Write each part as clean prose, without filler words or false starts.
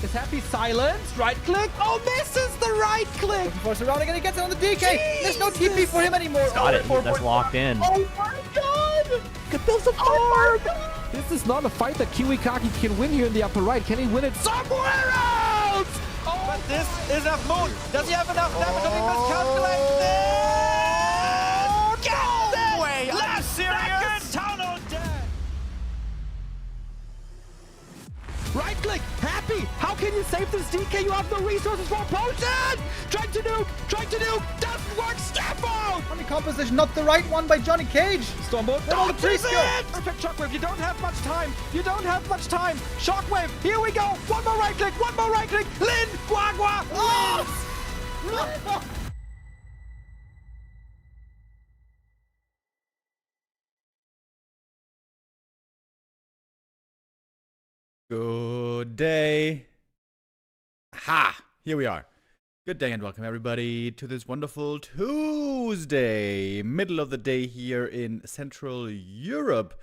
Is Happy silenced? Right click. Oh, misses the right click. Looking for surrounding and he gets it on the DK. There's no TP for him anymore. Got it. That's locked in. Oh my god. Could build some Oh my god. This is not a fight that Kiwikaki can win here in the upper right. Can he win it somewhere else? Oh, but this is a moon. Does he have enough damage? Does he miscalculate this? No way. Are you serious? Tunnel dead. Right click, Happy. How can you save this DK? You have no resources for a potion. Trying to nuke. Doesn't work. Step out. Funny composition, not the right one by Johnny Cage. Stormbolt. Where all the priests go? Perfect shockwave. You don't have much time. Shockwave. Here we go. One more right click. Lin. Guagua. Oh! Good day. Ha! Here we are. Good day and welcome everybody to this wonderful Tuesday. Middle of the day here in Central Europe.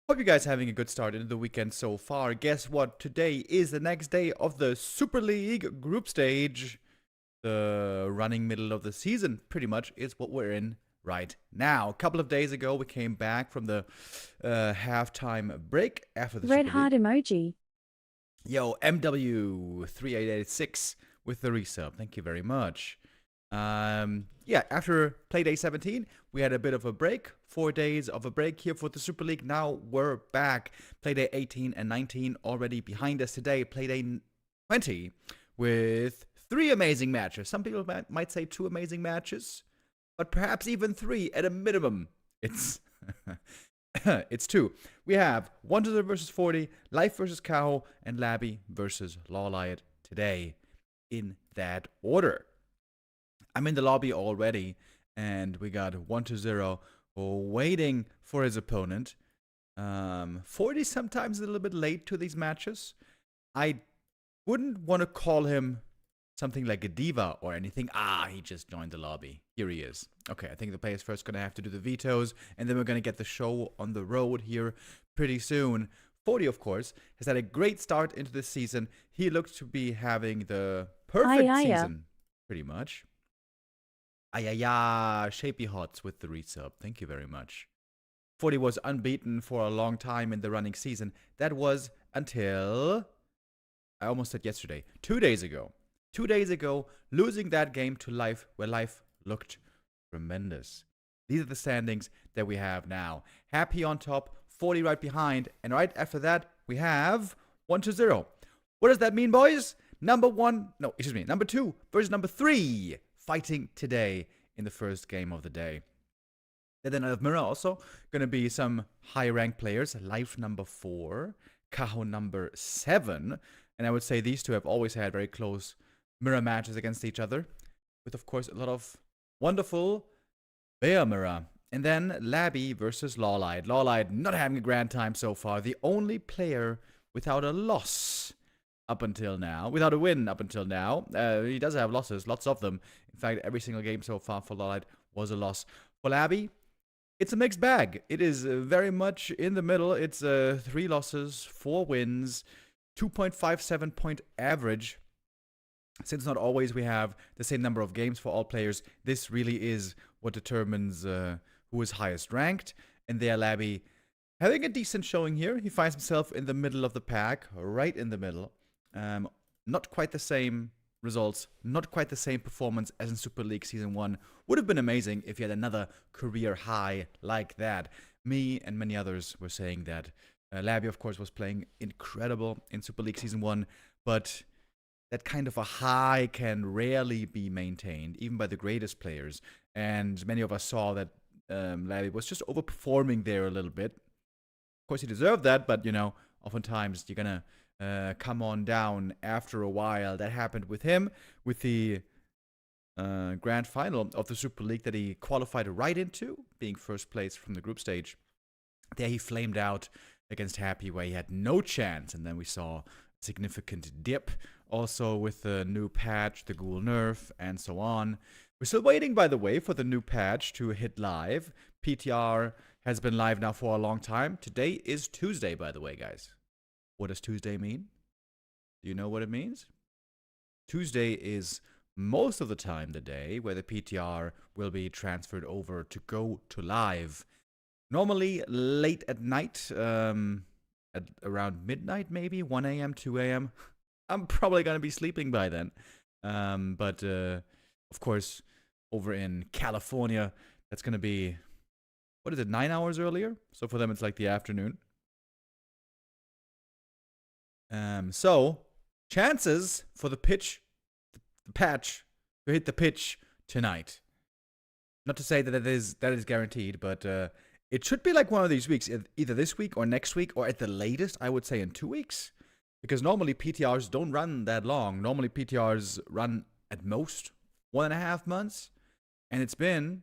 Hope you guys are having a good start into the weekend so far. Guess what? Today is the next day of the Super League group stage. The running middle of the season pretty much is what we're in right now. A couple of days ago, we came back from the halftime break after the red Super heart League. emoji. Yo, MW3886 with the resub. Thank you very much. Yeah, after Playday 17, we had a bit of a break. 4 days of a break here for the Super League. Now we're back. Playday 18 and 19 already behind us today. Playday 20 with 3 amazing matches. Some people might say 2 amazing matches, but perhaps even 3 at a minimum. It's it's 2. We have 1-0 versus Forti, Life versus Kaho, and Laby versus LawLiet today in that order. I'm in the lobby already, and we got 1-0 waiting for his opponent. Forti sometimes a little bit late to these matches. I wouldn't want to call him something like a diva or anything. He just joined the lobby. Here he is. Okay, I think the players first going to have to do the vetoes, and then we're going to get the show on the road here pretty soon. Forti, of course, has had a great start into this season. He looks to be having the perfect season, pretty much. Shapey Hots with the resub. Thank you very much. Forti was unbeaten for a long time in the running season. That was until, I almost said yesterday, 2 days ago. 2 days ago, losing that game to Life, where Life looked tremendous. These are the standings that we have now. Happy on top, Forti right behind, and right after that, we have 1-0. What does that mean, boys? Number 2 versus number 3 fighting today in the first game of the day. And then out of Mirror also going to be some high-ranked players. Life number 4, Kaho number 7, and I would say these two have always had very close mirror matches against each other, with of course a lot of wonderful bear mirror. And then Laby versus LawLiet. LawLiet not having a grand time so far. The only player without a loss up until now, without a win up until now. He does have losses, lots of them. In fact, every single game so far for LawLiet was a loss. For Laby, it's a mixed bag. It is very much in the middle. It's 3 losses, 4 wins, 2.57 point average. Since not always we have the same number of games for all players, this really is what determines who is highest ranked. And there, Laby having a decent showing here. He finds himself in the middle of the pack, right in the middle. Not quite the same results, not quite the same performance as in Super League Season 1. Would have been amazing if he had another career high like that. Me and many others were saying that Laby, of course, was playing incredible in Super League Season 1, but that kind of a high can rarely be maintained, even by the greatest players. And many of us saw that Laby was just overperforming there a little bit. Of course, he deserved that, but, you know, oftentimes you're going to come on down after a while. That happened with him, with the grand final of the Super League that he qualified right into, being first place from the group stage. There he flamed out against Happy, where he had no chance, and then we saw a significant dip. Also with the new patch, the Ghoul nerf, and so on. We're still waiting, by the way, for the new patch to hit live. PTR has been live now for a long time. Today is Tuesday, by the way, guys. What does Tuesday mean? Do you know what it means? Tuesday is most of the time the day where the PTR will be transferred over to go to live. Normally late at night, at around midnight maybe, 1 a.m., 2 a.m. I'm probably going to be sleeping by then. But of course, over in California, that's going to be, what is it, 9 hours earlier? So for them, it's like the afternoon. So, chances for the patch to hit the pitch tonight. Not to say that that is guaranteed, but it should be like one of these weeks, either this week or next week, or at the latest, I would say in 2 weeks. Because normally PTRs don't run that long. Normally PTRs run at most 1.5 months. And it's been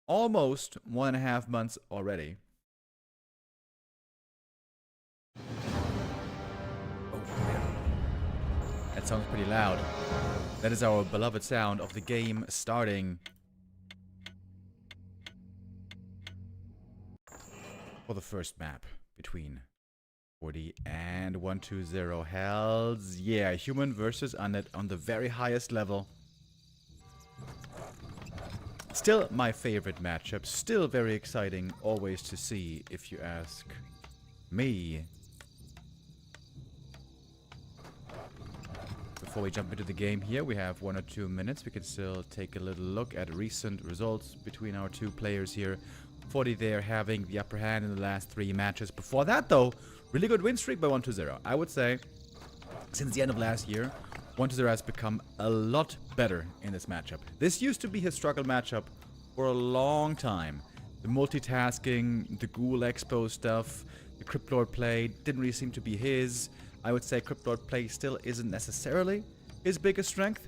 almost 1.5 months already. Oh, man. That sounds pretty loud. That is our beloved sound of the game starting. For the first map between Forti and 120. Hells yeah, human versus undead on the very highest level. Still my favorite matchup. Still very exciting always to see, if you ask me. Before we jump into the game here, we have 1 or 2 minutes. We can still take a little look at recent results between our two players here. Forti there having the upper hand in the last 3 matches. Before that, though, really good win streak by 120. I would say, since the end of last year, 120 has become a lot better in this matchup. This used to be his struggle matchup for a long time. The multitasking, the Ghoul Expo stuff, the Crypt Lord play didn't really seem to be his. I would say Crypt Lord play still isn't necessarily his biggest strength.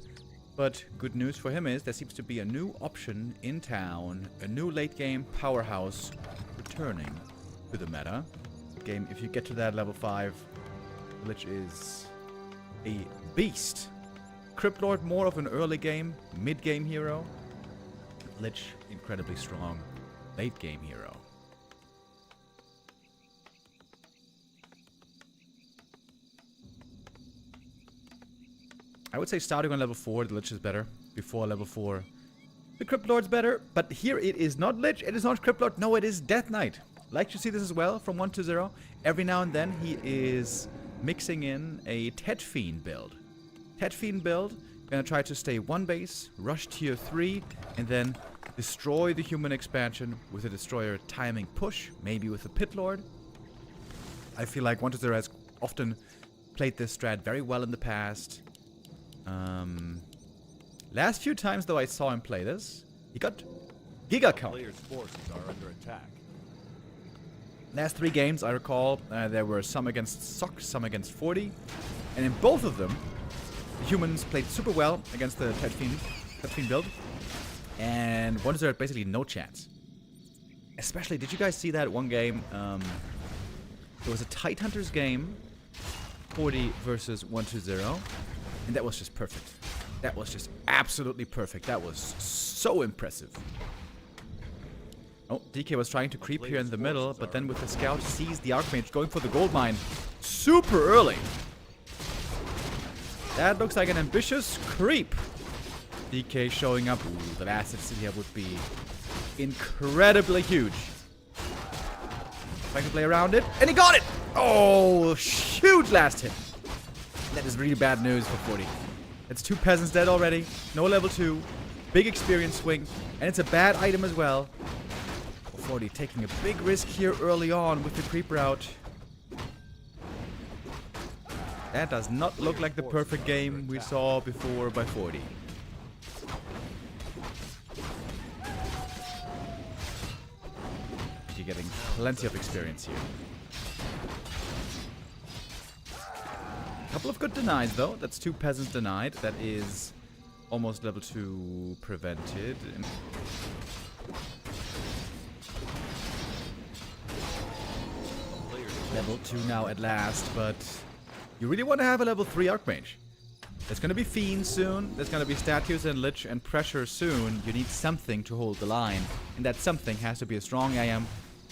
But good news for him is there seems to be a new option in town, a new late game powerhouse returning to the meta. Game, if you get to that level 5, Lich is a beast. Crypt Lord more of an early game, mid game hero. Lich incredibly strong, late game hero. I would say starting on level 4, the Lich is better. Before level 4, the Crypt Lord's better. But here it is not Lich, it is not Crypt Lord, no, it is Death Knight. Like to see this as well from 120. Every now and then he is mixing in a Tet Fiend build. Tet Fiend build, gonna try to stay 1 base, rush tier 3, and then destroy the human expansion with a destroyer timing push, maybe with a Pit Lord. I feel like 120 has often played this strat very well in the past. Last few times though I saw him play this, he got Giga count. Players' forces are under attack. Last 3 games I recall, there were some against Sock, some against Forti, and in both of them, the humans played super well against the Tet Fiend build, and 120 had basically no chance. Especially, did you guys see that one game? There was a Tidehunters game, Forti versus 120. And that was just perfect. That was just absolutely perfect. That was so impressive. Oh, DK was trying to creep here in the middle, but then with the scout sees the Archmage going for the gold mine super early. That looks like an ambitious creep. DK showing up. Ooh, the last hit here would be incredibly huge. Trying to play around it, and he got it! Oh, huge last hit. That is really bad news for Forti. It's 2 peasants dead already. No level 2. Big experience swing. And it's a bad item as well. Forti taking a big risk here early on with the creep route. That does not look like the perfect game we saw before by Forti. You're getting plenty of experience here. Couple of good denies though. That's 2 peasants denied. That is almost level 2 prevented. Level 2 now at last, but you really want to have a level 3 Archmage. There's going to be Fiends soon. There's going to be Statues and Lich and Pressure soon. You need something to hold the line. And that something has to be a strong AM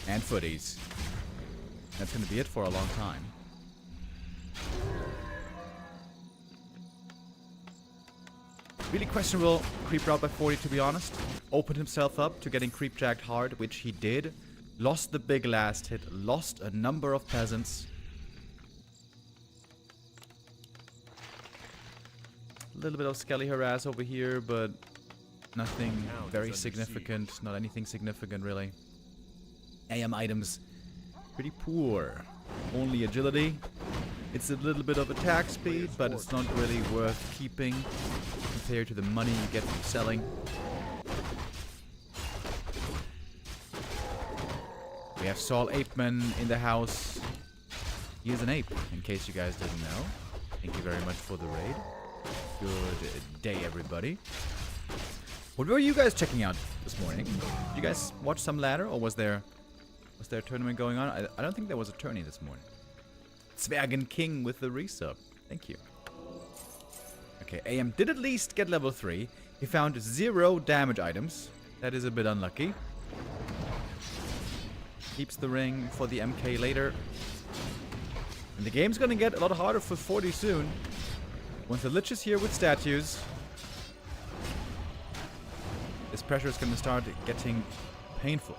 and footies. That's going to be it for a long time. Really questionable creep route by Forti, to be honest. Opened himself up to getting creep jacked hard, which he did. Lost the big last hit. Lost a number of peasants. A little bit of skelly harass over here, but nothing very significant. Not anything significant, really. AM items, pretty poor. Only agility. It's a little bit of attack speed, but it's not really worth keeping compared to the money you get from selling. We have Saul Apeman in the house. He is an ape, in case you guys didn't know. Thank you very much for the raid. Good day, everybody. What were you guys checking out this morning? Did you guys watch some ladder, or was there a tournament going on? I don't think there was a tourney this morning. Zwergen King with the resub. Thank you. Okay, AM did at least get level 3. He found 0 damage items. That is a bit unlucky. Keeps the ring for the MK later. And the game's gonna get a lot harder for Forti soon. Once the Lich is here with statues, this pressure is gonna start getting painful.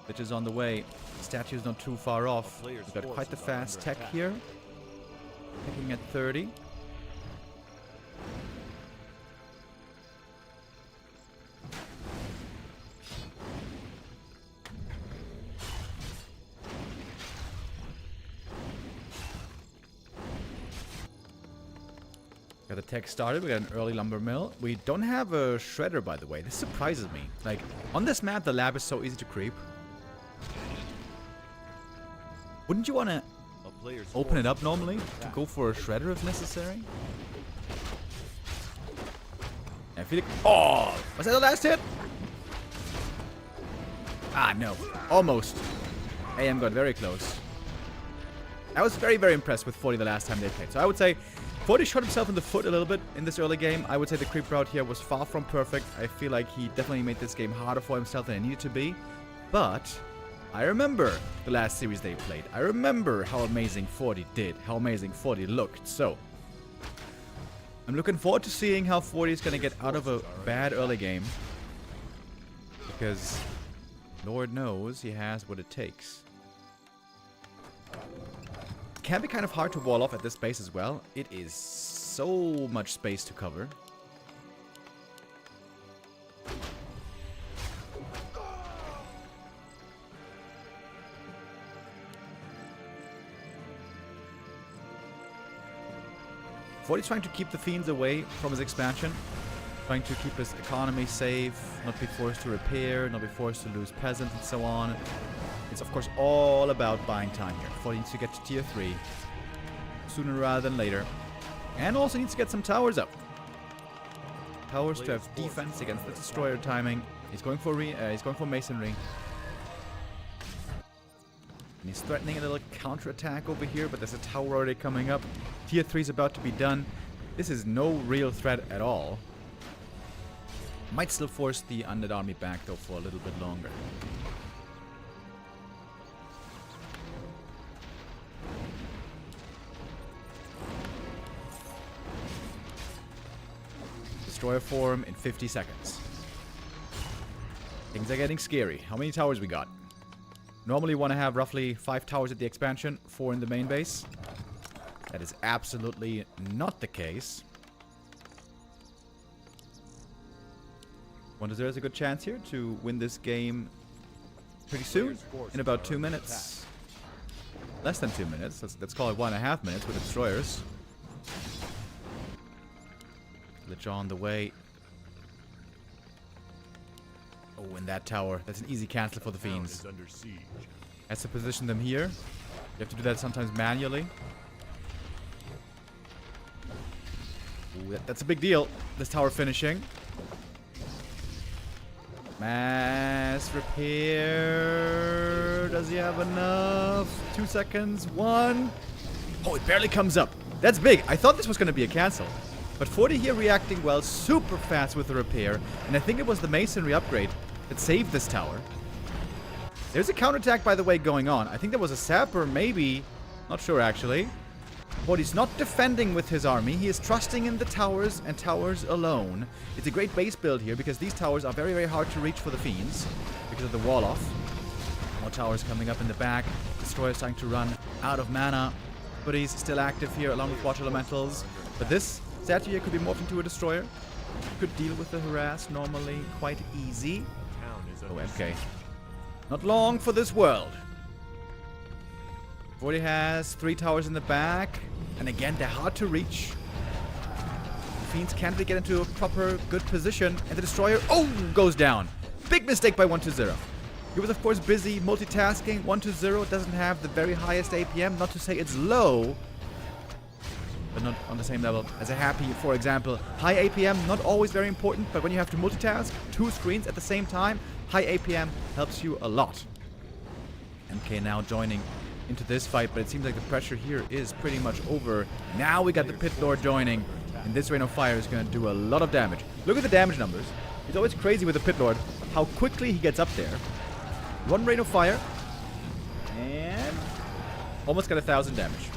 Lich is on the way. Statue's not too far off. We've got quite the fast tech here. Picking at 30. Got the tech started. We got an early lumber mill. We don't have a shredder, by the way. This surprises me. Like, on this map, the lab is so easy to creep. Wouldn't you want to open it up normally to go for a shredder if necessary? I feel like... Oh! Was that the last hit? Ah, no. Almost. AM got very close. I was very, very impressed with Forti the last time they played. So I would say Forti shot himself in the foot a little bit in this early game. I would say the creep route here was far from perfect. I feel like he definitely made this game harder for himself than it needed to be. But I remember the last series they played. I remember how amazing Forti did, how amazing Forti looked. So I'm looking forward to seeing how Forti is going to get out of a bad early game. Because Lord knows he has what it takes. Can be kind of hard to wall off at this space as well. It is so much space to cover. Forti's trying to keep the fiends away from his expansion. Trying to keep his economy safe, not be forced to repair, not be forced to lose peasants and so on. It's of course all about buying time here. Forti needs to get to tier 3 sooner rather than later. And also needs to get some towers up. Towers to have defense against the destroyer timing. He's going for masonry. And he's threatening a little counterattack over here, but there's a tower already coming up. Tier 3 is about to be done. This is no real threat at all. Might still force the undead army back though for a little bit longer. Destroyer form in 50 seconds. Things are getting scary. How many towers we got? Normally want to have roughly 5 towers at the expansion, 4 in the main base. That is absolutely not the case. Wonder there's a good chance here to win this game pretty soon, in about 2 minutes. Less than 2 minutes. Let's call it 1.5 minutes with the destroyers. Lich on the way. Oh, and that tower. That's an easy cancel for the fiends. Has to position them here. You have to do that sometimes manually. Ooh, that's a big deal. This tower finishing. Mass repair. Does he have enough? 2 seconds. 1. Oh, it barely comes up. That's big. I thought this was going to be a cancel. But Forti here reacting well, super fast with the repair. And I think it was the masonry upgrade that saved this tower. There's a counterattack, by the way, going on. I think there was a sapper, maybe. Not sure, actually. But he's not defending with his army. He is trusting in the towers and towers alone. It's a great base build here because these towers are very, very hard to reach for the fiends because of the wall off. More towers coming up in the back. Destroyer starting to run out of mana. But he's still active here along with Water Elementals. But this statue here could be morphed into a destroyer. Could deal with the harass normally quite easy. Oh, MK. Not long for this world. Forti has 3 towers in the back. And again, they're hard to reach. The Fiends can't really get into a proper good position. And the Destroyer, goes down. Big mistake by 120. He was, of course, busy multitasking. 120 doesn't have the very highest APM. Not to say it's low, but not on the same level as a Happy, for example. High APM, not always very important, but when you have to multitask 2 screens at the same time, high APM helps you a lot. MK now joining into this fight, but it seems like the pressure here is pretty much over. Now we got the Pit Lord joining, and this Rain of Fire is going to do a lot of damage. Look at the damage numbers. It's always crazy with the Pit Lord how quickly he gets up there. 1 Rain of Fire, and almost got 1,000 damage.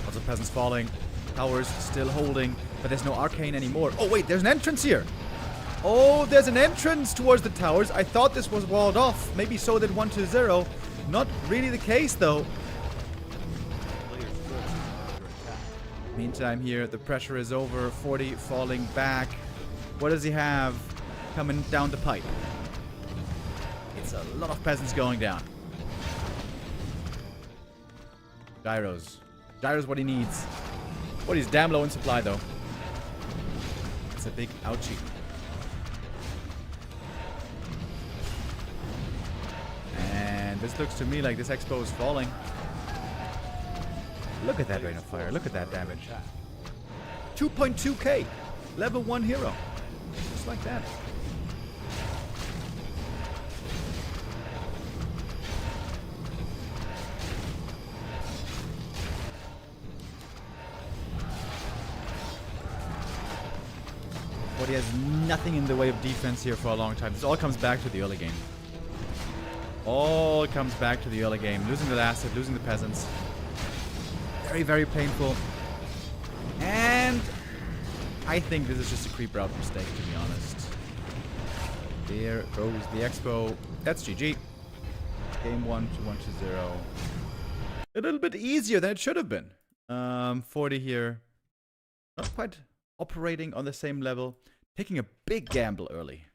Lots of peasants falling, towers still holding, but there's no arcane anymore. Oh wait, there's an entrance here. Oh, there's an entrance towards the towers. I thought this was walled off. Maybe so did 120. Not really the case, though. Meantime here, the pressure is over. Forti falling back. What does he have coming down the pipe? It's a lot of peasants going down. Gyros. Gyros what he needs. What he's damn low in supply, though. It's a big ouchie. And this looks to me like this expo is falling. Look at that Rain of Fire. Look at that damage. 2.2k. Level 1 hero. Just like that. But he has nothing in the way of defense here for a long time. This all comes back to the early game. All comes back to the early game. Losing the last hit, losing the peasants. Very, very painful. And I think this is just a creep route mistake, to be honest. There goes the expo. That's GG. Game 1 to 1-0. A little bit easier than it should have been. Forti here. Not quite operating on the same level. Taking a big gamble early.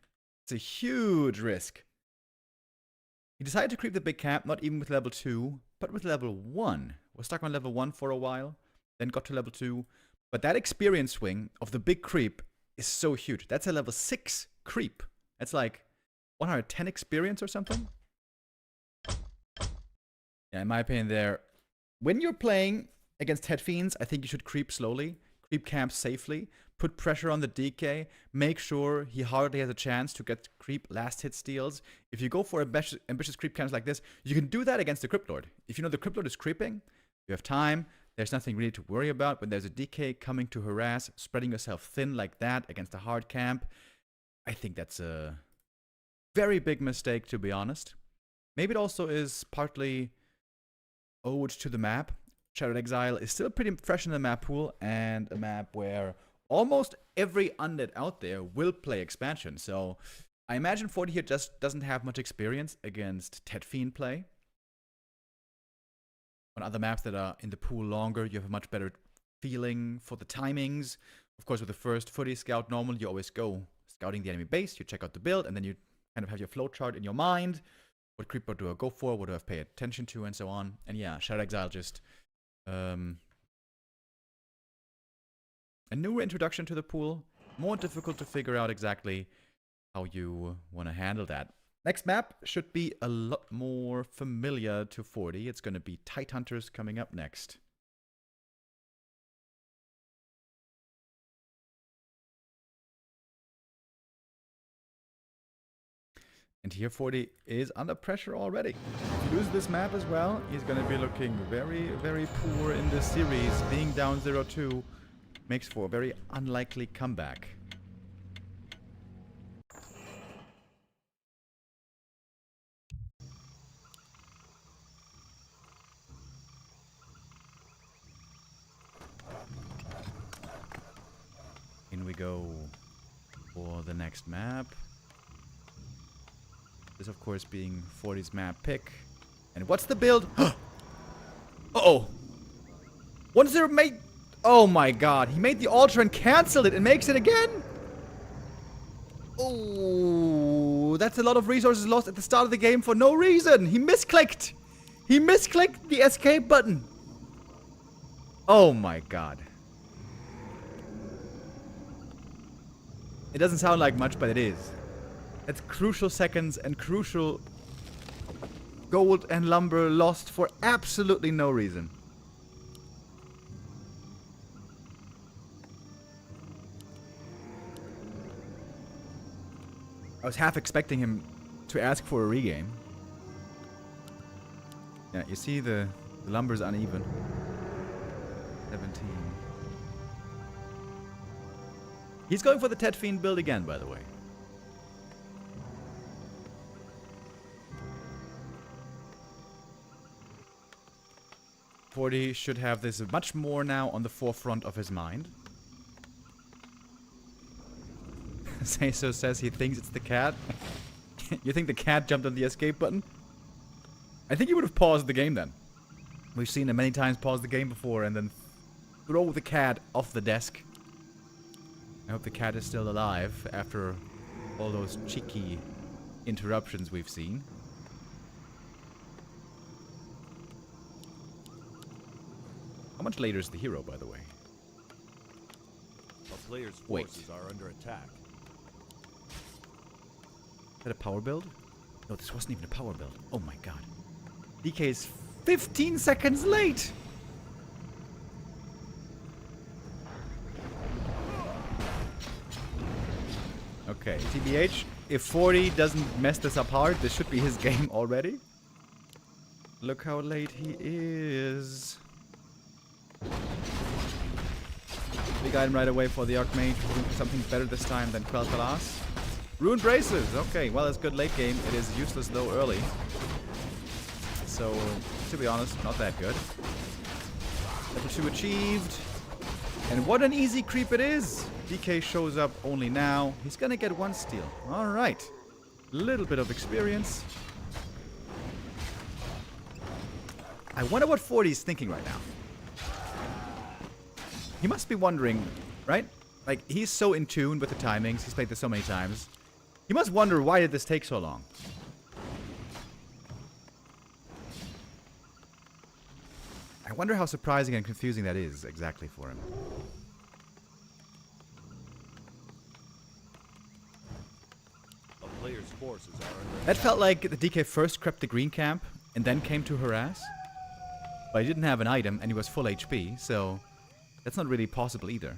It's a huge risk. He decided to creep the big camp, not even with level 2, but with level 1. Was stuck on level 1 for a while, then got to level 2. But that experience swing of the big creep is so huge. That's a level 6 creep. That's like 110 experience or something. Yeah, in my opinion there, when you're playing against head fiends, I think you should creep slowly, creep camps safely, put pressure on the DK, make sure he hardly has a chance to get creep last hit steals. If you go for ambitious creep camps like this, you can do that against the Crypt Lord. If you know the Crypt Lord is creeping, you have time, there's nothing really to worry about. When there's a DK coming to harass, spreading yourself thin like that against a hard camp, I think that's a very big mistake, to be honest. Maybe it also is partly owed to the map. Shattered Exile is still pretty fresh in the map pool, and a map where almost every undead out there will play expansion. So I imagine Forti here just doesn't have much experience against Ted Fiend play. On other maps that are in the pool longer, you have a much better feeling for the timings. Of course, with the first Forti scout normal, you always go scouting the enemy base, you check out the build, and then you kind of have your flowchart in your mind. What creeper do I go for? What do I pay attention to? And so on. And yeah, Shattered Exile just a newer introduction to the pool. More difficult to figure out exactly how you want to handle that. Next map should be a lot more familiar to Forti. It's going to be Tide Hunters coming up next. And here Forti is under pressure already. If he loses this map as well, he's going to be looking very, very poor in this series. Being down 0-2 makes for a very unlikely comeback. we go for the next map. This, of course, being Forti's map pick. And what's the build? Uh-oh. 1-0 made... Oh my god. He made the altar and canceled it and makes it again? Oh, that's a lot of resources lost at the start of the game for no reason. He misclicked. He misclicked the escape button. Oh my god. It doesn't sound like much, but it is. That's crucial seconds and crucial gold and lumber lost for absolutely no reason. I was half expecting him to ask for a regame. Yeah, you see the lumber's uneven. 17. He's going for the Ted Fiend build again, by the way. Forti should have this much more now on the forefront of his mind. Say-so says he thinks it's the cat. You think the cat jumped on the escape button? I think he would have paused the game then. We've seen him many times pause the game before and then throw the cat off the desk. I hope the cat is still alive after all those cheeky interruptions we've seen. How much later is the hero, by the way? A player's Wait. forces are under attack. Is that a power build? No, this wasn't even a power build. Oh my god. DK is 15 seconds late! Okay, TBH, if Forti doesn't mess this up hard, this should be his game already. Look how late he is. Big item right away for the Archmage, looking for something better this time than Quel'Thalas. Ruined Braces! Okay, well, it's good late game. It is useless though early. So, to be honest, not that good. Level 2 achieved. And what an easy creep it is! DK shows up only now. He's gonna get 1 steal. Alright. Little bit of experience. I wonder what Forti's thinking right now. He must be wondering, right? Like, he's so in tune with the timings. He's played this so many times. He must wonder, why did this take so long? I wonder how surprising and confusing that is exactly for him. A player's forces are under That felt like the DK first crept the green camp and then came to harass. But he didn't have an item and he was full HP, so that's not really possible either.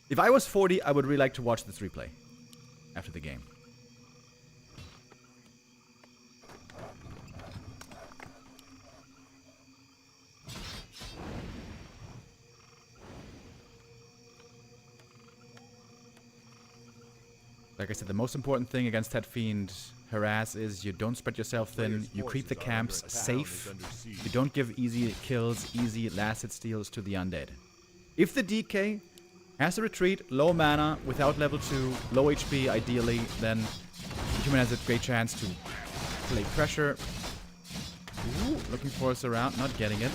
If I was Forti, I would really like to watch this replay after the game. Like I said, the most important thing against that Fiend harass is you don't spread yourself thin, you creep the camps safe, you don't give easy kills, easy last hit steals to the undead. If the DK has a retreat, low mana, without level 2, low HP ideally, then the human has a great chance to play pressure. Ooh, looking for us around, not getting it.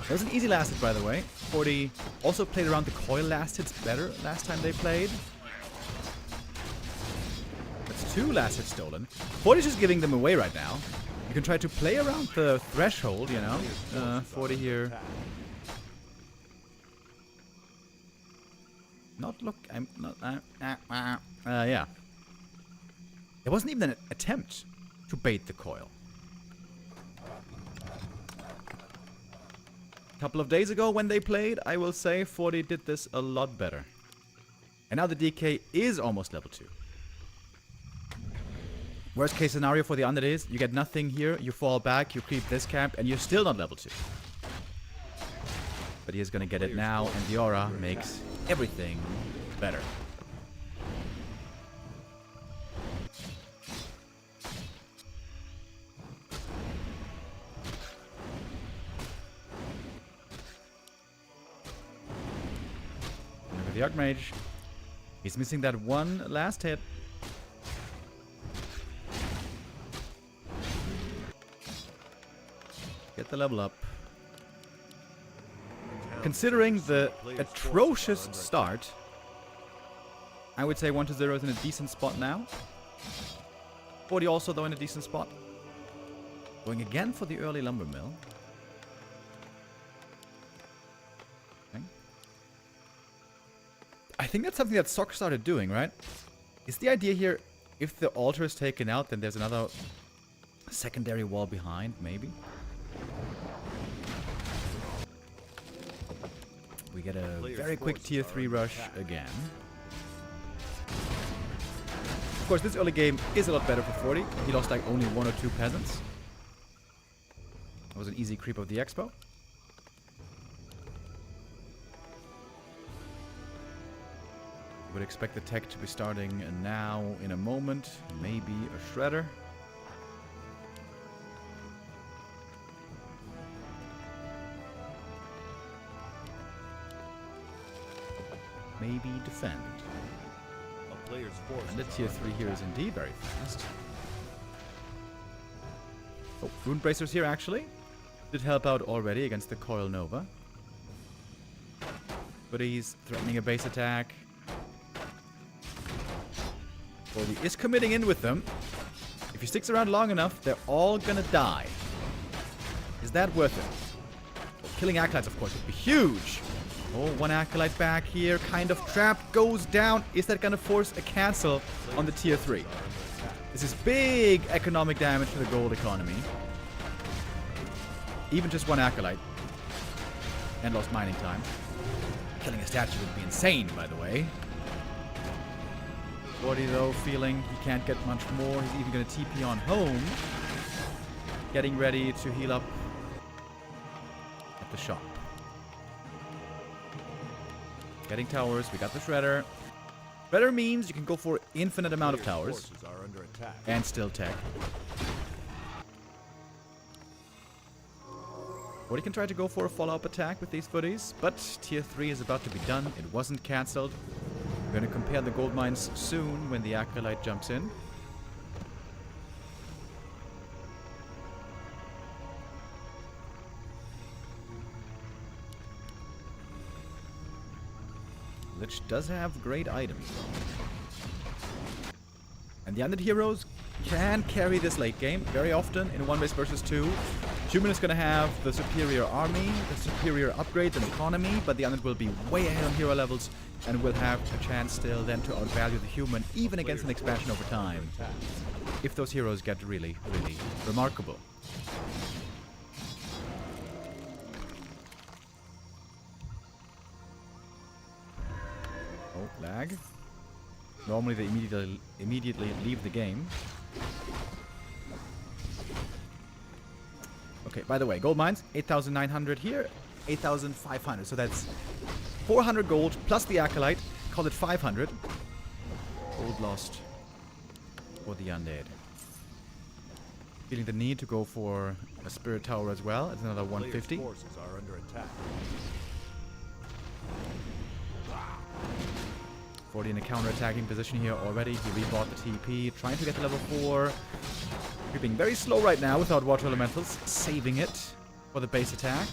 It was an easy last hit, by the way. Forti also played around the coil last hits better last time they played. 2 last hits stolen. Forti's just giving them away right now. You can try to play around the threshold, you know. Forti here. Not look. I'm not. Yeah. There wasn't even an attempt to bait the coil. A couple of days ago when they played, I will say Forti did this a lot better. And now the DK is almost level 2. Worst case scenario for the undead is, you get nothing here, you fall back, you creep this camp, and you're still not level 2. But he is gonna get it now, and the aura makes everything better. the Archmage. He's missing that one last hit. Get the level up. Considering the atrocious start, I would say 1-0 is in a decent spot now. Forti also though in a decent spot. Going again for the early lumber mill. Okay. I think that's something that Sock started doing, right? Is the idea here, if the altar is taken out, then there's another secondary wall behind, maybe? We get a very quick tier 3 rush again. Of course, this early game is a lot better for Forti. He lost like only 1 or 2 peasants. That was an easy creep of the expo. Would expect the tech to be starting now in a moment. Maybe a shredder. Maybe defend. And the tier 3 here is indeed very fast. Oh, Rune Bracers here actually. Did help out already against the Coil Nova. But he's threatening a base attack. Forti is committing in with them. If he sticks around long enough, they're all gonna die. Is that worth it? Well, killing Acolytes, of course, would be huge. Oh, one Acolyte back here, kind of trapped, goes down. Is that gonna force a cancel on the tier 3? This is big economic damage to the gold economy. Even just one Acolyte. And lost mining time. Killing a statue would be insane, by the way. Forti, though, feeling he can't get much more. He's even gonna TP on home. Getting ready to heal up at the shop. Getting towers. We got the Shredder. Shredder means you can go for infinite amount of towers. And still tech. Or you can try to go for a follow-up attack with these footies. But tier 3 is about to be done. It wasn't cancelled. We're going to compare the gold mines soon when the Acolyte jumps in. Lich does have great items, though. And the undead heroes can carry this late game very often in 1 base versus 2. Human is going to have the superior army, the superior upgrades and economy, but the undead will be way ahead on hero levels and will have a chance still then to outvalue the human, even against an expansion over time, if those heroes get really, really remarkable. Oh, lag. Normally they immediately leave the game. Okay, by the way, gold mines, 8,900 here, 8,500. So that's 400 gold plus the Acolyte. Call it 500. Gold lost for the undead. Feeling the need to go for a Spirit Tower as well. It's another 150. Forces are under attack. Forti in a counter-attacking position here already. He rebought the TP, trying to get to level 4. Creeping very slow right now without Water Elementals, saving it for the base attack.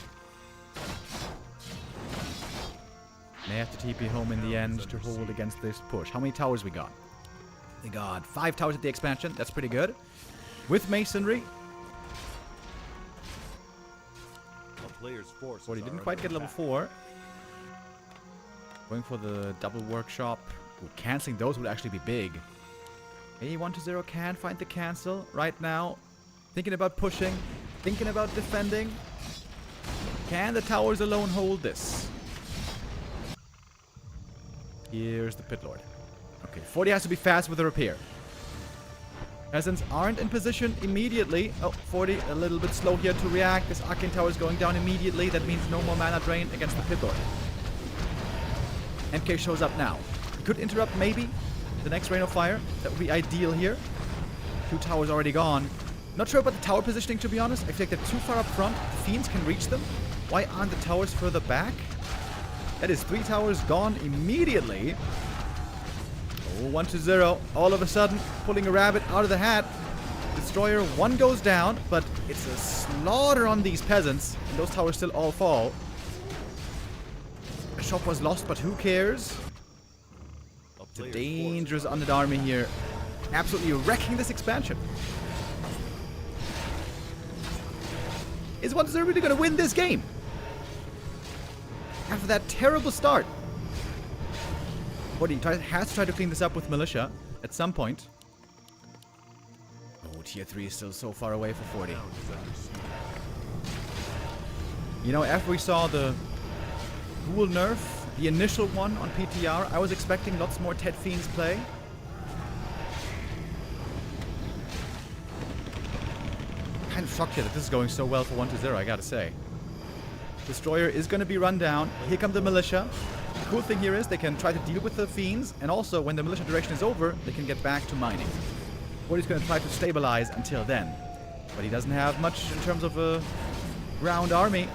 May have to TP home in the end to hold against this push. How many towers we got? We got 5 towers at the expansion. That's pretty good. With Masonry. Forti didn't quite get level 4. Going for the double workshop. Ooh, canceling those would actually be big. A1-0 can find the cancel right now. Thinking about pushing. Thinking about defending. Can the towers alone hold this? Here's the Pit Lord. Okay, Forti has to be fast with the repair. Peasants aren't in position immediately. Oh, Forti a little bit slow here to react. This Arcane Tower is going down immediately. That means no more mana drain against the Pit Lord. MK shows up now. He could interrupt maybe the next Rain of Fire. That would be ideal here. 2 towers already gone. Not sure about the tower positioning, to be honest. I feel like they're too far up front. The Fiends can reach them. Why aren't the towers further back? That is 3 towers gone immediately. Oh, 1-0. All of a sudden, pulling a rabbit out of the hat. Destroyer 1 goes down, but it's a slaughter on these peasants. And those towers still all fall. A shop was lost, but who cares? It's a dangerous undead army here. Absolutely wrecking this expansion. Is 1-0 really going to win this game? After that terrible start. Forti has to try to clean this up with militia at some point. Oh, tier 3 is still so far away for Forti. You know, after we saw the ghoul nerf, the initial one on PTR, I was expecting lots more Ted Fiends play. Kind of shocked here that this is going so well for 1-0, I gotta say. Destroyer is going to be run down. Here come the militia. The cool thing here is they can try to deal with the fiends, and also when the militia duration is over, they can get back to mining. Forti's going to try to stabilize until then. But he doesn't have much in terms of a ground army.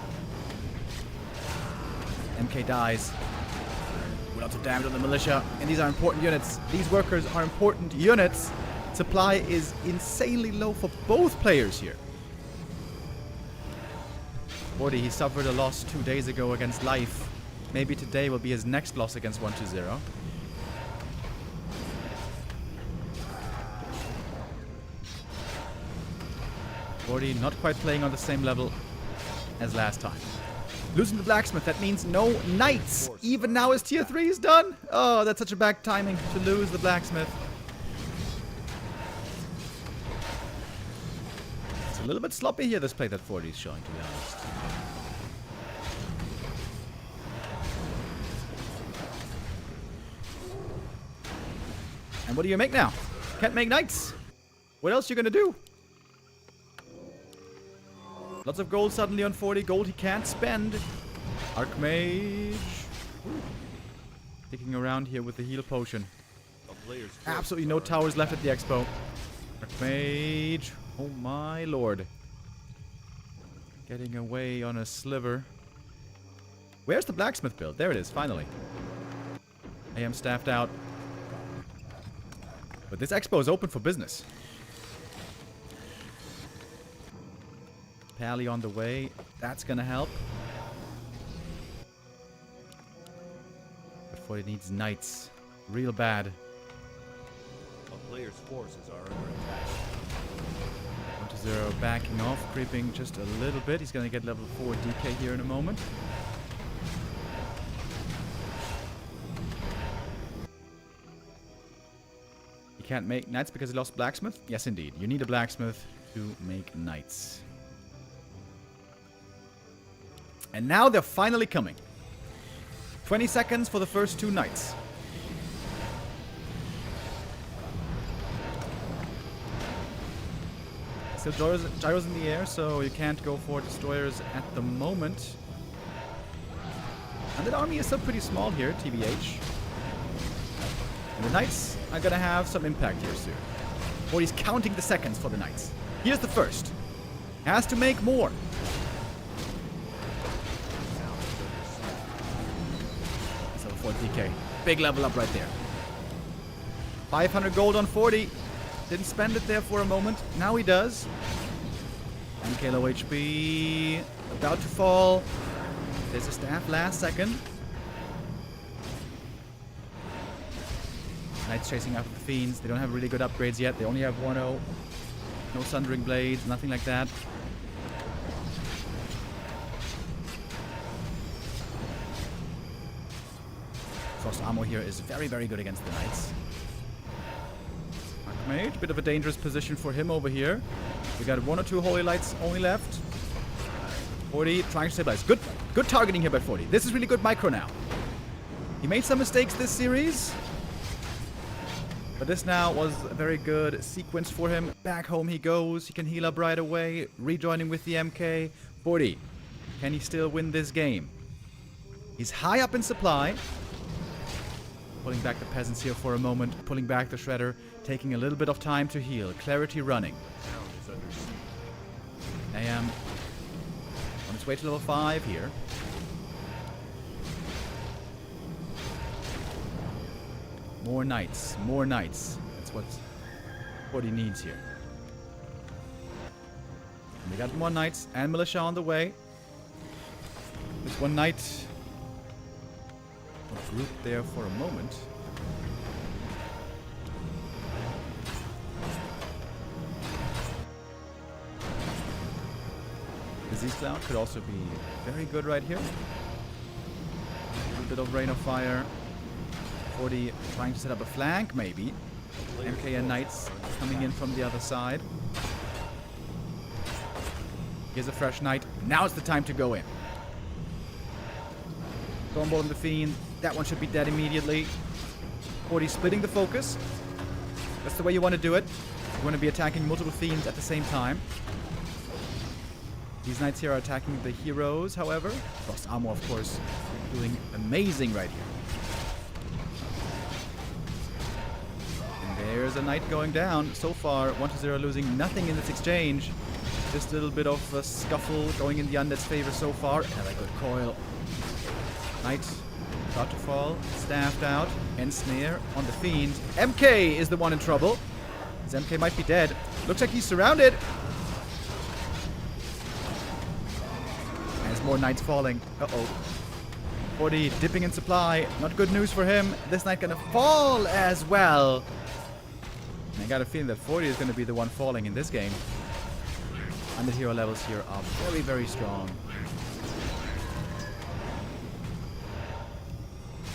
MK dies. Lots of damage on the militia, and these are important units. These workers are important units. Supply is insanely low for both players here. Forti, he suffered a loss 2 days ago against Life. Maybe today will be his next loss against 1-0. Forti not quite playing on the same level as last time. Losing the blacksmith, that means no knights. Even now as tier 3 is done. Oh, that's such a bad timing to lose the blacksmith. It's a little bit sloppy here, this play that Forti is showing, to be honest. And what do you make now? Can't make knights. What else are you gonna do? Lots of gold suddenly on 40. Gold he can't spend. Archmage. Sticking around here with the heal potion. Absolutely no towers left at the expo. Archmage. Oh my lord. Getting away on a sliver. Where's the blacksmith build? There it is, finally. I am staffed out. But this expo is open for business. Pally on the way. That's gonna help. But Forti needs knights. Real bad. A player's forces are under attack. 1-0 backing off, creeping just a little bit. He's gonna get level 4 DK here in a moment. He can't make knights because he lost blacksmith? Yes, indeed. You need a blacksmith to make knights. And now they're finally coming. 20 seconds for the first 2 knights. Still gyros in the air, so you can't go for destroyers at the moment. And that army is still pretty small here, TBH. And the knights are gonna have some impact here soon. Or he's counting the seconds for the knights. Here's the first. Has to make more. So 4 DK. Big level up right there. 500 gold on 40. Didn't spend it there for a moment. Now he does. MK low HP. About to fall. There's a staff last second. Knights chasing after the fiends. They don't have really good upgrades yet. They only have 1-0. No Sundering Blades. Nothing like that. Frost Armor here is very, very good against the Knights. Archmage, bit of a dangerous position for him over here. We got 1 or 2 Holy Lights only left. Forti trying to stabilize. Good targeting here by Forti. This is really good micro now. He made some mistakes this series. But this now was a very good sequence for him. Back home he goes. He can heal up right away. Rejoining with the MK. Forti, can he still win this game? He's high up in supply. Pulling back the peasants here for a moment. Pulling back the shredder. Taking a little bit of time to heal. Clarity running. AM on its way to level 5 here. More knights. More knights. That's what he needs here. And we got more knights and militia on the way. There's one knight grouped there for a moment. Disease Cloud could also be very good right here. A little bit of Rain of Fire. Forti trying to set up a flank, maybe. MK and Knights coming in from the other side. Here's a fresh Knight. Now it's the time to go in. Stormbolt and the Fiend. That one should be dead immediately. Forti splitting the focus. That's the way you want to do it. You want to be attacking multiple Fiends at the same time. These Knights here are attacking the heroes, however. Frost Armor, of course, doing amazing right here. And there's a Knight going down. So far, 1-0 losing nothing in this exchange. Just a little bit of a scuffle going in the Undead's favor so far. And a good coil. Knight about to fall. Staffed out. And Snare on the Fiend. MK is the one in trouble. His MK might be dead. Looks like he's surrounded. More Knights falling. Uh-oh. Forti dipping in supply. Not good news for him. This Knight gonna fall as well. And I got a feeling that Forti is gonna be the one falling in this game. Undead hero levels here are very, very strong.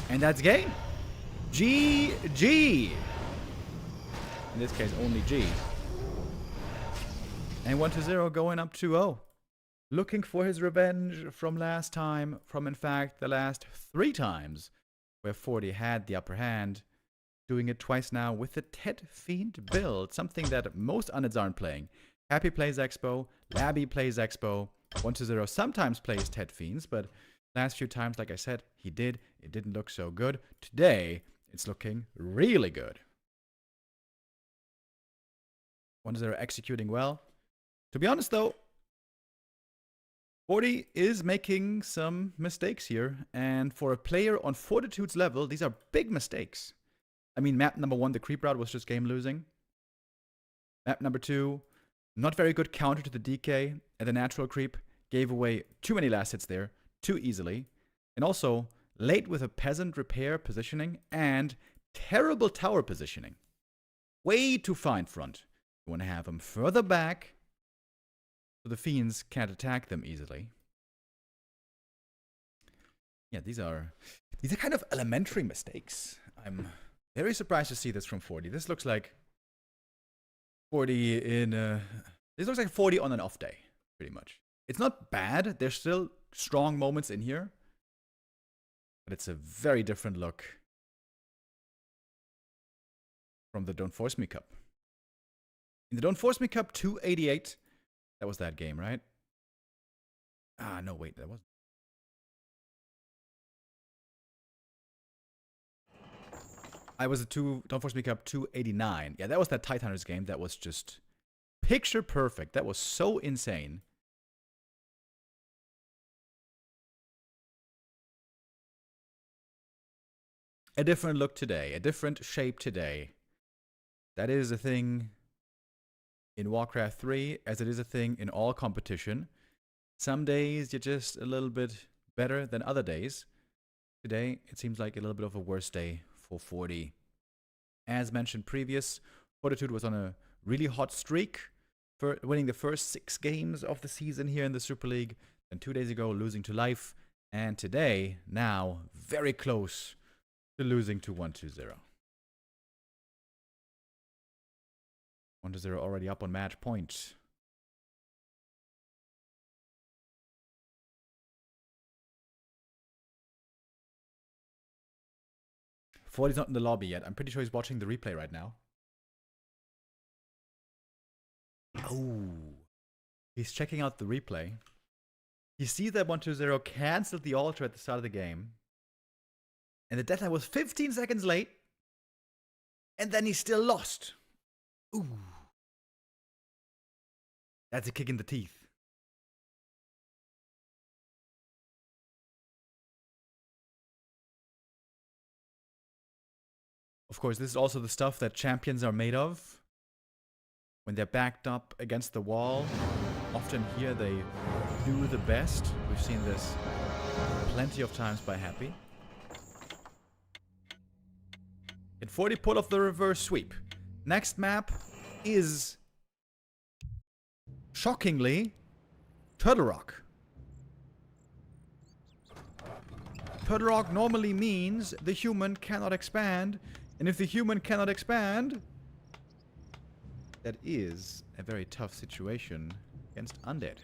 And that's game. GG. In this case, only G. And 1-0 going up 2-0. Looking for his revenge from last time, from in fact the last 3 times where Forti had the upper hand. Doing it twice now with the Ted Fiend build, something that most Undeads aren't playing. Happy plays Expo, Laby plays Expo, 1-0 sometimes plays Ted Fiends, but last few times, like I said, he did. It didn't look so good. Today, it's looking really good. 1-0 executing well. To be honest though, Forti is making some mistakes here, and for a player on Fortitude's level, these are big mistakes. I mean, map number 1, the creep route, was just game losing. Map number 2, not very good counter to the DK, and the natural creep gave away too many last hits there, too easily. And also, late with a peasant repair positioning, and terrible tower positioning. Way too far in front. You want to have them further back, so the Fiends can't attack them easily. Yeah, these are kind of elementary mistakes. I'm very surprised to see this from Forti. This looks like Forti this looks like Forti on an off day, pretty much. It's not bad. There's still strong moments in here, but it's a very different look from the Don't Force Me Cup. In the Don't Force Me Cup 288. That was that game, right? Ah, no, wait, that wasn't. I was Don't Force Me Cup 289. Yeah, that was that Titaners game that was just picture perfect. That was so insane. A different look today, a different shape today. That is a thing in Warcraft 3, as it is a thing in all competition. Some days you're just a little bit better than other days. Today, it seems like a little bit of a worse day for Forti. As mentioned previous, Fortitude was on a really hot streak, for winning the first 6 games of the season here in the Super League, then 2 days ago losing to Life, and today, now, very close to losing to 1-0. 1-0 already up on match point. Forti's not in the lobby yet. I'm pretty sure he's watching the replay right now. Oh. He's checking out the replay. He sees that 1-0 canceled the altar at the start of the game. And the deadline was 15 seconds late. And then he still lost. Ooh. That's a kick in the teeth. Of course, this is also the stuff that champions are made of. When they're backed up against the wall, often here they do the best. We've seen this plenty of times by Happy. And Forti pull off the reverse sweep. Next map is, shockingly, Turtle Rock. Turtle Rock normally means the human cannot expand. And if the human cannot expand, that is a very tough situation against Undead.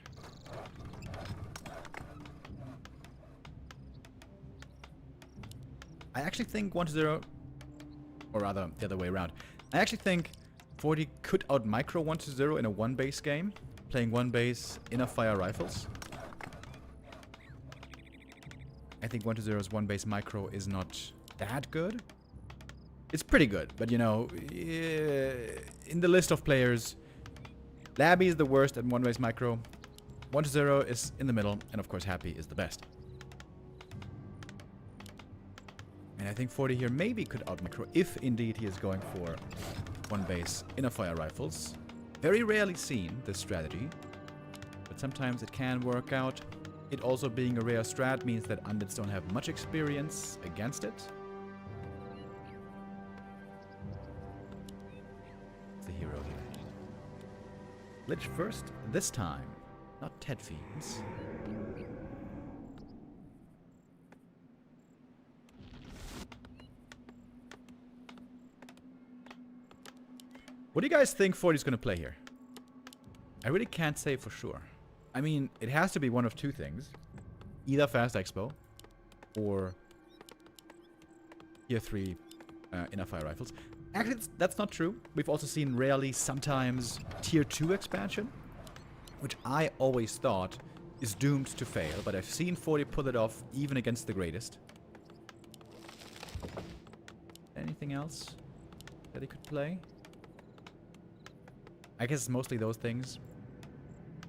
I actually think 1-0, or rather the other way around. I actually think Forti could out-micro 1-0 in a one-base game, playing one-base inner fire rifles. I think 1-0's one-base micro is not that good. It's pretty good, but you know, in the list of players, Laby is the worst at one-base micro, 1-0 is in the middle, and of course Happy is the best. And I think Forti here maybe could out-micro if indeed he is going for one-base inner fire rifles. Very rarely seen, this strategy, but sometimes it can work out. It also being a rare strat means that Undeads don't have much experience against it. Hero here. Lich first, this time. Not Ted Fiends. What do you guys think Forti's gonna play here? I really can't say for sure. I mean, it has to be one of two things. Either Fast Expo or Tier 3 inner fire rifles. Actually, that's not true. We've also seen rarely, sometimes, Tier 2 expansion, which I always thought is doomed to fail, but I've seen Forti pull it off even against the greatest. Anything else that he could play? I guess it's mostly those things.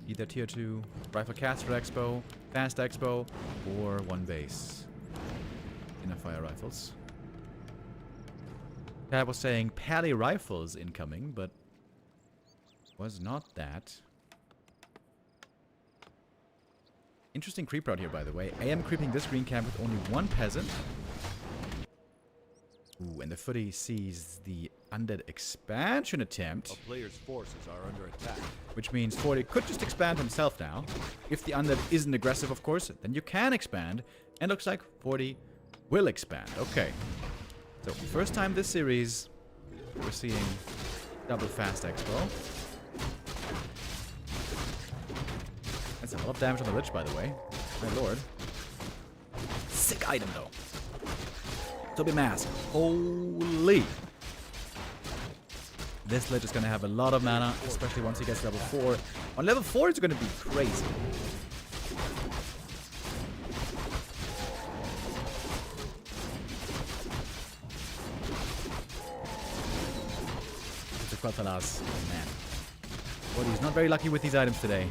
Either Tier 2 Rifle Caster Expo, Fast Expo, or one base inner fire rifles. I was saying Pally rifles incoming, but was not that. Interesting creep route here, by the way. I am creeping this green camp with only one peasant. Ooh, and the footy sees the undead expansion attempt. A player's forces are under attack. Which means Forti could just expand himself now. If the undead isn't aggressive, of course, then you can expand. And looks like Forti will expand. Okay. So, first time this series, we're seeing double Fast Expo. That's a lot of damage on the Lich, by the way. My lord. Sick item, though. Toby Mask. Holy. This Lich is going to have a lot of mana, especially once he gets level 4. On level 4, it's going to be crazy. Quatalas, man. But he's not very lucky with these items today.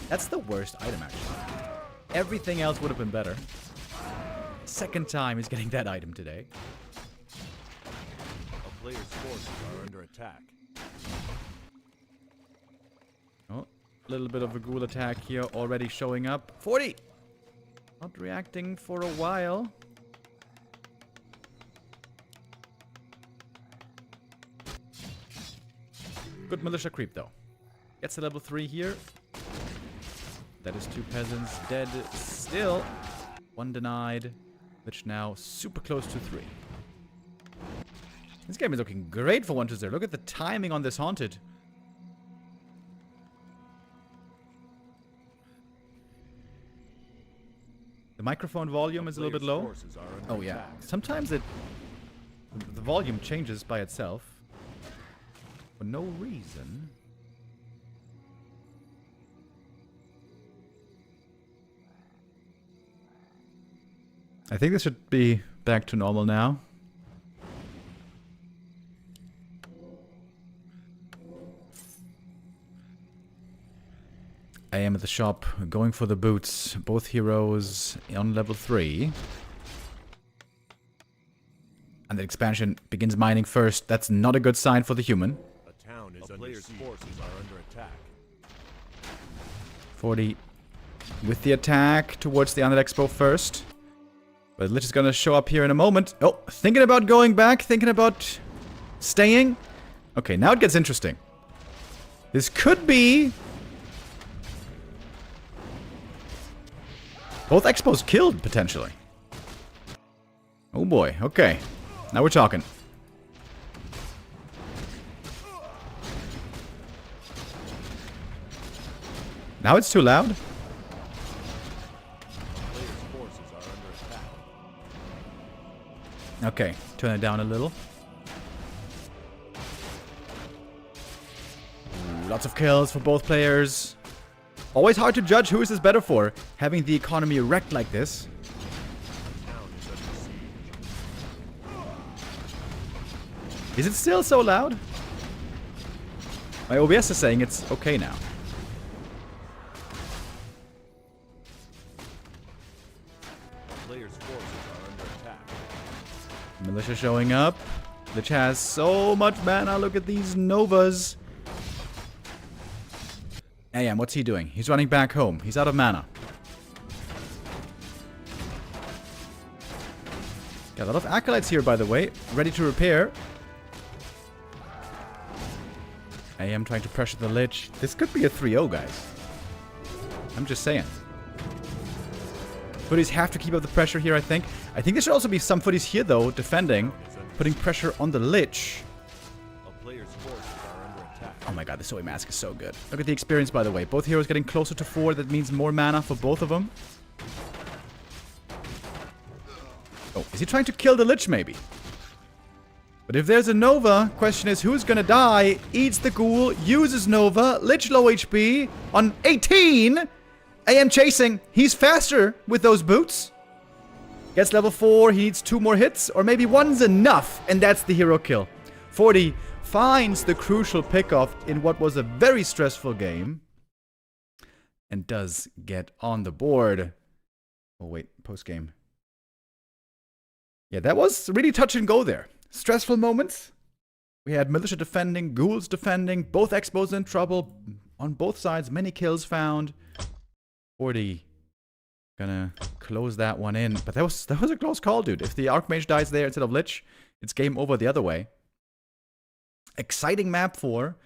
That's the worst item, actually. Everything else would have been better. Second time he's getting that item today. A player's forces are under attack. Oh, a little bit of a ghoul attack here already showing up. 40! Not reacting for a while. Good militia creep, though. Gets to level 3 here. That is 2 peasants dead still. 1 denied. Which now super close to 3. This game is looking great for 1-0. Look at the timing on this Haunted. The microphone volume is a little bit low. Oh yeah. Sometimes the volume changes by itself. For no reason. I think this should be back to normal now. I am at the shop, going for the boots. Both heroes on level 3. And the expansion begins mining first. That's not a good sign for the human. A town is player's forces are under attack. Forti with the attack towards the Undead Expo first. But Lich is gonna show up here in a moment. Oh, thinking about going back, thinking about staying. Okay, now it gets interesting. This could be... Both Expos killed, potentially. Oh boy, okay. Now we're talking. Now it's too loud. Player's forces are under attack. Okay, turn it down a little. Ooh, lots of kills for both players. Always hard to judge who is this better for, having the economy wrecked like this. Town is under siege. Is it still so loud? My OBS is saying it's okay now. Player's forces are under attack. Militia showing up. Lich has so much mana. Look at these Novas. AM, what's he doing? He's running back home. He's out of mana. Got a lot of acolytes here, by the way. Ready to repair. AM trying to pressure the Lich. This could be a 3-0, guys. I'm just saying. Footies have to keep up the pressure here, I think. I think there should also be some footies here, though, defending. Putting pressure on the Lich. A player's forces are under attack. Oh my god, the Zoe Mask is so good. Look at the experience, by the way. Both heroes getting closer to 4. That means more mana for both of them. Oh, is he trying to kill the Lich, maybe? But if there's a Nova, question is who's gonna die? Eats the Ghoul, uses Nova, Lich low HP on 18. AM chasing. He's faster with those boots. Gets level 4, he needs 2 more hits, or maybe 1's enough, and that's the hero kill. Forti finds the crucial pickoff in what was a very stressful game, and does get on the board. Oh wait, post-game. Yeah, that was really touch and go there. Stressful moments. We had Militia defending, Ghouls defending, both Expos in trouble, on both sides, many kills found. Forti gonna close that one in. But that was a close call, dude. If the Archmage dies there instead of Lich, it's game over the other way. Exciting map 4.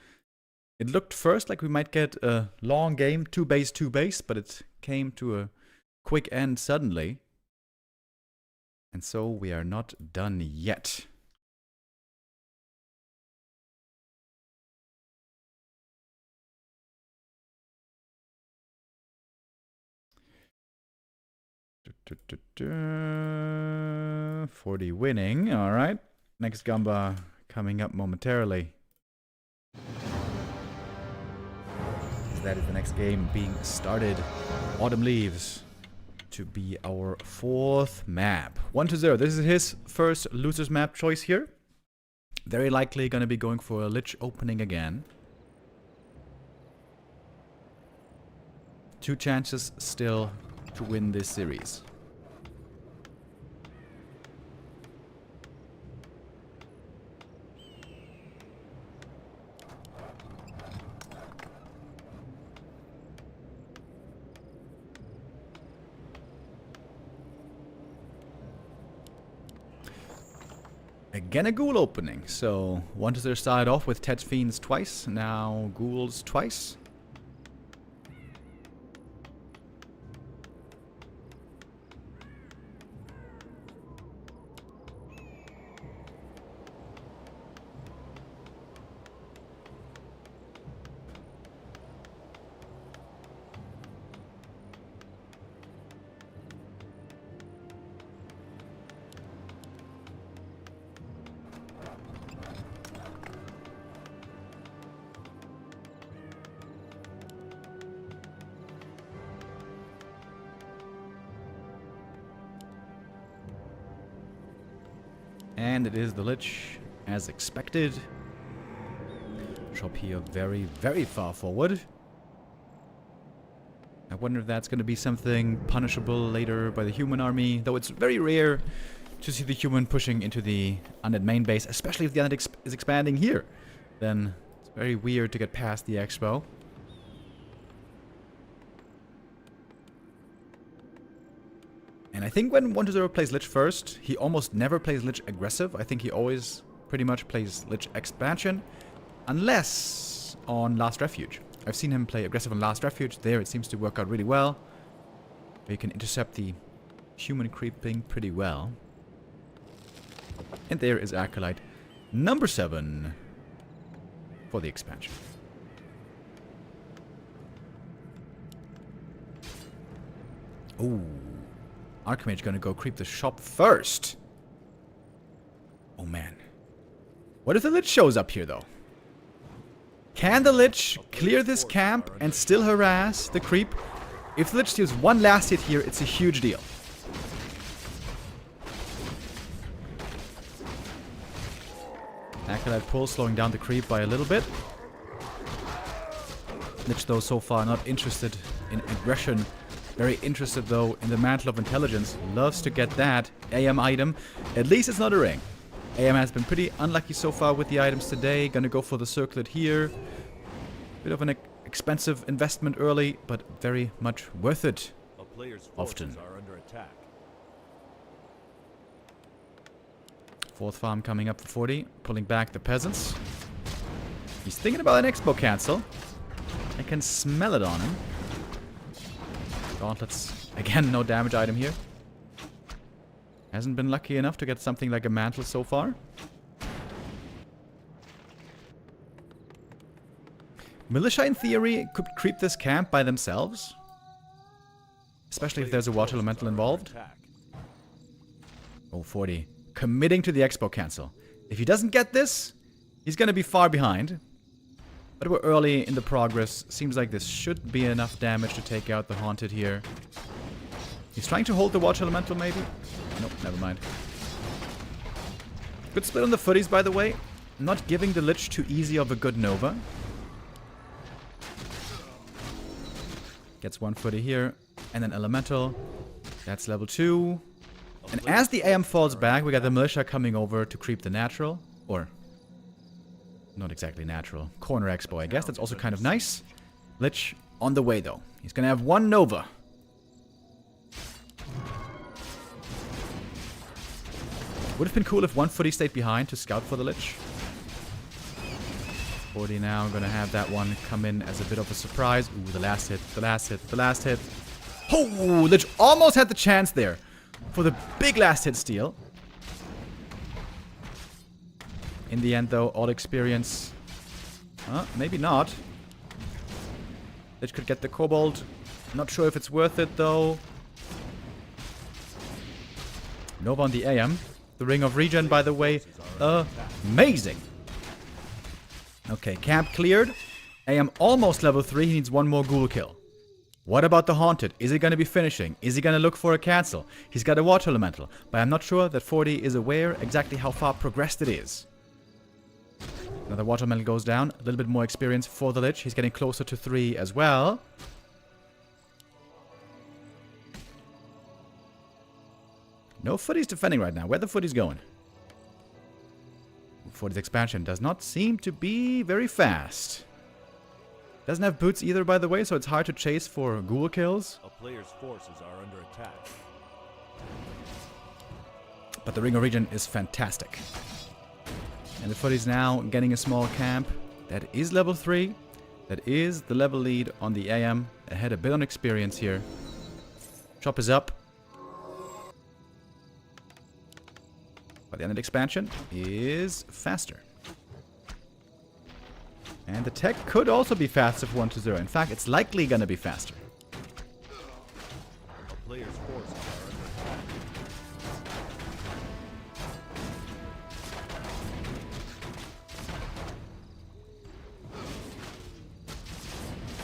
It looked first like we might get a long game, 2 base, 2 base, but it came to a quick end suddenly. And so we are not done yet. Forti winning. All right. Next Gamba coming up momentarily. That is the next game being started. Autumn Leaves to be our 4th map. 1-0. This is his first loser's map choice here. Very likely going to be going for a Lich opening again. 2 chances still to win this series. Again a Ghoul opening, so 1-0 started off with Ted Fiends twice, now Ghouls twice. And it is the Lich, as expected. Shop here very, very far forward. I wonder if that's going to be something punishable later by the human army. Though it's very rare to see the human pushing into the undead main base, especially if the undead is expanding here. Then it's very weird to get past the expo. And I think when 1-0 plays Lich first, he almost never plays Lich aggressive. I think he always pretty much plays Lich expansion. Unless on Last Refuge. I've seen him play aggressive on Last Refuge. There it seems to work out really well. You can intercept the human creeping pretty well. And there is Acolyte number 7 for the expansion. Ooh. Archmage gonna go creep the shop first. Oh man. What if the Lich shows up here though? Can the Lich clear this camp and still harass the creep? If the Lich steals one last hit here, it's a huge deal. Acolyte pull, slowing down the creep by a little bit. Lich though so far not interested in aggression. Very interested though in the Mantle of Intelligence. Loves to get that AM item. At least it's not a ring. AM has been pretty unlucky so far with the items today. Gonna go for the circlet here. Bit of an expensive investment early, but very much worth it. A player's Often. forces are under attack. 4th farm coming up for Forti. Pulling back the peasants. He's thinking about an expo cancel. I can smell it on him. Gauntlets. Again, no damage item here. Hasn't been lucky enough to get something like a mantle so far. Militia, in theory, could creep this camp by themselves. Especially if there's a water elemental involved. Oh, 40. Committing to the expo cancel. If he doesn't get this, he's gonna be far behind. But we're early in the progress. Seems like this should be enough damage to take out the Haunted here. He's trying to hold the Water Elemental, maybe? Nope, never mind. Good split on the footies, by the way. Not giving the Lich too easy of a good Nova. Gets one footy here. And then Elemental. That's level 2. And as the AM falls back, we got the Militia coming over to creep the Natural. Or... not exactly natural. Corner Expo, I guess. That's also kind of nice. Lich on the way, though. He's gonna have one Nova. Would have been cool if one footy stayed behind to scout for the Lich. 40 now. Gonna have that one come in as a bit of a surprise. Ooh, the last hit. The last hit. The last hit. Oh, Lich almost had the chance there for the big last hit steal. In the end, though, all experience. Maybe not. Lich could get the Kobold. Not sure if it's worth it, though. Nova on the AM. The Ring of Regen, by the way. Amazing. Okay, camp cleared. AM almost level 3. He needs one more ghoul kill. What about the Haunted? Is he going to be finishing? Is he going to look for a cancel? He's got a Water Elemental. But I'm not sure that Forti is aware exactly how far progressed it is. Another Water Elemental goes down. A little bit more experience for the Lich. He's getting closer to 3 as well. No footies defending right now. Where the footies going? Forti's expansion does not seem to be very fast. Doesn't have boots either, by the way, so it's hard to chase for ghoul kills. A player's forces are under attack. But the Ring of Regen is fantastic. And the Forti's now getting a small camp. That is level 3. That is the level lead on the AM. Ahead a bit on experience here. Chop is up. But the end expansion is faster. And the tech could also be faster for 1-0. In fact, it's likely going to be faster. A player's forces are under attack.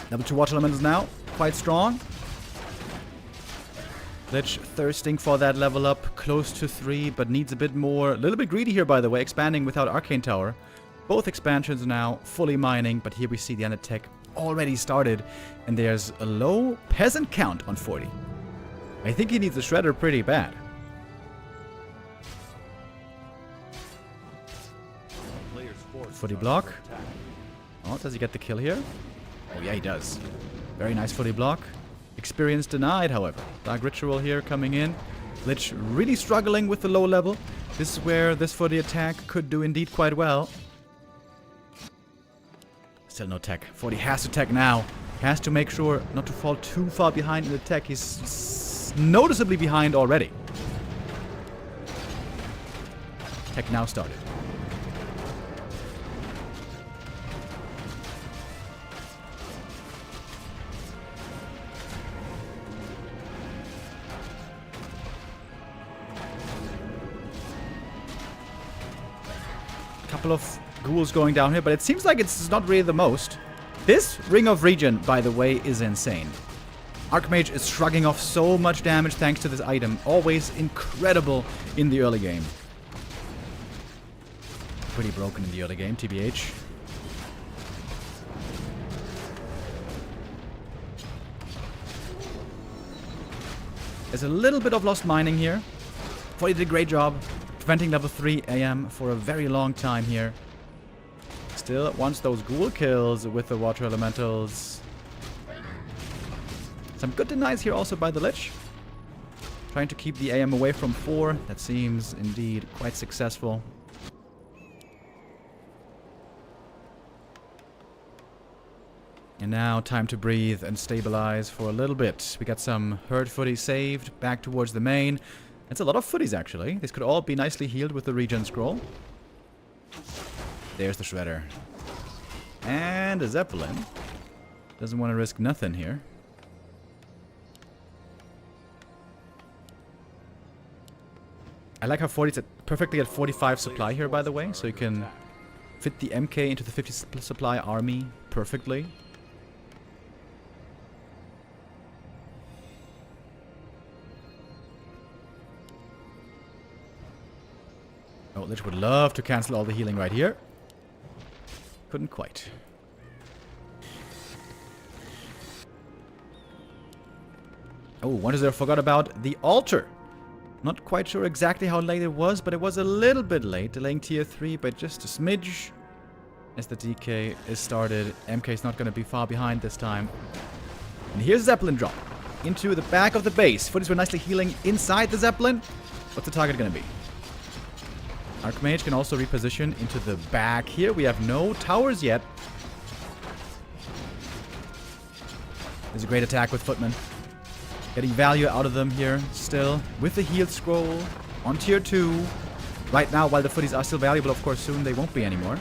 Level 2 Water Elementals now. Quite strong. Lich thirsting for that level up. Close to 3, but needs a bit more. A little bit greedy here, by the way. Expanding without Arcane Tower. Both expansions now fully mining, but here we see the Undead tech already started, and there's a low peasant count on Forti. I think he needs a shredder pretty bad. Forti block. Oh, does he get the kill here? Oh yeah, he does. Very nice Forti block. Experience denied, however. Dark Ritual here coming in. Lich really struggling with the low level. This is where this Forti attack could do indeed quite well. Still no tech. Forti has to tech now. Has to make sure not to fall too far behind in the tech. He's noticeably behind already. Tech now started. Couple of ghouls going down here, but it seems like it's not really the most. This Ring of Regen, by the way, is insane. Archmage is shrugging off so much damage thanks to this item. Always incredible in the early game. Pretty broken in the early game, TBH. There's a little bit of lost mining here. Forti did a great job preventing level 3 AM for a very long time here. Still wants those ghoul kills with the water elementals. Some good denies here also by the Lich. Trying to keep the AM away from 4. That seems indeed quite successful. And now time to breathe and stabilize for a little bit. We got some herd Forti saved back towards the main. It's a lot of Fortis actually. This could all be nicely healed with the regen scroll. There's the Shredder. And a Zeppelin. Doesn't want to risk nothing here. I like how Forti's perfectly at 45 supply here, by the way. So you can fit the MK into the 50 supply army perfectly. Oh, Lich would love to cancel all the healing right here. Couldn't quite. Oh, 1-0 forgot about the altar. Not quite sure exactly how late it was, but it was a little bit late, delaying tier 3 by just a smidge. As the DK is started, MK is not going to be far behind this time. And here's Zeppelin drop into the back of the base. Fortis were nicely healing inside the Zeppelin. What's the target going to be? Archmage can also reposition into the back here. We have no towers yet. There's a great attack with Footman. Getting value out of them here still. With the healed scroll on tier 2. Right now, while the Footies are still valuable, of course, soon they won't be anymore.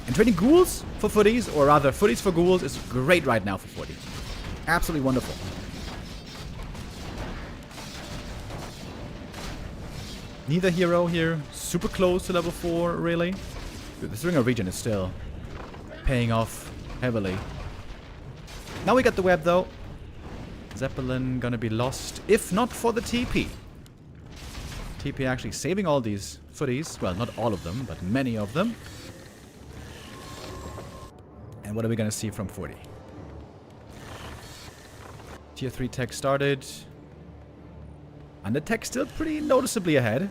And trading ghouls for Footies, or rather Footies for ghouls, is great right now for Forti. Absolutely wonderful. Neither hero here. Super close to level 4, really. Dude, this Ring of Regen is still paying off heavily. Now we got the web, though. Zeppelin gonna be lost, if not for the TP. TP actually saving all these Footies. Well, not all of them, but many of them. And what are we gonna see from Forti? Tier 3 tech started. And the tech still pretty noticeably ahead.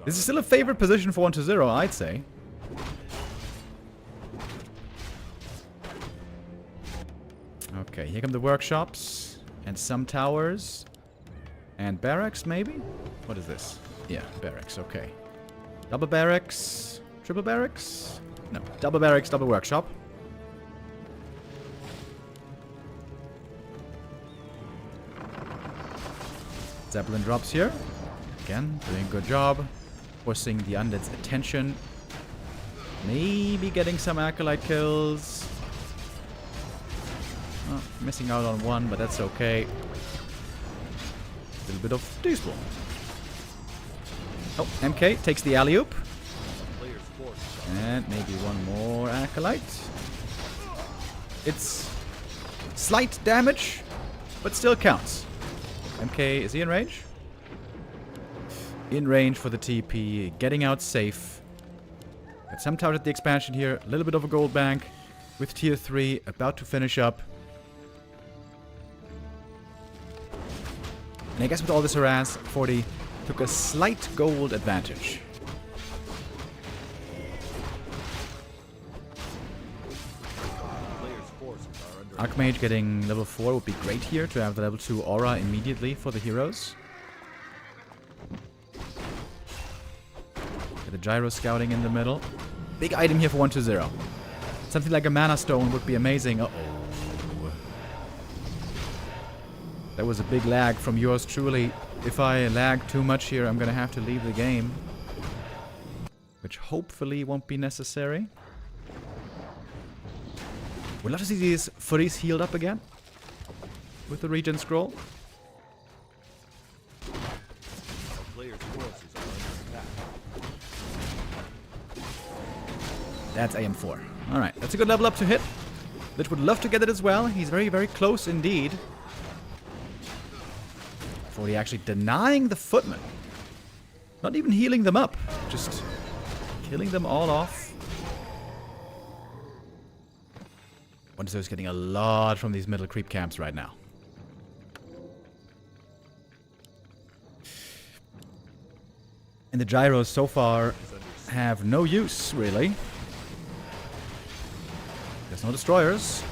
This is still a favorite position for 1-0, I'd say. Okay, here come the workshops. And some towers. And barracks, maybe? What is this? Yeah, barracks, okay. Double barracks. Triple barracks? No, double barracks, double workshop. Zeppelin drops here. Again, doing a good job. Forcing the undead's attention. Maybe getting some acolyte kills. Oh, missing out on one, but that's okay. A little bit of despawn. Oh, MK takes the alley-oop. And maybe one more acolyte. It's slight damage, but still counts. MK, is he in range? In range for the TP, getting out safe. Got some towers at the expansion here, a little bit of a gold bank. with tier 3 about to finish up. And I guess with all this harass, Forti took a slight gold advantage. Players' forces are under Archmage getting level 4 would be great here to have the level 2 aura immediately for the heroes. Get the gyro scouting in the middle. Big item here for 120. Something like a mana stone would be amazing. Uh-oh. That was a big lag from yours truly. If I lag too much here, I'm gonna have to leave the game. Which hopefully won't be necessary. Would love to see these footies healed up again. With the regen scroll. a player's forces are under attack. That's AM4. Alright, that's a good level up to hit. Lich would love to get it as well. He's very, very close indeed. Forti actually denying the footmen. Not even healing them up. Just killing them all off. Is getting a lot from these middle creep camps right now. And the gyros so far have no use, really. There's no destroyers.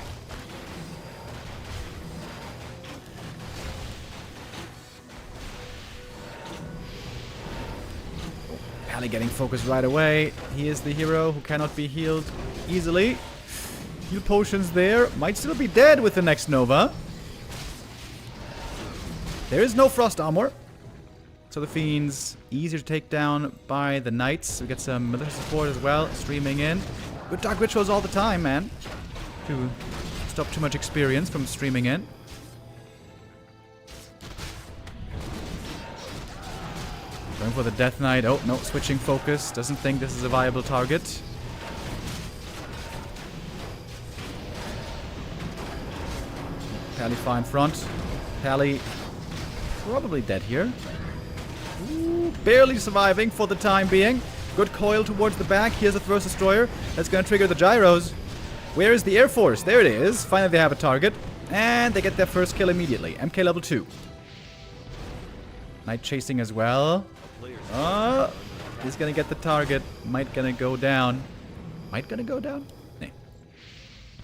Pally getting focused right away. He is the hero who cannot be healed easily. Heal potions there. Might still be dead with the next Nova. There is no frost armor. So the Fiends easier to take down by the Knights. We get some militia support as well. Streaming in. Good Dark Rituals all the time, man. To stop too much experience from streaming in. Going for the Death Knight. Oh, no. Switching focus. Doesn't think this is a viable target. Pally far in front. Pally probably dead here. Ooh, barely surviving for the time being. Good coil towards the back. Here's a Thrust Destroyer. That's going to trigger the gyros. Where is the Air Force? There it is. Finally they have a target. And they get their first kill immediately. MK level 2. Knight chasing as well. He's going to get the target. Might going to go down. Might going to go down? Nee.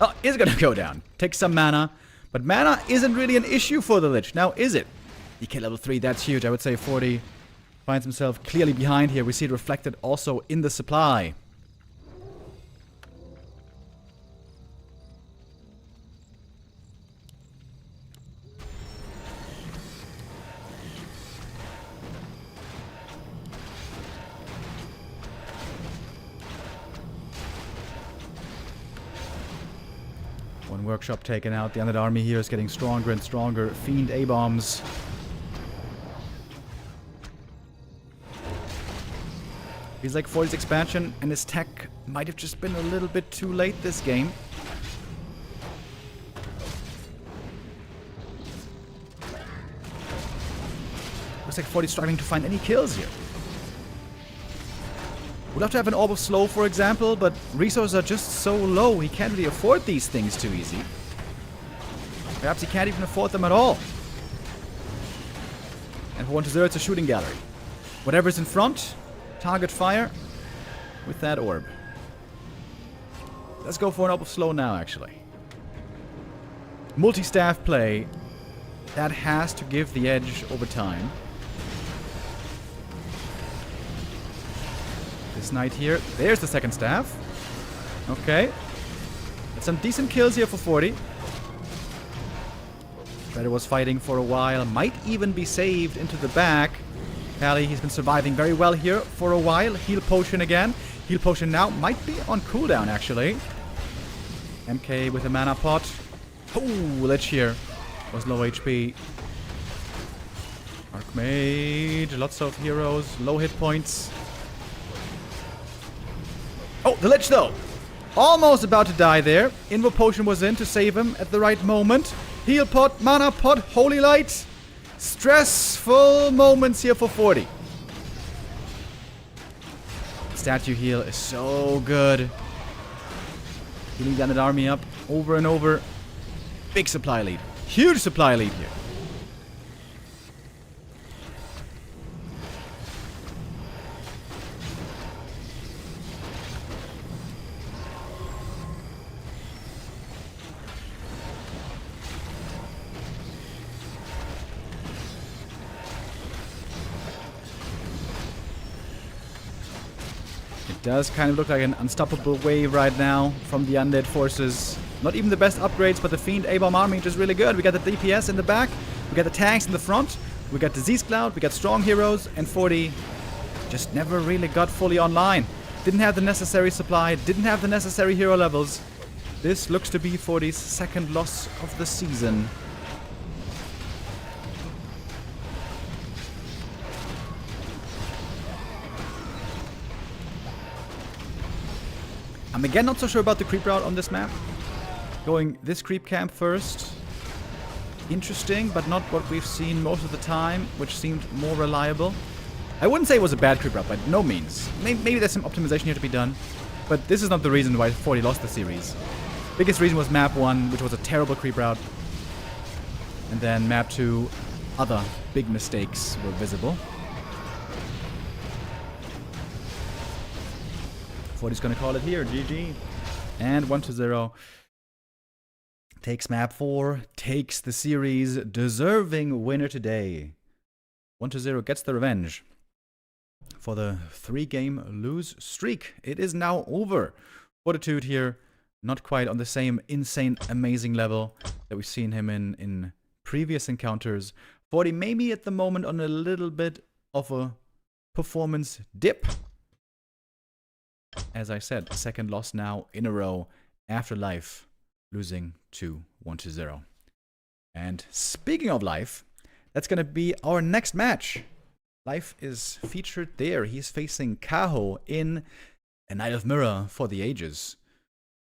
Oh, is going to go down. Take some mana. But mana isn't really an issue for the Lich. Now, is it? DK level 3, that's huge. I would say Forti finds himself clearly behind here. We see it reflected also in the supply. One workshop taken out. The undead army here is getting stronger and stronger. Fiend A-bombs. Feels like Forti's expansion and his tech might have just been a little bit too late this game. Looks like Forti's struggling to find any kills here. Would love to have an Orb of Slow, for example, but resources are just so low, he can't really afford these things too easy. Perhaps he can't even afford them at all. And for 1-0, it's a shooting gallery. Whatever's in front, target fire with that orb. Let's go for an Orb of Slow now, actually. Multi-staff play, that has to give the edge over time. This knight here. There's the second staff. Okay. Got some decent kills here for Forti. Shredder was fighting for a while. Might even be saved into the back. Pally, he's been surviving very well here for a while. Heal potion again. Heal potion now. Might be on cooldown, actually. MK with a mana pot. Oh, Lich here. Was low HP. Archmage. Lots of heroes. Low hit points. Oh, the Lich though. Almost about to die there. Invo potion was in to save him at the right moment. Heal pot, mana pot, holy light. Stressful moments here for Forti. Statue heal is so good. Healing down that army up over and over. Big supply lead. Huge supply lead here. Does kind of look like an unstoppable wave right now from the undead forces. Not even the best upgrades, but the Fiend A-Bomb army is really good. We got the DPS in the back, we got the tanks in the front, we got Disease Cloud, we got strong heroes, and Forti just never really got fully online. Didn't have the necessary supply, didn't have the necessary hero levels. This looks to be Forti's second loss of the season. I'm again not so sure about the creep route on this map. Going this creep camp first. Interesting, but not what we've seen most of the time, which seemed more reliable. I wouldn't say it was a bad creep route, by no means. Maybe there's some optimization here to be done, but this is not the reason why Forti lost the series. Biggest reason was map 1, which was a terrible creep route. And then map 2, other big mistakes were visible. Forti's gonna call it here, GG. And 1-0. Takes map 4, takes the series, deserving winner today. 1-0 gets the revenge for the 3-game lose streak. It is now over. Fortitude here, not quite on the same insane, amazing level that we've seen him in previous encounters. Forti maybe at the moment on a little bit of a performance dip. As I said, second loss now in a row after Life losing to 1-0. And speaking of Life, that's going to be our next match. Life is featured there. He's facing Kaho in a Knight of Mirror for the ages.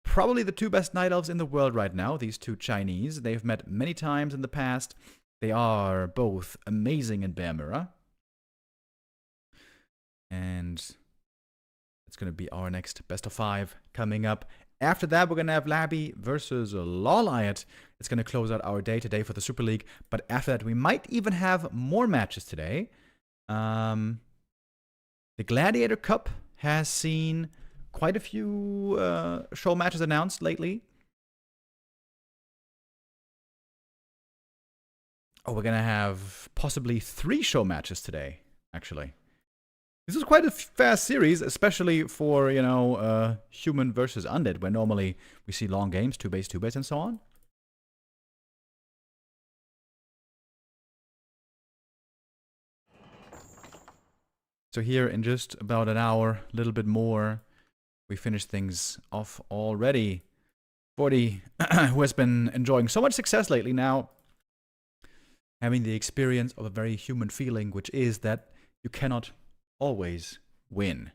Probably the two best Night Elves in the world right now, these two Chinese. They've met many times in the past. They are both amazing in Bear Mirror. And it's going to be our next best of 5 coming up. After that, we're going to have Laby versus LawLiet. It's going to close out our day today for the Super League. But after that, we might even have more matches today. The Gladiator Cup has seen quite a few show matches announced lately. Oh, we're going to have possibly 3 show matches today, actually. This is quite a fast series, especially for, you know, human versus undead, where normally we see long games, 2-base, 2-base, and so on. So here in just about an hour, a little bit more, we finish things off already. Forti, who has been enjoying so much success lately now, having the experience of a very human feeling, which is that you cannot always win.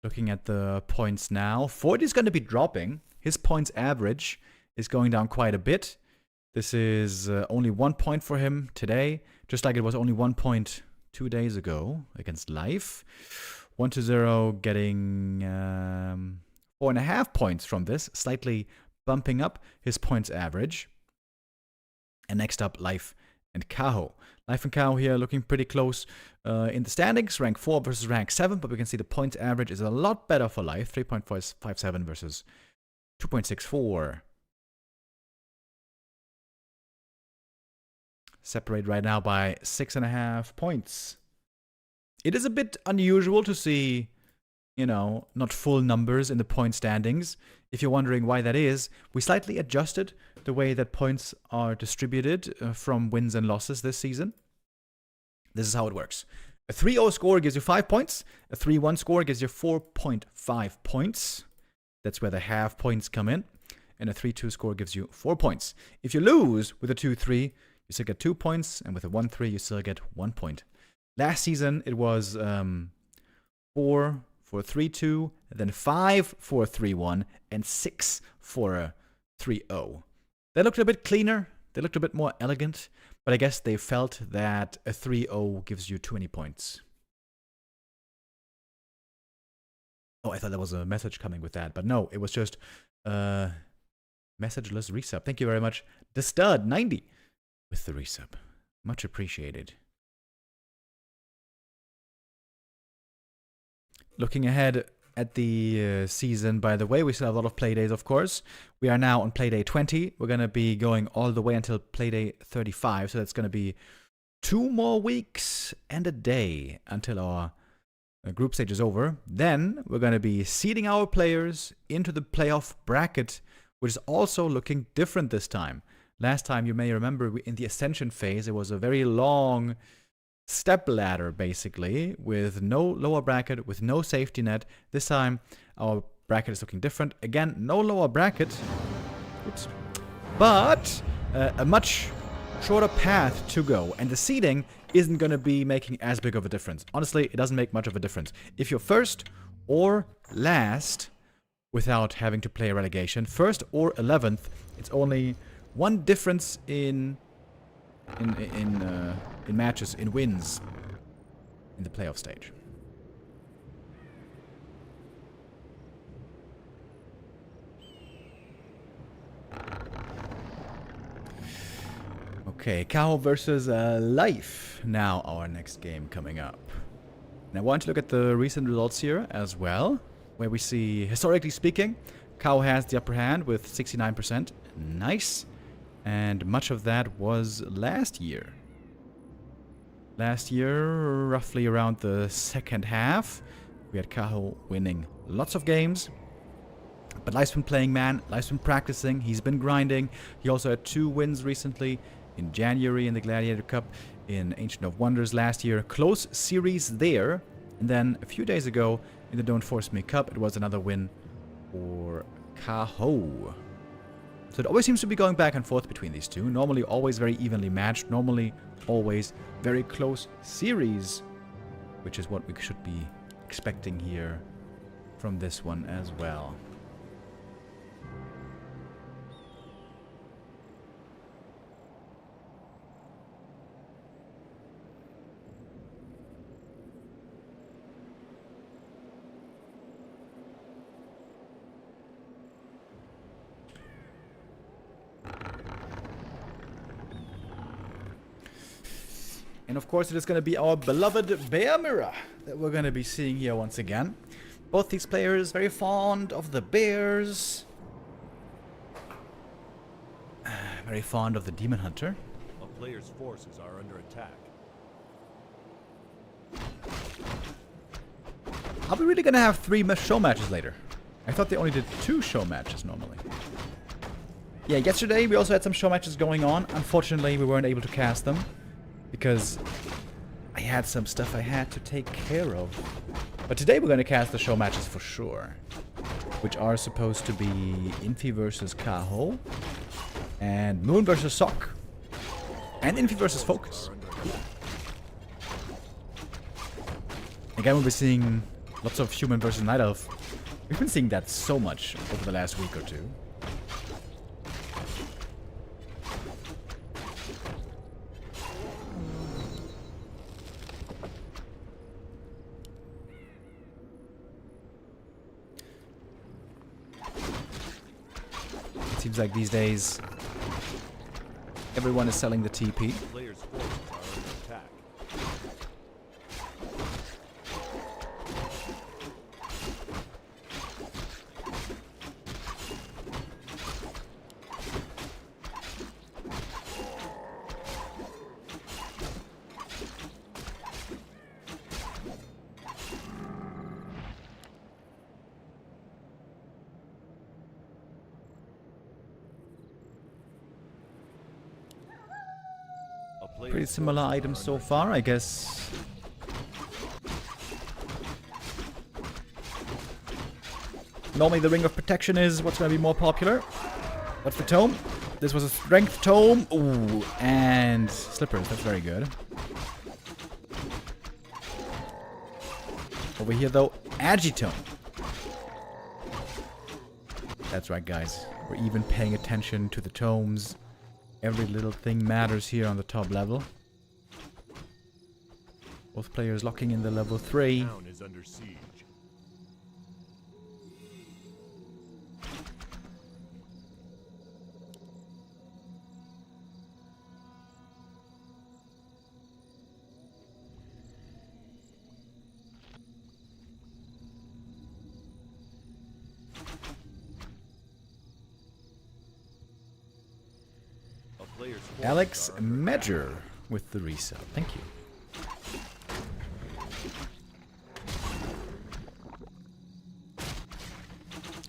Looking at the points now, Forti is going to be dropping. His points average is going down quite a bit. This is only 1 point for him today, just like it was only 1 point 2 days ago against Life. 1-0 getting 4.5 points from this, slightly bumping up his points average. And next up, Life and Kaho. Life and Kaho here looking pretty close in the standings, rank 4 versus rank 7, but we can see the points average is a lot better for Life, 3.57 versus 2.64. Separate right now by 6.5 points. It is a bit unusual to see, you know, not full numbers in the point standings. If you're wondering why that is, we slightly adjusted the way that points are distributed from wins and losses this season. This is how it works. A 3-0 score gives you 5 points. A 3-1 score gives you 4.5 points. That's where the half points come in. And a 3-2 score gives you 4 points. If you lose with a 2-3, you still get 2 points. And with a 1-3, you still get 1 point. Last season, it was 4 for a 3-2, then 5 for a 3-1, and 6 for a 3-0. They looked a bit cleaner. They looked a bit more elegant. But I guess they felt that a 3-0 gives you too many points. Oh, I thought there was a message coming with that, but no, it was just messageless resub. Thank you very much, the stud 90 with the resub. Much appreciated. Looking ahead at the season, by the way, we still have a lot of Playdays, of course. We are now on Playday 20. We're going to be going all the way until Playday 35, so that's going to be 2 more weeks and a day until our group stage is over. Then we're going to be seeding our players into the playoff bracket, which is also looking different this time. Last time, you may remember, in the Ascension phase, it was a very long step ladder, basically, with no lower bracket, with no safety net. This time, our bracket is looking different. Again, no lower bracket. Oops. But a much shorter path to go. And the seeding isn't going to be making as big of a difference. Honestly, it doesn't make much of a difference. If you're first or last, without having to play a relegation, first or 11th, it's only one difference in matches, in wins, in the playoff stage. Okay, Kaho versus Life. Now our next game coming up. And I want to look at the recent results here as well, where we see, historically speaking, Kaho has the upper hand with 69%. Nice. And much of that was last year. Last year, roughly around the second half, we had Kaho winning lots of games. But Life's been playing, man. Life's been practicing. He's been grinding. He also had 2 wins recently. In January in the Gladiator Cup, in Ancient of Wonders last year. Close series there. And then a few days ago in the Don't Force Me Cup, it was another win for Kaho. So it always seems to be going back and forth between these two. Normally always very evenly matched. Normally always very close series. Which is what we should be expecting here from this one as well. And of course it is going to be our beloved Bear Mirror that we're going to be seeing here once again. Both these players very fond of the bears. Very fond of the Demon Hunter. A player's forces are under attack. Are we really going to have 3 show matches later? I thought they only did 2 show matches normally. Yeah, yesterday we also had some show matches going on. Unfortunately, we weren't able to cast them. Because I had some stuff I had to take care of. But today we're going to cast the show matches for sure. Which are supposed to be Infi versus Kaho. And Moon versus Sock. And Infi versus Focus. Again, we'll be seeing lots of Human versus Night Elf. We've been seeing that so much over the last week or two. Seems like these days everyone is selling the TP. Players' forces are under attack. Pretty similar items so far, I guess. Normally the Ring of Protection is what's going to be more popular. What's the tome? This was a Strength Tome. Ooh, and Slippers. That's very good. Over here, though, Agitome. That's right, guys. We're even paying attention to the tomes. Every little thing matters here on the top level. Both players locking in the level 3. Town is under siege. player's forces Alex are under Medger with the resub. Thank you.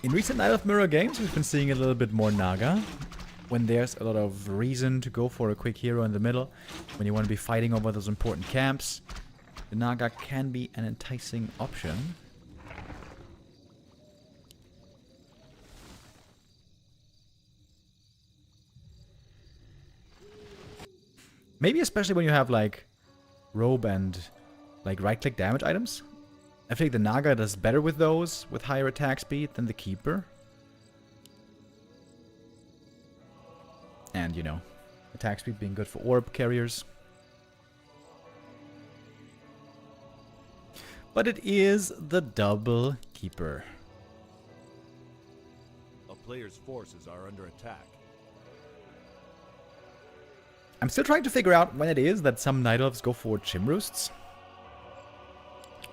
In recent Night of Mirror games, we've been seeing a little bit more Naga. When there's a lot of reason to go for a quick hero in the middle, when you want to be fighting over those important camps, the Naga can be an enticing option. Maybe especially when you have like robe and like right-click damage items. I think the Naga does better with those with higher attack speed than the Keeper. And, you know, attack speed being good for orb carriers. But it is the double Keeper. A player's forces are under attack. I'm still trying to figure out when it is that some Night Elves go for Chim Roosts.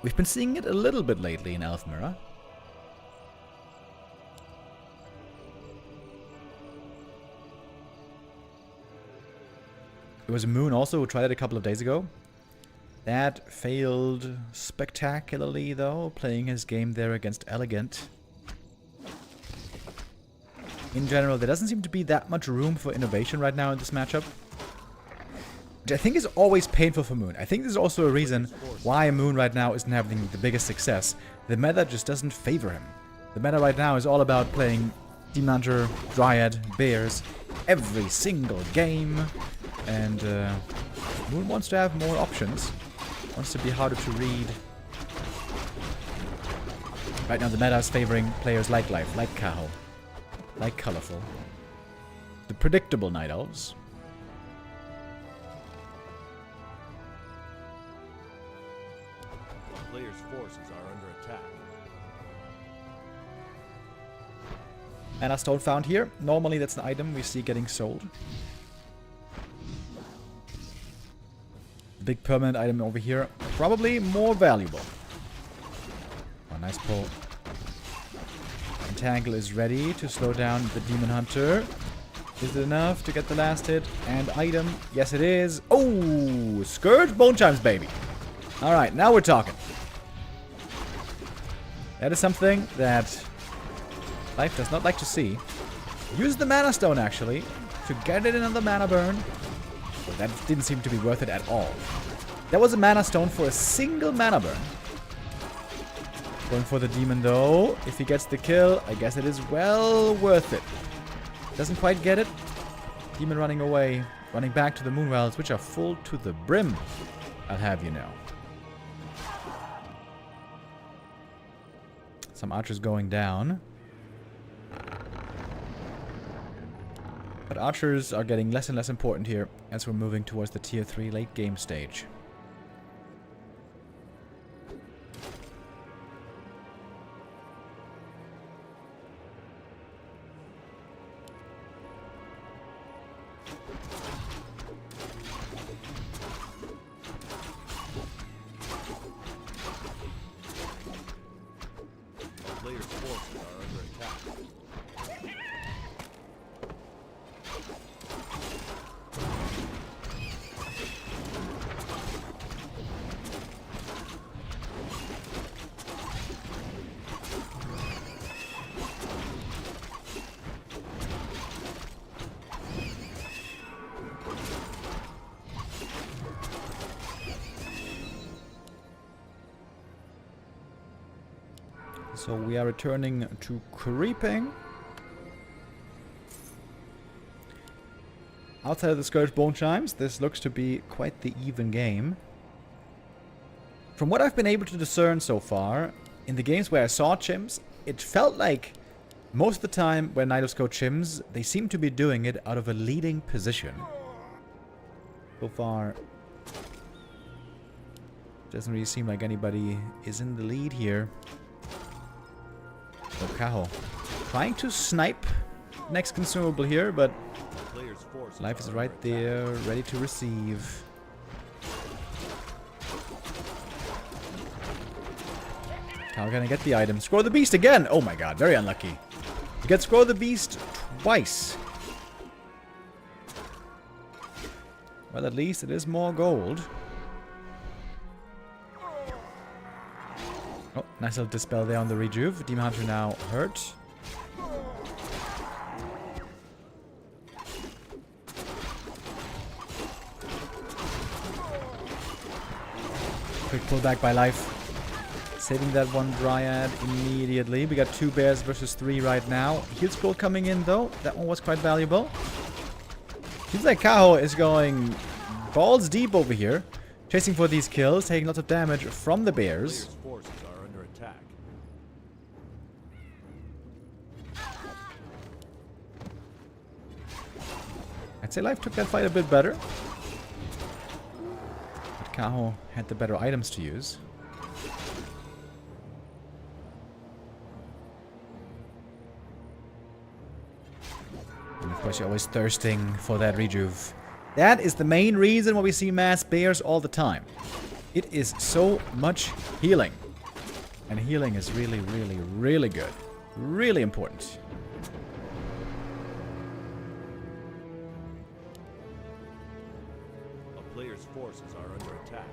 We've been seeing it a little bit lately in Elf Mirror. There was a Moon also who tried it a couple of days ago. That failed spectacularly though, playing his game there against Elegant. In general, there doesn't seem to be that much room for innovation right now in this matchup. Which I think is always painful for Moon. I think this is also a reason why Moon right now isn't having the biggest success. The meta just doesn't favor him. The meta right now is all about playing Demon Hunter, Dryad, Bears every single game. And Moon wants to have more options. Wants to be harder to read. Right now the meta is favoring players like Life, like Kaho, like Colorful. The predictable Night Elves. Player's forces are under attack. Mana Stone found here. Normally that's an item we see getting sold. Big permanent item over here. Probably more valuable. Oh, nice pull. Entangle is ready to slow down the Demon Hunter. Is it enough to get the last hit? And item. Yes, it is. Oh, Scourge Bone Chimes, baby. Alright, now we're talking. That is something that Life does not like to see. Use the Mana Stone, actually, to get it another mana burn. But that didn't seem to be worth it at all. That was a Mana Stone for a single mana burn. Going for the Demon, though. If he gets the kill, I guess it is well worth it. Doesn't quite get it. Demon running away. Running back to the Moonwells, which are full to the brim. I'll have you know. Some archers going down. But archers are getting less and less important here as we're moving towards the tier 3 late game stage. Player's forces are under attack. So we are returning to creeping. Outside of the Scourge Bone Chimes, this looks to be quite the even game. From what I've been able to discern so far, in the games where I saw Chims, it felt like most of the time when Night Elves go Chims, they seem to be doing it out of a leading position. So far, doesn't really seem like anybody is in the lead here. So Kaho trying to snipe next consumable here, but Player's forces Life is are right under attack. there, ready to receive. How can I get the item? Score the Beast again! Oh my god, very unlucky. You get Score the Beast twice. Well, at least it is more gold. Oh, nice little dispel there on the rejuve. Demon Hunter now hurt. Quick pullback by life. Saving that one Dryad immediately. We got 2 bears versus 3 right now. Heal scroll coming in though. That one was quite valuable. Seems like Kaho is going balls deep over here. Chasing for these kills, taking lots of damage from the bears. Player's forces are under attack. I'd say life took that fight a bit better. But Kaho had the better items to use. And of course you're always thirsting for that rejuve. That is the main reason why we see mass bears all the time. It is so much healing. And healing is really, really, really good. Really important. A player's forces are under attack.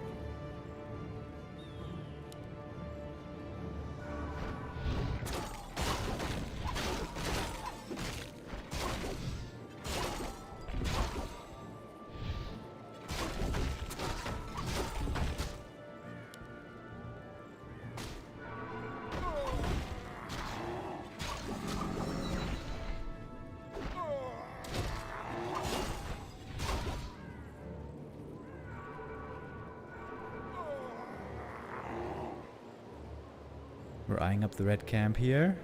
We're eyeing up the red camp here.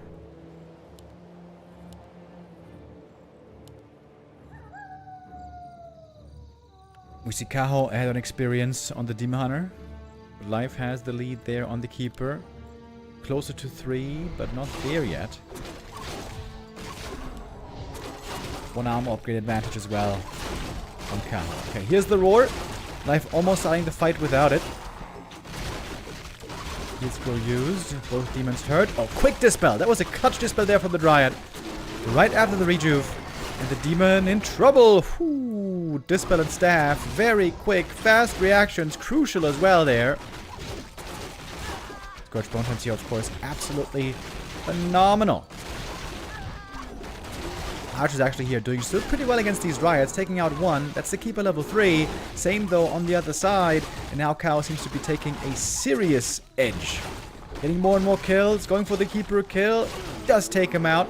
We see Kaho ahead on experience on the Demon Hunter. Life has the lead there on the Keeper. Closer to 3, but not there yet. 1 armor upgrade advantage as well on Kaho. Okay, here's the roar. Life almost starting the fight without it. Heal scroll used. Both demons hurt. Oh, quick dispel. That was a clutch dispel there from the Dryad. Right after the rejuve. And the demon in trouble. Whoo, dispel and staff. Very quick, fast reactions. Crucial as well there. Scorch Bone Times here, of course. Absolutely phenomenal. Archer's actually here doing still pretty well against these Dryads, taking out 1. That's the Keeper level 3. Same though on the other side. And now Kaho seems to be taking a serious edge. Getting more and more kills, going for the Keeper kill. Does take him out.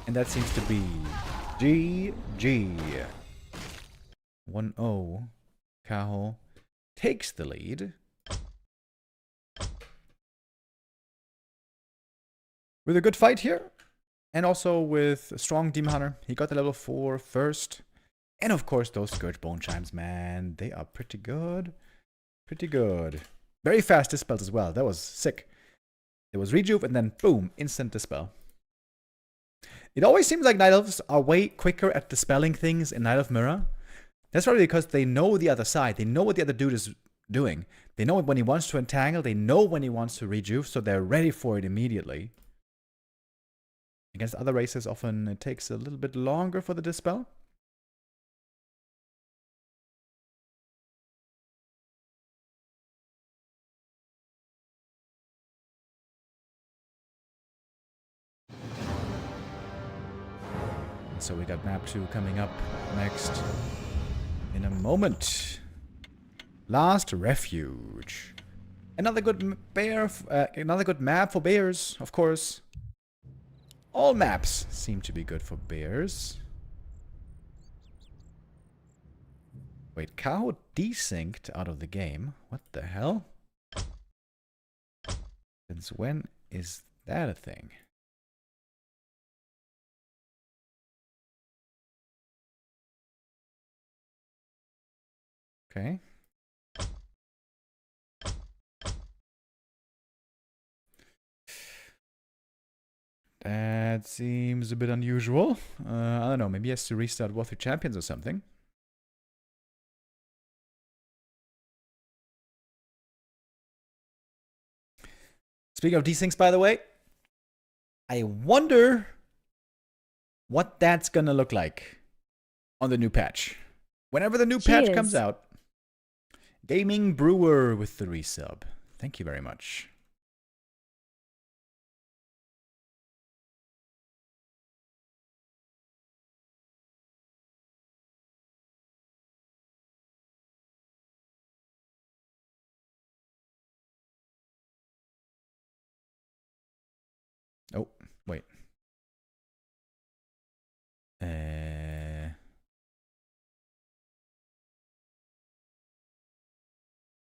And that seems to be GG. 1-0. Kaho takes the lead. With a good fight here. And also with a strong Demon Hunter. He got the level 4 first. And of course those Scourge Bone Chimes, man. They are pretty good. Pretty good. Very fast dispels as well. That was sick. There was rejuve and then boom, instant dispel. It always seems like Night Elves are way quicker at dispelling things in Night of Mirror. That's probably because they know the other side. They know what the other dude is doing. They know when he wants to entangle. They know when he wants to rejuve. So they're ready for it immediately. Against other races, often it takes a little bit longer for the dispel. So we got map 2 coming up next in a moment. Last Refuge. Another good another good map for bears, of course. All maps seem to be good for bears. Wait, Kaho desynced out of the game. What the hell? Since when is that a thing? Okay. That seems a bit unusual. I don't know, maybe he has to restart Warcraft III Champions or something. Speaking of desyncs, by the way, I wonder what that's gonna look like on the new patch. Whenever the new patch Cheers. comes out. Gaming Brewer with the resub. Thank you very much. Oh, wait.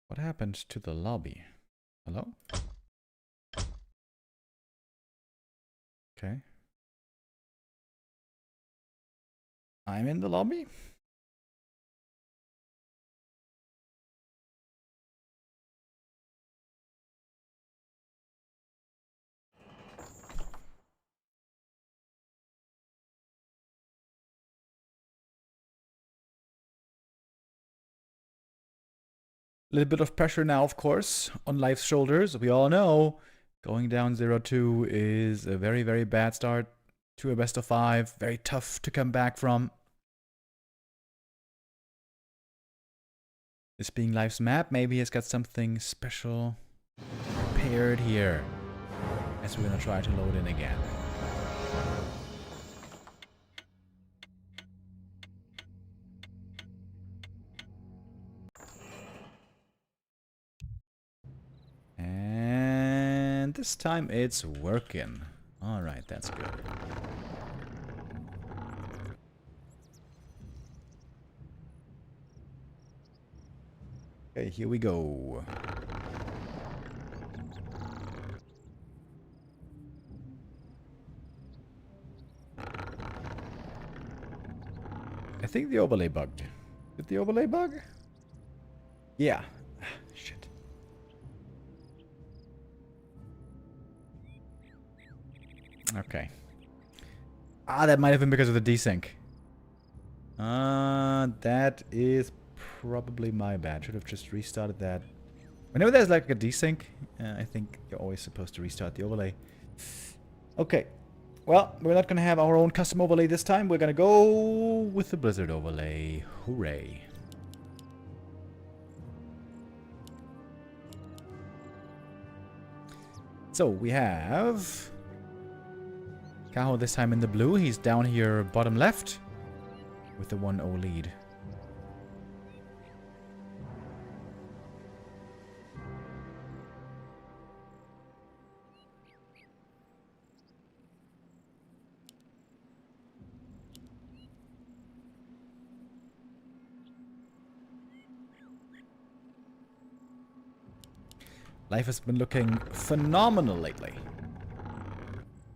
What happened to the lobby? Hello? Okay. I'm in the lobby? A little bit of pressure now, of course, on life's shoulders. We all know going down 0-2 is a very, very bad start to a best of 5. Very tough to come back from. This being life's map, maybe it's got something special prepared here. As we're gonna try to load in again. And this time it's working. Alright, that's good. Okay, here we go. I think the overlay bugged. Did the overlay bug? Yeah. Shit. Okay. Ah, that might have been because of the desync. That is probably my bad. Should have just restarted that. Whenever there's like a desync, I think you're always supposed to restart the overlay. Okay. Well, we're not going to have our own custom overlay this time. We're going to go with the Blizzard overlay. Hooray. So, we have Kaho this time in the blue. He's down here bottom left with the 1-0 lead. Life has been looking phenomenal lately.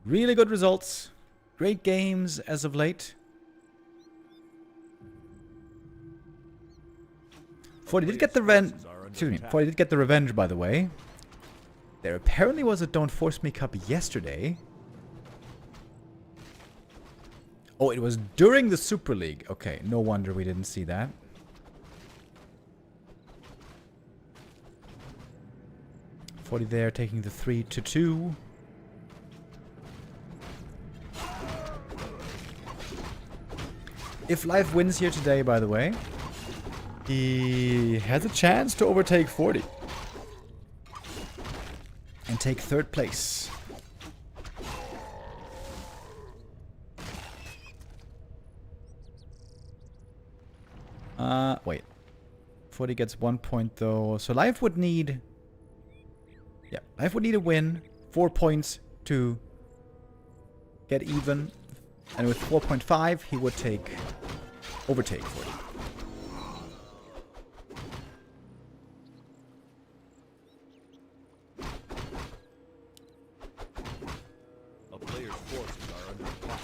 Really good results. Great games as of late. Forti did get the Forti did get the revenge, by the way. There apparently was a Don't Force Me Cup yesterday. Oh, it was during the Super League. Okay, no wonder we didn't see that. Forti there taking the 3-2. If Life wins here today, by the way, he has a chance to overtake Forti and take 3rd place. Wait. Forti gets 1 point though. So Life would need... Yeah, Life would need a win. 4 points to get even. And with 4.5, he would overtake Forti. A player's forces are under attack.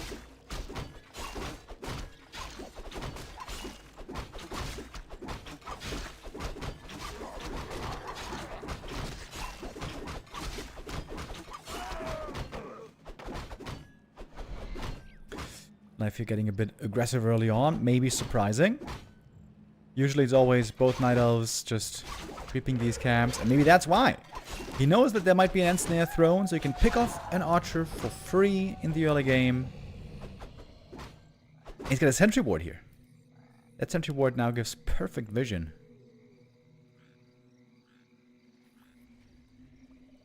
Life, you're getting a bit aggressive early on, maybe surprising. Usually it's always both Night Elves just creeping these camps, and maybe that's why. He knows that there might be an Ensnare thrown, so he can pick off an Archer for free in the early game. He's got a Sentry Ward here. That sentry ward now gives perfect vision.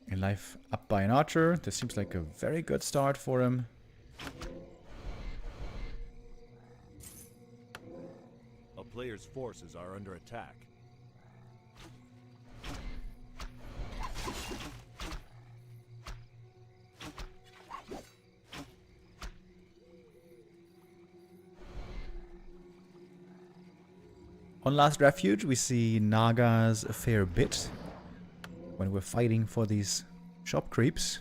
And life up by an archer. This seems like a very good start for him. A player's forces are under attack. On Last Refuge, we see Nagas a fair bit when we're fighting for these shop creeps.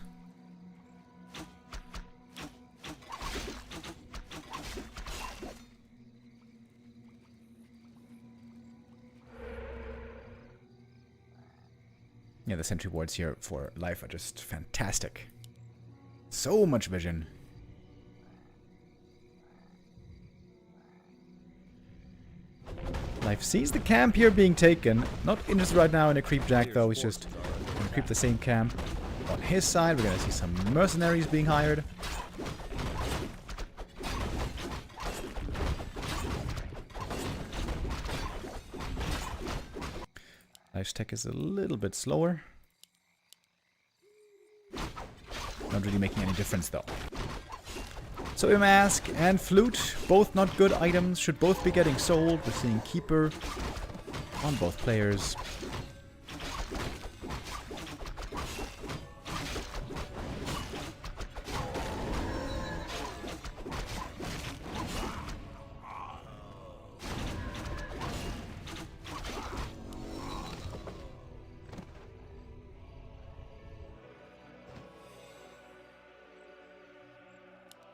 Yeah, the sentry wards here for life are just fantastic. So much vision. Life sees the camp here being taken. Not interested right now in a creep jack though, he's just gonna creep the same camp. On his side, we're gonna see some mercenaries being hired. Life's tech is a little bit slower. Not really making any difference though. So Mask and Flute, both not good items, should both be getting sold. We're seeing Keeper on both players.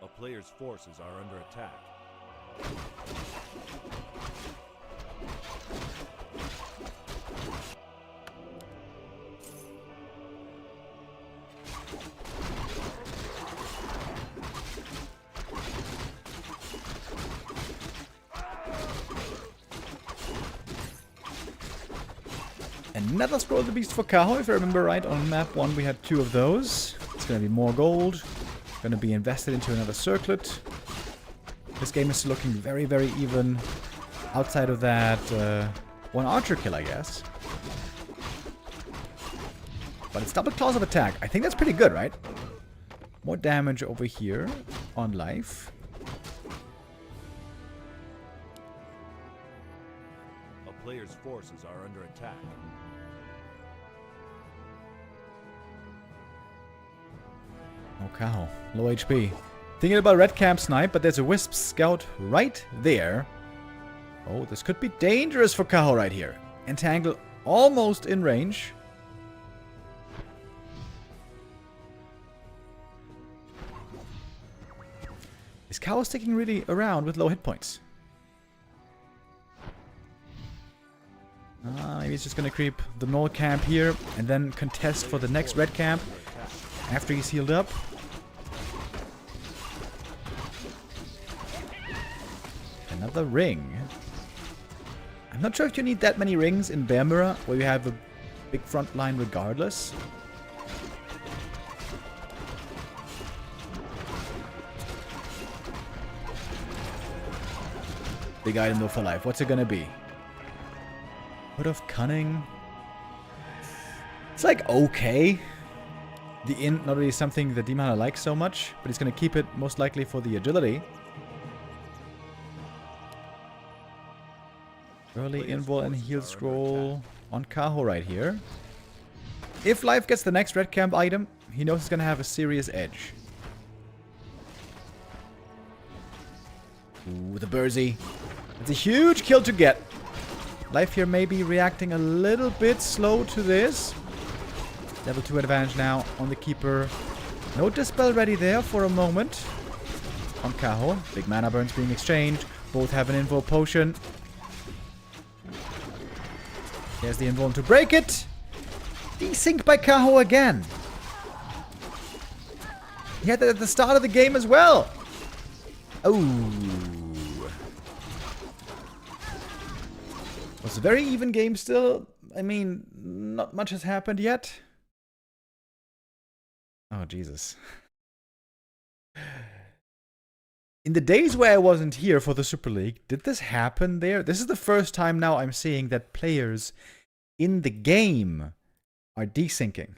A player's forces are under attack. Another Scroll of the Beast for Kaho, if I remember right. On map 1 we had 2 of those. It's gonna be more gold. Gonna be invested into another circlet. This game is looking very, very even. Outside of that one archer kill, I guess. But it's double claws of attack. I think that's pretty good, right? More damage over here on life. A player's forces are under attack. Oh, Kaho. Low HP. Thinking about red camp snipe, but there's a wisp scout right there. Oh, this could be dangerous for Kaho right here. Entangle almost in range. Is Kaho sticking really around with low hit points? Maybe he's just gonna creep the null camp here and then contest for the next red camp after he's healed up. Another ring. I'm not sure if you need that many rings in Bear Mirror, where you have a big front line regardless. Big item though for life. What's it gonna be? Hood of Cunning. It's like okay. The int not really something the Demon Hunter likes so much, but he's gonna keep it most likely for the agility. Early invul and heal scroll on Kaho right here. If life gets the next red camp item, he knows he's gonna have a serious edge. Ooh, the Bursey. It's a huge kill to get. Life here may be reacting a little bit slow to this. Level 2 advantage now on the Keeper. No Dispel ready there for a moment. On Kaho. Big mana burns being exchanged. Both have an invul potion. There's the invuln to break it. Desync by Kaho again. He had that at the start of the game as well. Oh. Was a very even game still. I mean, not much has happened yet. Oh, Jesus. In the days where I wasn't here for the Super League, did this happen there? This is the first time now I'm seeing that players in the game are desyncing.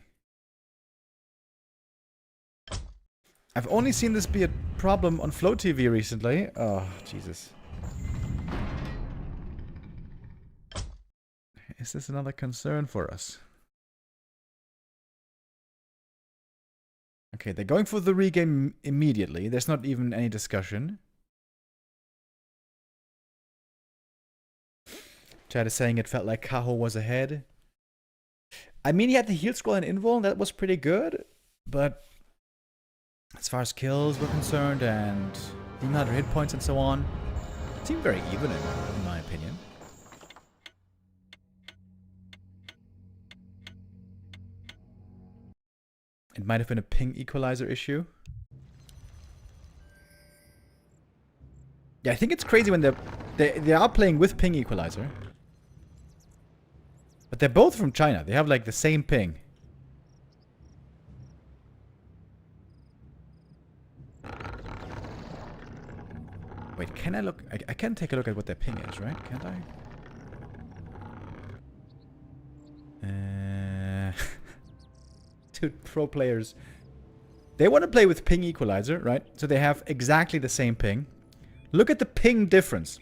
I've only seen this be a problem on Flow TV recently. Oh, Jesus. Is this another concern for us? Okay, they're going for the regame immediately. There's not even any discussion. Chad is saying it felt like Kaho was ahead. I mean, he had the heal scroll and invul, that was pretty good. But as far as kills were concerned and the amount of hit points and so on, it seemed very even in my opinion. It might have been a ping equalizer issue. Yeah, I think it's crazy when they are playing with ping equalizer. But they're both from China. They have like the same ping. Wait, can I look? I can take a look at what their ping is, right? Can't I? Dude, pro players. They want to play with ping equalizer, right? So they have exactly the same ping. Look at the ping difference.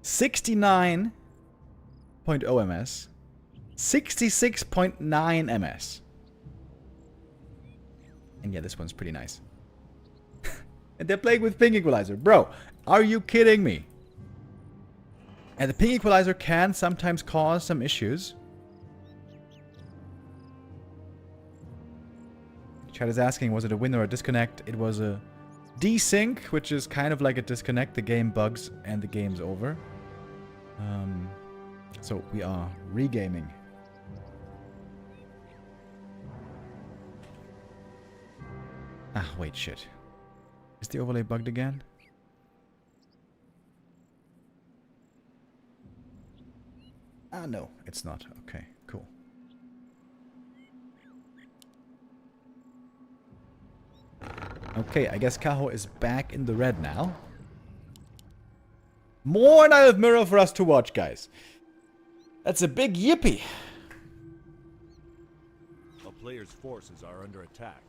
69.0 ms. 66.9 ms. And yeah, this one's pretty nice. And they're playing with ping equalizer. Bro, are you kidding me? And the ping equalizer can sometimes cause some issues. Chad is asking, was it a win or a disconnect? It was a desync, which is kind of like a disconnect. The game bugs and the game's over. So we are regaming. Ah, wait, shit. Is the overlay bugged again? Ah, no, it's not. Okay, cool. Okay, I guess Kaho is back in the red now. More Night of Mirror for us to watch, guys. That's a big yippee. A player's forces are under attack.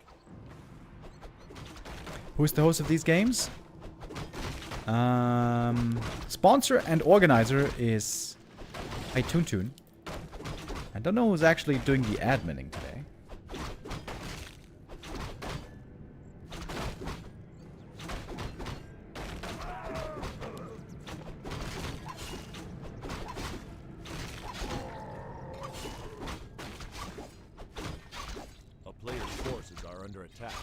Who's the host of these games? Sponsor and organizer is iTuntun. I don't know who's actually doing the adminning today. A player's forces are under attack.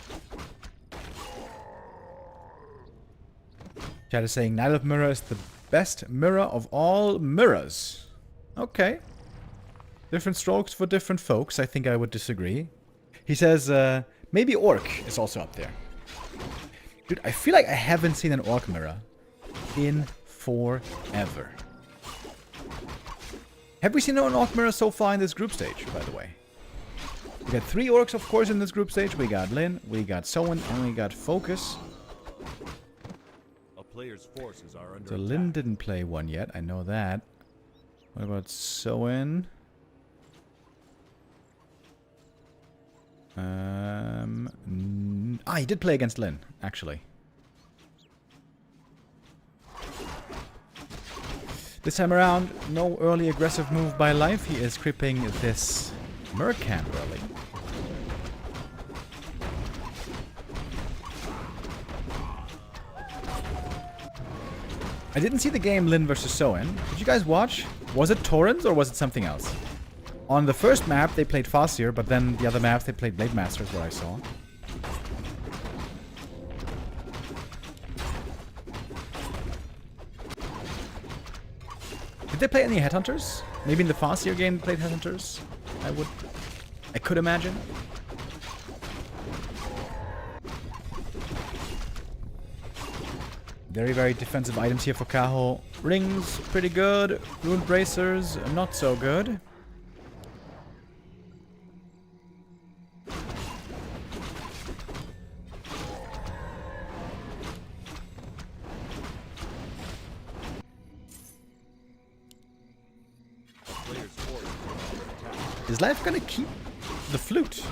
Chad is saying Night of Mirror is the best mirror of all mirrors. Okay. Different strokes for different folks. I think I would disagree. He says, maybe Orc is also up there. Dude, I feel like I haven't seen an Orc mirror in forever. Have we seen an Orc mirror so far in this group stage, by the way? We got 3 Orcs, of course, in this group stage. We got Lin, we got Soen, and we got Focus. Players' forces are under So attack. Lin didn't play one yet, I know that. What about Soen? He did play against Lin, actually. This time around, no early aggressive move by Life. He is creeping this Mercan early. I didn't see the game Lin versus Soen. Did you guys watch? Was it Torrens or was it something else? On the first map, they played Farseer, but then the other maps, they played Blade Masters, what I saw. Did they play any Headhunters? Maybe in the Farseer game they played Headhunters? I could imagine. Very, very defensive items here for Kaho. Rings, pretty good. Rune Bracers, not so good. player's forces are under attack. Is Life gonna keep the flute?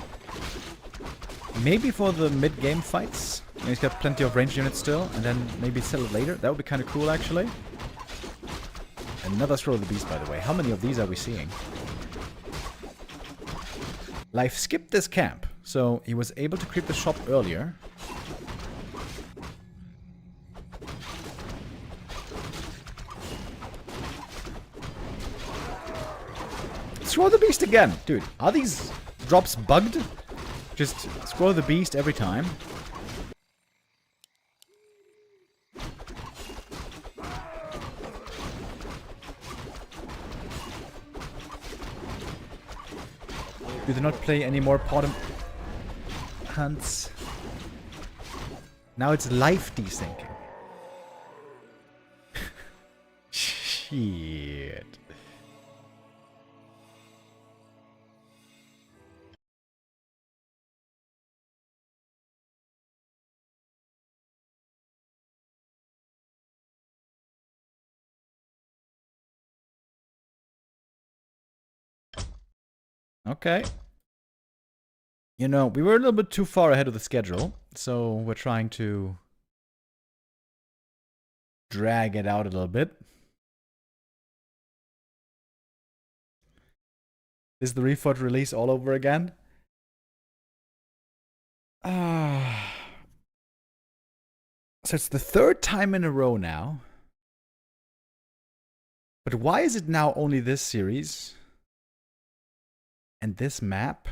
Maybe for the mid-game fights. He's got plenty of range units still, and then maybe sell it later. That would be kind of cool, actually. Another Scroll of the Beast, by the way. How many of these are we seeing? Life skipped this camp, so he was able to creep the shop earlier. Scroll of the Beast again! Dude, are these drops bugged? Just Scroll of the Beast every time. Do they not play any more Potom hunts? Now it's life desyncing. Shit. Okay. You know, we were a little bit too far ahead of the schedule, so we're trying to drag it out a little bit. Is the Reforged release all over again? So it's the third time in a row now. But why is it now only this series? And this map?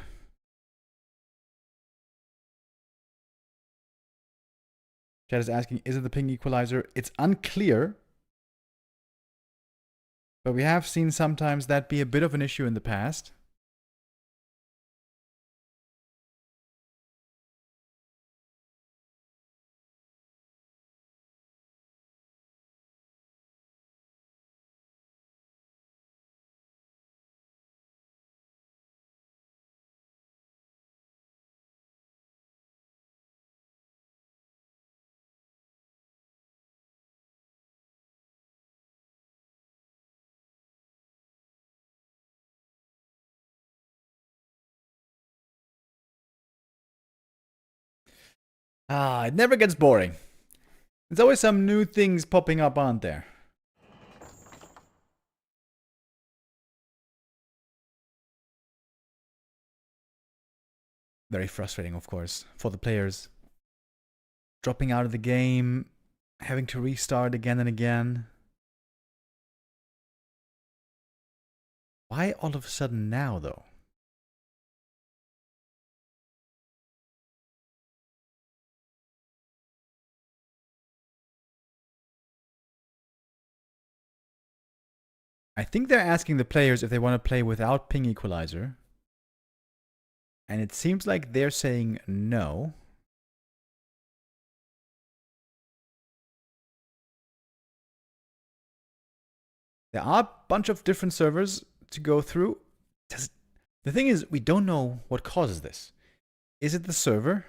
Chad is asking, is it the ping equalizer? It's unclear. But we have seen sometimes that be a bit of an issue in the past. It never gets boring. There's always some new things popping up, aren't there? Very frustrating, of course, for the players. Dropping out of the game, having to restart again and again. Why all of a sudden now, though? I think they're asking the players if they want to play without ping equalizer. And it seems like they're saying no. There are a bunch of different servers to go through. The thing is, we don't know what causes this. Is it the server?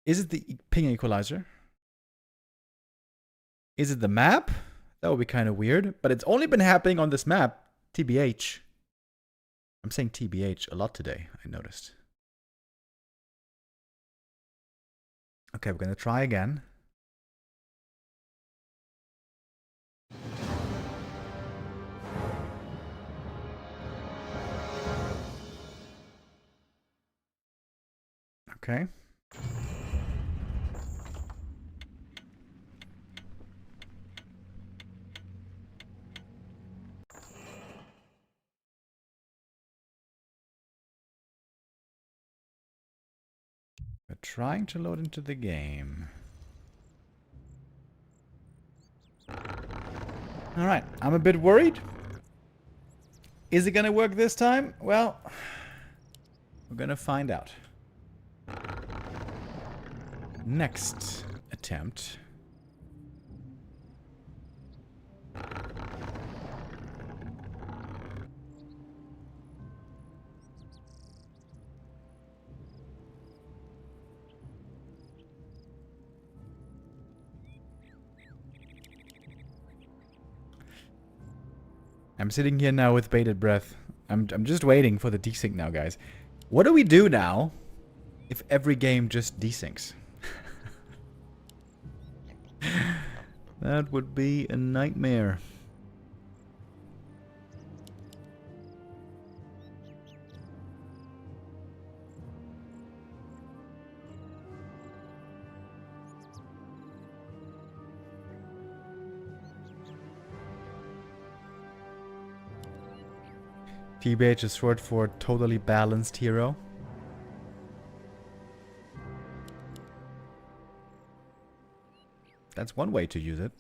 Is it the ping equalizer? Is it the map? That would be kind of weird. But it's only been happening on this map, TBH. I'm saying TBH a lot today, I noticed. Okay, we're going to try again. Okay. We're trying to load into the game. Alright, I'm a bit worried. Is it gonna work this time? Well, we're gonna find out. Next attempt. I'm sitting here now with bated breath. I'm just waiting for the desync now, guys. What do we do now if every game just desyncs? That would be a nightmare. TBH is short for totally balanced hero. That's one way to use it.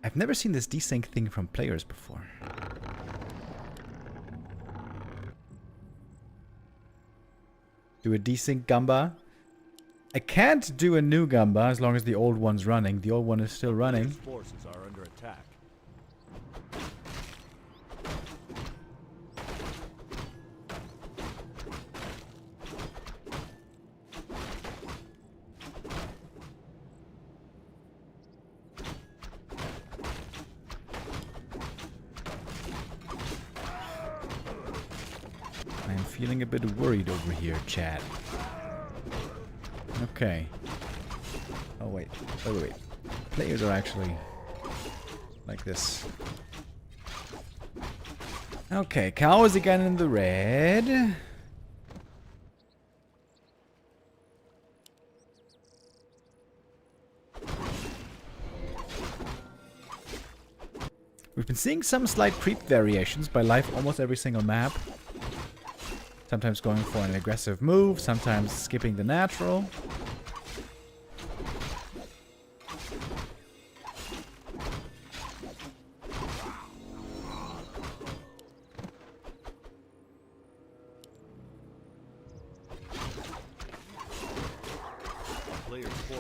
I've never seen this desync thing from players before. Do a desync Gamba. I can't do a new Gamba as long as the old one's running. The old one is still running. Forces are under attack. I'm feeling a bit worried over here, chat. Okay. Oh, wait. Wait. Players are actually like this. Okay, Kaho is again in the red. We've been seeing some slight creep variations by life almost every single map. Sometimes going for an aggressive move, sometimes skipping the natural.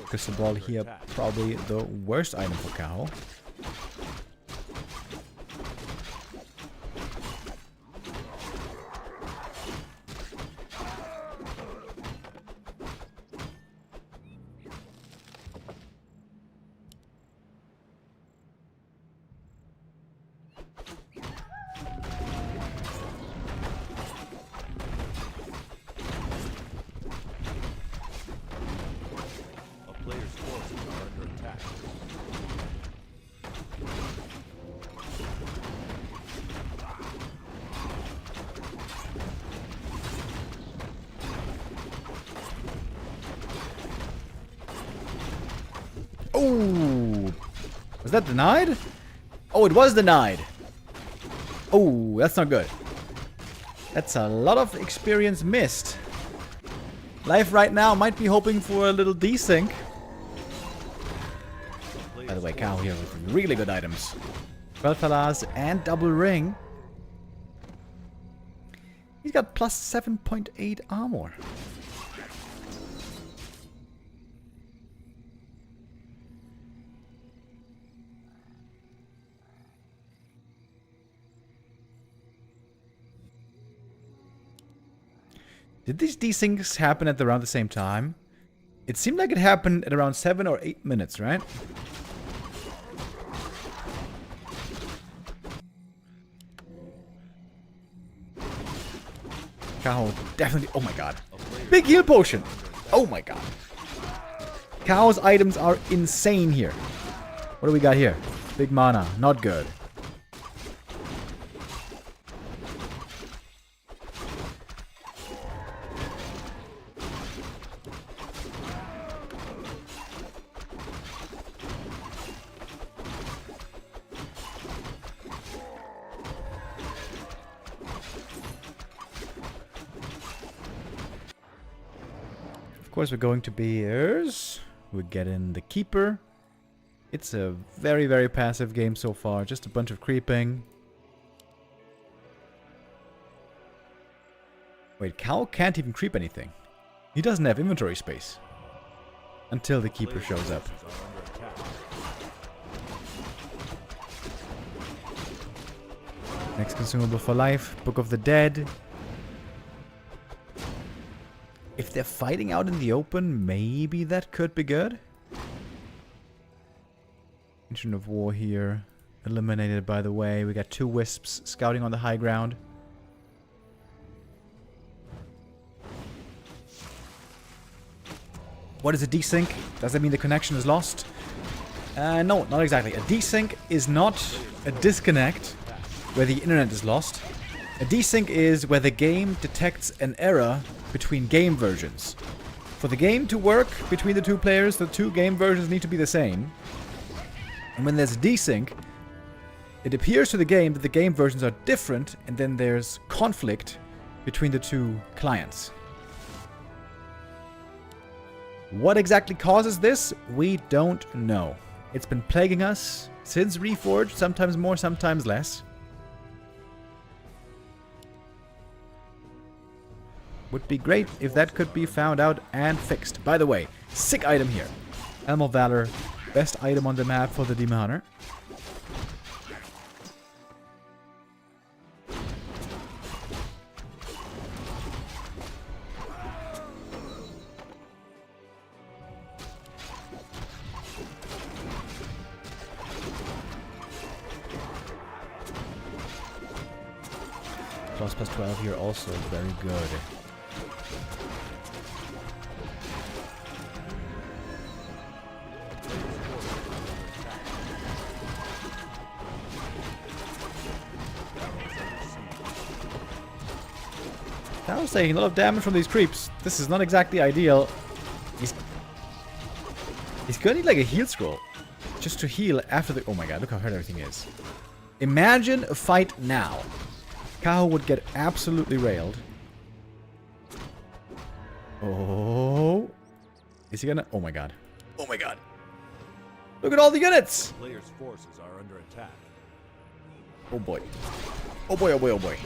Crystal ball here, probably the worst item for Kaho. Oh, was that denied? Oh, it was denied. Oh, that's not good. That's a lot of experience missed. Life right now might be hoping for a little desync. By the way, Kaho here with really good items. 12 Falas and double ring. He's got plus 7.8 armor. Did these desyncs happen at around the same time? It seemed like it happened at around 7 or 8 minutes, right? Kaho definitely... Oh my god. Big heal potion! Oh my god. Kaho's items are insane here. What do we got here? Big mana. Not good. Of course, we're going to Bears. We get in the Keeper. It's a very, very passive game so far. Just a bunch of creeping. Wait, Kaho can't even creep anything. He doesn't have inventory space. Until the Keeper shows up. Next consumable for life. Book of the Dead. If they're fighting out in the open, maybe that could be good. Engine of War here. Eliminated, by the way. We got 2 Wisps scouting on the high ground. What is a desync? Does that mean the connection is lost? No, not exactly. A desync is not a disconnect where the internet is lost. A desync is where the game detects an error between game versions. For the game to work between the 2 players, the 2 game versions need to be the same. And when there's a desync, it appears to the game that the game versions are different, and then there's conflict between the 2 clients. What exactly causes this? We don't know. It's been plaguing us since Reforged, sometimes more, sometimes less. Would be great if that could be found out and fixed. By the way, sick item here. Elm of Valor, best item on the map for the Demon Hunter. Plus 12 here also very good. I was saying a lot of damage from these creeps. This is not exactly ideal. He's gonna need like a heal scroll just to heal after the. Oh my god! Look how hurt everything is. Imagine a fight now. Kaho would get absolutely railed. Oh. Is he gonna... Oh my god. Oh my god. Look at all the units! Players' forces are under attack. Oh boy. Oh boy, oh boy, oh boy.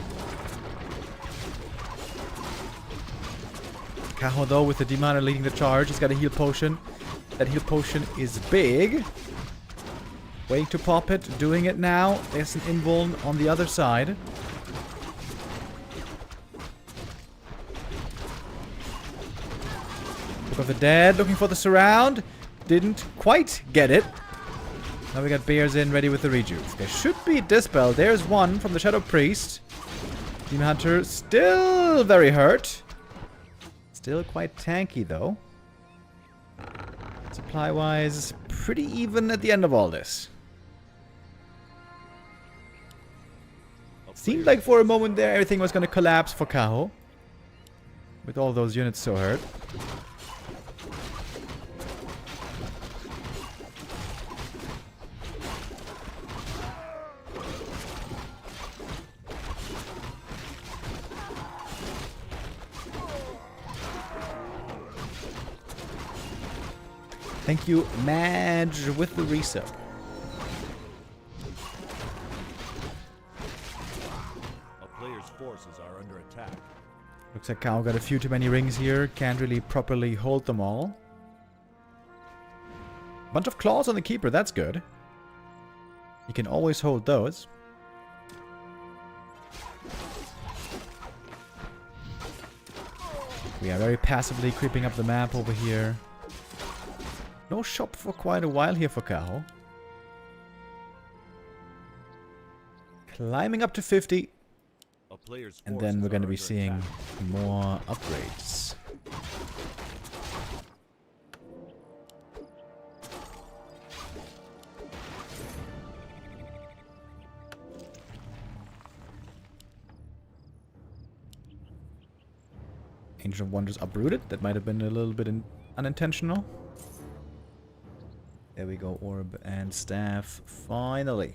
Kaho though with the Demon leading the charge. He's got a heal potion. That heal potion is big. Waiting to pop it. Doing it now. There's an invuln on the other side. Book of the Dead, looking for the surround. Didn't quite get it. Now we got bears in, ready with the rejuve. There should be Dispel. There's one from the Shadow Priest. Demon Hunter still very hurt. Still quite tanky though. Supply-wise, pretty even at the end of all this. Seemed like for a moment there everything was going to collapse for Kaho. With all those units so hurt. Thank you, Madge, with the resub. A player's forces are under attack. Looks like Kaho got a few too many rings here. Can't really properly hold them all. Bunch of claws on the keeper, that's good. You can always hold those. We are very passively creeping up the map over here. No shop for quite a while here for Kaho. Climbing up to 50. And then we're going to be seeing more upgrades. Ancient of Wonders uprooted. That might have been a little bit unintentional. There we go, orb and staff. Finally.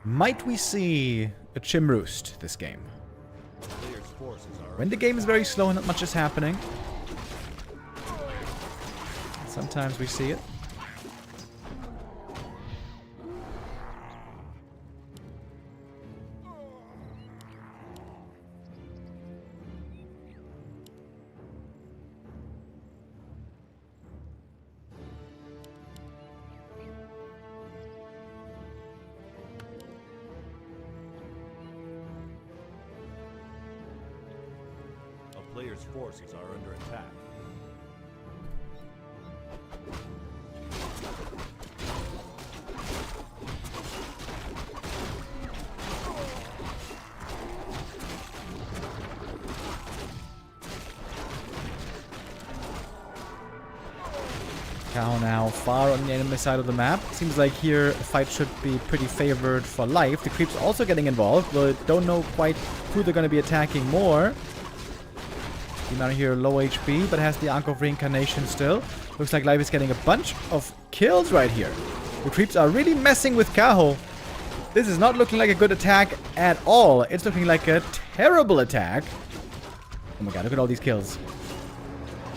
Might we see a Chimroost this game? When the game is very slow and not much is happening. Sometimes we see it. Player's player's forces are under attack. Kaho now far on the enemy side of the map. Seems like here the fight should be pretty favored for life. The creeps also getting involved, but don't know quite who they're going to be attacking more. Demon here low HP, but has the Ankh of Reincarnation still. Looks like Laby is getting a bunch of kills right here. The creeps are really messing with Kaho. This is not looking like a good attack at all. It's looking like a terrible attack. Oh my god, look at all these kills.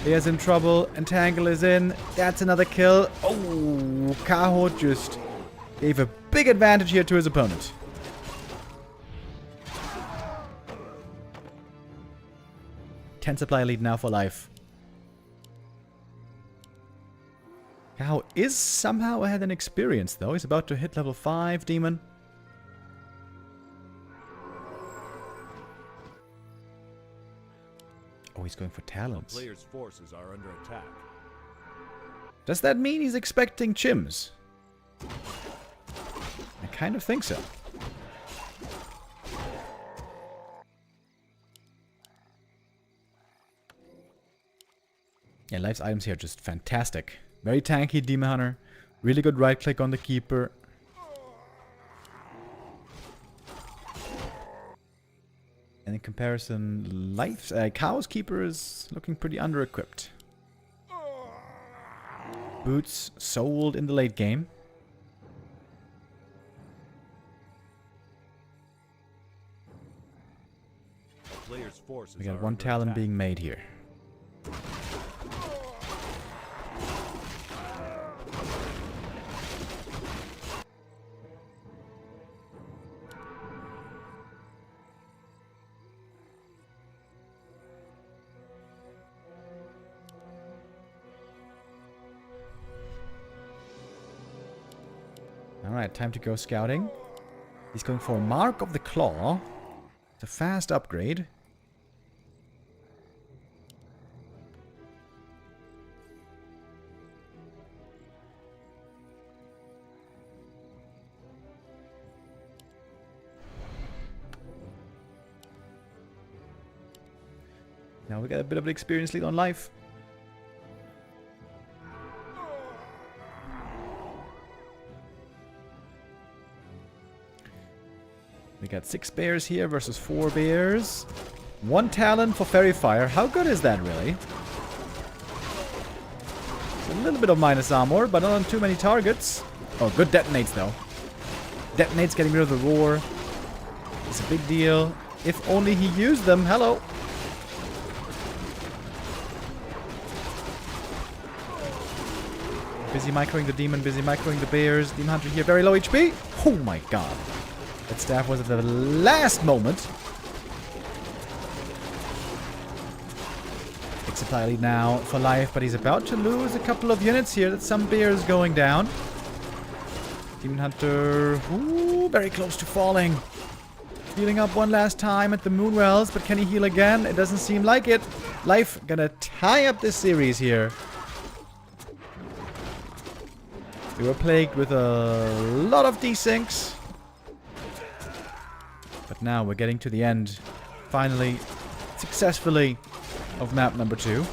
There's in trouble. Entangle is in. That's another kill. Oh, Kaho just gave a big advantage here to his opponent. Ten supply lead now for life. Kaho is somehow ahead in experience, though. He's about to hit level 5, Demon. Oh, he's going for talents. The player's forces are under attack. Does that mean he's expecting chims? I kind of think so. Yeah, Life's items here are just fantastic. Very tanky Demon Hunter. Really good right click on the Keeper. And in comparison, Kaho's Keeper is looking pretty under-equipped. Boots sold in the late game. The player's forces We got are one under talent attack. being made here. Alright, time to go scouting. He's going for Mark of the Claw. It's a fast upgrade. Now we got a bit of an experience lead on life. We got 6 bears here versus 4 bears. 1 talent for Fairy Fire. How good is that, really? It's a little bit of minus armor, but not on too many targets. Oh, good detonates, though. Detonates getting rid of the roar. It's a big deal. If only he used them. Hello. Busy microing the demon, busy microing the bears. Demon Hunter here, very low HP. Oh my god. That staff was at the last moment. Big supply lead now for life, but he's about to lose a couple of units here. That's some bears going down. Demon Hunter, ooh, very close to falling. Healing up one last time at the Moonwells, but can he heal again? It doesn't seem like it. Life gonna tie up this series here. We were plagued with a lot of desyncs. But now we're getting to the end, finally, successfully, of map number 2.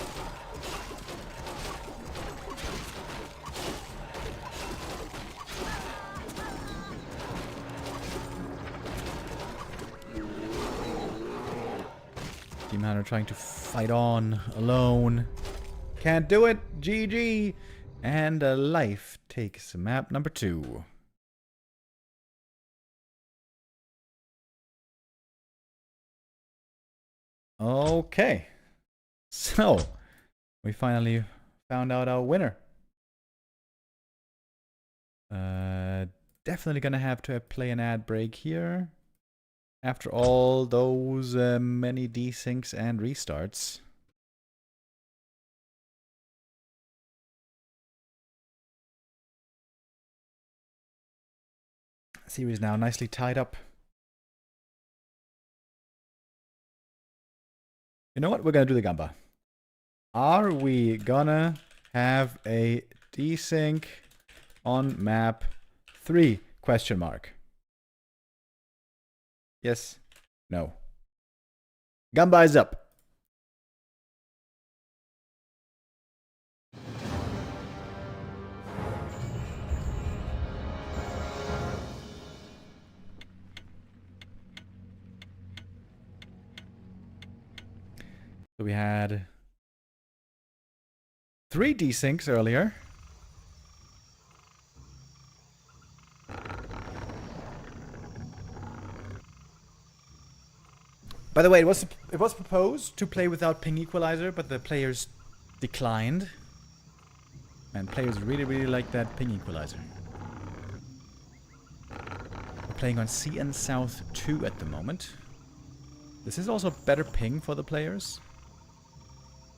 Demon Hunter trying to fight on alone. Can't do it. GG. And life takes map number 2. Okay. So, we finally found out our winner. Definitely gonna have to play an ad break here. After all those many desyncs and restarts. Series now nicely tied up. You know what? We're gonna do the Gamba. Are we gonna have a desync on map 3? Question mark. Yes. No. Gamba is up. So we had 3 desyncs earlier. By the way, it was proposed to play without ping equalizer, but the players declined. And players really like that ping equalizer. We're playing on CN South 2 at the moment. This is also better ping for the players.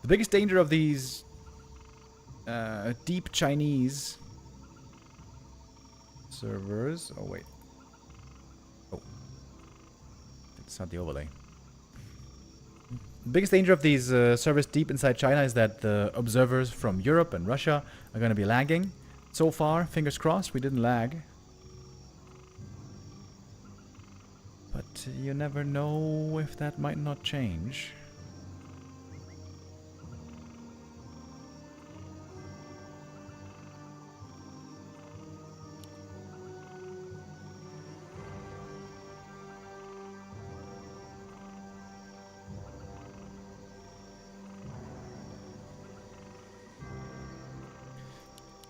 The biggest danger of these deep Chinese servers... Oh, wait. Oh. It's not the overlay. The biggest danger of these servers deep inside China is that the observers from Europe and Russia are going to be lagging. So far, fingers crossed, we didn't lag. But you never know if that might not change.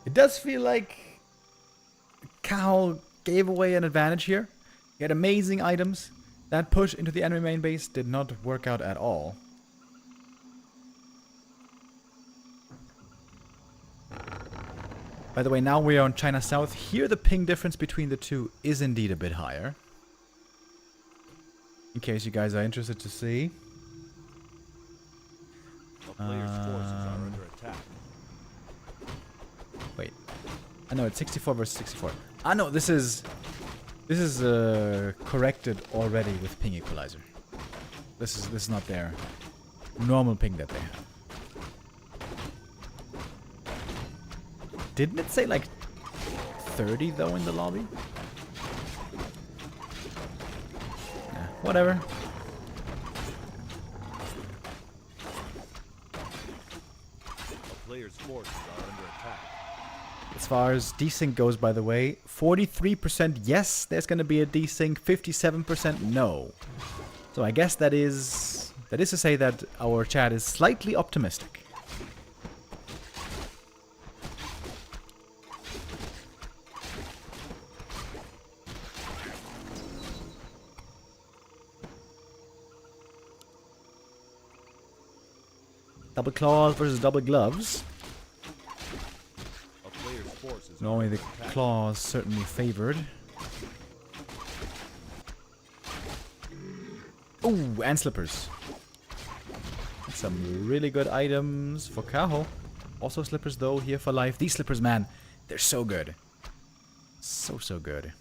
It does feel like Kaho gave away an advantage here. He had amazing items. That push into the enemy main base did not work out at all. By the way, now we are on China South. Here the ping difference between the two is indeed a bit higher. In case you guys are interested to see. A player's forces are under attack. Wait. I know it's 64 versus 64. Ah no, this is corrected already with ping equalizer. This is not their normal ping that they have. Didn't it say like 30 though in the lobby? Nah, whatever. A player's forces are under attack. As far as desync goes, by the way, 43% yes, there's going to be a desync, 57% no. So I guess that is to say that our chat is slightly optimistic. Double claws versus double gloves. Normally the claws certainly favored. Ooh, and slippers. That's some really good items for Kaho. Also slippers though here for life. These slippers, man, they're so good. So good.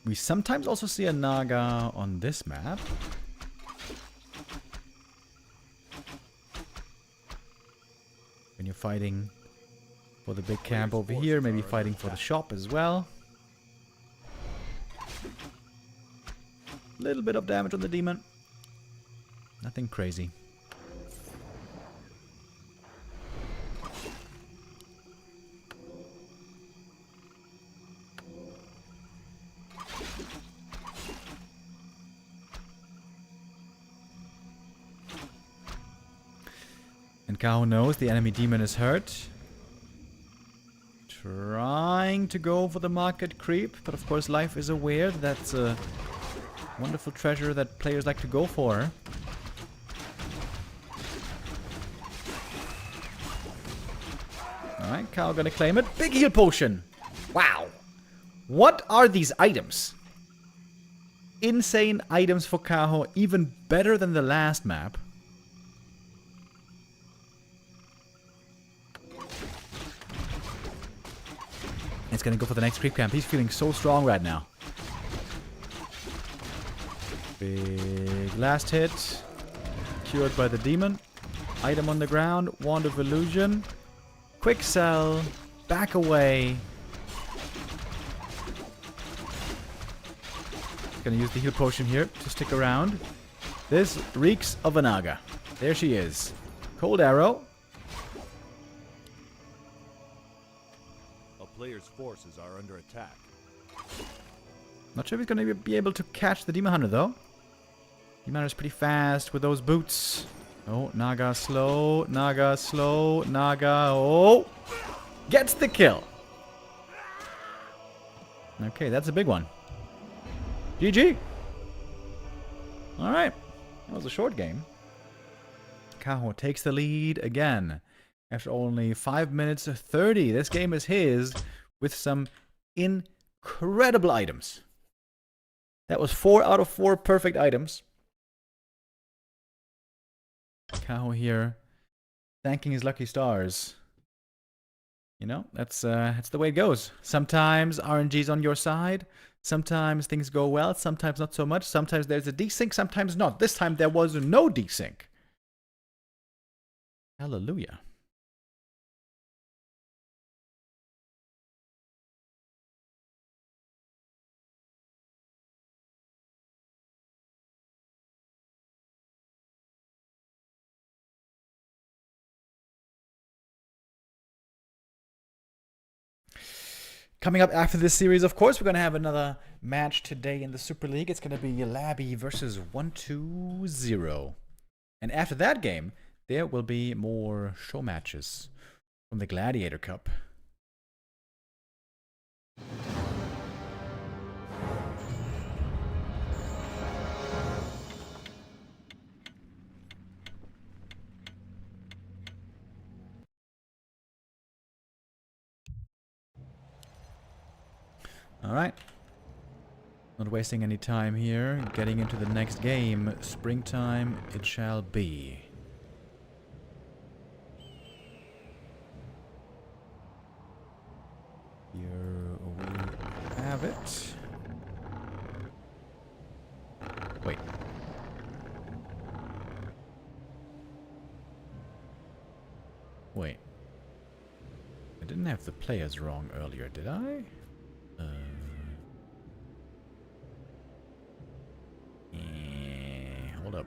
We sometimes also see a Naga on this map. When you're fighting for the big camp over here, maybe fighting for the shop as well. Little bit of damage on the demon. Nothing crazy. And Kaho knows the enemy demon is hurt. Trying to go for the market creep, but of course Life is aware that that's a wonderful treasure that players like to go for. Alright, Kaho gonna claim it. Big heal potion! Wow! What are these items? Insane items for Kaho, even better than the last map. It's gonna go for the next creep camp. He's feeling so strong right now. Big last hit. Cured by the demon. Item on the ground. Wand of illusion. Quick sell. Back away. Gonna use the heal potion here to stick around. This reeks of a Naga. There she is. Cold arrow. A player's forces are under attack. Not sure if he's gonna be able to catch the Demon Hunter though. Demon Hunter's pretty fast with those boots. Oh, Naga slow, Naga slow, Naga. Oh! Gets the kill. Okay, that's a big one. GG. Alright. That was a short game. Kaho takes the lead again. After only 5 minutes 30. This game is his with some incredible items. That was 4 out of 4 perfect items. Kaho here thanking his lucky stars. You know, that's the way it goes. Sometimes RNG's on your side. Sometimes things go well, sometimes not so much. Sometimes there's a desync, sometimes not. This time there was no desync. Hallelujah. Coming up after this series, of course, we're going to have another match today in the Super League. It's going to be Laby versus 1-2-0. And after that game, there will be more show matches from the Gladiator Cup. Alright. Not wasting any time here. Getting into the next game. Springtime it shall be. Here we have it. Wait. Wait. I didn't have the players wrong earlier, did I? Hold up.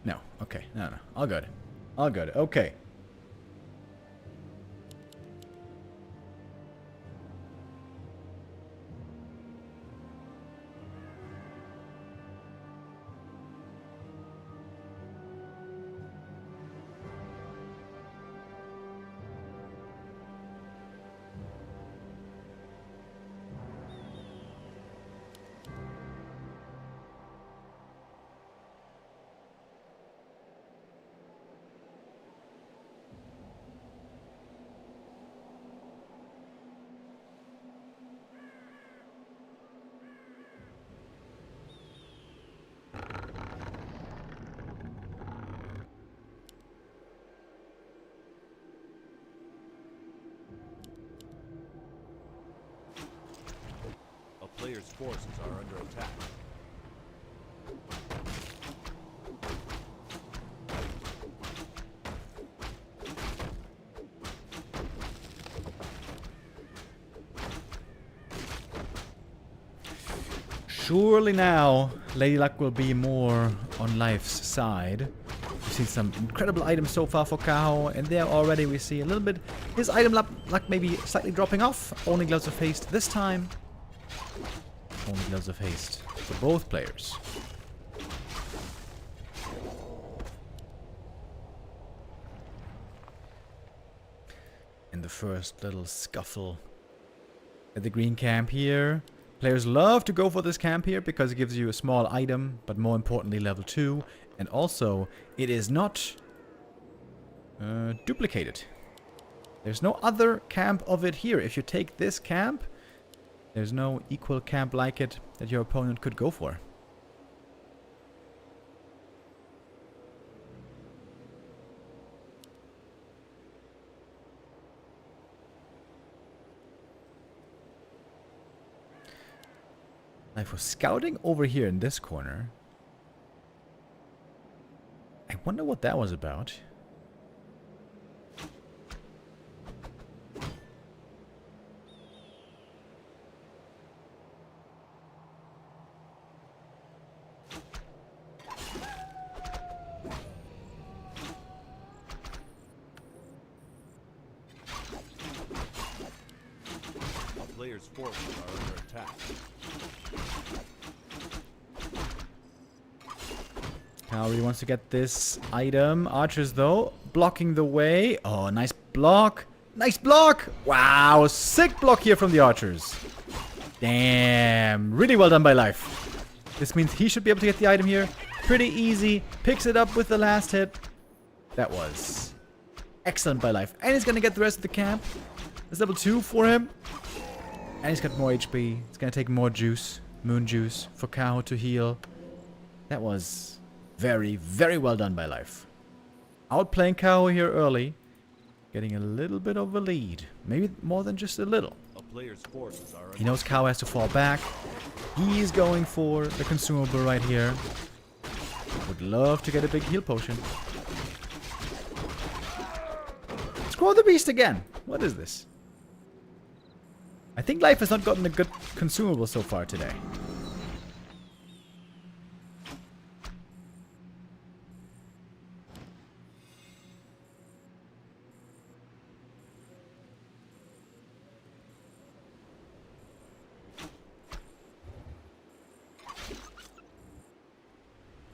No. Okay. No. All good. All good. Okay. Players' forces are under attack. Surely now, Lady Luck will be more on life's side. We've seen some incredible items so far for Kaho, and there already we see a little bit his item luck maybe slightly dropping off. Only Gloves of Haste this time. Only Gloves of Haste for both players. In the first little scuffle at the green camp here, Players love to go for this camp here because it gives you a small item, but more importantly level 2. And also, it is not duplicated. There's no other camp of it here. If you take this camp, there's no equal camp like it that your opponent could go for. Now, if we're scouting over here in this corner, I wonder what that was about. A player's forces are under attack. Kaori wants to get this item. Archers, though, blocking the way. Oh, nice block. Nice block. Wow, sick block here from the archers. Damn, really well done by Life. This means he should be able to get the item here. Pretty easy. Picks it up with the last hit. That was excellent by Life. And he's going to get the rest of the camp. That's level 2 for him. And he's got more HP. It's going to take more juice. Moon juice for Kaho to heal. That was very, very well done by Life. Outplaying Kaho here early. Getting a little bit of a lead. Maybe more than just a little. A player's forces are He knows Kaho has to fall back. He's going for the consumable right here. Would love to get a big heal potion. Scroll the beast again. What is this? I think Life has not gotten a good consumable so far today.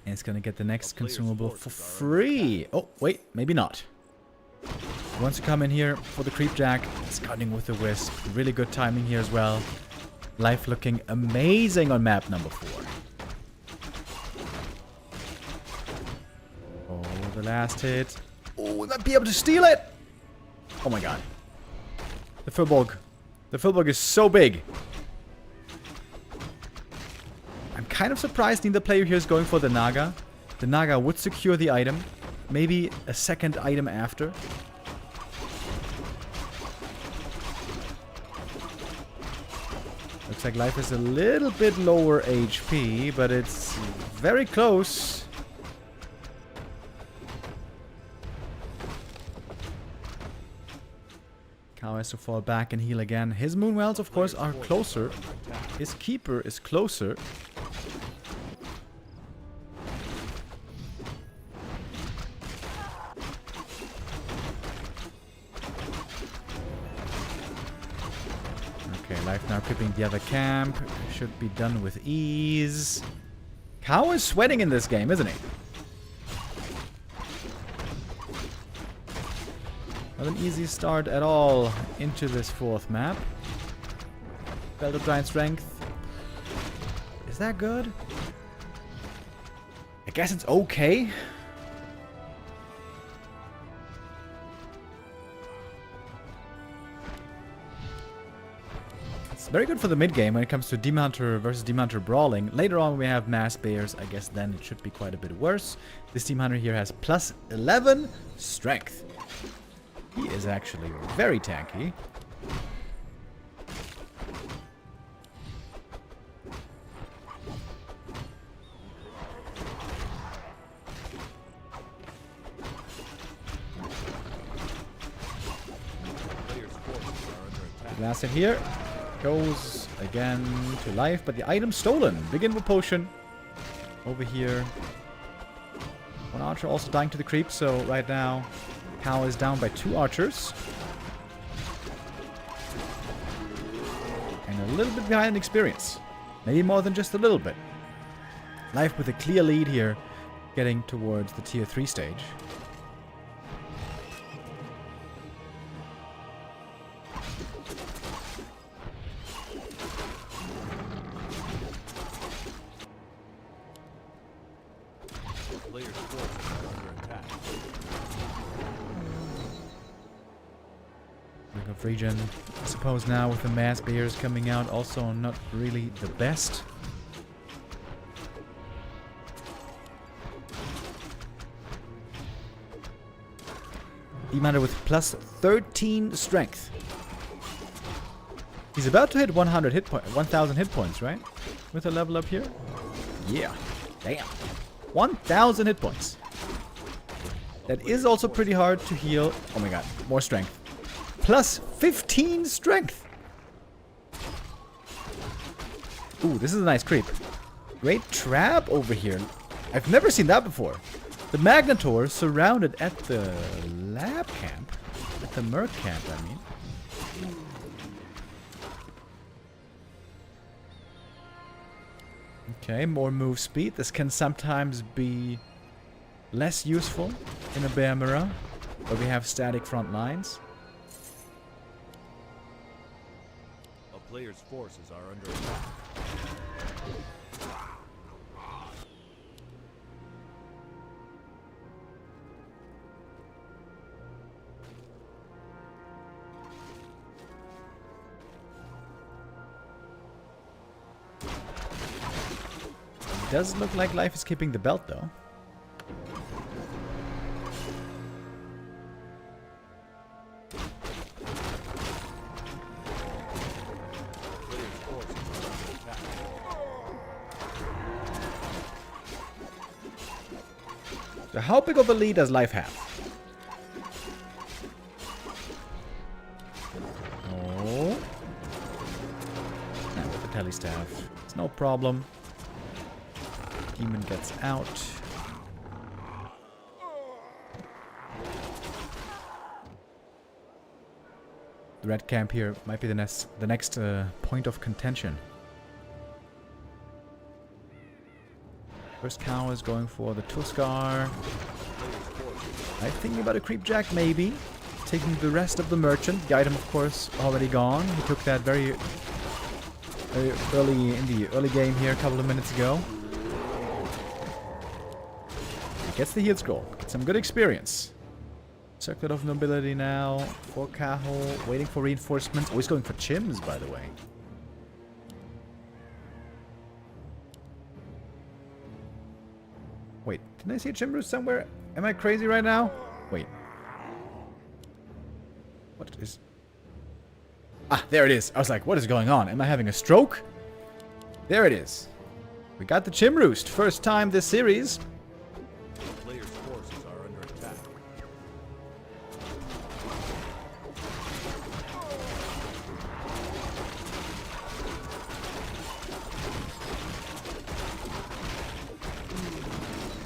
And it's gonna get the next consumable for free. Oh, wait, maybe not. He wants to come in here for the creep jack. Scouting with the wisp. Really good timing here as well. Life looking amazing on map number 4. Oh, the last hit. Oh, we might be able to steal it. Oh my god. The Firbolg. The Firbolg is so big. I'm kind of surprised neither player here is going for the Naga. The Naga would secure the item. Maybe a second item after. Looks like Life is a little bit lower HP, but it's very close. Kaho has to fall back and heal again. His Moonwells, of course, are closer. His Keeper is closer. Okay, Life now creeping the other camp. Should be done with ease. Kaho is sweating in this game, isn't he? Not an easy start at all into this 4th map. Belt of Giant Strength. Is that good? I guess it's okay. It's very good for the mid game when it comes to Demon Hunter versus Demon Hunter brawling. Later on we have Mass Bears. I guess then it should be quite a bit worse. This Demon Hunter here has plus 11 strength. He is actually very tanky. Last hit here. Goes again to Life, but the item's stolen. Big Invo Potion. Over here. One archer also dying to the creep, so right now Kaho is down by 2 archers. And a little bit behind in experience. Maybe more than just a little bit. Life with a clear lead here, getting towards the tier 3 stage. Regen, I suppose now with the mass bears coming out, also not really the best. Demon with plus 13 strength. He's about to hit 100 hit point, 1,000 hit points, right? With a level up here. Yeah, damn, 1,000 hit points. That is also pretty hard to heal. Oh my god, more strength. Plus 15 strength. Ooh, this is a nice creep. Great trap over here. I've never seen that before. The Magnetor surrounded at the lab camp. At the Merc camp, I mean. Okay, more move speed. This can sometimes be less useful in a bear mirror, where we have static front lines. A player's forces are under attack. Does look like life is keeping the belt, though. So how big of a lead does life have? Oh. Now with the telestaff, it's no problem. Demon gets out. The red camp here might be the next point of contention. First Kaho is going for the Tuskar. I'm thinking about a creepjack, maybe. Taking the rest of the merchant. The item, of course, already gone. He took that very early in the early game here, a couple of minutes ago. Gets the heal scroll. Gets some good experience. Circlet of Nobility now for Kaho. Waiting for reinforcements. Oh, he's going for chims, by the way. Wait, didn't I see a chim roost somewhere? Am I crazy right now? Wait. What is... Ah, there it is. I was like, what is going on? Am I having a stroke? There it is. We got the chim roost. First time this series. Player's forces are under attack.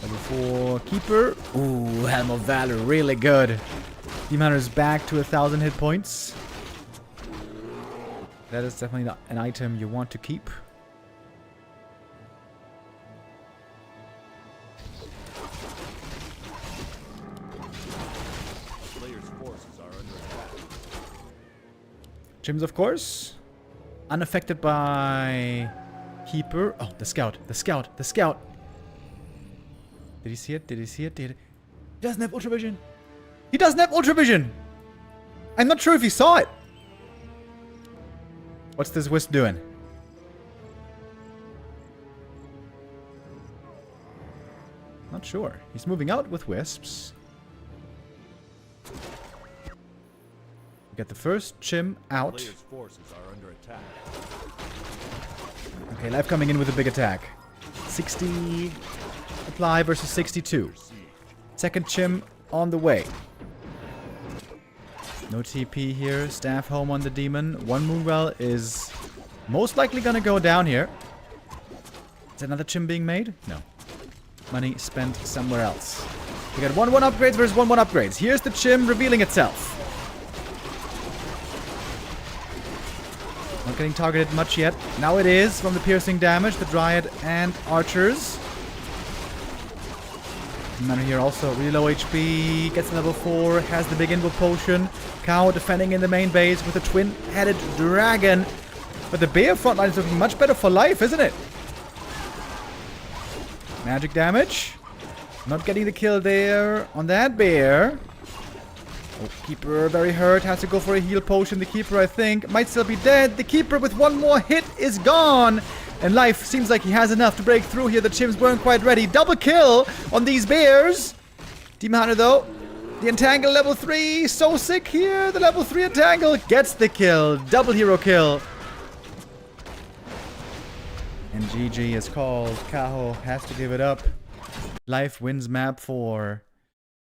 Level 4 Keeper. Ooh, Helm of Valor, really good. Demon is back to 1,000 hit points. That is definitely not an item you want to keep. Player's forces are under attack. Gyms, of course. Unaffected by Keeper. Oh, the scout. The scout. The scout. Did he see it? Did he see it? Did he? He doesn't have Ultra Vision. He doesn't have Ultra Vision. I'm not sure if he saw it. What's this wisp doing? Not sure. He's moving out with wisps. We get the first chim out. Player's forces are under attack. Okay, life coming in with a big attack. 60 apply versus 62. Second chim on the way. No TP here. Staff home on the demon. One Moonwell is most likely gonna go down here. Is another chim being made? No. Money spent somewhere else. We got 1-1 upgrades versus 1-1 upgrades. Here's the chim revealing itself. Not getting targeted much yet. Now it is from the piercing damage. The Dryad and Archers. Demon here also really low HP. Gets level 4. Has the big invoke potion. Kaho defending in the main base with a twin-headed dragon. But the bear frontline is looking much better for life, isn't it? Magic damage. Not getting the kill there on that bear. Oh, Keeper very hurt. Has to go for a heal potion. The Keeper, I think, might still be dead. The Keeper with one more hit is gone. And Life seems like he has enough to break through here. The Chims weren't quite ready. Double kill on these bears. Demon Hunter, though. The Entangle level 3. So sick here. The level 3 Entangle gets the kill. Double hero kill. And GG is called. Kaho has to give it up. Life wins map 4.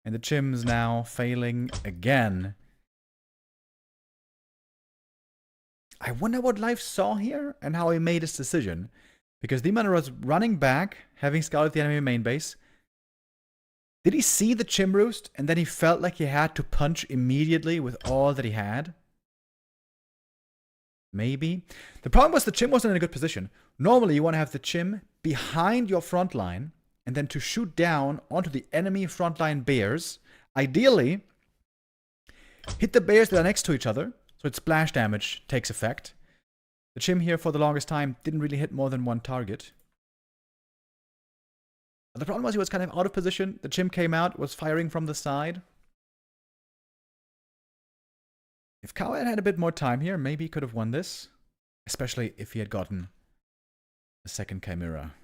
And the Chims now failing again. I wonder what Life saw here and how he made his decision. Because Demon was running back, having scouted the enemy main base. Did he see the Chim Roost and then he felt like he had to punch immediately with all that he had? Maybe. The problem was the Chim wasn't in a good position. Normally you want to have the Chim behind your front line and then to shoot down onto the enemy frontline bears. Ideally, hit the bears that are next to each other, so its splash damage takes effect. The Chim here for the longest time didn't really hit more than one target. But the problem was he was kind of out of position. The Chim came out, was firing from the side. If Kaho had had a bit more time here, maybe he could have won this. Especially if he had gotten a second Chimera.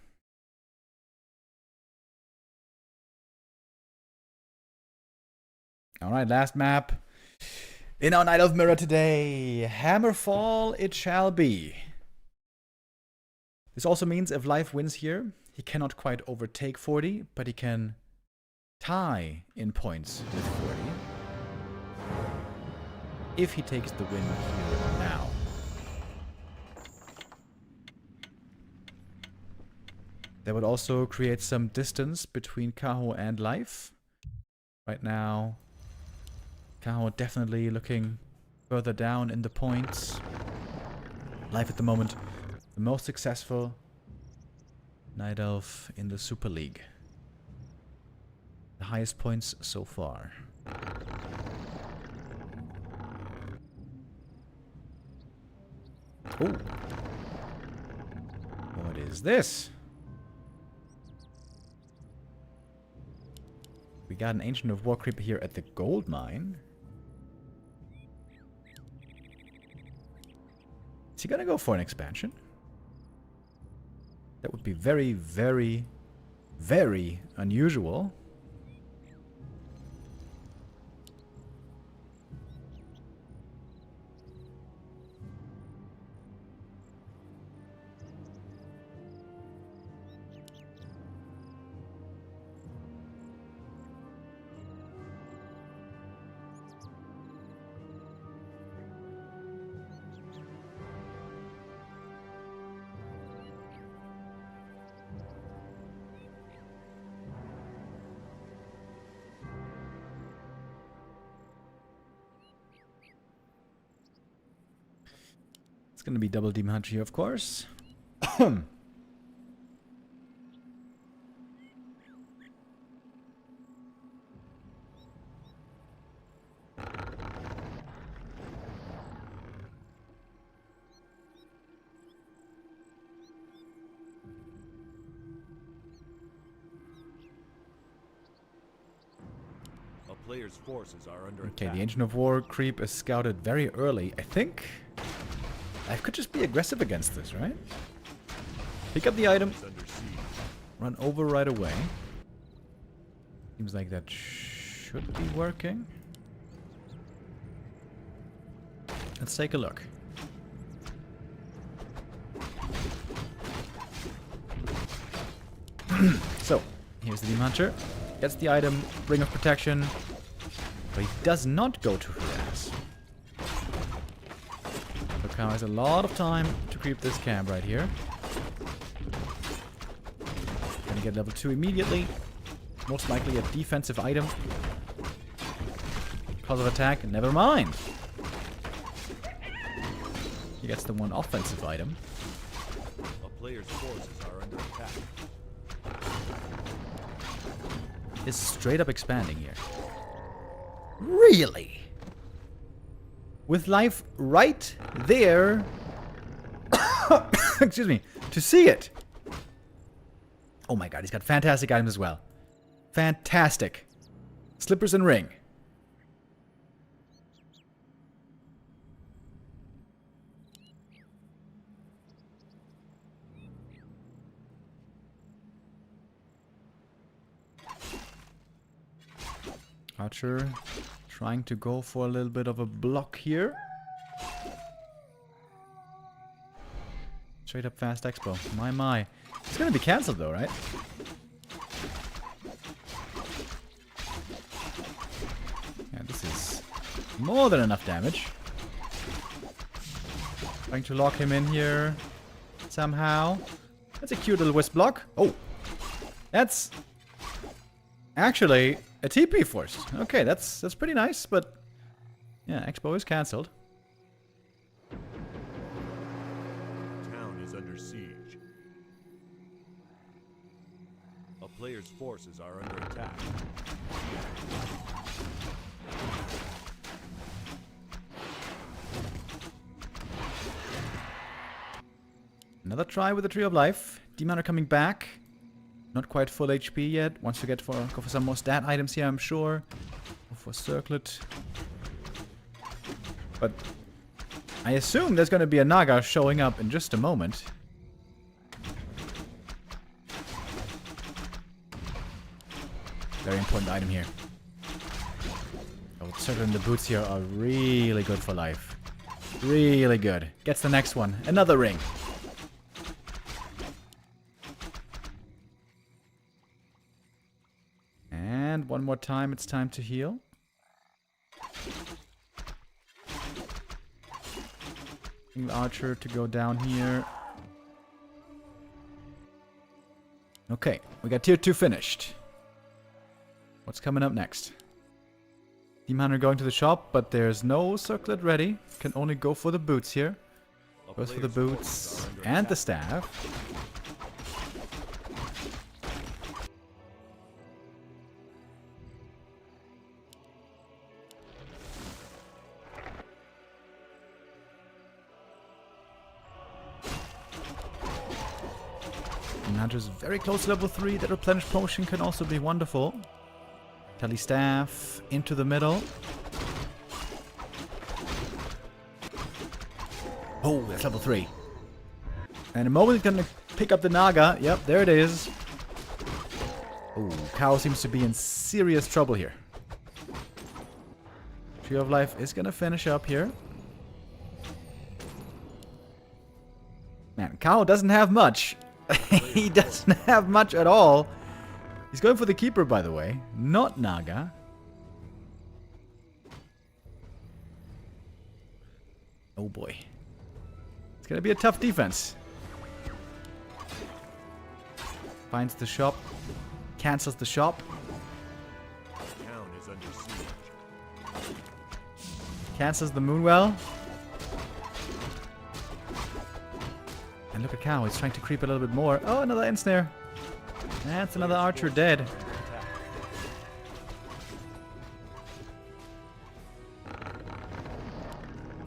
Alright, last map. In our Night of Mirror today. Hammerfall it shall be. This also means if Life wins here, he cannot quite overtake Forti, but he can tie in points with Forti. If he takes the win here now. That would also create some distance between Kaho and Life. Right now, Kaho definitely looking further down in the points. Life at the moment, the most successful Night Elf in the Super League. The highest points so far. Oh. What is this? We got an Ancient of War creeper here at the gold mine. Is he gonna go for an expansion? That would be very, very, very unusual. It's gonna be double Demon Hunter here, of course. A player's forces are under Okay, attack. the Ancient of War creep is scouted very early. I think I could just be aggressive against this, right? Pick up the item, Under siege. run over right away. Seems like that should be working. Let's take a look. So, here's the Demon Hunter. Gets the item, Ring of Protection. But he does not go to harass. So Kaho has a lot of time to creep this camp right here. Gonna get level 2 immediately. Most likely a defensive item. Cause of attack, never mind. He gets the one offensive item. A player's forces are under attack. Is straight up expanding here. Really? With life right there. Excuse me. To see it. Oh my god, he's got fantastic items as well. Fantastic. Slippers and ring. Archer trying to go for a little bit of a block here. Straight up fast expo. My. It's gonna be cancelled though, right? Yeah, this is more than enough damage. Trying to lock him in here somehow. That's a cute little wisp block. Oh, that's actually a TP force. Okay, that's pretty nice, but yeah, expo is cancelled. Town is under siege. A player's forces are under attack. Another try with the Tree of Life. Demon are coming back. Not quite full HP yet. Wants to go for some more stat items here, I'm sure. Go for Circlet. But I assume there's going to be a Naga showing up in just a moment. Very important item here. Oh, Circlet and the boots here are really good for life. Really good. Gets the next one. Another ring. And one more time, it's time to heal. The Archer to go down here. Okay, we got tier 2 finished. What's coming up next? Demon Hunter going to the shop, but there's no circlet ready. Can only go for the boots here. Goes for the boots and the staff. Hunter's very close to level 3. That replenish potion can also be wonderful. Tele staff into the middle. Oh, that's level 3. And in a moment he's gonna pick up the Naga. Yep, there it is. Oh, Kaho seems to be in serious trouble here. Tree of Life is gonna finish up here. Man, Kaho doesn't have much. He doesn't have much at all. He's going for the Keeper, by the way. Not Naga. Oh boy. It's gonna be a tough defense. Finds the shop. Cancels the shop. Town is under siege. Cancels the Moonwell. And look at Kaho, he's trying to creep a little bit more. Oh, another ensnare. That's another Archer dead.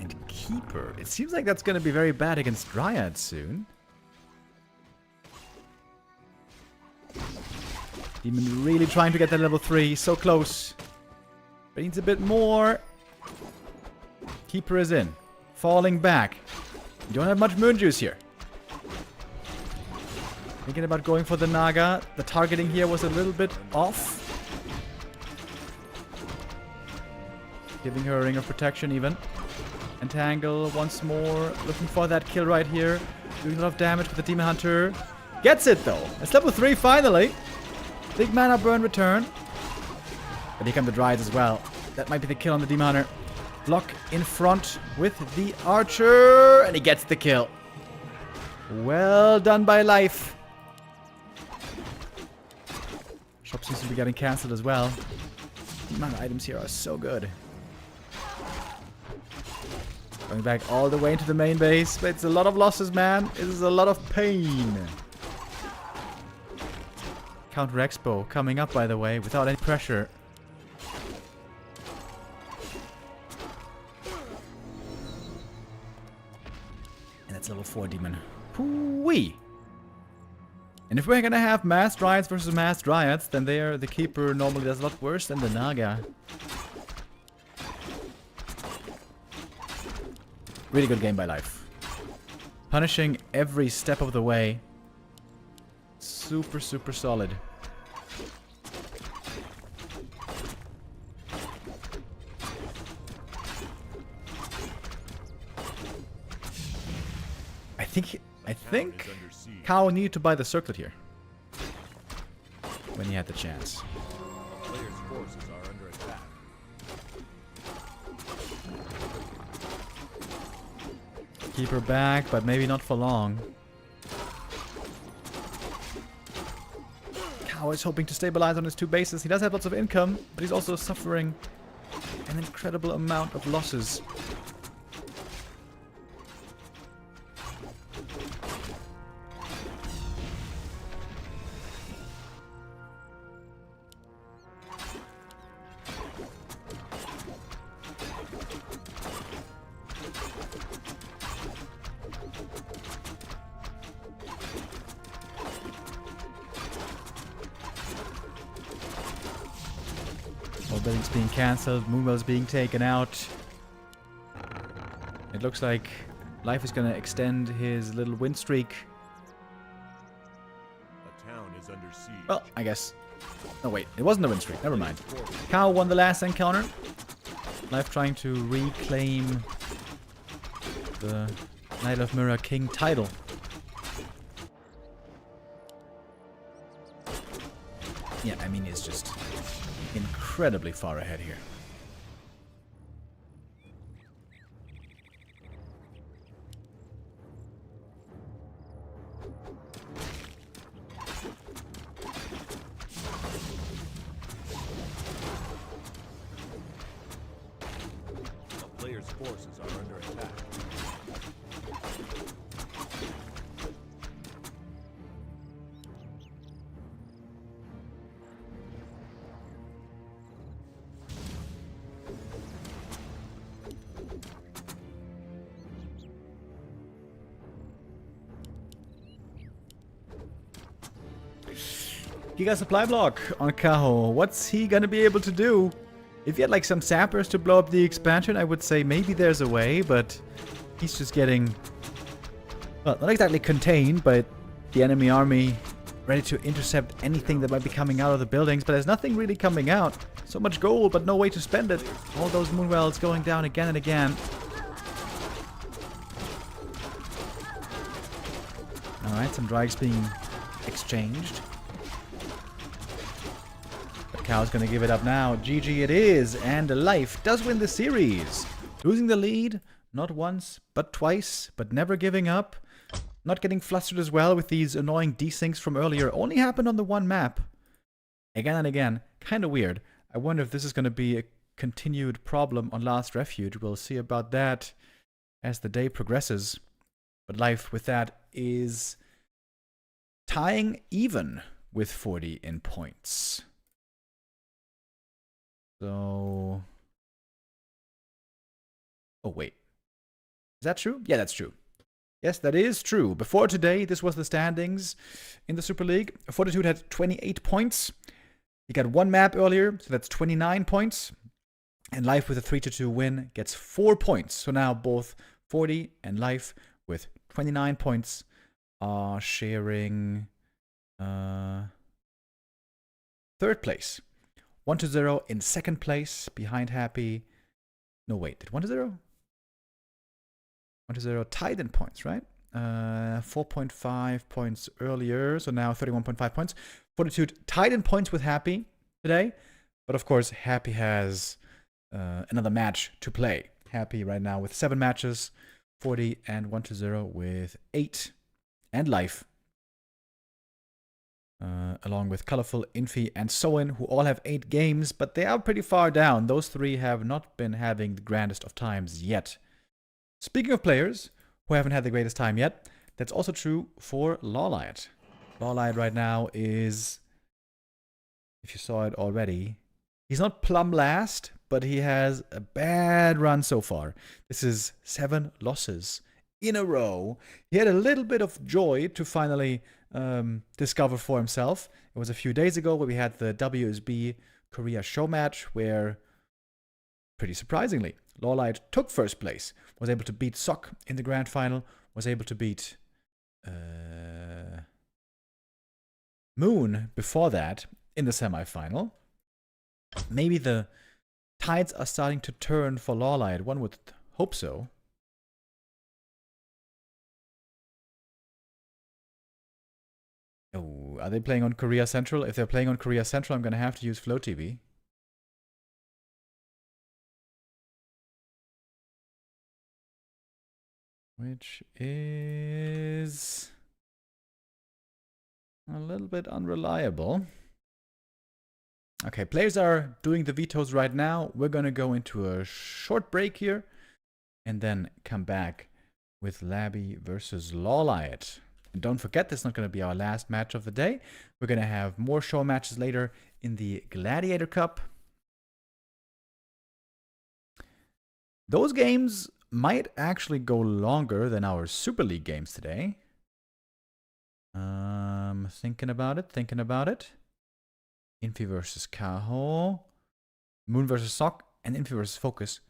And Keeper. It seems like that's going to be very bad against Dryad soon. Demon really trying to get that level 3. So close. But needs a bit more. Keeper is in. Falling back. You don't have much moon juice here. Thinking about going for the Naga. The targeting here was a little bit off. Giving her a ring of protection even. Entangle once more. Looking for that kill right here. Doing a lot of damage with the Demon Hunter. Gets it though. It's level 3 finally. Big mana burn return. But here come the Dryads as well. That might be the kill on the Demon Hunter. Block in front with the Archer. And he gets the kill. Well done by Life. Shop seems to be getting cancelled as well. The amount of items here are so good. Going back all the way into the main base. But it's a lot of losses, man. It is a lot of pain. Counter Expo coming up, by the way, without any pressure. And that's level 4 demon. Hoo-wee! And if we're gonna have Mass Dryads versus Mass Dryads, then the Keeper normally does a lot worse than the Naga. Really good game by Life. Punishing every step of the way. Super, super solid. I think Kaho needed to buy the circlet here. When he had the chance. A player's forces are under attack. Keep her back, but maybe not for long. Kaho is hoping to stabilize on his 2 bases. He does have lots of income, but he's also suffering an incredible amount of losses. All buildings being cancelled, Moonwell's being taken out. It looks like Life is gonna extend his little win streak. A town is under siege. Well, I guess. No, wait, it wasn't a win streak. Never mind. Kaho won the last encounter. Life trying to reclaim the Knight of Mirror King title. Yeah, I mean, it's just incredibly far ahead here. A player's forces are under attack. Giga supply block on Kaho. What's he gonna be able to do? If he had like some sappers to blow up the expansion, I would say maybe there's a way, but he's just getting, well, not exactly contained, but the enemy army ready to intercept anything that might be coming out of the buildings, but there's nothing really coming out. So much gold, but no way to spend it. All those moonwells going down again and again. Alright, some drags being exchanged. Kaho's gonna give it up now. GG it is, and Life does win the series. Losing the lead, not once, but twice, but never giving up. Not getting flustered as well with these annoying desyncs from earlier. Only happened on the one map. Again and again. Kinda weird. I wonder if this is gonna be a continued problem on Last Refuge. We'll see about that as the day progresses. But Life with that is tying even with Forti in points. So, oh wait, is that true? Yeah, that's true. Yes, that is true. Before today, this was the standings in the Super League. Fortitude had 28 points. He got one map earlier, so that's 29 points. And Life with a 3-2 win gets 4 points. So now both Forti and Life with 29 points are sharing third place. 1-0 in second place, behind Happy. No, wait, did 1-0? 1-0 tied in points, right? 4.5 points earlier, so now 31.5 points. Fortitude tied in points with Happy today, but of course, Happy has another match to play. Happy right now with 7 matches, Forti and 1-0 with 8, and Life. Along with Colorful, Infi, and Soin, who all have 8 games, but they are pretty far down. Those 3 have not been having the grandest of times yet. Speaking of players who haven't had the greatest time yet, that's also true for LawLiet. LawLiet right now is, if you saw it already, he's not plumb last, but he has a bad run so far. This is 7 losses in a row. He had a little bit of joy to finally discover for himself. It was a few days ago where we had the WSB Korea show match where, pretty surprisingly, LawLiet took first place, was able to beat Sok in the grand final, was able to beat Moon before that in the semi-final. Maybe the tides are starting to turn for LawLiet. One would hope so. Are they playing on Korea Central? If they're playing on Korea Central, I'm gonna have to use Flow TV. Which is a little bit unreliable. Okay, players are doing the vetoes right now. We're gonna go into a short break here and then come back with Laby versus LawLiet. And don't forget, this is not gonna be our last match of the day. We're gonna have more show matches later in the Gladiator Cup. Those games might actually go longer than our Super League games today. Thinking about it. Infi versus Kaho. Moon versus Sock. And Infi versus Focus.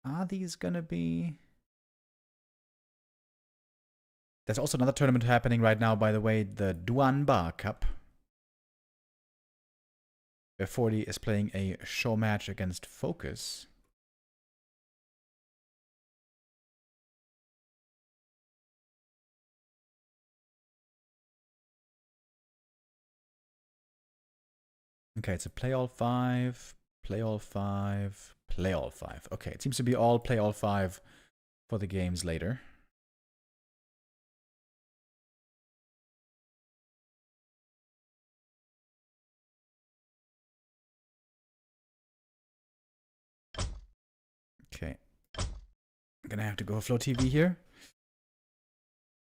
Are these gonna be... There's also another tournament happening right now, by the way. The Duanba Cup. Where Forti is playing a show match against Focus. Okay, it's a play all 5, play all 5, play all 5. Okay, it seems to be all play all 5 for the games later. Okay. I'm gonna have to go Flow TV here.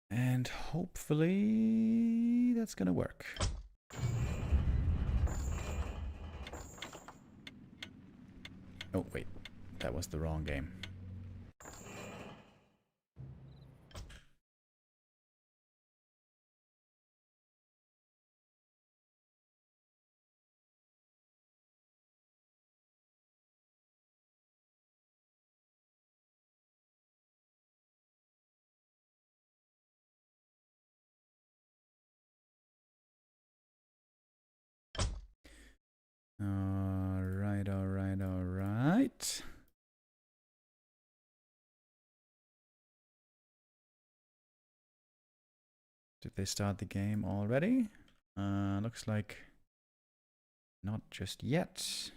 And hopefully that's gonna work. Oh, wait. That was the wrong game. Alright. Did they start the game already? Looks like not just yet.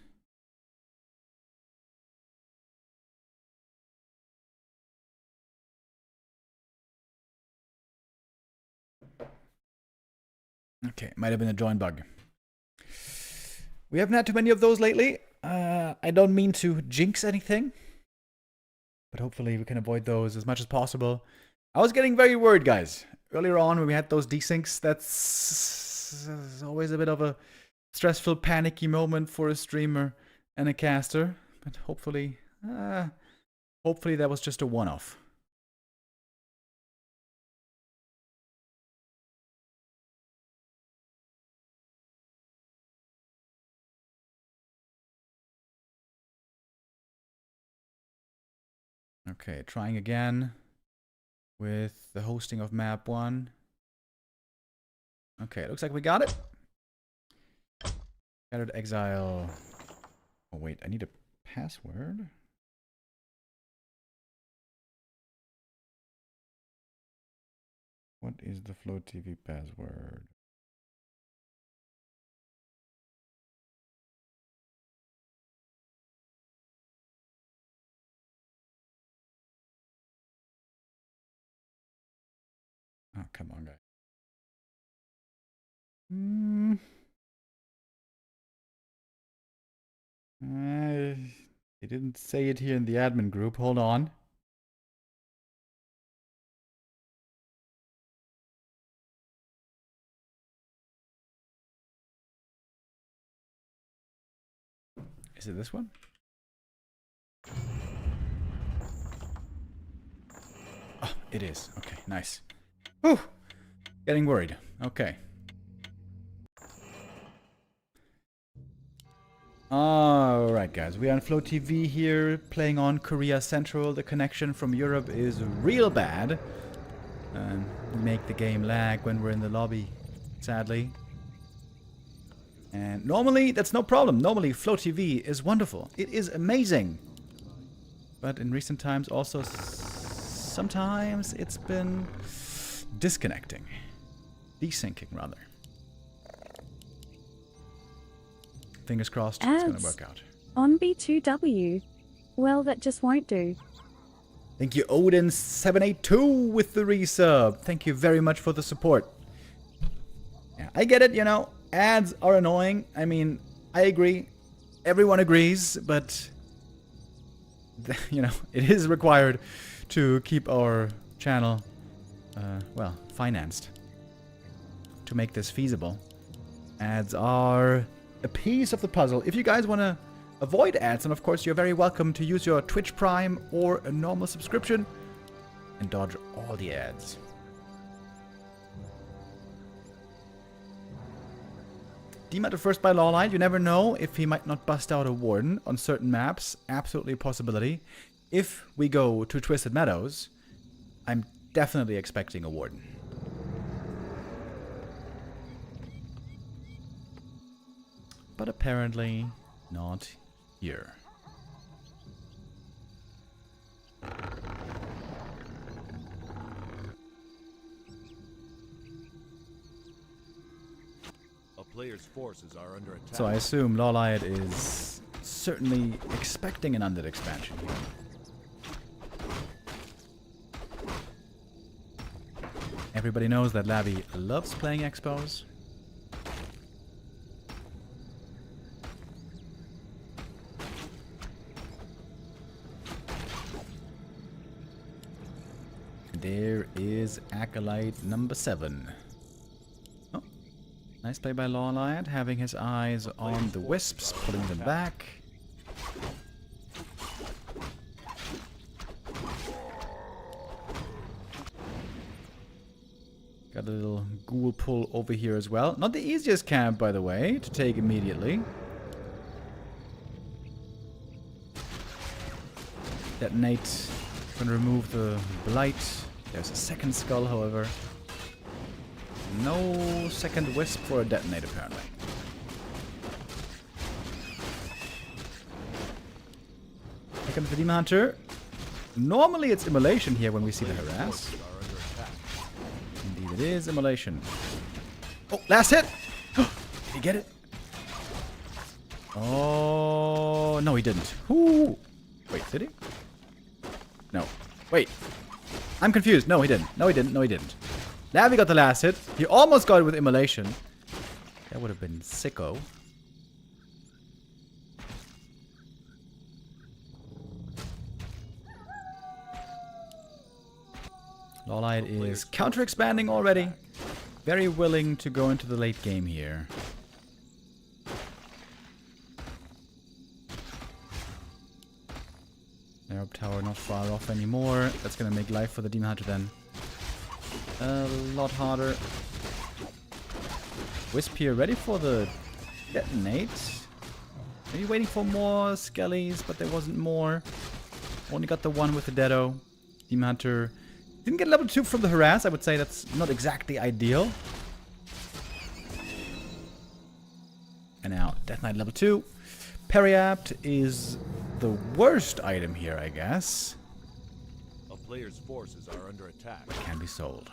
Okay, might have been a join bug. We haven't had too many of those lately. I don't mean to jinx anything, but hopefully we can avoid those as much as possible. I was getting very worried, guys. Earlier on when we had those desyncs, that's always a bit of a stressful, panicky moment for a streamer and a caster. But hopefully that was just a one-off. Okay, trying again with the hosting of map 1. Okay, it looks like we got it. Scattered exile. Oh wait, I need a password. What is the Flow TV password? Oh, come on, guys. They didn't say it here in the admin group. Hold on. Is it this one? Oh, it is. Okay, nice. Whew. Getting worried. Okay. Alright guys, we are on Flow TV here, playing on Korea Central. The connection from Europe is real bad. We make the game lag when we're in the lobby, sadly. And normally, that's no problem. Normally, Flow TV is wonderful. It is amazing. But in recent times also, sometimes it's been disconnecting. Desyncing, rather. Fingers crossed it's going to work out. On B2W. Well, that just won't do. Thank you, Odin782 with the resub. Thank you very much for the support. Yeah, I get it, you know. Ads are annoying. I mean, I agree. Everyone agrees, but you know, it is required to keep our channel, well, financed. To make this feasible. Ads are a piece of the puzzle. If you guys want to avoid ads, and of course you're very welcome to use your Twitch Prime or a normal subscription and dodge all the ads. Demounted first by LawLiet. You never know if he might not bust out a Warden on certain maps. Absolutely a possibility. If we go to Twisted Meadows, I'm definitely expecting a Warden. But apparently not here. A player's forces are under attack. So I assume LawLiet is certainly expecting an undead expansion here. Everybody knows that Laby loves playing expos. There is Acolyte number 7. Oh, nice play by LawLiet, having his eyes on the wisps, pulling them back. Got a little ghoul pull over here as well. Not the easiest camp, by the way, to take immediately. Detonate. Gonna remove the blight. There's a second skull, however. No second wisp for a detonate, apparently. Here comes the Demon Hunter. Normally it's immolation here when we see the harass. Indeed it is immolation. Oh, last hit! Did he get it? Oh, no he didn't. Ooh. Wait, did he? No. Wait. I'm confused. No, he didn't. No, he didn't. No, he didn't. Laby got the last hit. He almost got it with immolation. That would have been sicko. LawLiet is counter-expanding already. Very willing to go into the late game here. Arab Tower not far off anymore. That's gonna make life for the Demon Hunter then a lot harder. Wisp here ready for the detonate. Maybe waiting for more skellies, but there wasn't more. Only got the one with the Deado. Demon Hunter didn't get level 2 from the harass. I would say that's not exactly ideal. And now Death Knight level 2. Periapt is the worst item here, I guess. A player's forces are under attack. Can be sold.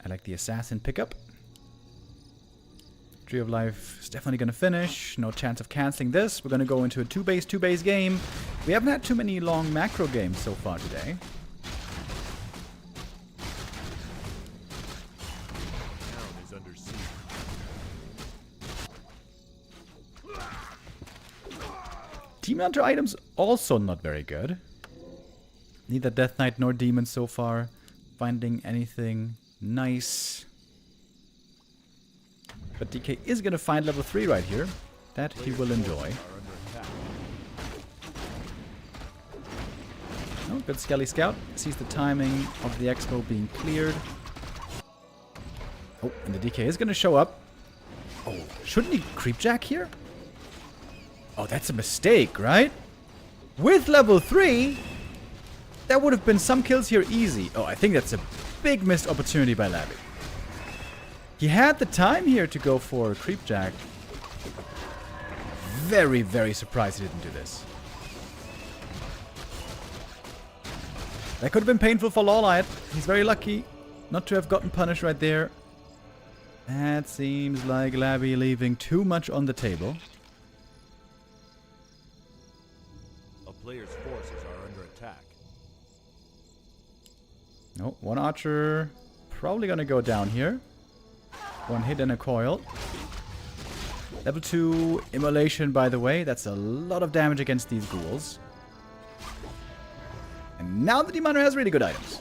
I like the assassin pickup. Tree of Life is definitely going to finish. No chance of canceling this. We're going to go into a 2-base game. We haven't had too many long macro games so far today. Demon Hunter items also not very good. Neither Death Knight nor Demon so far finding anything nice. But DK is going to find level 3 right here. That he will enjoy. Oh, good Skelly Scout. Sees the timing of the expo being cleared. Oh, and the DK is going to show up. Oh, shouldn't he creepjack here? Oh, that's a mistake, right? With level 3, that would have been some kills here easy. Oh, I think that's a big missed opportunity by Laby. He had the time here to go for a creepjack. very, very surprised he didn't do this. That could have been painful for LawLiet. He's very lucky not to have gotten punished right there. That seems like Laby leaving too much on the table. A player's forces are under attack. Oh, one archer probably gonna go down here. One hit and a coil. Level 2 immolation, by the way. That's a lot of damage against these ghouls. And now the Demon Hunter has really good items.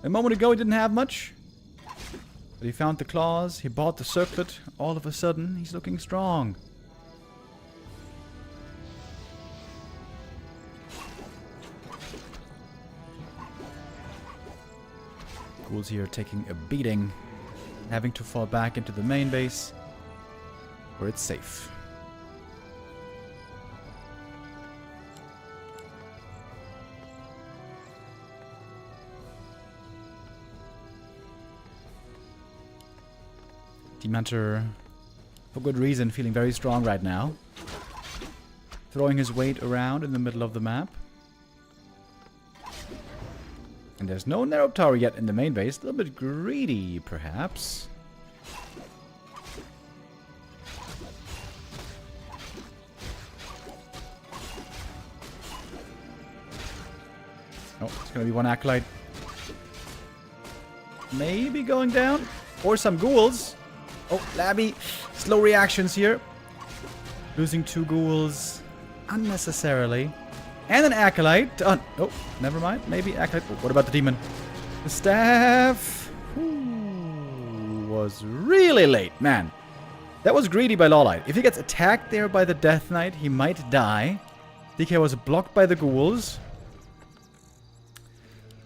A moment ago he didn't have much. But he found the claws, he bought the circlet. All of a sudden, he's looking strong. Ghouls here taking a beating. Having to fall back into the main base, where it's safe. Demon Hunter, for good reason, feeling very strong right now. Throwing his weight around in the middle of the map. And there's no narrow tower yet in the main base. A little bit greedy, perhaps. Oh, it's gonna be one acolyte. Maybe going down. Or some ghouls. Oh, Laby. Slow reactions here. Losing 2 ghouls unnecessarily. And an acolyte. Oh, never mind. Maybe acolyte. Oh, what about the demon? The staff. Ooh, was really late, man. That was greedy by LawLiet. If he gets attacked there by the Death Knight, he might die. DK was blocked by the ghouls.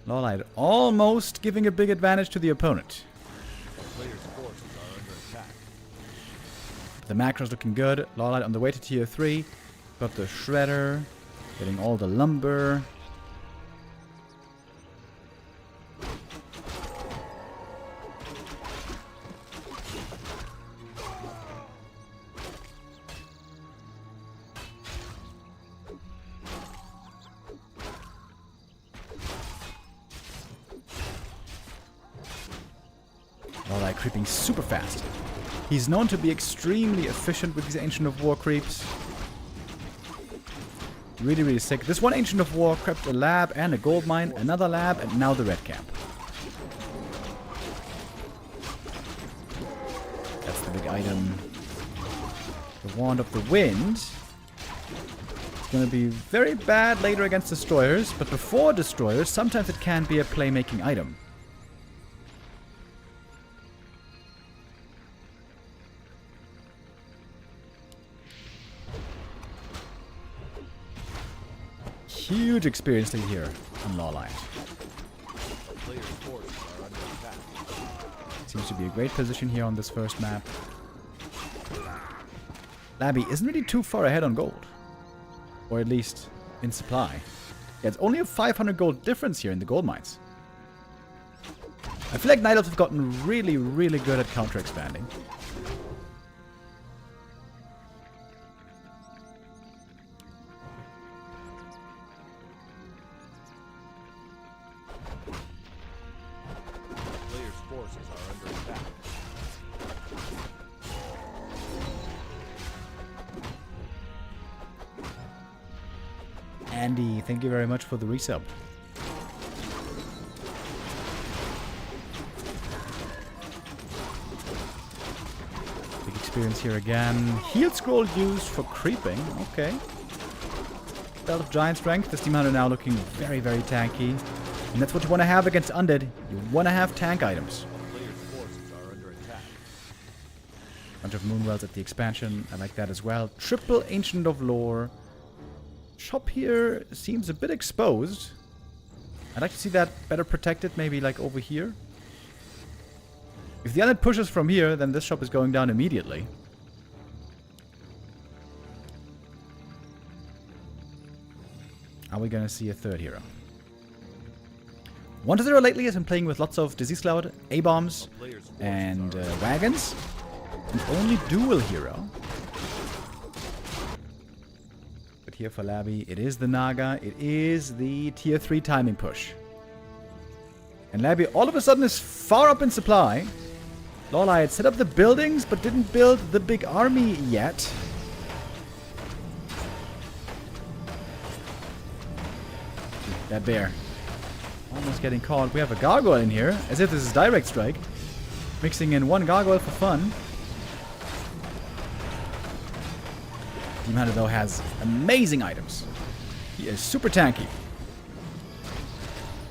LawLiet almost giving a big advantage to the opponent. Player's forces are under attack. The macro's looking good. LawLiet on the way to tier 3. Got the shredder. Getting all the lumber. LawLiet creeping super fast. He's known to be extremely efficient with these Ancient of War creeps. Really, really sick. This one Ancient of War crept a lab and a gold mine, another lab, and now the red camp. That's the big item. The Wand of the Wind. It's going to be very bad later against destroyers, but before destroyers, sometimes it can be a playmaking item. Huge experience lead here on LawLiet. Player's forces are under attack. Seems to be a great position here on this first map. Laby isn't really too far ahead on gold. Or at least in supply. Yeah, it's only a 500 gold difference here in the gold mines. I feel like Night Elves have gotten really, really good at counter-expanding. Player's forces are under attack. Andy, thank you very much for the resub. Big experience here again. Heal scroll used for creeping. Okay. Belt of Giant Strength. This Demon Hunter now looking very, very tanky. And that's what you want to have against Undead. You want to have tank items. Player's forces are under attack. Bunch of Moonwells at the expansion. I like that as well. Triple Ancient of Lore. Shop here seems a bit exposed. I'd like to see that better protected, maybe like over here. If the Undead pushes from here, then this shop is going down immediately. Are we gonna see a third hero? 1-0 lately has been playing with lots of Disease Cloud, A-bombs, and wagons. And only dual hero. But here for Laby, it is the Naga. It is the tier 3 timing push. And Laby all of a sudden is far up in supply. LawLiet set up the buildings, but didn't build the big army yet. That bear. Almost getting caught. We have a gargoyle in here, as if this is direct strike. Mixing in one gargoyle for fun. Demon Hunter, though, has amazing items. He is super tanky.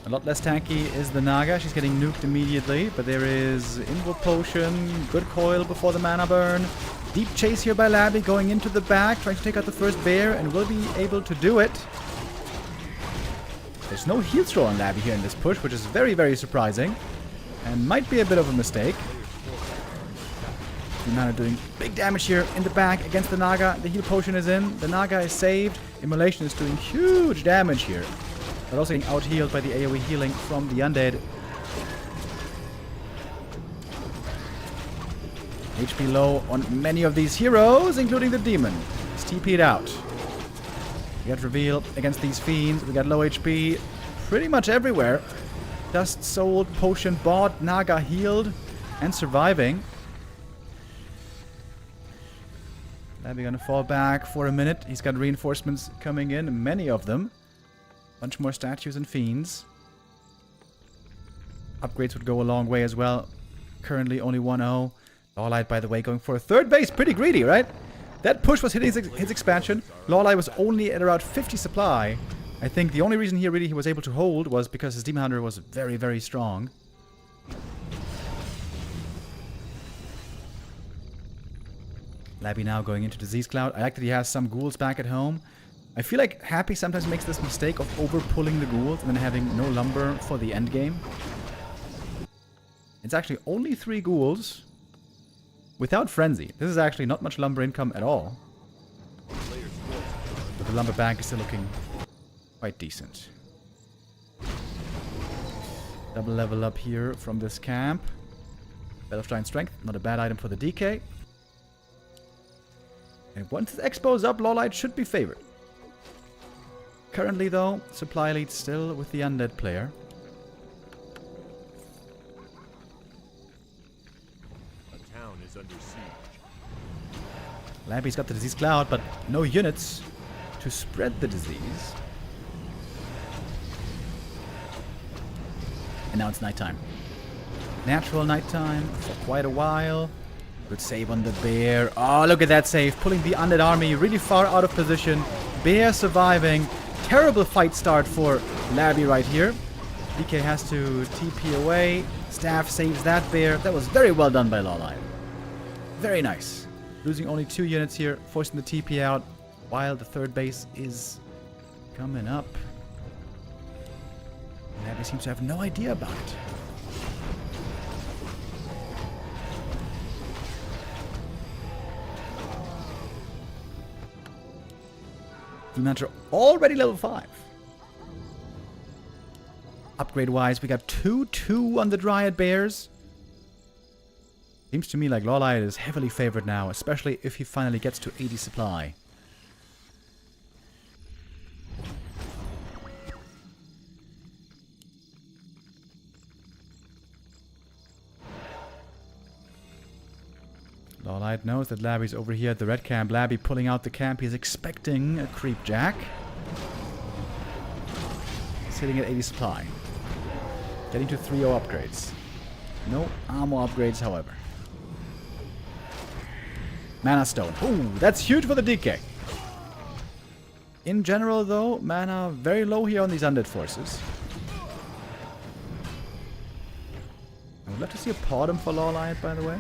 A lot less tanky is the Naga. She's getting nuked immediately, but there is Invul Potion, good coil before the mana burn. Deep chase here by Laby, going into the back, trying to take out the first bear, and will be able to do it. There's no heal throw on Laby here in this push, which is very, very surprising, and might be a bit of a mistake. Demon Hunter doing big damage here in the back against the Naga. The heal potion is in. The Naga is saved. Immolation is doing huge damage here, but also getting out-healed by the AoE healing from the Undead. HP low on many of these heroes, including the Demon. It's TP'd out. We got revealed against these fiends. We got low HP pretty much everywhere. Dust sold, potion bought, Naga healed and surviving. Laby gonna fall back for a minute. He's got reinforcements coming in, many of them. Bunch more statues and fiends. Upgrades would go a long way as well. Currently only 1-0. LawLiet, by the way, going for a third base. Pretty greedy, right? That push was hitting his expansion. LawLiet was only at around 50 supply. I think the only reason here really he was able to hold was because his Demon Hunter was very, very strong. Laby now going into Disease Cloud. I like that he has some ghouls back at home. I feel like Happy sometimes makes this mistake of over-pulling the ghouls and then having no lumber for the end game. It's actually only 3 ghouls without Frenzy. This is actually not much lumber income at all. But the lumber bank is still looking quite decent. Double level up here from this camp. Bell of Giant Strength, not a bad item for the DK. And once the Expo is up, LawLiet should be favored. Currently, though, supply lead still with the Undead player. A town is under siege. Laby's got the Disease Cloud, but no units to spread the disease. And now it's nighttime. Natural nighttime for quite a while. Good save on the bear. Oh, look at that save. Pulling the Undead army really far out of position. Bear surviving. Terrible fight start for Laby right here. DK has to TP away. Staff saves that bear. That was very well done by LawLiet. Very nice. Losing only 2 units here. Forcing the TP out while the third base is coming up. Laby seems to have no idea about it. Demon Hunter already level 5. Upgrade-wise, we got 2-2 on the Dryad Bears. Seems to me like LawLiet is heavily favored now, especially if he finally gets to 80 supply. LawLiet knows that Laby's over here at the red camp. Laby pulling out the camp. He's expecting a creep jack. Sitting at 80 supply. Getting to 3-0 upgrades. No armor upgrades, however. Mana Stone. Ooh, that's huge for the DK. In general, though, mana very low here on these undead forces. I would love to see a Podum for LawLiet, by the way.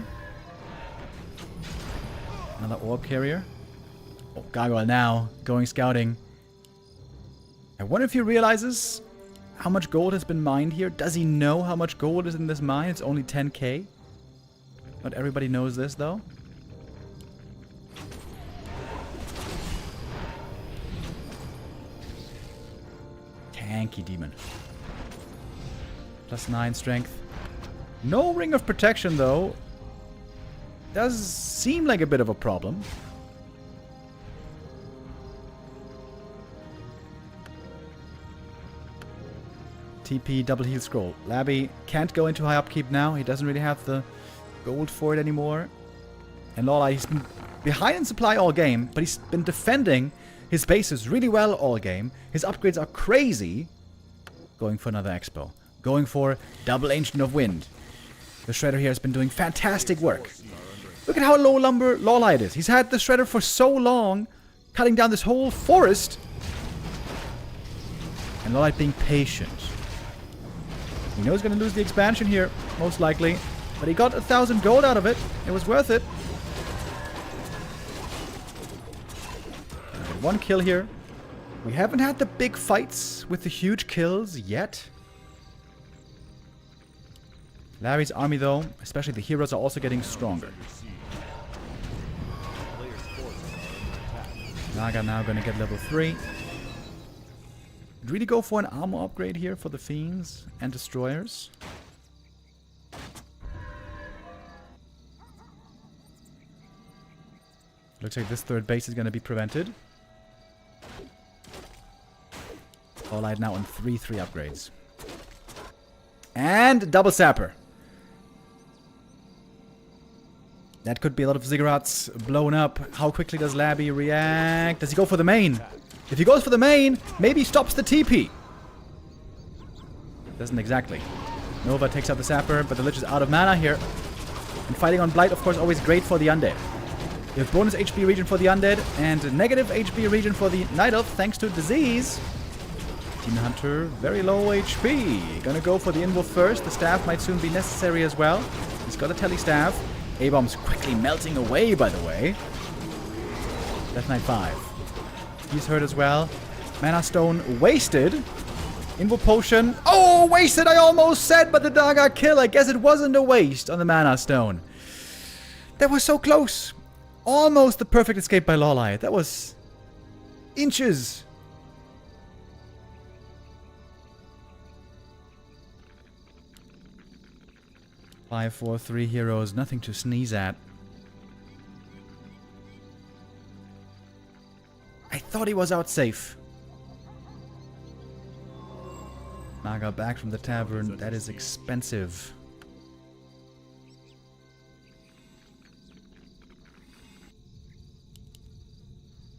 Another orb carrier. Oh, Gargoyle now going scouting. I wonder if he realizes how much gold has been mined here. Does he know how much gold is in this mine? It's only 10k. Not everybody knows this, though. Tanky demon. +9 strength. No ring of protection, though. Does seem like a bit of a problem. TP double heal scroll. Laby can't go into high upkeep now. He doesn't really have the gold for it anymore. And LawLiet, he's been behind in supply all game, but he's been defending his bases really well all game. His upgrades are crazy. Going for another expo. Going for double Ancient of Wind. The Shredder here has been doing fantastic work. Look at how low lumber LawLiet is. He's had the Shredder for so long, cutting down this whole forest. And LawLiet being patient. He knows he's going to lose the expansion here, most likely. But he got 1,000 gold out of it. It was worth it. One kill here. We haven't had the big fights with the huge kills yet. Larry's army, though, especially the heroes, are also getting stronger. Naga now going to get level 3. Would really go for an armor upgrade here for the Fiends and Destroyers. Looks like this third base is going to be prevented. LawLiet now on 3/3 upgrades. And double Sapper. That could be a lot of ziggurats blown up. How quickly does Laby react? Does he go for the main? If he goes for the main, maybe he stops the TP. Doesn't exactly. Nova takes out the Sapper, but the Lich is out of mana here. And fighting on Blight, of course, always great for the Undead. You have bonus HP regen for the Undead and negative HP regen for the Night Elf thanks to Disease. Demon Hunter, very low HP. Gonna go for the Inwolf first. The staff might soon be necessary as well. He's got a Tele Staff. A-Bomb's quickly melting away, by the way. Death Knight 5. He's hurt as well. Mana Stone wasted. Inwolf Potion. Oh, wasted, I almost said, but the Naga kill. I guess it wasn't a waste on the Mana Stone. That was so close. Almost the perfect escape by LawLiet. That was inches. Five, 4, 3 heroes. Nothing to sneeze at. I thought he was out safe. Naga back from the tavern. That is expensive.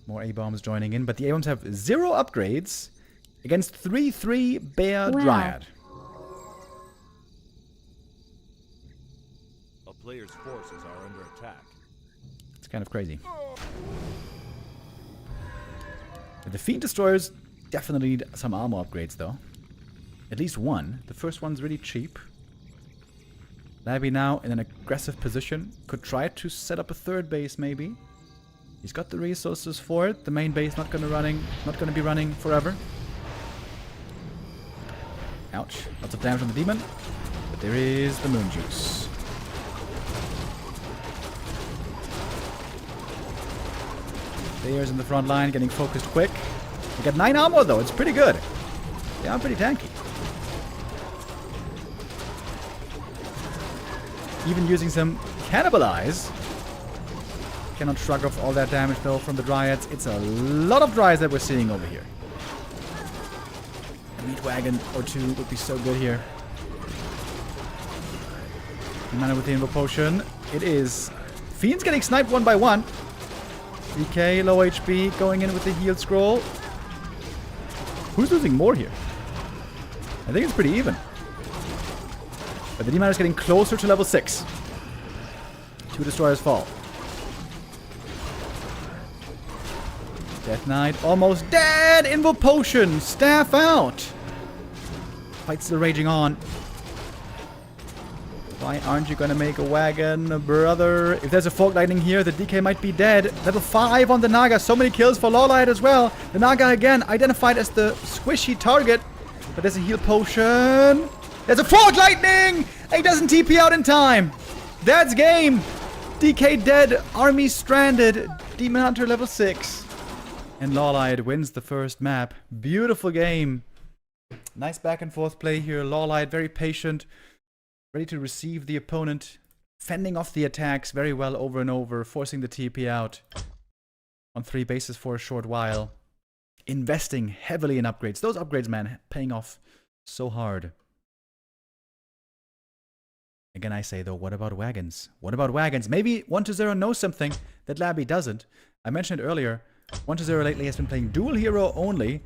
More A-Bombs joining in, but the A-Bombs have 0 upgrades against 3/3 Bear Wow. Dryad. A player's forces are under attack. It's kind of crazy. The Fiend Destroyers definitely need some armor upgrades, though. At least one. The first one's really cheap. Laby now in an aggressive position. Could try to set up a third base, maybe. He's got the resources for it. The main base not gonna be running forever. Ouch. Lots of damage on the demon. But there is the moon juice. Bears in the front line getting focused quick. They got 9 armor though. It's pretty good. They are pretty tanky. Even using some Cannibalize. Cannot shrug off all that damage though from the Dryads. It's a lot of Dryads that we're seeing over here. A meat wagon or 2 would be so good here. Mana with the Invo Potion. It is Fiends getting sniped 1 by 1. DK, low HP, going in with the heal scroll. Who's losing more here? I think it's pretty even. But the Demon is getting closer to level 6. 2 Destroyers fall. Death Knight almost dead! Invo Potion! Staff out! Fight's still raging on. Why aren't you gonna make a wagon, brother? If there's a Fork Lightning here, the DK might be dead. Level 5 on the Naga. So many kills for LawLiet as well. The Naga again identified as the squishy target. But there's a heal potion. There's a Fork Lightning! He doesn't TP out in time. That's game. DK dead. Army stranded. Demon Hunter level 6. And LawLiet wins the first map. Beautiful game. Nice back and forth play here. LawLiet very patient. Ready to receive the opponent. Fending off the attacks very well over and over. Forcing the TP out. On 3 bases for a short while. Investing heavily in upgrades. Those upgrades, man, paying off So hard. Again, I say, though, what about wagons? What about wagons? Maybe 1-0 knows something that Laby doesn't. I mentioned earlier, 1-0 lately has been playing dual hero only,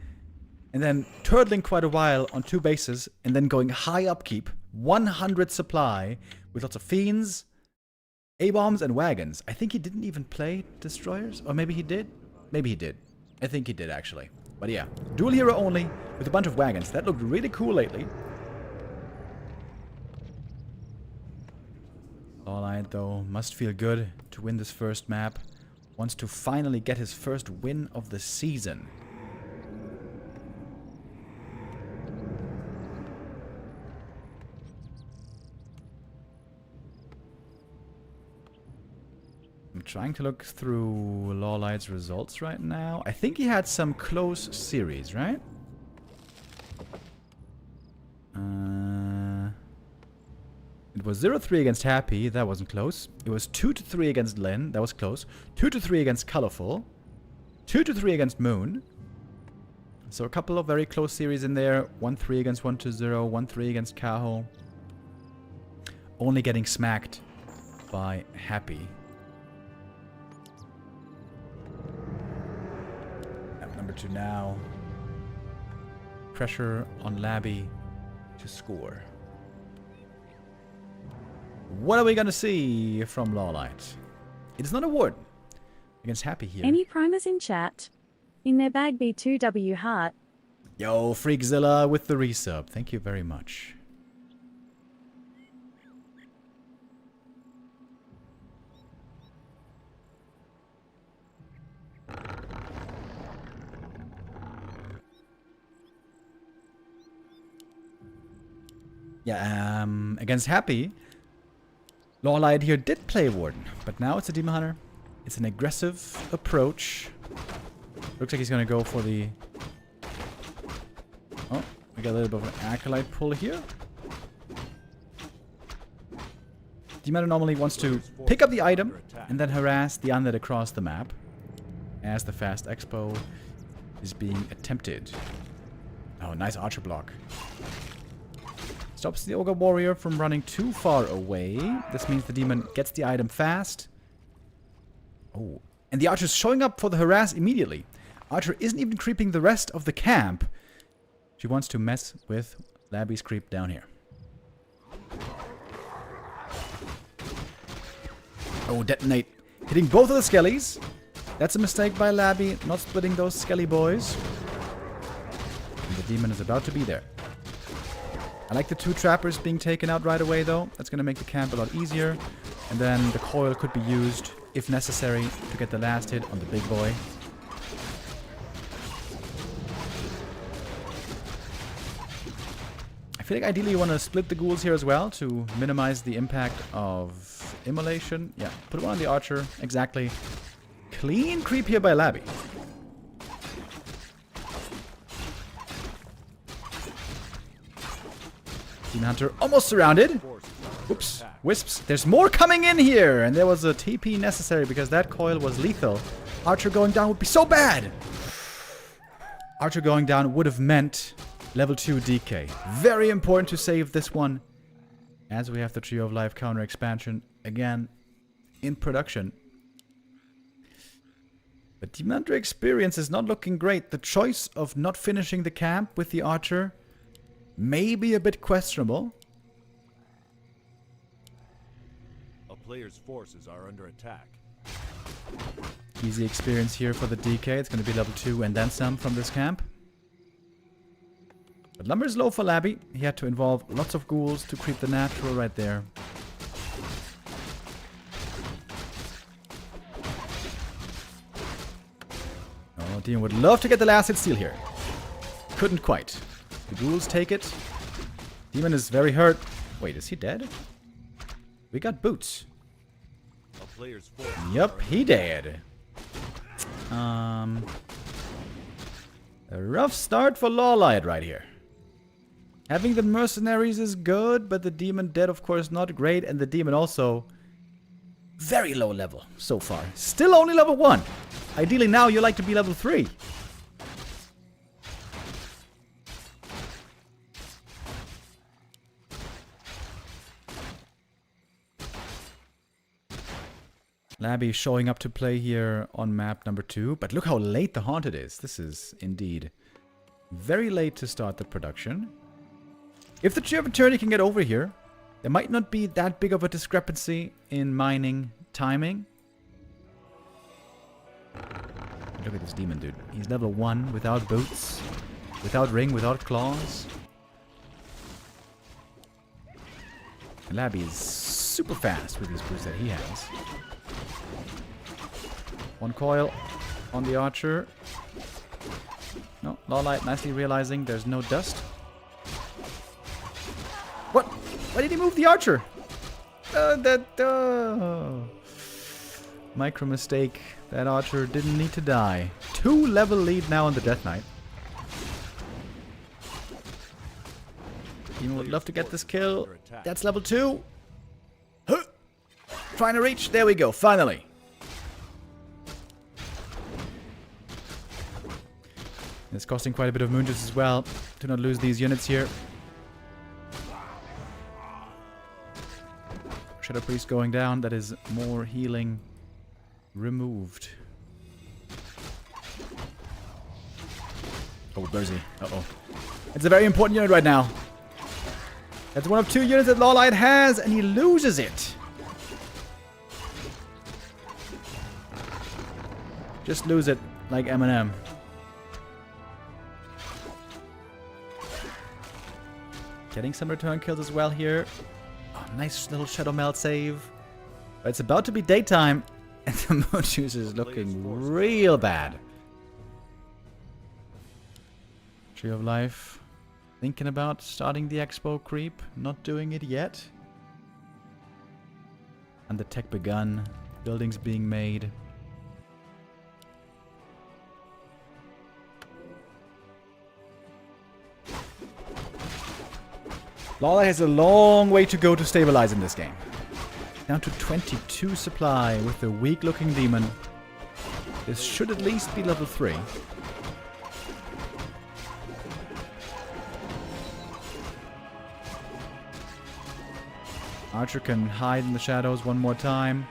and then turtling quite a while on 2 bases, and then going high upkeep, 100 supply, with lots of fiends, A-bombs, and wagons. I think he didn't even play destroyers, or maybe he did? Maybe he did. I think he did, actually. But yeah, dual hero only, with a bunch of wagons. That looked really cool lately. LawLiet, though, must feel good to win this first map. Wants to finally get his first win of the season. I'm trying to look through LawLiet's results right now. I think he had some close series, right? It was 0-3 against Happy, that wasn't close. It was 2-3 against Lin, that was close. 2-3 against Colorful. 2-3 against Moon. So a couple of very close series in there. 1-3 against 1-0, 1-3 against Kaho. Only getting smacked by Happy. Map number 2 now. Pressure on Laby to score. What are we gonna see from LawLiet? It is not a ward against Happy here. Any primers in chat? In their bag B2W heart. Yo, Freakzilla with the resub. Thank you very much. Yeah, against Happy, LawLiet here did play Warden, but now it's a Demon Hunter. It's an aggressive approach. Looks like he's gonna go for the... Oh, we got a little bit of an Acolyte pull here. Demon Hunter normally wants to pick up the item and then harass the undead across the map as the fast expo is being attempted. Oh, nice archer block. Stops the Ogre Warrior from running too far away. This means the demon gets the item fast. Oh, and the Archer's showing up for the harass immediately. Archer isn't even creeping the rest of the camp. She wants to mess with Laby's creep down here. Oh, detonate. Hitting both of the skellies. That's a mistake by Laby, not splitting those skelly boys. And the demon is about to be there. I like the 2 trappers being taken out right away, though. That's going to make the camp a lot easier. And then the coil could be used, if necessary, to get the last hit on the big boy. I feel like ideally you want to split the ghouls here as well to minimize the impact of immolation. Yeah, put one on the archer. Exactly. Clean creep here by Laby. Demon Hunter almost surrounded. Oops. Wisps. There's more coming in here. And there was a TP necessary because that coil was lethal. Archer going down would be so bad. Archer going down would have meant level 2 DK. Very important to save this one. As we have the Trio of Life counter expansion again in production. But Demon Hunter experience is not looking great. The choice of not finishing the camp with the Archer may be a bit questionable. A player's forces are under attack. Easy experience here for the DK. It's going to be level 2 and then some from this camp. But lumber is low for Laby. He had to involve lots of ghouls to creep the natural right there. Oh, Demon would love to get the last hit steal here. Couldn't quite. The ghouls take it. Demon is very hurt. Wait, is he dead? We got boots. A player's forces Yup, he dead. A rough start for LawLiet right here. Having the mercenaries is good, but the demon dead, of course, not great. And the demon also very low level so far. Still only level 1. Ideally now you like to be level 3. Laby showing up to play here on map number 2. But look how late the Haunted is. This is indeed very late to start the production. If the Tree of Eternity can get over here, there might not be that big of a discrepancy in mining timing. Look at this demon, dude. He's level 1 without boots, without ring, without claws. And Laby is super fast with these boots that he has. One coil on the archer. No, LawLiet nicely realizing there's no dust. What? Why did he move the archer? Micro mistake. That archer didn't need to die. 2 level lead now on the Death Knight. Demon would love to get this kill. That's level 2. Huh. Trying to reach. There we go. Finally. It's costing quite a bit of moon juice as well. Do not lose these units here. Shadow Priest going down. That is more healing removed. Oh, where's he? Uh-oh. It's a very important unit right now. That's one of 2 units that LawLiet has, and he loses it. Just lose it like Eminem. Getting some return kills as well here. Oh, nice little Shadow Melt save. But it's about to be daytime, and the moon juice is looking real bad. Tree of Life. Thinking about starting the expo creep. Not doing it yet. And the tech begun. Buildings being made. LawLiet has a long way to go to stabilize in this game. Down to 22 supply with the weak looking demon. This should at least be level 3. Archer can hide in the shadows one more time.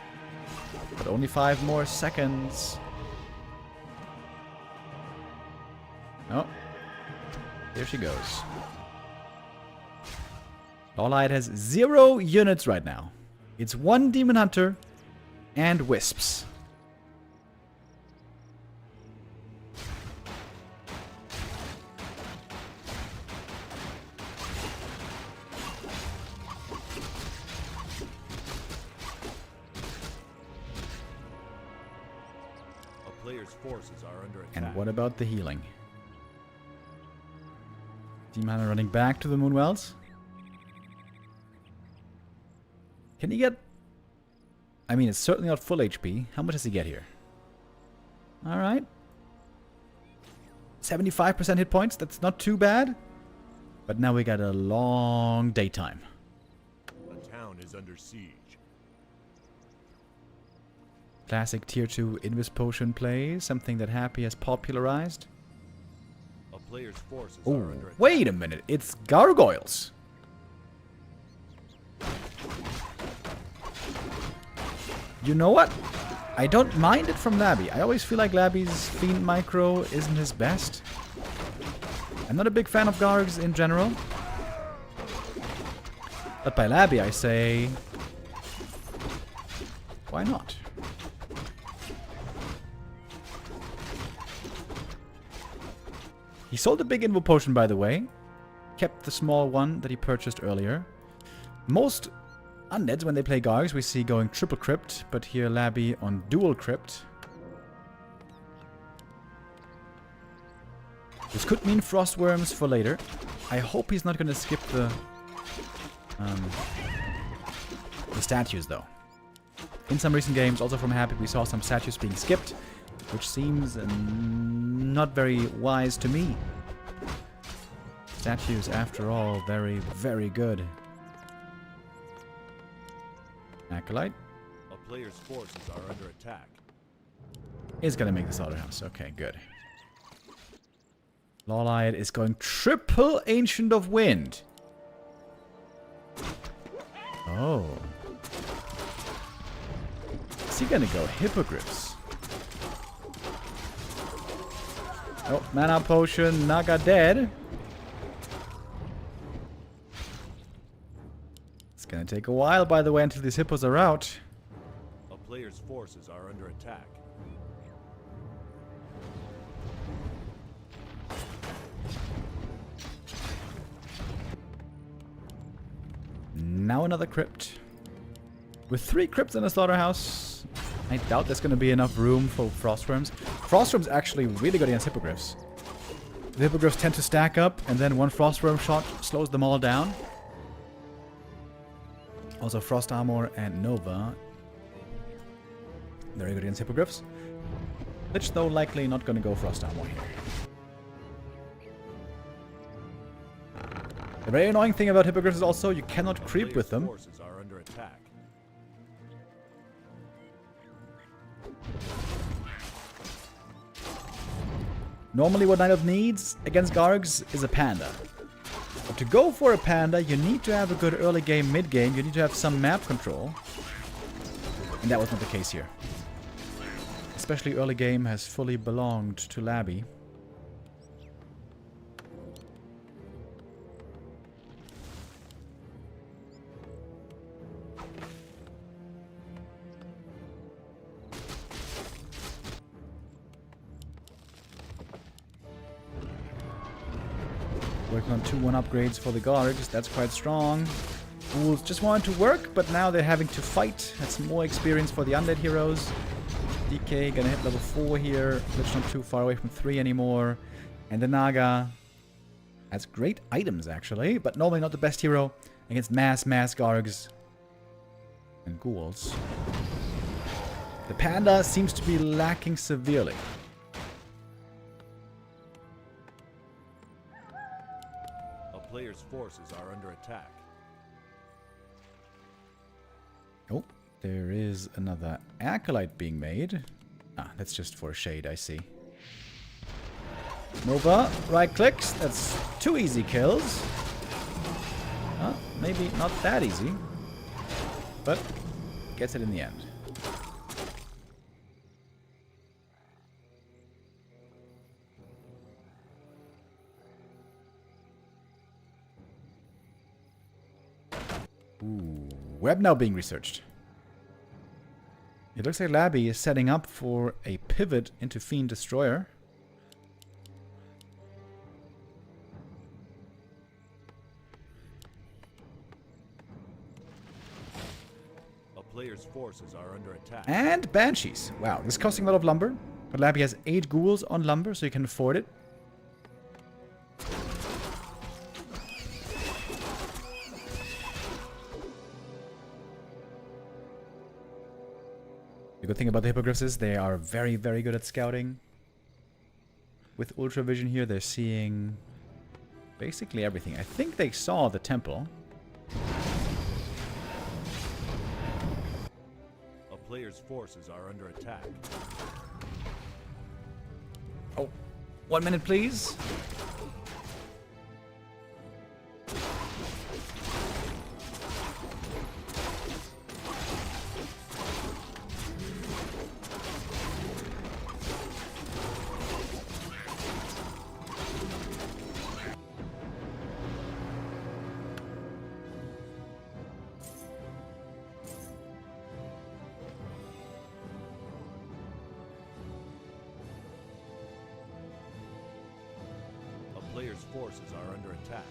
But only 5 more seconds. Oh. There she goes. LawLiet has 0 units right now. It's 1 Demon Hunter and Wisps. A player's forces are under attack. And what about the healing? Demon Hunter running back to the Moonwells. Can he get... I mean, it's certainly not full HP. How much does he get here? Alright. 75% hit points. That's not too bad. But now we got a long daytime. The town is under siege. Classic tier 2 Invis Potion play. Something that Happy has popularized. A player's forces Oh, are under attack. wait a minute. It's gargoyles. You know what? I don't mind it from Laby. I always feel like Laby's Fiend Micro isn't his best. I'm not a big fan of Gargs in general. But by Laby I say... why not? He sold the big Invo Potion, by the way. Kept the small one that he purchased earlier. Most undeads, when they play Gargs, we see going triple crypt, but here Laby on dual crypt. This could mean Frostworms for later. I hope he's not going to skip the statues, though. In some recent games, also from Happy, we saw some statues being skipped, which seems not very wise to me. Statues, after all, very, very good. Acolyte. A player's forces are under attack. Is gonna make the slaughterhouse. Okay, good. LawLiet is going triple Ancient of Wind. Oh. Is he gonna go Hippogriffs? Oh, mana potion, Naga dead. It's gonna take a while, by the way, until these hippos are out. A player's forces are under attack. Now another crypt. With 3 crypts in a slaughterhouse, I doubt there's gonna be enough room for frostworms. Frostworms actually really good against hippogriffs. The hippogriffs tend to stack up, and then one frostworm shot slows them all down. Also, Frost Armor and Nova. Very good against hippogriffs. Lich, though, likely not gonna go Frost Armor here. The very annoying thing about hippogriffs is also you cannot creep with them. Forces are under attack. Normally what Night needs against Gargs is a panda. But to go for a panda, you need to have a good early game, mid game. You need to have some map control. And that was not the case here. Especially early game has fully belonged to Laby. Working on 2-1 upgrades for the Gargs. That's quite strong. Ghouls just wanted to work, but now they're having to fight. That's more experience for the undead heroes. DK gonna hit level 4 here. Lich not too far away from 3 anymore. And the Naga has great items, actually, but normally not the best hero against mass Gargs and Ghouls. The Panda seems to be lacking severely. Player's forces are under attack. Oh, there is another Acolyte being made. Ah, that's just for shade, I see. Nova, right clicks. That's 2 easy kills. Maybe not that easy. But gets it in the end. Ooh, web now being researched. It looks like Laby is setting up for a pivot into Fiend Destroyer. A player's forces are under attack. And Banshees. Wow, this is costing a lot of lumber. But Laby has 8 ghouls on lumber, so you can afford it. The good thing about the Hippogriffs is they are very, very good at scouting. With Ultra Vision here, they're seeing basically everything. I think they saw the temple. A player's forces are under attack. Oh, 1 minute, please. Player's forces are under attack.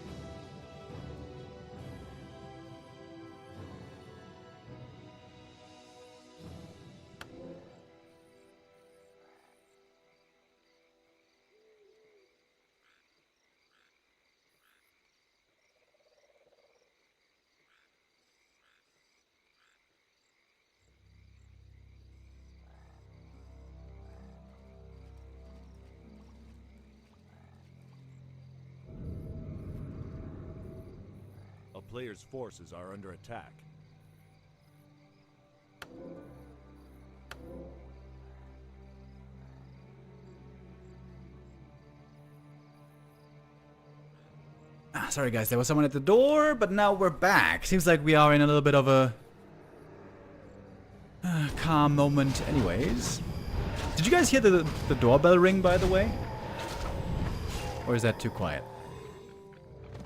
A player's forces are under attack. Sorry guys, there was someone at the door, but now we're back. Seems like we are in a little bit of a Calm moment anyways. Did you guys hear the doorbell ring, by the way? Or is that too quiet?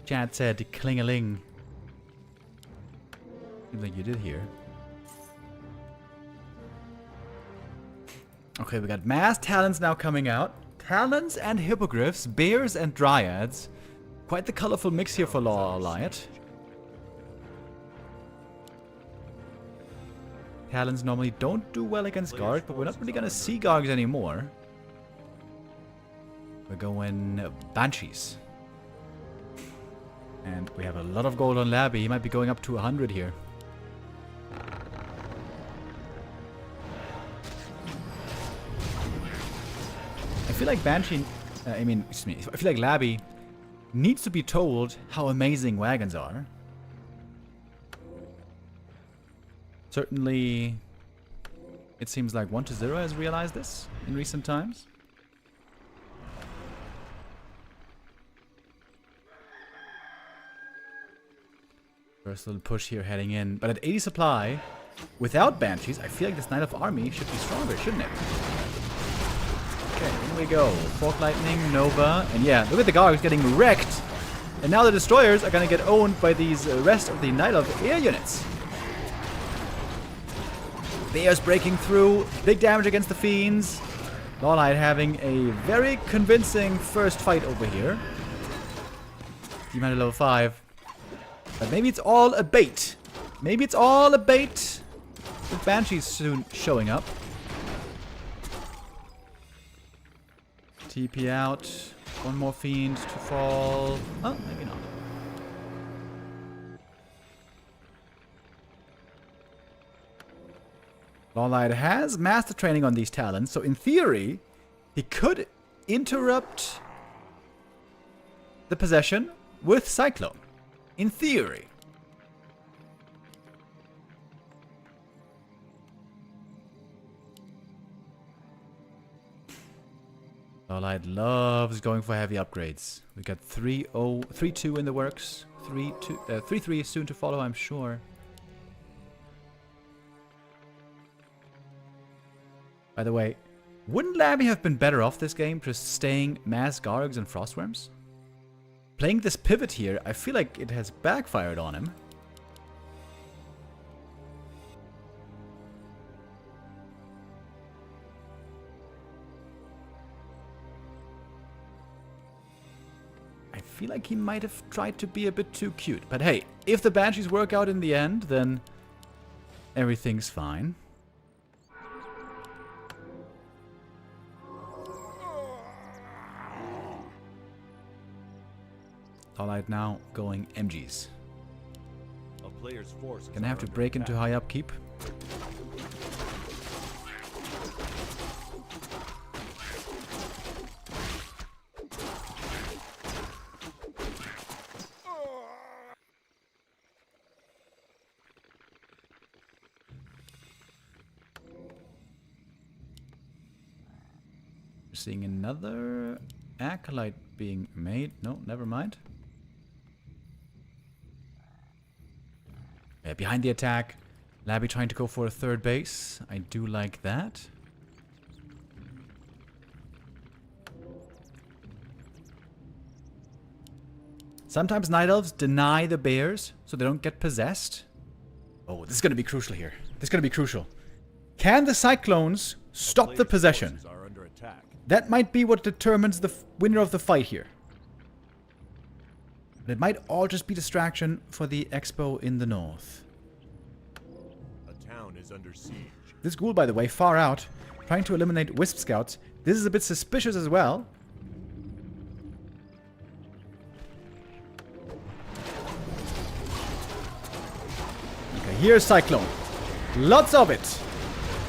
Chad said cling-a-ling. Seems like you did hear. Okay, we got mass talons now coming out. Talons and hippogriffs, bears and dryads. Quite the colorful mix here for LawLiet. Talons normally don't do well against Garg, but we're not really gonna see Gargs anymore. We're going Banshees. And we have a lot of gold on Laby. He might be going up to 100 here. I feel like Banshee, excuse me, I feel like Laby needs to be told how amazing wagons are. Certainly, it seems like 1-0 has realized this in recent times. First little push here heading in. But at 80 supply, without Banshees, I feel like this Knight of Army should be stronger, shouldn't it? Okay, in we go. Fork Lightning, Nova, and yeah, look at the Gargs getting wrecked. And now the Destroyers are gonna get owned by these rest of the Knight of Air units. Bears breaking through, big damage against the Fiends. LawLiet having a very convincing first fight over here. Team at level 5. But maybe it's all a bait. Maybe it's all a bait. With Banshees soon showing up. TP out. One more Fiend to fall. Oh, maybe not. LawLiet has master training on these talents, so in theory, he could interrupt the possession with Cyclone. In theory. LawLiet loves going for heavy upgrades. We got 3-2 in the works. 3-3 is soon to follow, I'm sure. By the way, wouldn't Laby have been better off this game just staying mass Gargs and Frostworms? Playing this pivot here, I feel like it has backfired on him. I feel like he might have tried to be a bit too cute. But hey, if the Banshees work out in the end, then everything's fine. LawLiet now going MGs. A player's force Gonna have to break into high upkeep. We're seeing another acolyte being made. No, never mind. Yeah, behind the attack. Laby trying to go for a third base. I do like that. Sometimes Night Elves deny the bears so they don't get possessed. Oh, this is going to be crucial here. This is going to be crucial. Can the Cyclones stop the possession? That might be what determines the winner of the fight here. But it might all just be distraction for the Expo in the north. A town is under siege. This ghoul, by the way, far out, trying to eliminate Wisp Scouts. This is a bit suspicious as well. Okay, here's Cyclone. Lots of it.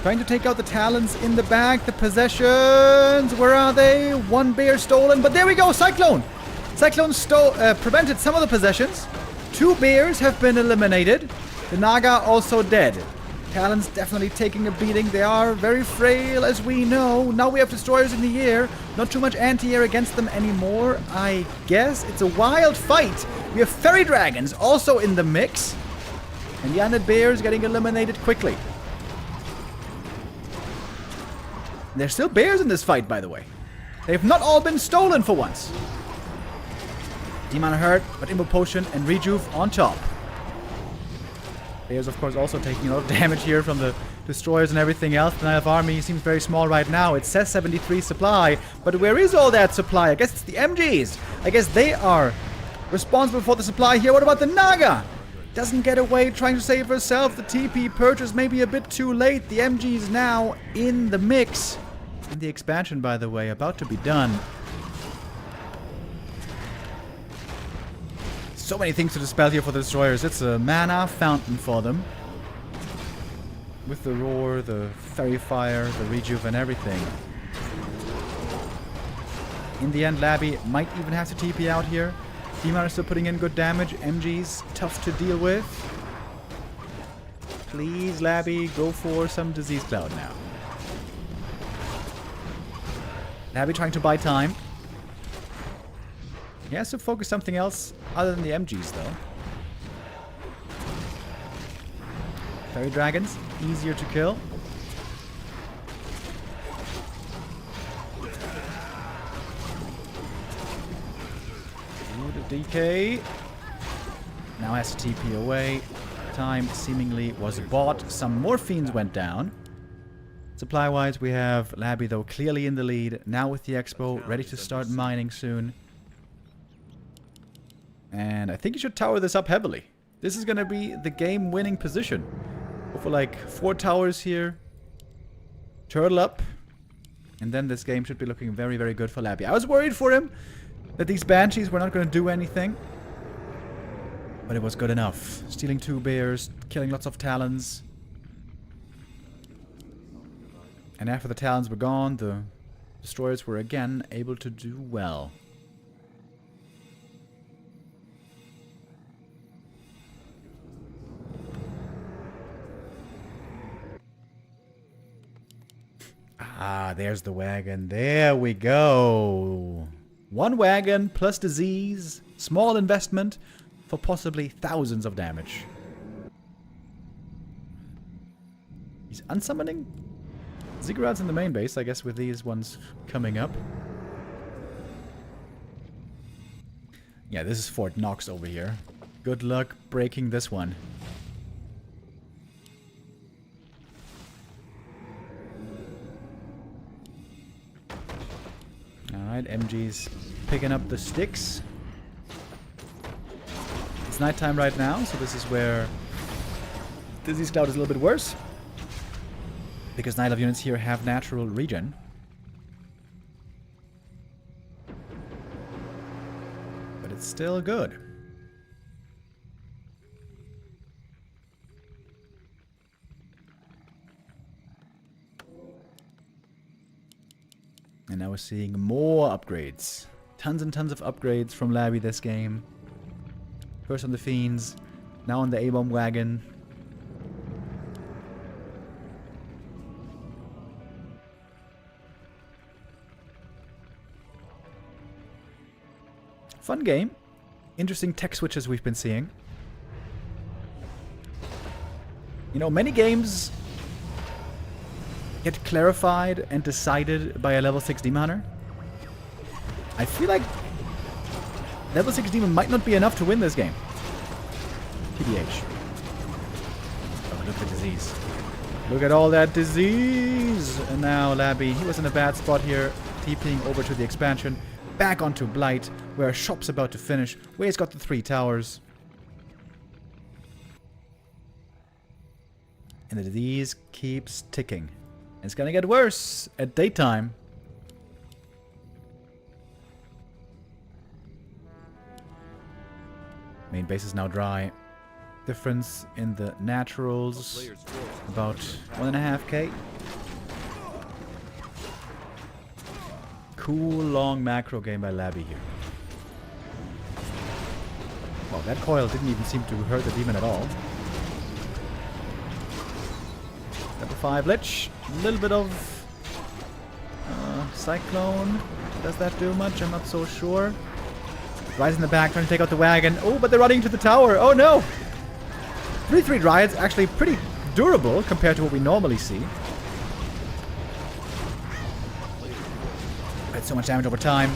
Trying to take out the Talons in the back. The possessions. Where are they? One bear stolen. But there we go. Cyclone. Cyclone prevented some of the possessions. 2 bears have been eliminated. The Naga also dead. Talons definitely taking a beating. They are very frail, as we know. Now we have Destroyers in the air. Not too much anti-air against them anymore, I guess. It's a wild fight. We have Fairy Dragons also in the mix. And the undead bears getting eliminated quickly. There's still bears in this fight, by the way. They've not all been stolen for once. Demon hurt, but Immo Potion and Rejuve on top. Bears, of course, also taking a lot of damage here from the destroyers and everything else. The Nile army seems very small right now. It says 73 supply, but where is all that supply? I guess it's the MGs. I guess they are responsible for the supply here. What about the Naga? Doesn't get away, trying to save herself. The TP purchase may be a bit too late. The MGs now in the mix. And the expansion, by the way, about to be done. So many things to dispel here for the destroyers. It's a mana fountain for them. With the roar, the fairy fire, the rejuve and everything. In the end, Laby might even have to TP out here. Demon is still putting in good damage. MG's tough to deal with. Please, Laby, go for some Disease Cloud now. Laby trying to buy time. He has to focus something else other than the MGs, though. Fairy Dragons, easier to kill. Ooh, the DK. Now has to TP away. Time seemingly was bought. Some more fiends went down. Supply-wise, we have Laby, though, clearly in the lead. Now with the Expo, ready to start mining soon. And I think you should tower this up heavily. This is going to be the game-winning position. Go for like 4 towers here. Turtle up. And then this game should be looking very, very good for Laby. I was worried for him that these Banshees were not going to do anything. But it was good enough. Stealing 2 bears, killing lots of Talons. And after the Talons were gone, the destroyers were again able to do well. Ah, there's the wagon. There we go. 1 wagon plus disease. Small investment for possibly thousands of damage. He's unsummoning Ziggurats in the main base, I guess, with these ones coming up. Yeah, this is Fort Knox over here. Good luck breaking this one. Alright, MG's picking up the sticks. It's nighttime right now, so this is where Disease Cloud is a little bit worse. Because Night of units here have natural regen. But it's still good. And now we're seeing more upgrades. Tons and tons of upgrades from Laby this game. First on the Fiends, now on the A-Bomb wagon. Fun game. Interesting tech switches we've been seeing. You know, many games get clarified and decided by a level 6 Demon Hunter. I feel like level 6 Demon might not be enough to win this game. TBH. Oh, look at the disease. Look at all that disease! And now Laby, he was in a bad spot here, TPing over to the expansion. Back onto Blight, where Shop's about to finish, where he's got the 3 towers. And the disease keeps ticking. It's gonna get worse at daytime. Main base is now dry. Difference in the naturals, about 1.5k. Cool long macro game by Laby here. Well, that coil didn't even seem to hurt the demon at all. Level 5 Lich. A little bit of Cyclone. Does that do much? I'm not so sure. Rise in the back, trying to take out the wagon. Oh, but they're running to the tower. Oh no! 3/3 Riot's actually pretty durable compared to what we normally see. did so much damage over time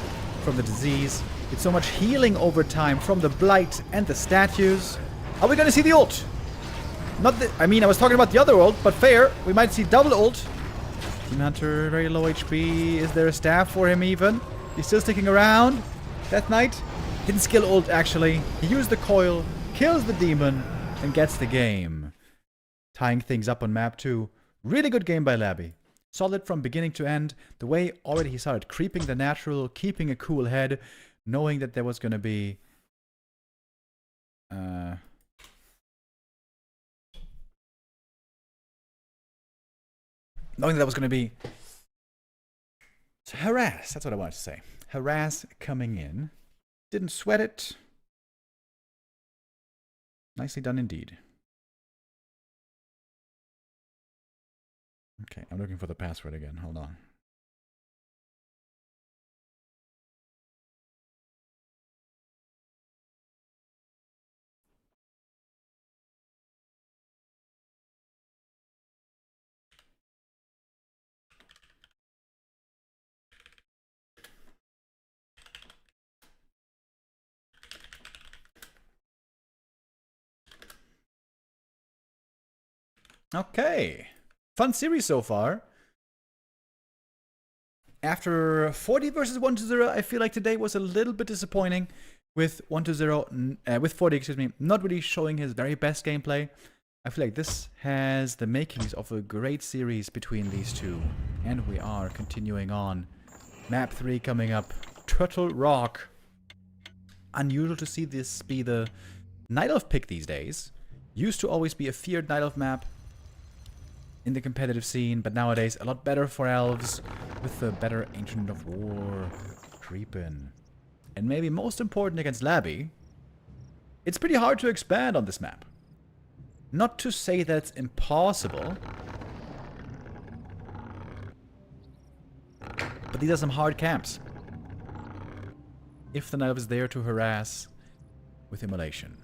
from the disease. Did so much healing over time from the blight and the statues. Are we gonna see the ult? Not the, I mean, I was talking about the other ult, but fair. We might see double ult. Demon Hunter, very low HP. Is there a staff for him even? He's still sticking around. Death Knight. Didn't skill ult, actually. He used the coil, kills the demon, and gets the game. Tying things up on map 2. Really good game by Laby. Solid from beginning to end. The way already he started creeping the natural, keeping a cool head, knowing that there was going to be... knowing that there was going to be... harass, that's what I wanted to say. Harass coming in. Didn't sweat it. Nicely done indeed. Okay, I'm looking for the password again. Hold on. Okay. Fun series so far. After Forti versus 1-0, I feel like today was a little bit disappointing with 1-0, with Forti, excuse me, not really showing his very best gameplay. I feel like this has the makings of a great series between these two. And we are continuing on. Map 3 coming up. Turtle Rock. Unusual to see this be the Night Elf pick these days. Used to always be a feared Night Elf map in the competitive scene, but nowadays a lot better for elves with the better Ancient of War creepin'. And maybe most important against Laby, it's pretty hard to expand on this map. Not to say that it's impossible, but these are some hard camps. If the Night Elf is there to harass with immolation.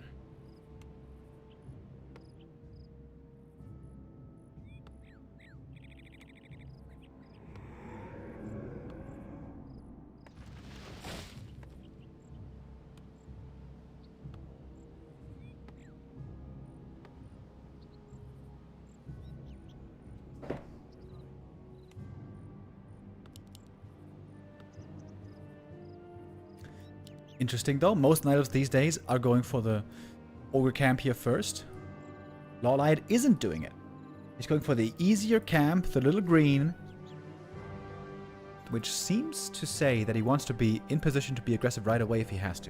Interesting though, most Night Elves these days are going for the Ogre camp here first. LawLiet isn't doing it. He's going for the easier camp, the little green, which seems to say that he wants to be in position to be aggressive right away if he has to.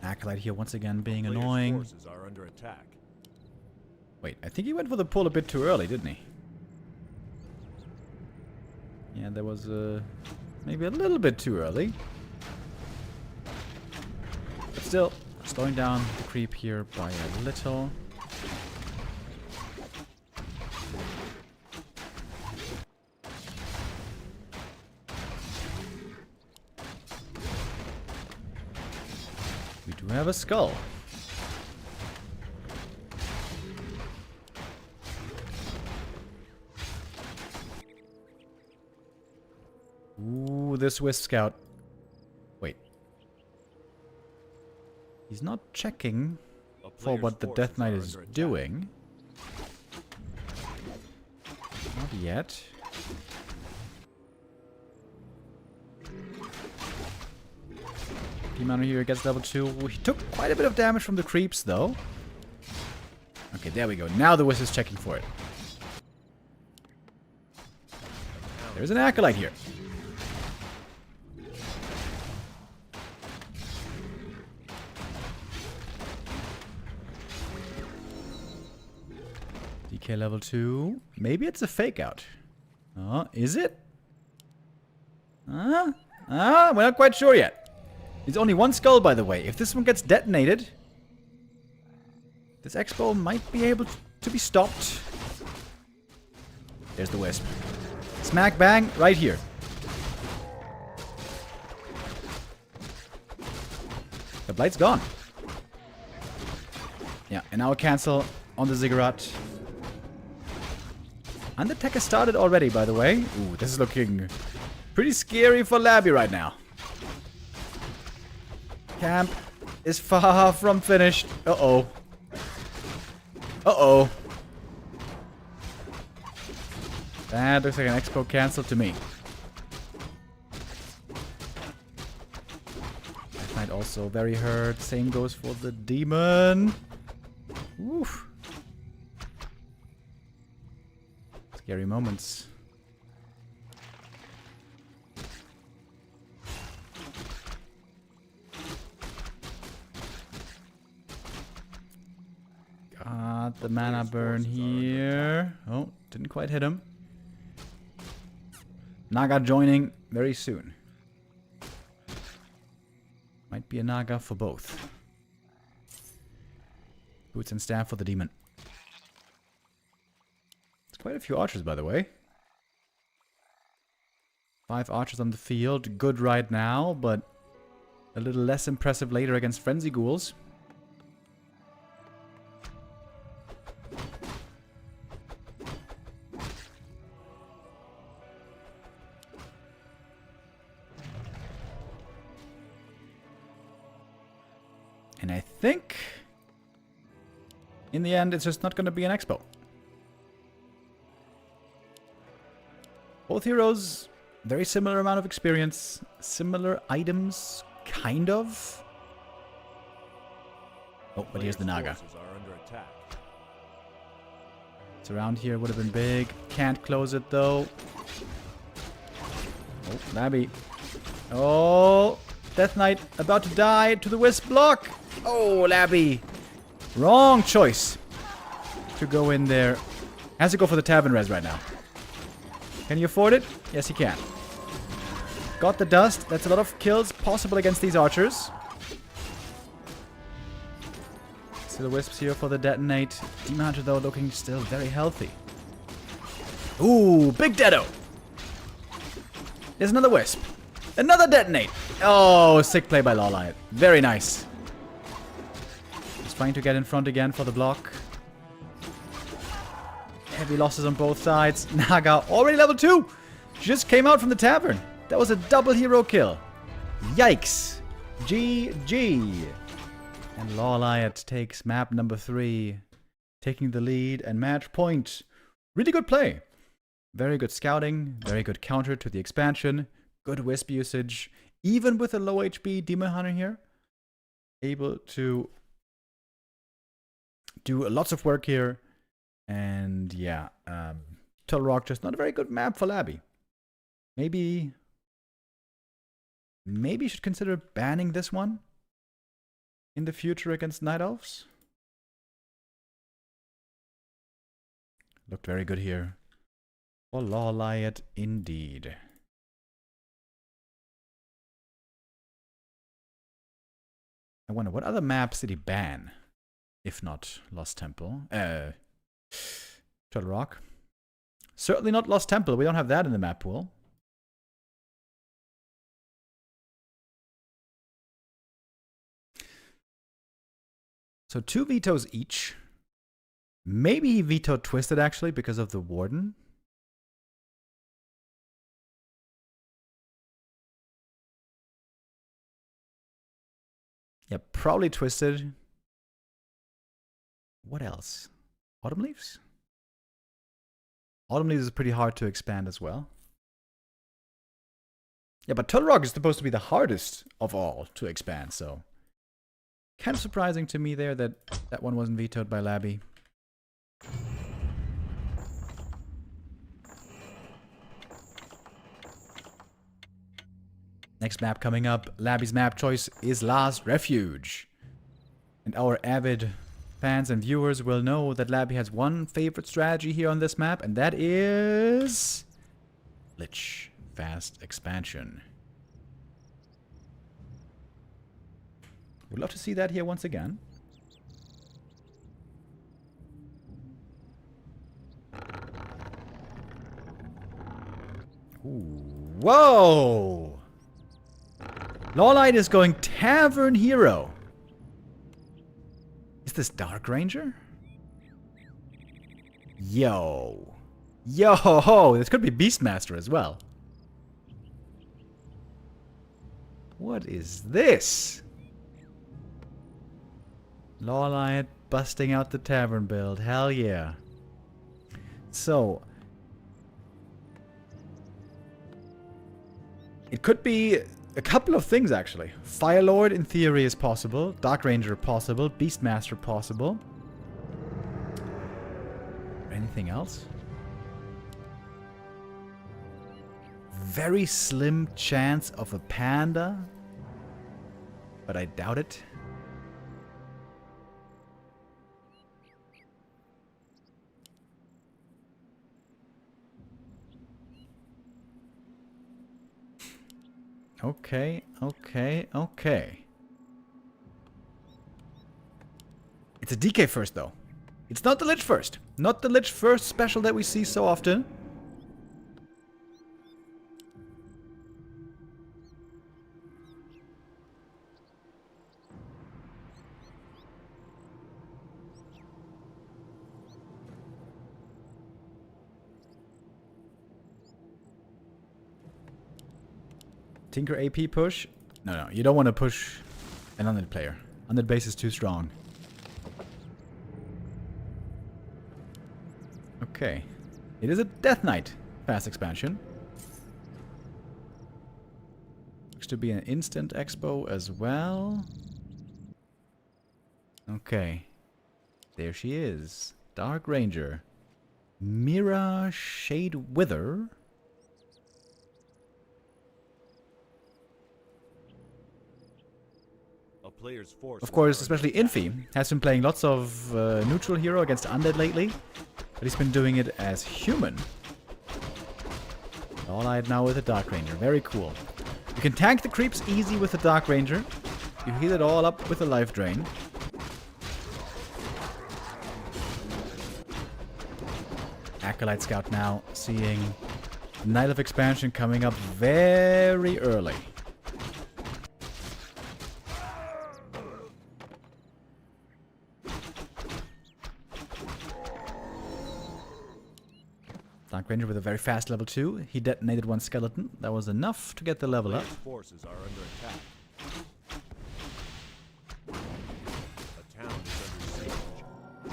Acolyte here once again being Player's annoying. forces are under attack. Wait, I think he went for the pull a bit too early, didn't he? Yeah, there was maybe a little bit too early. But still, slowing down the creep here by a little. We do have a skull. Ooh, this Wisp Scout. Wait. He's not checking A for player's what the forces Death Knight are is under attack. doing. Not yet. Demon here gets level 2. He took quite a bit of damage from the creeps, though. Okay, there we go. Now the Wisp is checking for it. There's an Acolyte here. DK level 2. Maybe it's a fake out. Oh, is it? We're not quite sure yet. It's only one skull, by the way. If this one gets detonated, this Expo might be able to be stopped. There's the Wisp. Smack bang, right here. The Blight's gone. Yeah, and now a cancel on the Ziggurat. And the tech has started already, by the way. Ooh, this is looking pretty scary for Laby right now. Camp is far from finished. Uh-oh. Uh-oh. That looks like an Expo cancel to me. That might also very hurt. Same goes for the demon. Oof. Scary moments. Got the mana burn here. Oh, didn't quite hit him. Naga joining very soon. Might be a Naga for both. Boots and staff for the demon. It's quite a few archers, by the way. 5 archers on the field. Good right now, but a little less impressive later against Frenzy Ghouls. And I think in the end, it's just not going to be an Expo. Both heroes, very similar amount of experience, similar items, kind of. Oh, but here's the Naga. It's around here, would have been big. Can't close it though. Oh, Laby. Oh, Death Knight about to die to the Wisp block. Oh, Laby. Wrong choice to go in there. Has to go for the Tavern Res right now. Can you afford it? Yes, he can. Got the dust. That's a lot of kills possible against these archers. Still Wisps here for the detonate. Demon Hunter, though, looking still very healthy. Ooh, big deado. There's another Wisp. Another detonate. Oh, sick play by LawLiet. Very nice. Trying to get in front again for the block. Heavy losses on both sides. Naga already level 2. Just came out from the tavern. That was a double hero kill. Yikes. GG. And LawLiet takes map number 3. Taking the lead and match point. Really good play. Very good scouting. Very good counter to the expansion. Good Wisp usage. Even with a low HP Demon Hunter here. Able to do lots of work here. And yeah, Turtle Rock just not a very good map for Laby. Maybe you should consider banning this one in the future against Night Elves. Looked very good here for LawLiet indeed. I wonder what other maps did he ban? If not Lost Temple. Turtle Rock. Certainly not Lost Temple. We don't have that in the map pool. So 2 vetoes each. Maybe he vetoed Twisted actually because of the Warden. Yeah, probably Twisted. What else? Autumn Leaves? Autumn Leaves is pretty hard to expand as well. Yeah, but Turtle Rock is supposed to be the hardest of all to expand, so kind of surprising to me there that that one wasn't vetoed by Laby. Next map coming up. Laby's map choice is Last Refuge. And our avid fans and viewers will know that Laby has one favorite strategy here on this map, and that is Lich Fast Expansion. Would love to see that here once again. Ooh. Whoa! LawLiet is going Tavern Hero. Is this Dark Ranger? Yo. Yo! This could be Beastmaster as well. What is this? LawLiet busting out the Tavern build. Hell yeah. So, it could be a couple of things, actually. Firelord, in theory, is possible. Dark Ranger, possible. Beastmaster, possible. Anything else? Very slim chance of a panda. But I doubt it. Okay, okay, okay. It's a DK first, though. It's not the Lich first. Not the Lich first special that we see so often. Tinker AP push? No, you don't want to push an undead player. Undead base is too strong. Okay. It is a Death Knight fast expansion. Looks to be an instant expo as well. Okay. There she is. Dark Ranger. Mira Shade Wither. Of course, especially Infi has been playing lots of neutral hero against undead lately, but he's been doing it as human. LawLiet now with a Dark Ranger. Very cool. You can tank the creeps easy with the Dark Ranger. You heal it all up with a life drain. Acolyte Scout now seeing Night of Expansion coming up very early. Dark Ranger with a very fast level 2. He detonated one skeleton. That was enough to get the level up. Forces are under attack. The town is under siege.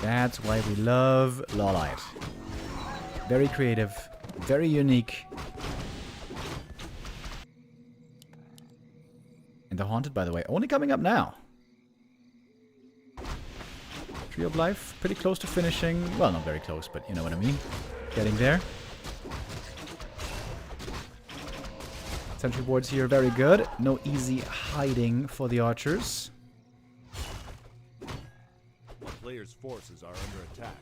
That's why we love LawLiet. Very creative, very unique. And the Haunted, by the way, only coming up now. Tree of Life, pretty close to finishing. Well, not very close, but you know what I mean. Getting there. Sentry wards here, very good. No easy hiding for the archers. The player's forces are under attack.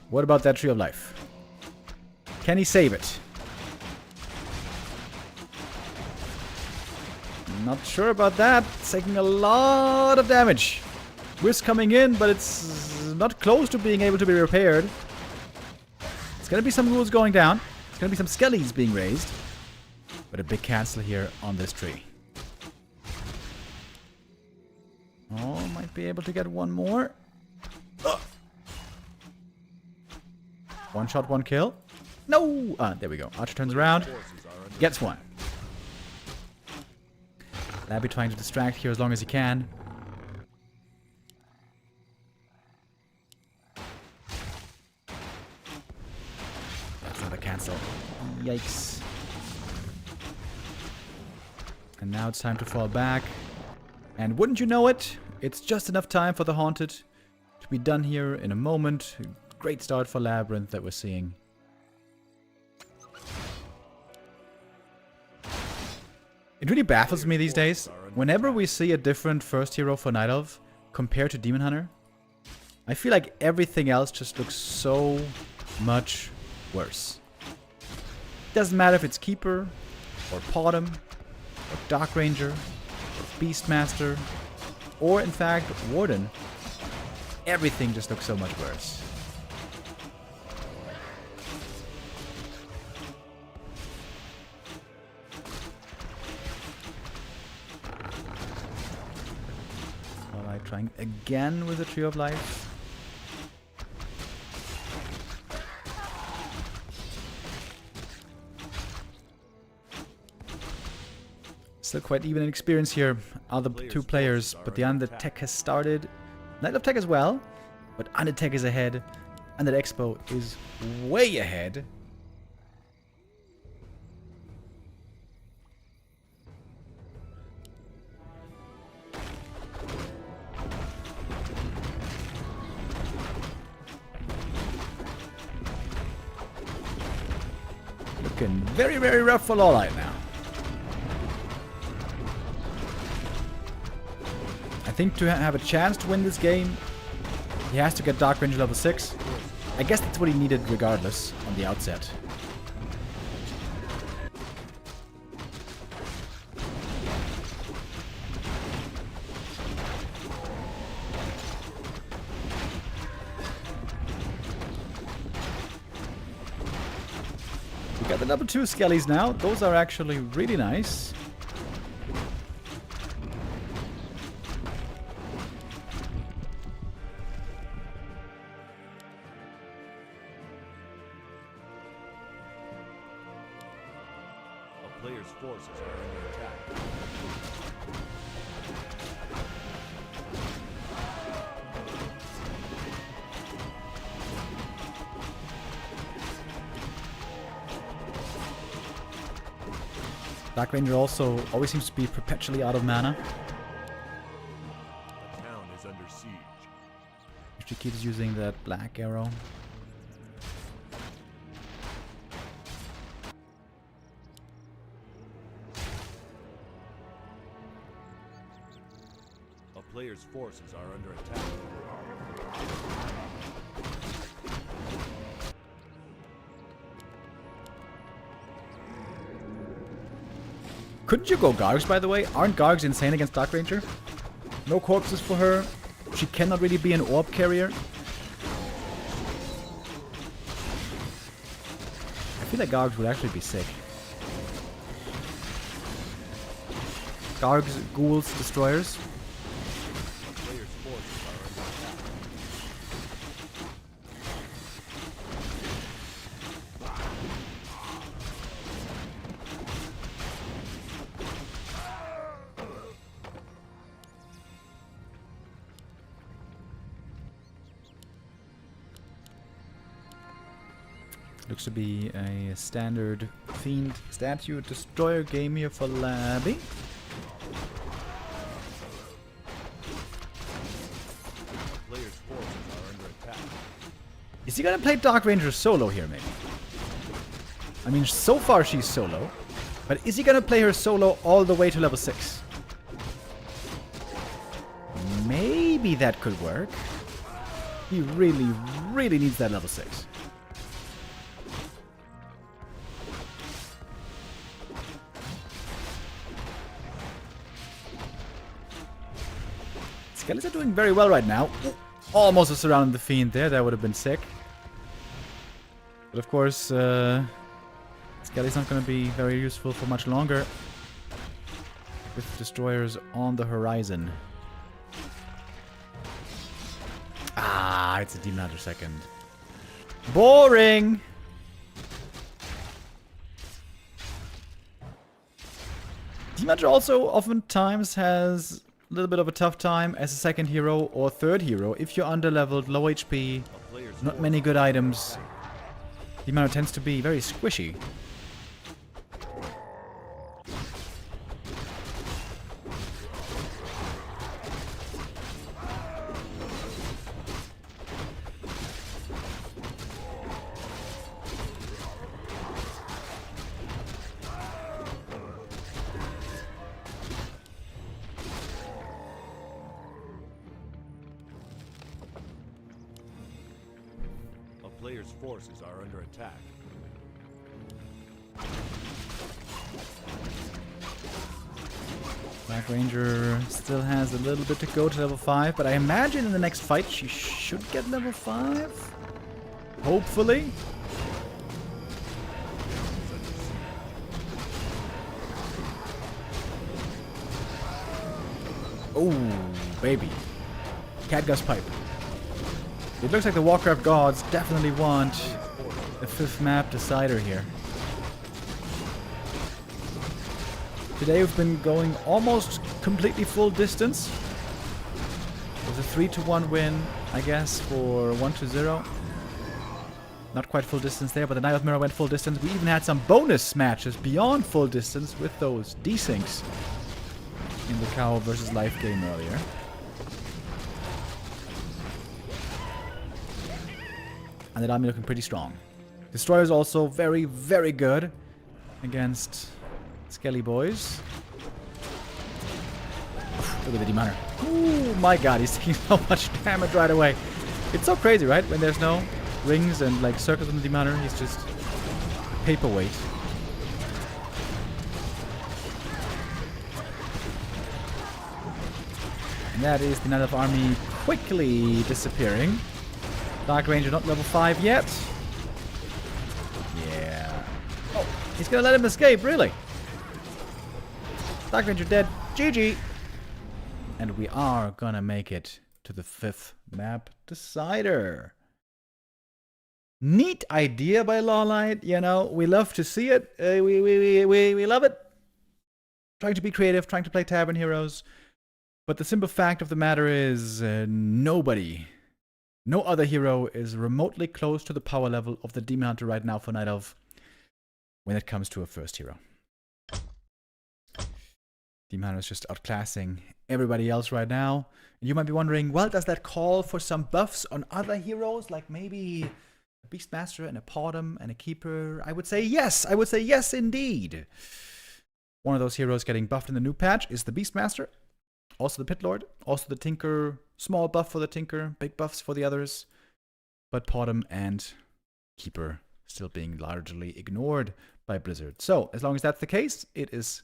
What about that Tree of Life? Can he save it? Not sure about that. It's taking a lot of damage. Whisk coming in, but it's not close to being able to be repaired. It's gonna be some rules going down. It's gonna be some skellies being raised. But a big cancel here on this tree. Oh, might be able to get one more. One shot, one kill. No! There we go. Archer turns around. Gets one. Laby trying to distract here as long as he can. That's another cancel. Yikes. And now it's time to fall back. And wouldn't you know it, it's just enough time for the Haunted to be done here in a moment. Great start for Labyrinth that we're seeing. It really baffles me these days. Whenever we see a different first hero for Night Elf compared to Demon Hunter, I feel like everything else just looks so much worse. Doesn't matter if it's Keeper, or Potom, or Dark Ranger, or Beastmaster, or in fact Warden. Everything just looks so much worse. LawLiet trying again with the Tree of Life. Still quite even in experience here, other two players, but the Undead Tech has started. Night of Tech as well, but Undead Tech is ahead. Undead Expo is way ahead. Looking very, very rough for LawLiet now. I think to have a chance to win this game, he has to get Dark Ranger level 6. I guess that's what he needed regardless on the outset. We got the level 2 skellies now. Those are actually really nice. Players' forces are under attack. Dark Ranger also always seems to be perpetually out of mana. The town is under siege. She keeps using that black arrow. A player's forces are under attack. Couldn't you go Gargs, by the way? Aren't Gargs insane against Dark Ranger? No corpses for her. She cannot really be an orb carrier. I feel like Gargs would actually be sick. Gargs, ghouls, destroyers. Players' forces are under attack. Looks to be a standard Fiend Statue Destroyer game here for Laby. Players' forces are under attack. Is he gonna play Dark Ranger solo here, maybe? I mean, so far she's solo. But is he gonna play her solo all the way to level 6? Maybe that could work. He really, really needs that level 6. Skellies are doing very well right now. Ooh, almost a surrounded the Fiend there. That would have been sick. But of course, Skelly's not going to be very useful for much longer. With destroyers on the horizon. Ah, it's a Demon Hunter second. Boring! Demon Hunter also oftentimes has a little bit of a tough time as a second hero or third hero if you're under-leveled, low HP, not many good items. Demon Hunter tends to be very squishy. player's forces are under attack. Black Ranger still has a little bit to go to level 5, but I imagine in the next fight she should get level 5. Hopefully. Oh, baby. Catgust Pipe. It looks like the Warcraft gods definitely want a 5th map decider here. Today we've been going almost completely full distance. It was a 3-1 win, I guess, for 1-0. Not quite full distance there, but the Knight of Mirror went full distance. We even had some bonus matches beyond full distance with those desyncs in the Kaho versus Life game earlier. And the army looking pretty strong. Destroyer's also very, very good against Skelly boys. Look at the Demoner. Oh my god, he's taking so much damage right away. It's so crazy, right? When there's no rings and like circles on the Demoner, he's just a paperweight. And that is the Knight of Army quickly disappearing. Dark Ranger not level 5 yet. Yeah. Oh, he's gonna let him escape, really? Dark Ranger dead. GG. And we are gonna make it to the 5th map decider. Neat idea by LawLiet, you know. We love to see it. We love it. Trying to be creative, trying to play Tavern Heroes. But the simple fact of the matter is no other hero is remotely close to the power level of the Demon Hunter right now for Night Elf when it comes to a first hero. Demon Hunter is just outclassing everybody else right now. And you might be wondering, well, does that call for some buffs on other heroes? Like maybe a Beastmaster and a Podum and a Keeper? I would say yes. I would say yes, indeed. One of those heroes getting buffed in the new patch is the Beastmaster. Also the Pit Lord, also the Tinker, small buff for the Tinker, big buffs for the others. But Podum and Keeper still being largely ignored by Blizzard. So, as long as that's the case, it is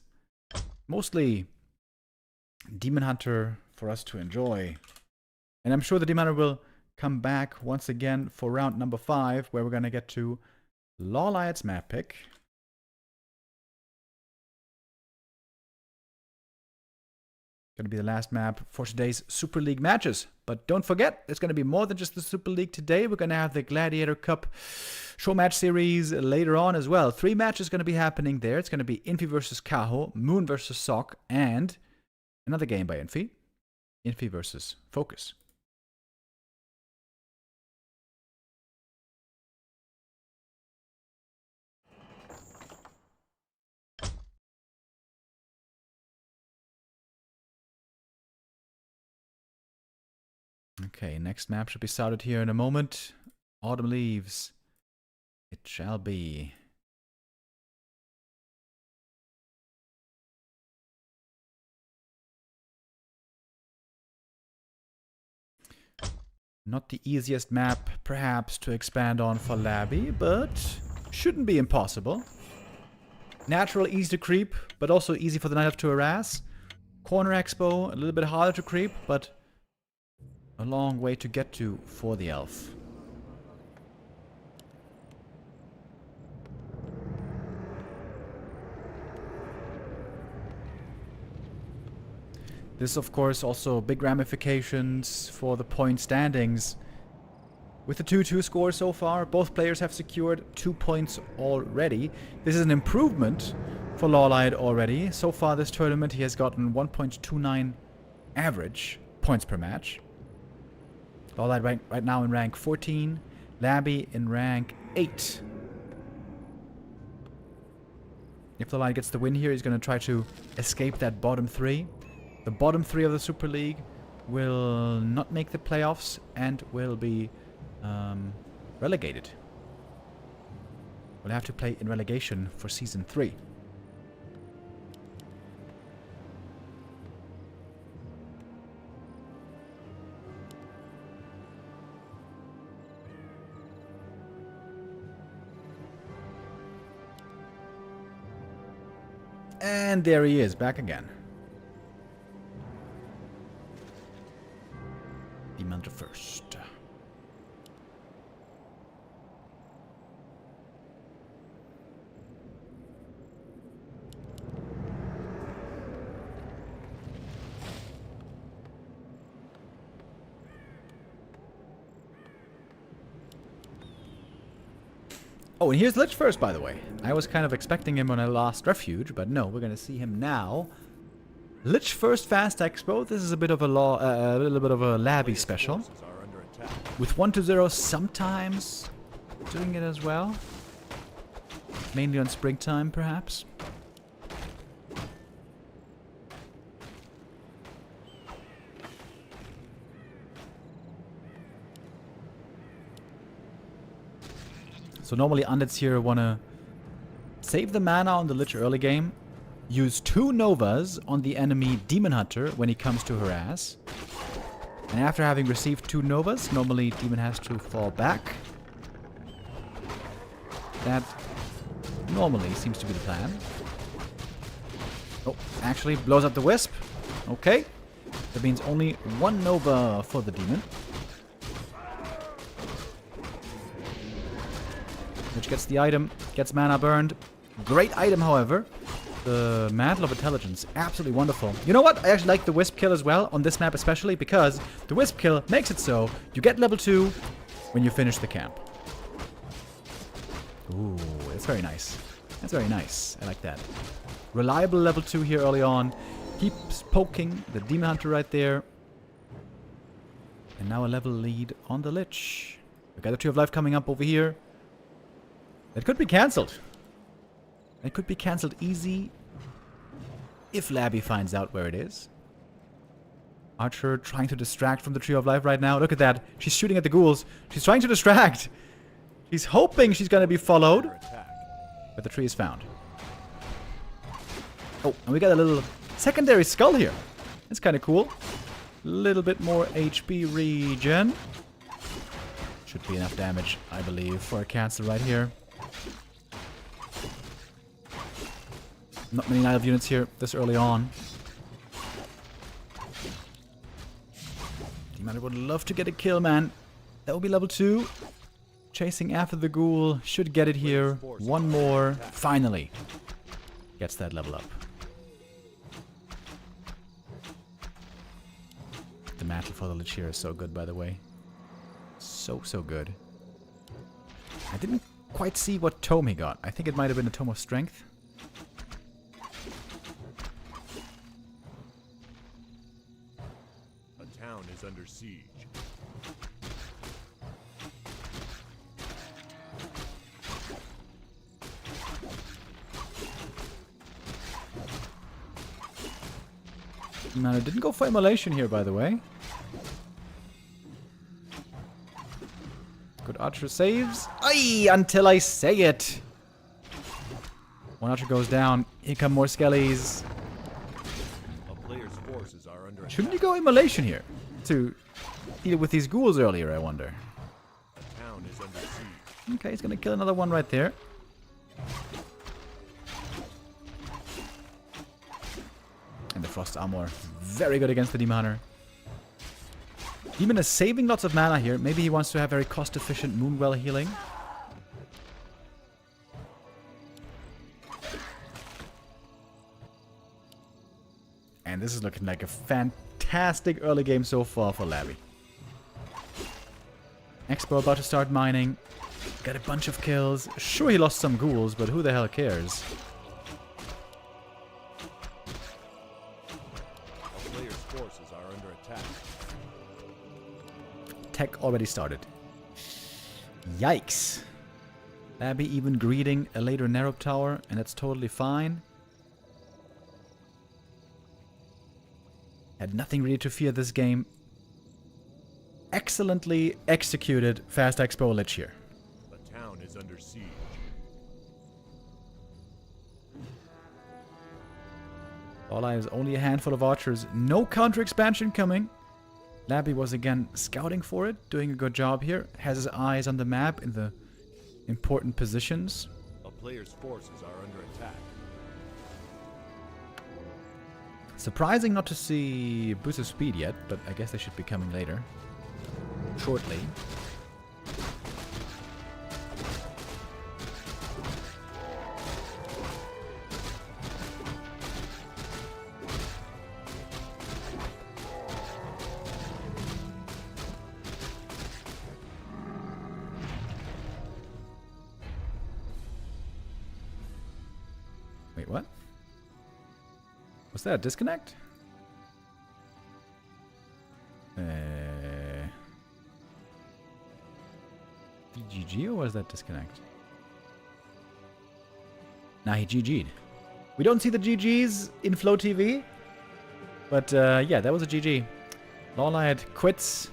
mostly Demon Hunter for us to enjoy. And I'm sure the Demon Hunter will come back once again for round number 5, where we're going to get to LawLiet's map pick. Going to be the last map for today's Super League matches. But don't forget, it's going to be more than just the Super League today. We're going to have the Gladiator Cup show match series later on as well. 3 matches going to be happening there. It's going to be Infi versus Kaho, Moon versus Sok, and another game by Infi. Infi versus Focus. Okay, next map should be started here in a moment. Autumn Leaves. It shall be. Not the easiest map, perhaps, to expand on for Laby, but shouldn't be impossible. Natural, easy to creep, but also easy for the Night Elf to harass. Corner Expo, a little bit harder to creep, but a long way to get to for the Elf. This, of course, also big ramifications for the point standings. With the 2-2 score so far, both players have secured 2 points already. This is an improvement for LawLiet already. So far this tournament, he has gotten 1.29 average points per match. LawLiet right now in rank 14, Laby in rank 8. If LawLiet gets the win here, he's going to try to escape that bottom 3. The bottom 3 of the Super League will not make the playoffs and will be relegated. We'll have to play in relegation for Season 3. And there he is, back again. Demon Hunter first. Oh, and here's Lich first, by the way. I was kind of expecting him on a Last Refuge, but no, we're gonna see him now. Lich first Fast Expo. This is a bit of a little bit of a Laby special. With 1-0 sometimes doing it as well. Mainly on springtime, perhaps. So normally undeads here want to save the mana on the Lich early game, use 2 Novas on the enemy Demon Hunter when he comes to harass, and after having received 2 Novas, normally Demon has to fall back. That normally seems to be the plan. Oh, actually blows up the Wisp. Okay. That means only 1 Nova for the Demon. Which gets the item, gets mana burned. Great item, however. The Mantle of Intelligence, absolutely wonderful. You know what? I actually like the Wisp kill as well, on this map especially, because the Wisp kill makes it so you get level 2 when you finish the camp. Ooh, that's very nice. That's very nice. I like that. Reliable level 2 here early on. Keeps poking the Demon Hunter right there. And now a level lead on the Lich. We got the Tree of Life coming up over here. It could be cancelled. It could be cancelled easy if Laby finds out where it is. Archer trying to distract from the Tree of Life right now. Look at that. She's shooting at the ghouls. She's trying to distract. She's hoping she's going to be followed. But the tree is found. Oh, and we got a little secondary skull here. That's kind of cool. A little bit more HP regen. Should be enough damage, I believe, for a cancel right here. Not many Night Elf units here this early on. Demon would love to get a kill, man. That will be level 2. Chasing after the ghoul. Should get it here. 1 more. Finally. Gets that level up. The mantle for the Lich here is so good, by the way. So good. I didn't quite see what tome he got. I think it might have been a Tome of Strength. A town is under siege. Man, I didn't go for immolation here, by the way. Good archer saves. Aye, until I say it. 1 archer goes down. Here come more skellies. A player's forces are under attack. Shouldn't you go immolation here? To deal with these ghouls earlier, I wonder. A town is under siege. Okay, he's gonna kill another one right there. And the Frost Armor. Very good against the Demon Hunter. Demon is saving lots of mana here. Maybe he wants to have very cost-efficient Moonwell healing. And this is looking like a fantastic early game so far for Laby. Expo about to start mining. Got a bunch of kills. Sure, he lost some ghouls, but who the hell cares? A player's forces are under attack. Tech already started. Yikes. Laby even greeting a later Narrow Tower, and that's totally fine. Had nothing really to fear this game. Excellently executed Fast Expo Lich here. The town is under siege. All I has only a handful of archers. No counter expansion coming. Laby was again scouting for it, doing a good job here. Has his eyes on the map in the important positions. A player's forces are under attack. Surprising not to see Boost of Speed yet, but I guess they should be coming later. Shortly. Wait, what? Was that a disconnect? GG or was that disconnect? Nah, he GG'd. We don't see the GGs in Flow TV, but yeah, that was a GG. LawLiet quits.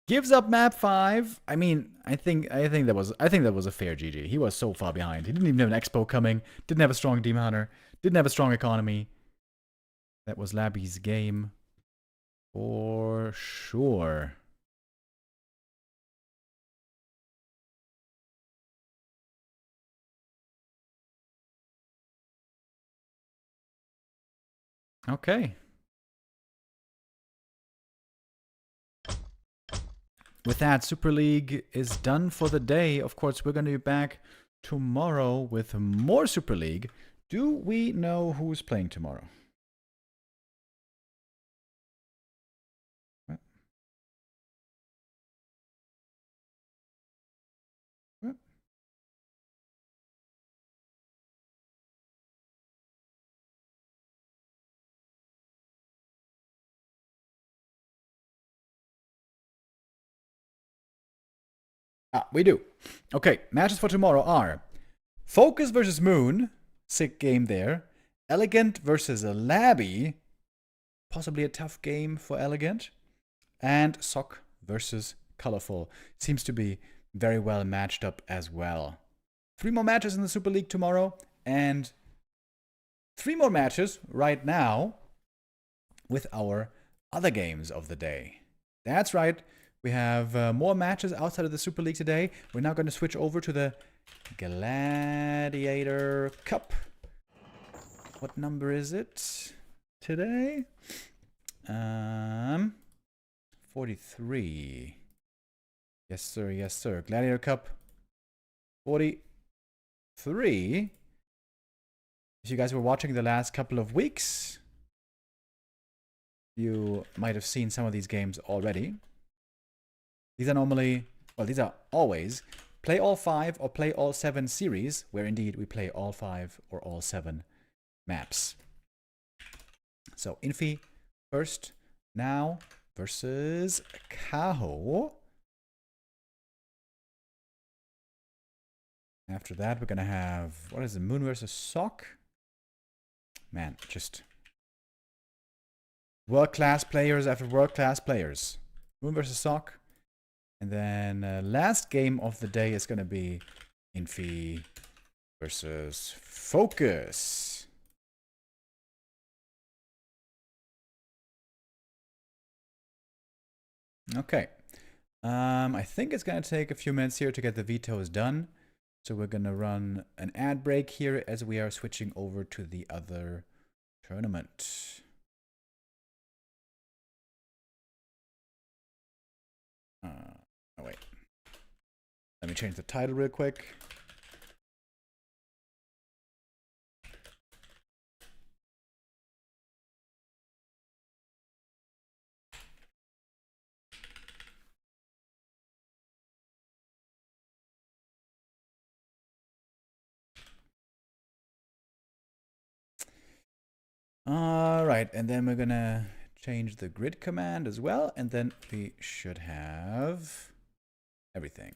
Gives up map 5. I mean, I think that was a fair GG. He was so far behind. He didn't even have an expo coming. Didn't have a strong Demon Hunter. Didn't have a strong economy. That was Laby's game for sure. Okay. With that, Super League is done for the day. Of course, we're going to be back tomorrow with more Super League. Do we know who's playing tomorrow? What? What? Ah, we do. Okay, matches for tomorrow are Focus versus Moon. Sick game there. Elegant versus Laby. Possibly a tough game for Elegant. And Sock versus Colorful. Seems to be very well matched up as well. 3 more matches in the Super League tomorrow. And 3 more matches right now with our other games of the day. That's right. We have more matches outside of the Super League today. We're now going to switch over to the Gladiator Cup. What number is it today? 43. Yes, sir. Yes, sir. Gladiator Cup 43. If you guys were watching the last couple of weeks, you might have seen some of these games already. These are normally, well, these are always play all 5 or play all 7 series, where indeed we play all 5 or all 7 maps. So Infi first now versus Kaho. After that, we're going to have, what is it, Moon versus Sock? Man, just world-class players after world-class players. Moon versus Sock. And then last game of the day is going to be Infi versus Focus. Okay. I think it's going to take a few minutes here to get the vetoes done. So we're going to run an ad break here as we are switching over to the other tournament. Oh, wait. Let me change the title real quick. All right, and then we're gonna change the grid command as well, and then we should have everything.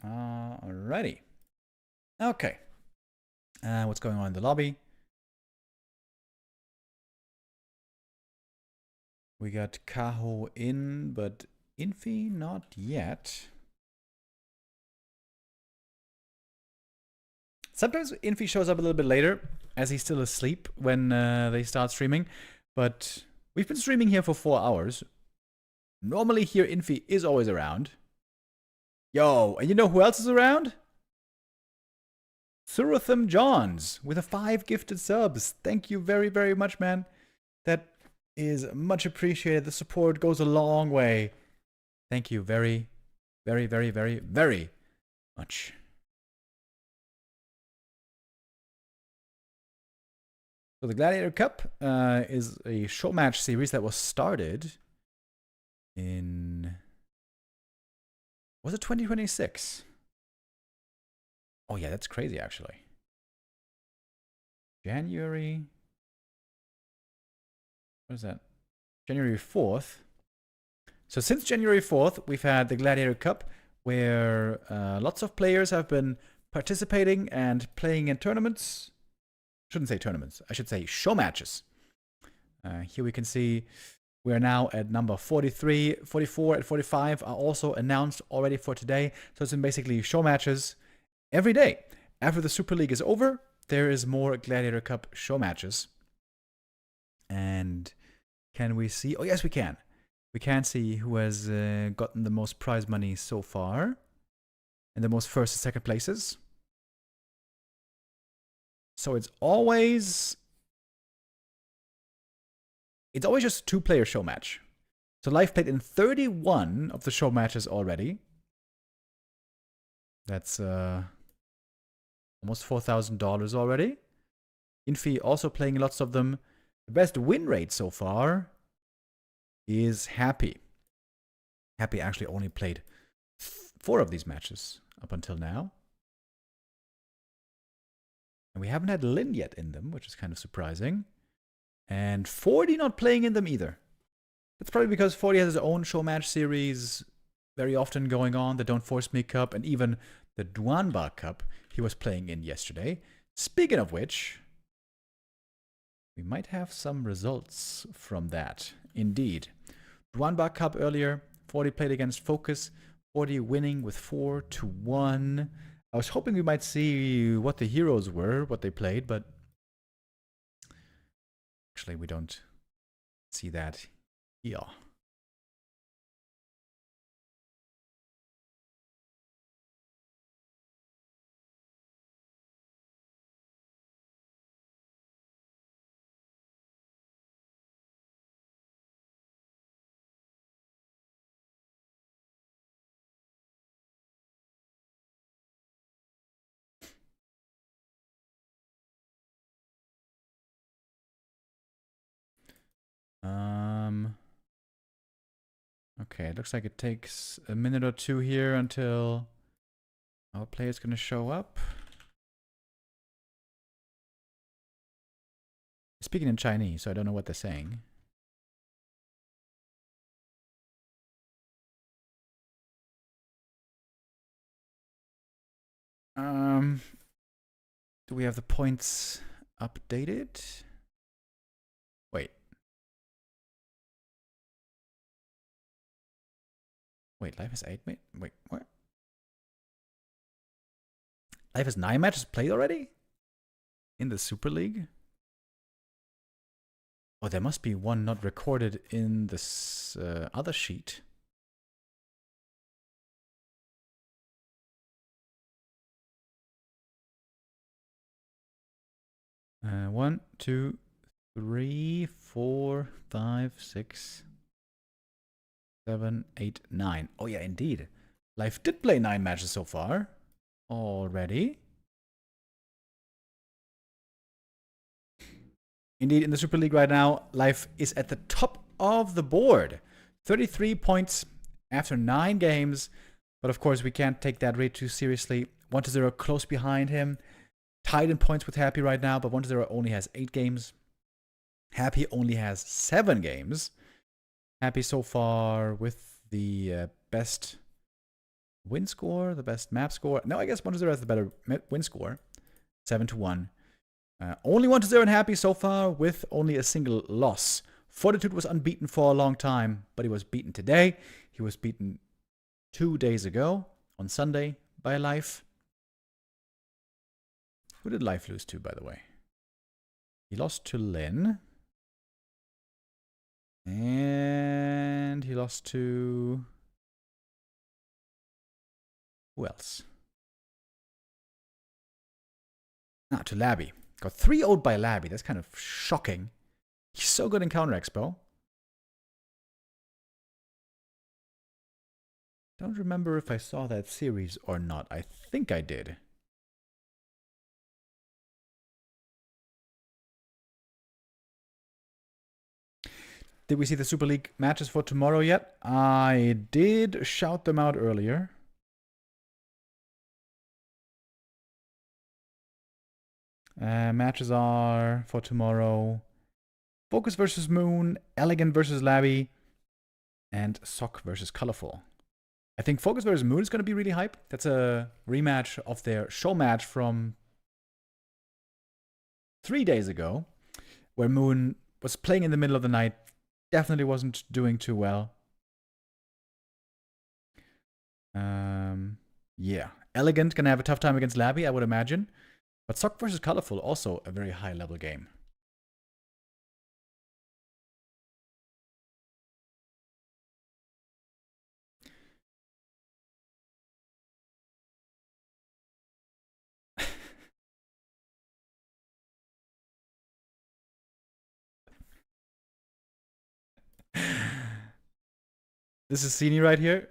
Alrighty. Okay. What's going on in the lobby? We got Kaho in, but Infi not yet. Sometimes Infi shows up a little bit later. as he's still asleep when they start streaming. But we've been streaming here for 4 hours. Normally here, Infi is always around. Yo, and you know who else is around? Suratham Johns with a 5 gifted subs. Thank you very, very much, man. That is much appreciated. The support goes a long way. Thank you very, very, very, very, very much. So the Gladiator Cup is a show match series that was started in... Was it 2026? Oh yeah, that's crazy actually. January... What is that? January 4th. So since January 4th, we've had the Gladiator Cup, where lots of players have been participating and playing in tournaments. Shouldn't say tournaments, I should say show matches. Here we can see we're now at number 43, 44, and 45 are also announced already for today. So it's been basically show matches every day. After the Super League is over, there is more Gladiator Cup show matches. And can we see? Oh, yes, we can. We can see who has gotten the most prize money so far. And the most first and second places. So it's always just a 2-player show match. So Live played in 31 of the show matches already. That's almost $4,000 already. Infi also playing lots of them. The best win rate so far is Happy. Happy actually only played 4 of these matches up until now. And we haven't had Lin yet in them, which is kind of surprising. And Forti not playing in them either. That's probably because Forti has his own show match series very often going on. The Don't Force Me Cup and even the Duanba Cup he was playing in yesterday. Speaking of which, we might have some results from that. Indeed. Duanba Cup earlier, Forti played against Focus. Forti winning with 4-1. I was hoping we might see what the heroes were, what they played, but actually we don't see that here. Okay, it looks like it takes a minute or two here until our player's gonna show up. Speaking in Chinese, so I don't know what they're saying. Do we have the points updated? Wait. Wait, Live has 8 minutes? Wait, what? Live has 9 matches played already? In the Super League? Oh, there must be one not recorded in this other sheet. One, two, 3, 4, 5, 6, 7, 8, 9. Oh yeah, indeed. Live did play 9 matches so far already. Indeed, in the Super League right now, Live is at the top of the board. 33 points after 9 games. But of course, we can't take that rate too seriously. 1-0 close behind him. Tied in points with Happy right now, but 1-0 only has 8 games. Happy only has 7 games. Happy so far with the best win score, the best map score. No, I guess 1-0 has the better win score. 7-1. Only 1-0 and Happy so far with only a single loss. Fortitude was unbeaten for a long time, but he was beaten today. He was beaten 2 days ago on Sunday by Life. Who did Life lose to, by the way? He lost to Lin. And he lost to... Who else? Ah, to Laby. Got 3-0'd by Laby. That's kind of shocking. He's so good in Counter Expo. Don't remember if I saw that series or not. I think I did. Did we see the Super League matches for tomorrow yet? I did shout them out earlier. Matches are for tomorrow: Focus versus Moon, Elegant versus Laby, and Sock versus Colorful. I think Focus versus Moon is going to be really hype. That's a rematch of their show match from 3 days ago, where Moon was playing in the middle of the night. Definitely wasn't doing too well. Yeah. Elegant gonna have a tough time against Laby, I would imagine. But Sock versus Colorful, also a very high level game. This is Sini right here.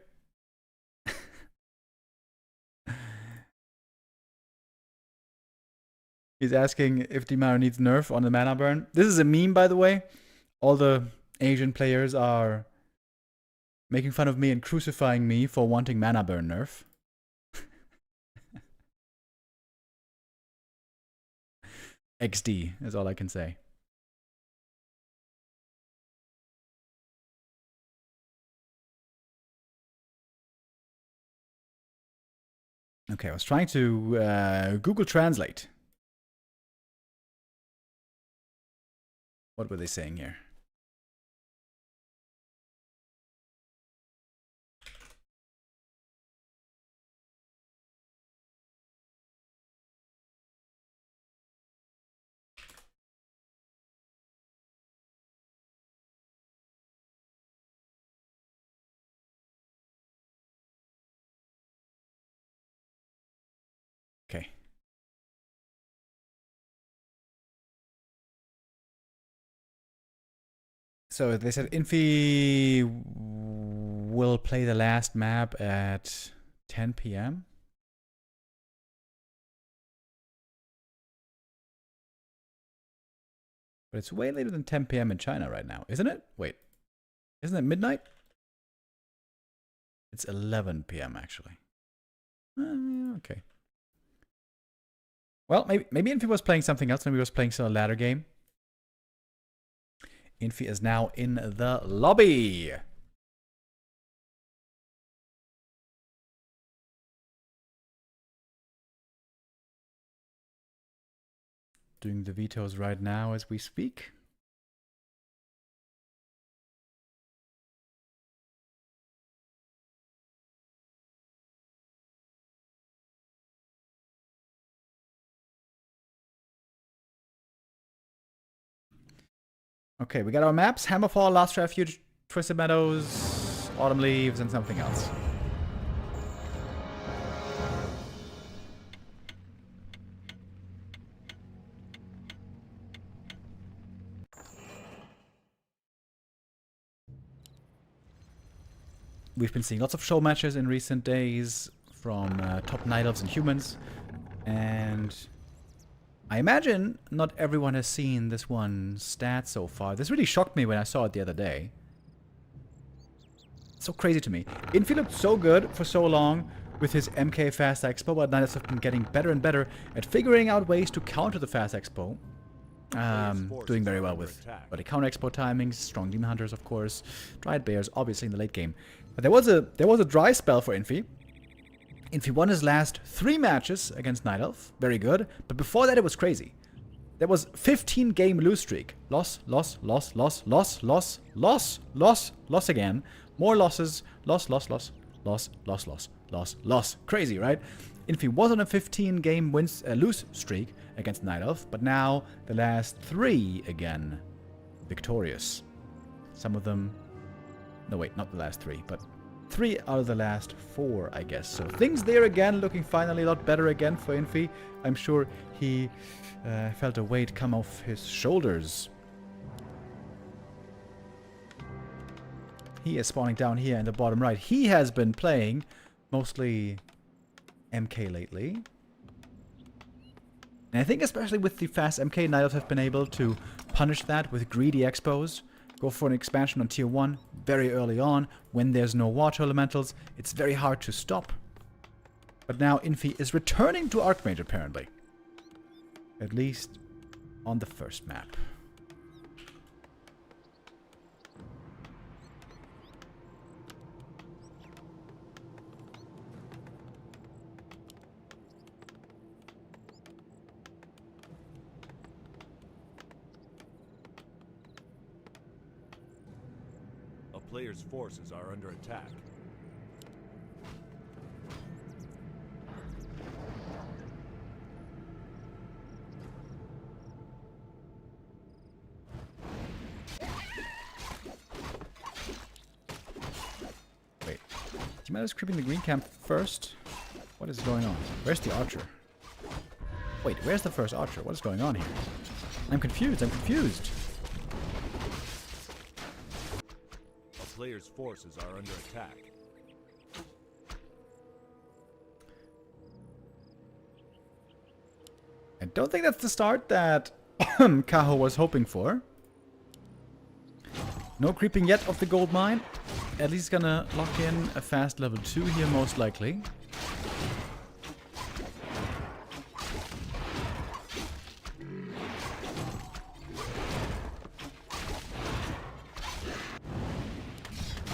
He's asking if Dimaro needs nerf on the mana burn. This is a meme, by the way. All the Asian players are making fun of me and crucifying me for wanting mana burn nerf. XD is all I can say. Okay, I was trying to Google Translate. What were they saying here? Okay. So they said Infi will play the last map at 10 p.m. But it's way later than 10 p.m. in China right now, isn't it? Wait, isn't it midnight? It's 11 p.m. actually. Okay. Well, maybe Infi was playing something else. Maybe he was playing some ladder game. Infi is now in the lobby. Doing the vetoes right now as we speak. Okay, we got our maps: Hammerfall, Last Refuge, Twisted Meadows, Autumn Leaves, and something else. We've been seeing lots of show matches in recent days from top night elves and humans, and I imagine not everyone has seen this one stat so far. This really shocked me when I saw it the other day. It's so crazy to me. Infi looked so good for so long with his MK Fast Expo, but Knights have been getting better and better at figuring out ways to counter the Fast Expo. Doing very well with the counter expo timings, strong demon hunters, of course, Dryad Bears, obviously in the late game. But there was a dry spell for Infi. Infi won his last 3 matches against Night Elf, very good. But before that, it was crazy. There was 15-game lose streak. Loss, loss, loss, loss, loss, loss, loss, loss, loss again. More losses, loss, loss, loss. loss. Crazy, right? Infi was on a 15-game lose streak against Night Elf, but now the last 3 again victorious. Some of them... No, wait, not the last 3, but 3 out of the last 4, I guess. So things there again, looking finally a lot better again for Infi. I'm sure he felt a weight come off his shoulders. He is spawning down here in the bottom right. He has been playing mostly MK lately. And I think especially with the fast MK, Night Elves have been able to punish that with greedy expos. Go for an expansion on tier 1 very early on when there's no water elementals. It's very hard to stop. But now Infi is returning to Archmage apparently. At least on the first map. A player's forces are under attack. Wait. Team is creeping the green camp first. What is going on? Where's the archer? Wait, where's the first archer? What is going on here? I'm confused. A player's forces are under attack. I don't think that's the start that Kaho was hoping for. No creeping yet of the gold mine. At least gonna lock in a fast level 2 here most likely.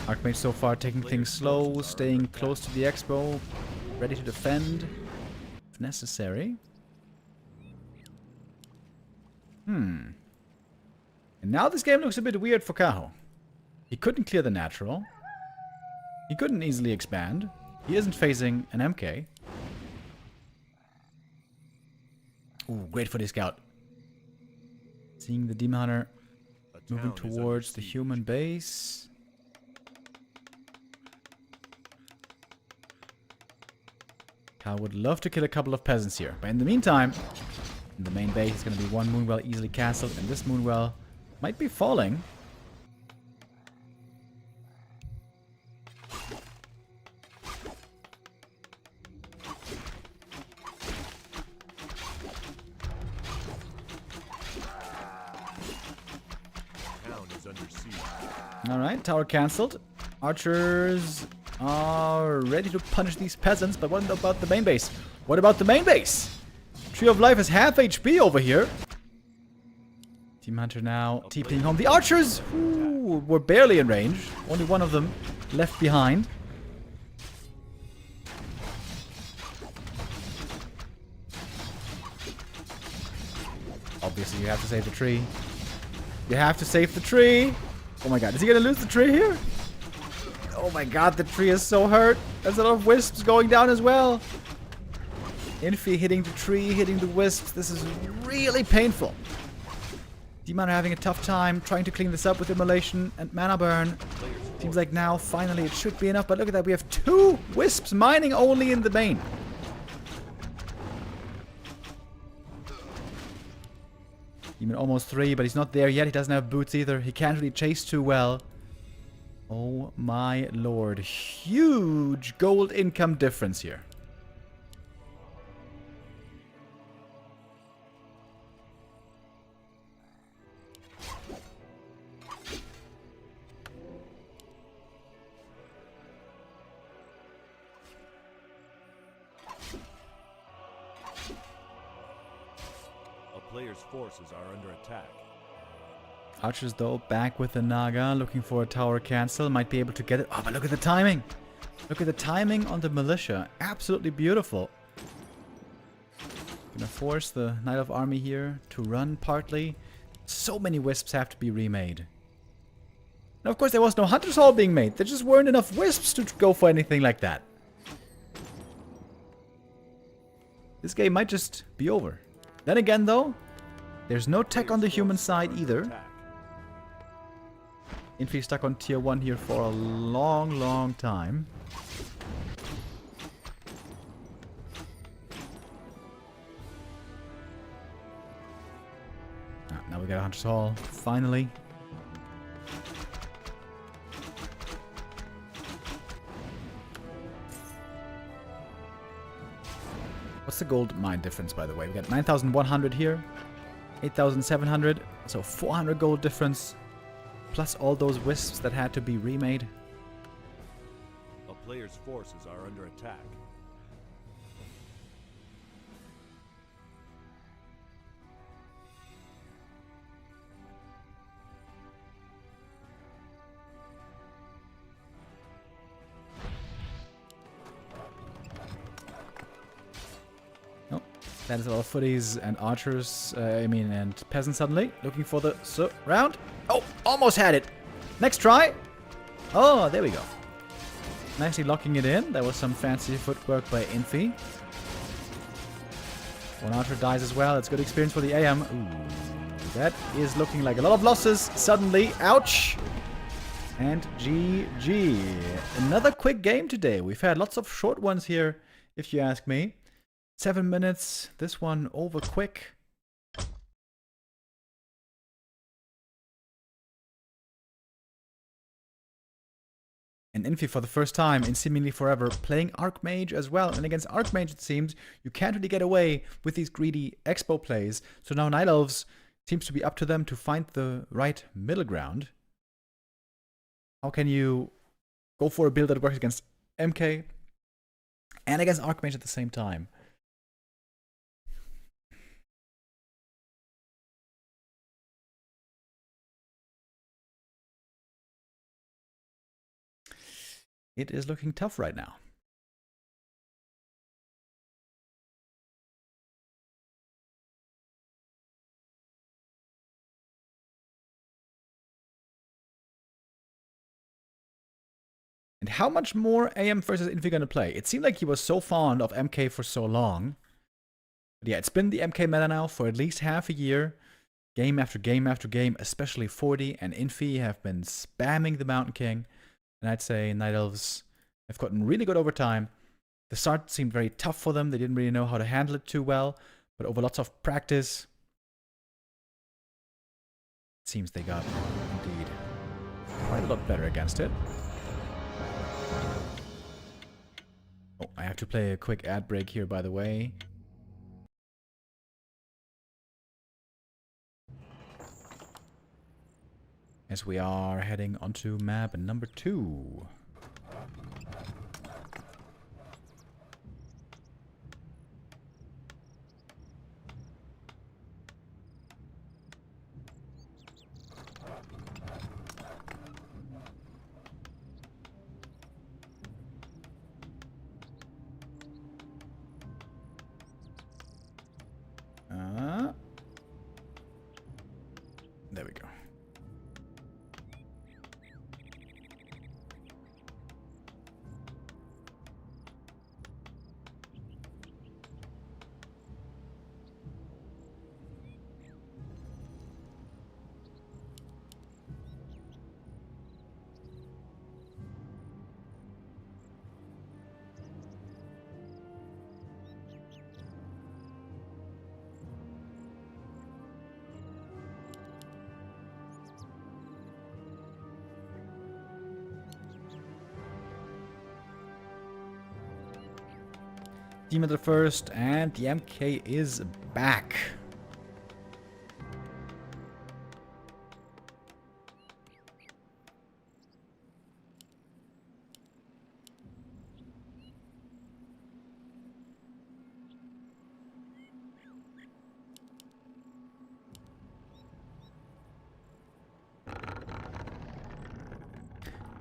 Archmage so far taking things slow, staying close to the expo, ready to defend if necessary. And now this game looks a bit weird for Kaho. He couldn't clear the natural. He couldn't easily expand. He isn't facing an MK. Ooh, great for the scout. Seeing the Demon Hunter moving towards the human base. Kaho would love to kill a couple of peasants here. But in the meantime, in the main base is going to be one Moonwell easily cancelled. And this Moonwell might be falling. Alright, tower cancelled. Archers are ready to punish these peasants, but what about the main base? What about the main base? Tree of Life is half HP over here. Team Hunter now TPing home. The archers were barely in range. Only one of them left behind. Obviously, you have to save the tree. You have to save the tree. Oh my god, is he gonna lose the tree here? Oh my god, the tree is so hurt. There's a lot of wisps going down as well. Infi hitting the tree, hitting the wisps. This is really painful. Demon are having a tough time trying to clean this up with Immolation and Mana Burn. Seems like now, finally, it should be enough. But look at that, we have 2 wisps mining only in the main. Demon almost 3, but he's not there yet. He doesn't have boots either. He can't really chase too well. Oh my lord. Huge gold income difference here. Players' forces are under attack. Archers, though, back with the Naga, looking for a tower cancel. Might be able to get it. Oh, but look at the timing. Look at the timing on the militia. Absolutely beautiful. Gonna force the Night Elf army here to run partly. So many wisps have to be remade. And of course, there was no Hunter's Hall being made. There just weren't enough Wisps to go for anything like that. This game might just be over. Then again, though, there's no tech on the human side either. Infi stuck on tier 1 here for a long, long time. Now we got a Hunter's Hall, finally. What's the gold mine difference, by the way? We got 9,100 here, 8,700, so 400 gold difference, plus all those wisps that had to be remade. A player's forces are under attack. That is a lot of footies and archers, and peasants suddenly. Looking for the round. Oh, almost had it. Next try. Oh, there we go. Nicely locking it in. That was some fancy footwork by Infi. One archer dies as well. It's good experience for the AM. Ooh, that is looking like a lot of losses suddenly. Ouch. And GG. Another quick game today. We've had lots of short ones here, if you ask me. 7 minutes, this one over quick. And Infi for the first time in seemingly forever playing Archmage as well. And against Archmage it seems you can't really get away with these greedy expo plays. So now Night Elves seems to be up to them to find the right middle ground. How can you go for a build that works against MK and against Archmage at the same time? It is looking tough right now. And how much more AM versus Infi gonna play? It seemed like he was so fond of MK for so long. But yeah, it's been the MK meta now for at least half a year. Game after game after game, especially Forti and Infi have been spamming the Mountain King. And I'd say Night Elves have gotten really good over time. The start seemed very tough for them. They didn't really know how to handle it too well. But over lots of practice, it seems they got, indeed, quite a lot better against it. Oh, I have to play a quick ad break here, by the way. As we are heading onto map number 2. There we go. Demon the first, and the MK is back.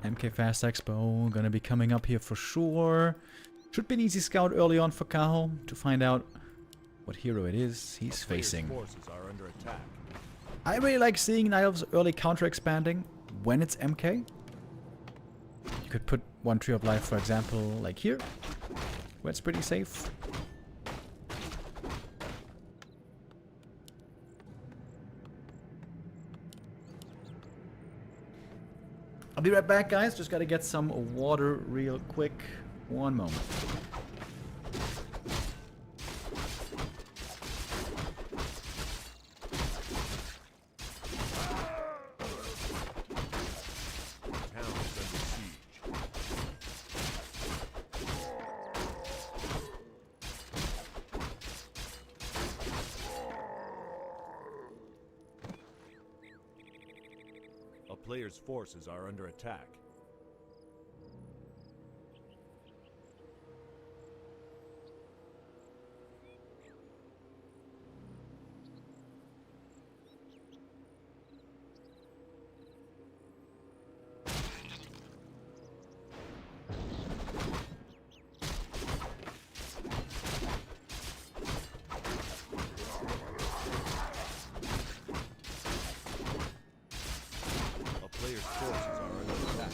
MK Fast Expo gonna be coming up here for sure. Should be an easy scout early on for Kaho to find out what hero it is he's facing. Forces are under attack. I really like seeing Night Elves early counter expanding, when it's MK. You could put one Tree of Life, for example, like here, where it's pretty safe. I'll be right back, guys. Just gotta get some water real quick. One moment. A player's forces are under attack. Player's forces are under attack.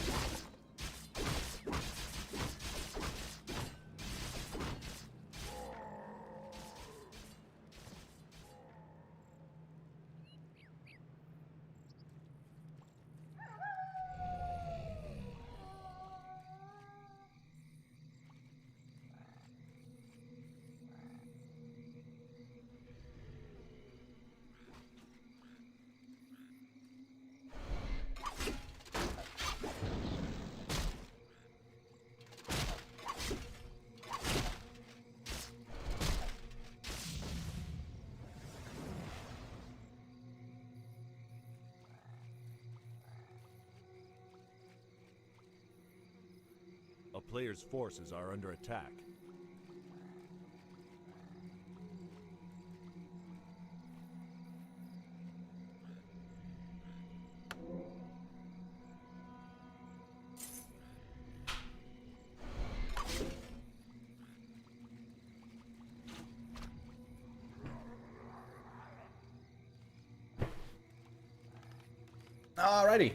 A player's forces are under attack. Alrighty.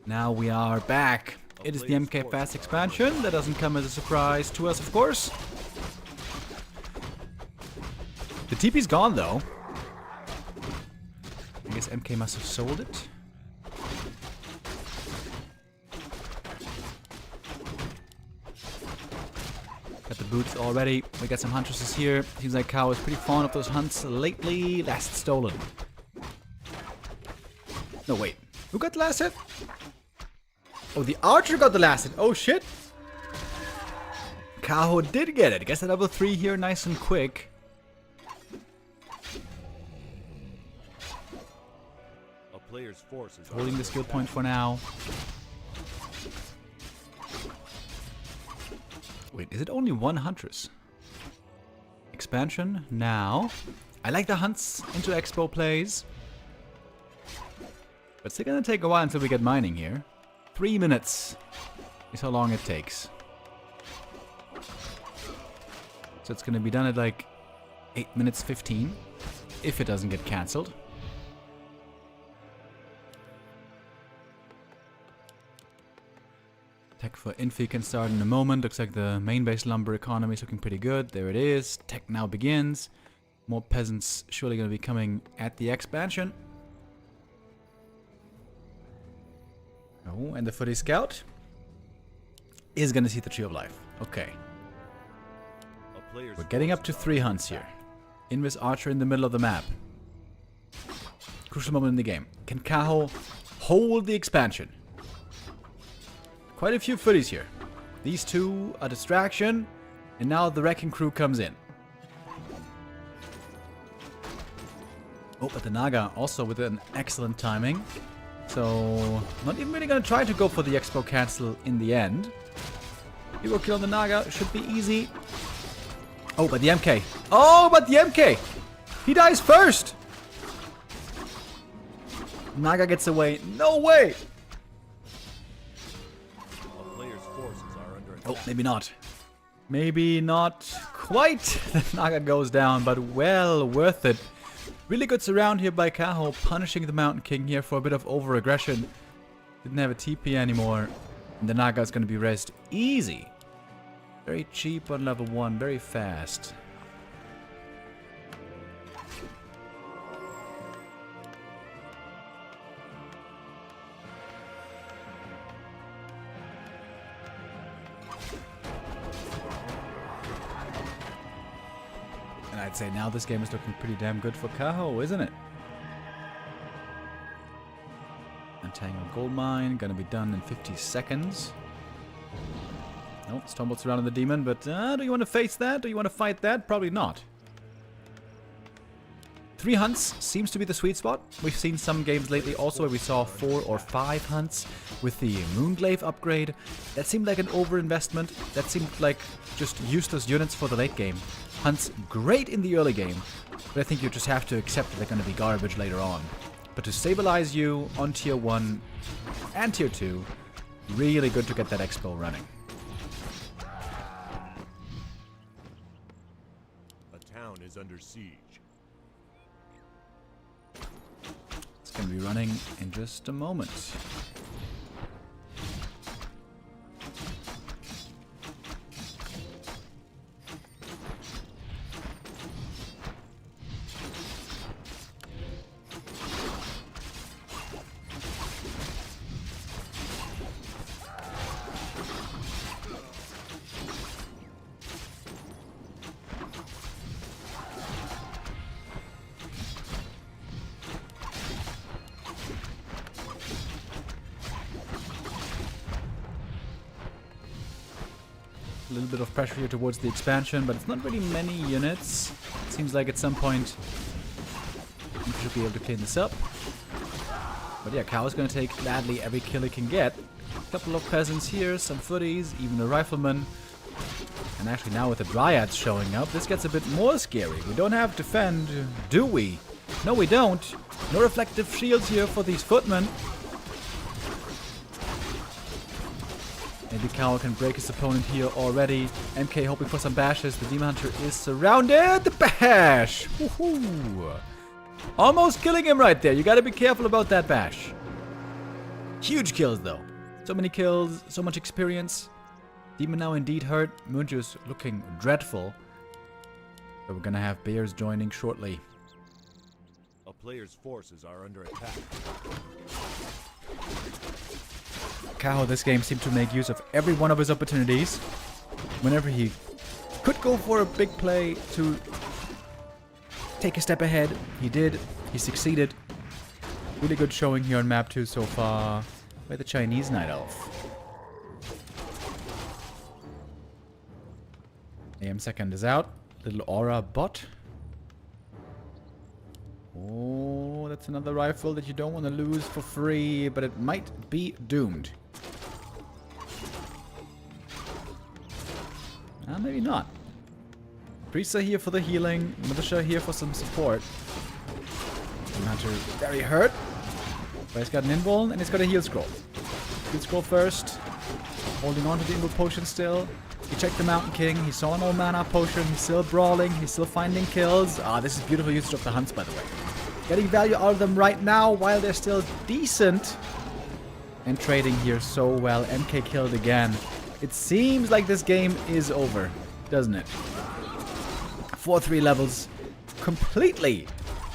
Now we are back. It is the MK Fast expansion. That doesn't come as a surprise to us, of course. The TP's gone, though. I guess MK must have sold it. Got the boots already. We got some huntresses here. Seems like Kaho is pretty fond of those hunts lately. Last stolen. No, wait. Who got the last hit? Oh, the archer got the last hit. Oh, shit. Kaho did get it. Guess a level 3 here, nice and quick. A player's forces Holding the skill point for now. Wait, is it only one huntress? Expansion now. I like the hunts into expo plays. But it's gonna take a while until we get mining here. 3 minutes is how long it takes. So it's gonna be done at like 8 minutes 15, if it doesn't get cancelled. Tech for Infi can start in a moment. Looks like the main base lumber economy is looking pretty good. There it is. Tech now begins. More peasants surely gonna be coming at the expansion. Oh, and the Forti scout is gonna see the Tree of Life. Okay. We're getting up to 3 hunts here. Invis Archer in the middle of the map. Crucial moment in the game. Can Kaho hold the expansion? Quite a few footies here. These two, a distraction, and now the wrecking crew comes in. Oh, but the Naga also with an excellent timing. So, not even really gonna try to go for the expo cancel in the end. Hero kill on the Naga should be easy. Oh, but the MK. Oh, but the MK! He dies first! Naga gets away. No way! Oh, maybe not. Maybe not quite. The Naga goes down, but well worth it Really good surround here by Kaho, punishing the Mountain King here for a bit of over-aggression. Didn't have a TP anymore. And the Naga is going to be rezzed easy. Very cheap on level 1, very fast. And I'd say now this game is looking pretty damn good for Kaho, isn't it? Untangled Gold Mine, gonna be done in 50 seconds. Nope, stumbles around on the demon, but do you want to face that? Do you want to fight that? Probably not. 3 hunts seems to be the sweet spot. We've seen some games lately also where we saw 4 or 5 hunts with the Moonglaive upgrade. That seemed like an overinvestment. That seemed like just useless units for the late game. Hunts great in the early game, but I think you just have to accept that they're going to be garbage later on. But to stabilize you on tier 1 and tier 2, really good to get that expo running. A town is under siege. It's going to be running in just a moment. A little bit of pressure here towards the expansion, but it's not really many units. It seems like at some point we should be able to clean this up. But yeah, Kaho's going to take gladly every kill he can get. A couple of peasants here, some footies, even a rifleman. And actually now with the dryads showing up, this gets a bit more scary. We don't have defend, do we? No, we don't. No reflective shields here for these footmen. Maybe Kaho can break his opponent here already. MK hoping for some bashes. The Demon Hunter is surrounded. The bash! Woohoo! Almost killing him right there. You gotta be careful about that bash. Huge kills though. So many kills, so much experience. Demon now indeed hurt. Munju's looking dreadful. So we're gonna have bears joining shortly. A player's forces are under attack. Kaho this game seemed to make use of every one of his opportunities. Whenever he could go for a big play to take a step ahead, he did. He succeeded. Really good showing here on map 2 so far by the Chinese Night Elf. AM second is out. Little aura bot. Oh, that's another rifle that you don't want to lose for free, but it might be doomed. Maybe not. Priests are here for the healing. Militia here for some support. Hunter very hurt. But he's got an invuln and he's got a heal scroll. Heal scroll first. Holding on to the invul potion still. He checked the Mountain King. He saw an old mana potion. He's still brawling. He's still finding kills. This is beautiful usage of the hunts, by the way. Getting value out of them right now while they're still decent. And trading here so well. MK killed again. It seems like this game is over, doesn't it? 4-3 levels. Completely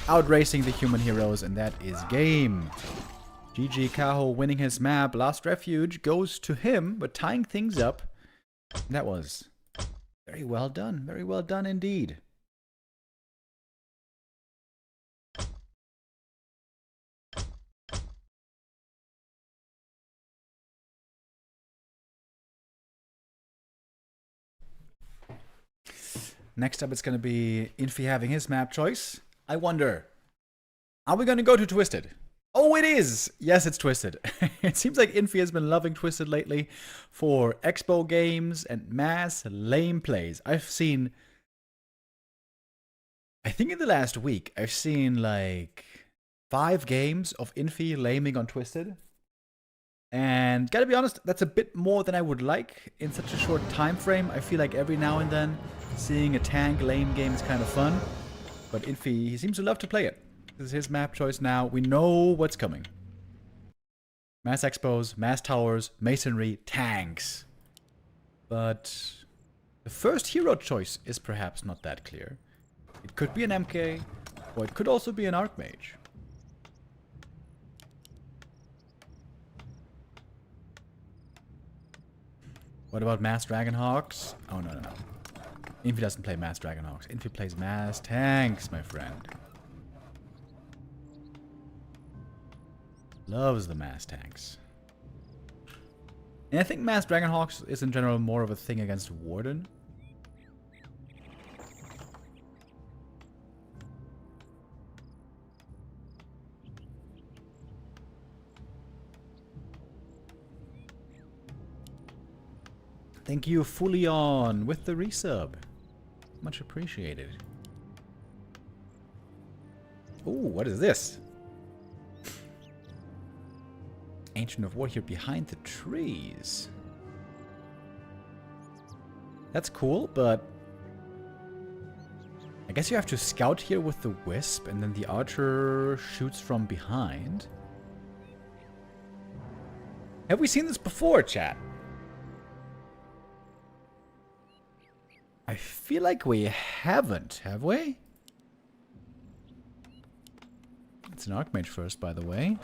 outracing the human heroes, and that is game. GG Kaho winning his map. Last Refuge goes to him, but tying things up. That was very well done. Very well done indeed. Next up, it's going to be Infi having his map choice. I wonder, are we going to go to Twisted? Oh, it is! Yes, it's Twisted. It seems like Infi has been loving Twisted lately for expo games and mass lame plays. I've seen, I think in the last week, I've seen like 5 games of Infi laming on Twisted. And gotta be honest, that's a bit more than I would like in such a short time frame. I feel like every now and then seeing a tank lame game is kind of fun. But Infi, he seems to love to play it. This is his map choice now. We know what's coming. Mass expos, mass towers, masonry, tanks. But the first hero choice is perhaps not that clear. It could be an MK, or it could also be an Archmage. What about Mass Dragonhawks? Oh, no, no, no. Infi doesn't play Mass Dragonhawks. Infi plays Mass Tanks, my friend. Loves the Mass Tanks. And I think Mass Dragonhawks is in general more of a thing against Warden. Thank you, Fully On, with the resub. Much appreciated. Ooh, what is this? Ancient of War here behind the trees. That's cool, but I guess you have to scout here with the Wisp, and then the Archer shoots from behind. Have we seen this before, chat? I feel like we haven't, have we? It's an Archmage first, by the way.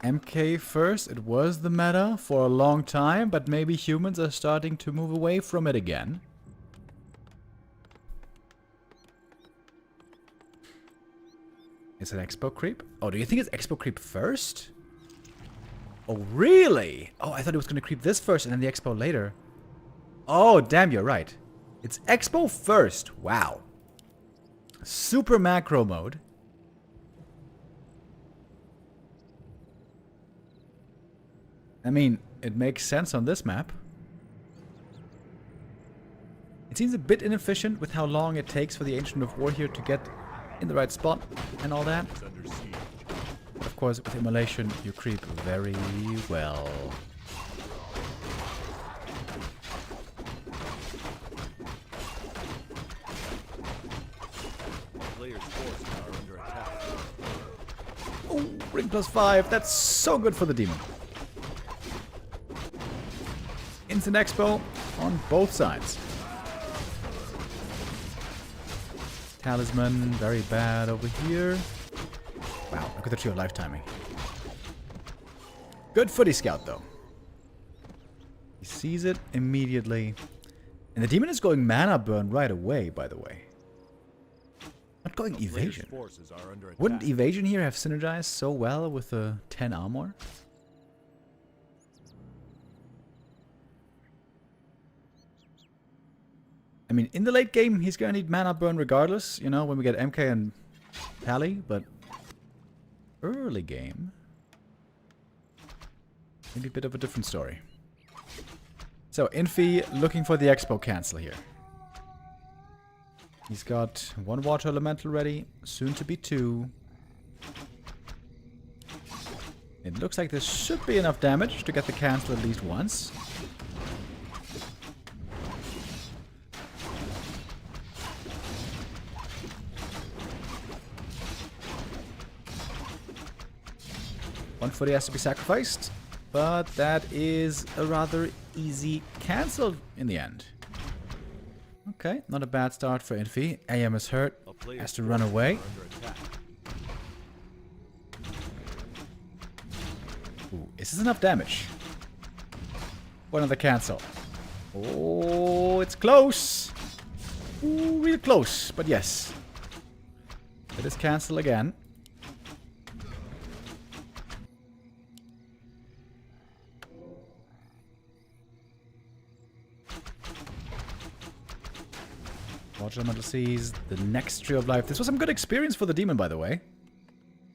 MK first, it was the meta for a long time, but maybe humans are starting to move away from it again. Is it Expo Creep? Oh, do you think it's Expo Creep first? Oh, really? Oh, I thought it was going to creep this first and then the Expo later. Oh, damn, you're right. It's Expo first. Wow. Super macro mode. I mean, it makes sense on this map. It seems a bit inefficient with how long it takes for the Ancient of War here to get in the right spot and all that. Of course, with immolation, you creep very well. Oh, ring +5. That's so good for the demon. Instant Expo on both sides. Talisman, very bad over here. Wow, look at the tree of life timing. Good footy scout, though. He sees it immediately. And the demon is going mana burn right away, by the way. Not going evasion. Wouldn't evasion here have synergized so well with the 10 armor? I mean, in the late game, he's gonna need mana burn regardless, you know, when we get MK and Tally, but early game, maybe a bit of a different story. So, Infi looking for the Expo cancel here. He's got 1 water elemental ready, soon to be 2. It looks like this should be enough damage to get the cancel at least once. One footy has to be sacrificed, but that is a rather easy cancel in the end. Okay, not a bad start for Infi. AM is hurt, has to run away. Ooh, is this enough damage? For another cancel. Oh, it's close. Ooh, real close, but yes. It is cancel again. Watch Elemental Seas, the next Tree of Life. This was some good experience for the demon, by the way.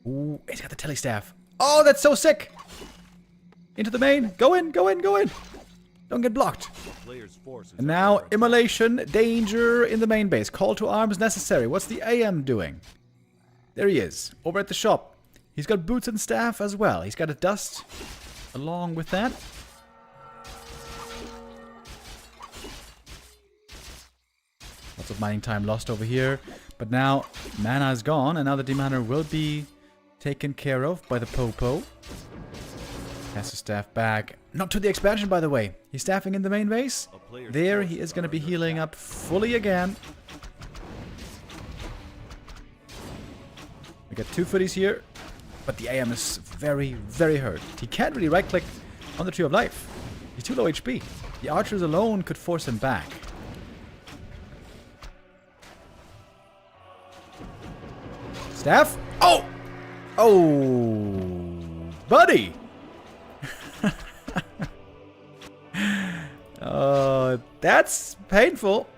Ooh, he's got the Telestaff. Oh, that's so sick! Into the main. Go in, go in, go in! Don't get blocked. And now, Immolation, danger in the main base. Call to arms necessary. What's the AM doing? There he is, over at the shop. He's got boots and staff as well. He's got a dust along with that. Lots of mining time lost over here. But now mana is gone, and now the Demon Hunter will be taken care of by the Popo. Has to staff back. Not to the expansion, by the way. He's staffing in the main base. There, he is going to be healing up fully again. We got 2 footies here, but the AM is very, very hurt. He can't really right-click on the Tree of Life. He's too low HP. The archers alone could force him back. Staff? Oh! Oh! Buddy! That's painful.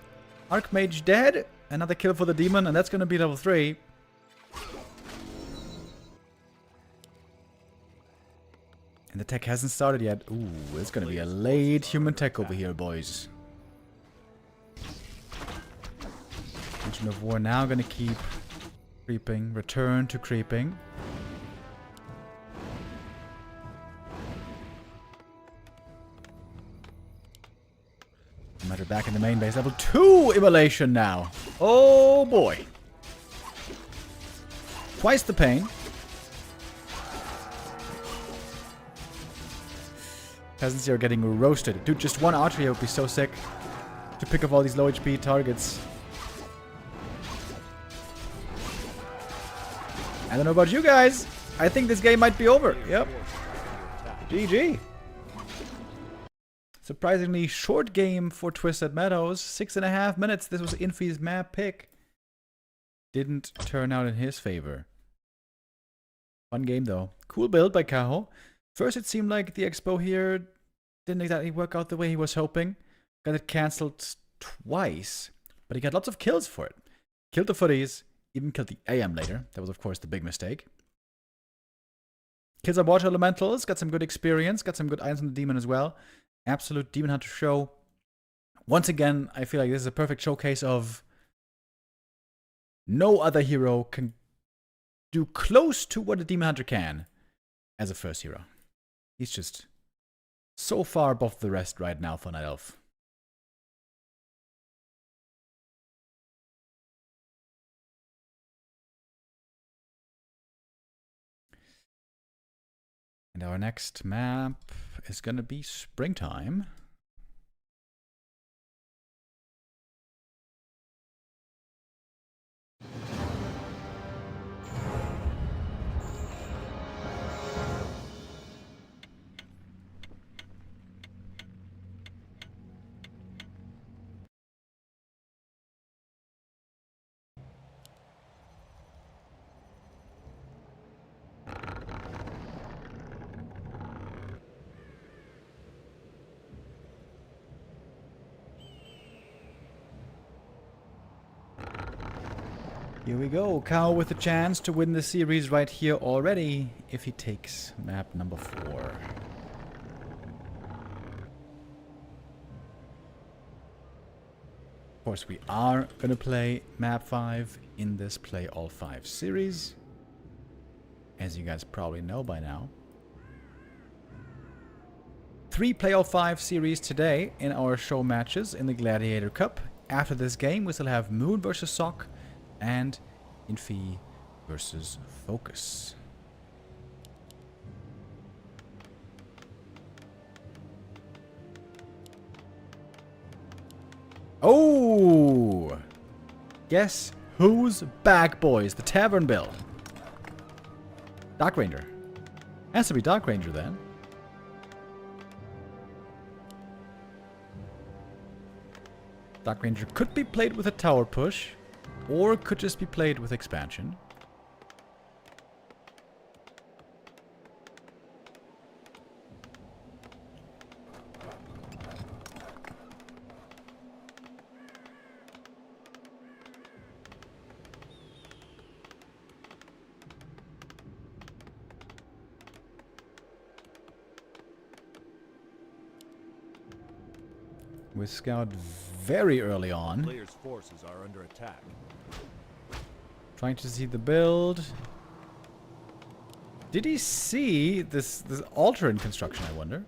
Archmage dead. Another kill for the demon, and that's going to be level 3. And the tech hasn't started yet. Ooh, it's going to be a late human tech over here, boys. Legion of War now going to keep creeping. Return to creeping. Matter back in the main base. Level 2 immolation now. Oh boy. Twice the pain. Peasants here are getting roasted. Dude, just one archer here would be so sick to pick up all these low HP targets. I don't know about you guys. I think this game might be over. Yep. GG. Surprisingly short game for Twisted Meadows. 6.5 minutes. This was Infi's map pick. Didn't turn out in his favor. Fun game though. Cool build by Kaho. First it seemed like the expo here didn't exactly work out the way he was hoping. Got it cancelled twice. But he got lots of kills for it. Killed the footies. Even killed the AM later. That was of course the big mistake. Kills our water elementals. Got some good experience. Got some good items on the demon as well. Absolute Demon Hunter show. Once again, I feel like this is a perfect showcase of no other hero can do close to what a Demon Hunter can as a first hero. He's just so far above the rest right now for Night Elf. And our next map is going to be Springtime. Here we go. Kaho with a chance to win the series right here already if he takes map number 4. Of course, we are going to play map 5 in this Play All 5 series. As you guys probably know by now. 3 Play All 5 series today in our show matches in the Gladiator Cup. After this game, we still have Moon versus Sock and Infi versus Focus. Oh! Guess who's back, boys? The Tavern Bill. Dark Ranger. Has to be Dark Ranger then. Dark Ranger could be played with a tower push. Or it could just be played with expansion. We scout very early on. Players' forces are under attack. Trying to see the build. Did he see this altar in construction, I wonder?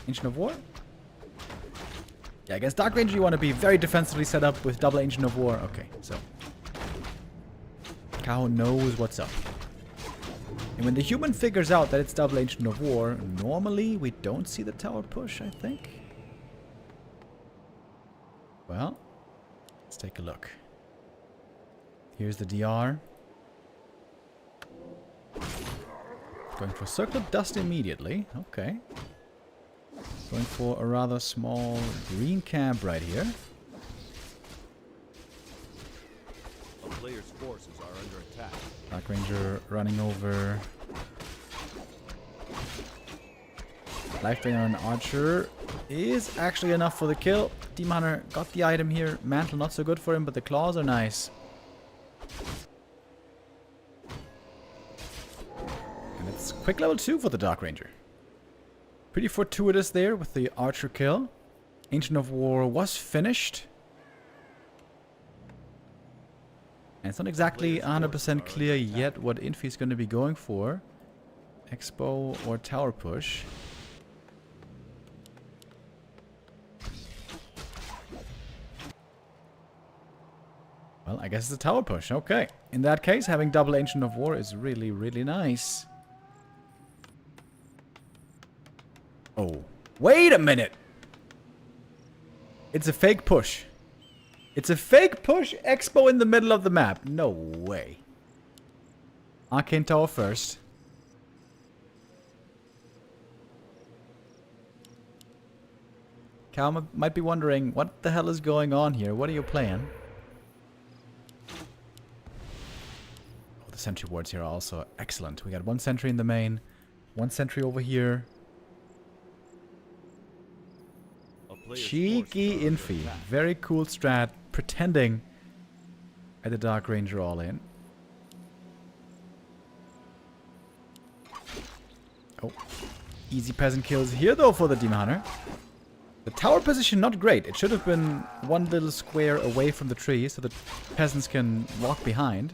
Ancient of War? Yeah, against Dark Ranger you want to be very defensively set up with double Ancient of War. Okay, so Kaho knows what's up. And when the human figures out that it's double Ancient of War, normally we don't see the tower push, I think. Well, let's take a look. Here's the DR. Going for Circle of Dust immediately. Okay. Going for a rather small green camp right here. A player's forces are under attack. Dark Ranger running over. Life Drain on Archer is actually enough for the kill. Demon Hunter got the item here. Mantle not so good for him, but the claws are nice. And it's quick level 2 for the Dark Ranger. Pretty fortuitous there with the Archer kill. Ancient of War was finished. And it's not exactly 100% clear yet what Infi is going to be going for. Expo or Tower Push. Well, I guess it's a Tower Push. Okay. In that case, having double Ancient of War is really, really nice. Oh. Wait a minute! It's a fake push. It's a fake push Expo in the middle of the map. No way. Arcane Tower first. Cal might be wondering, what the hell is going on here? What are you playing? Oh, the sentry wards here are also excellent. We got one sentry in the main, one sentry over here. Cheeky Infi. Very cool strat. Pretending at the Dark Ranger all in. Oh. Easy peasant kills here though for the Demon Hunter. The tower position not great. It should have been one little square away from the tree so the peasants can walk behind.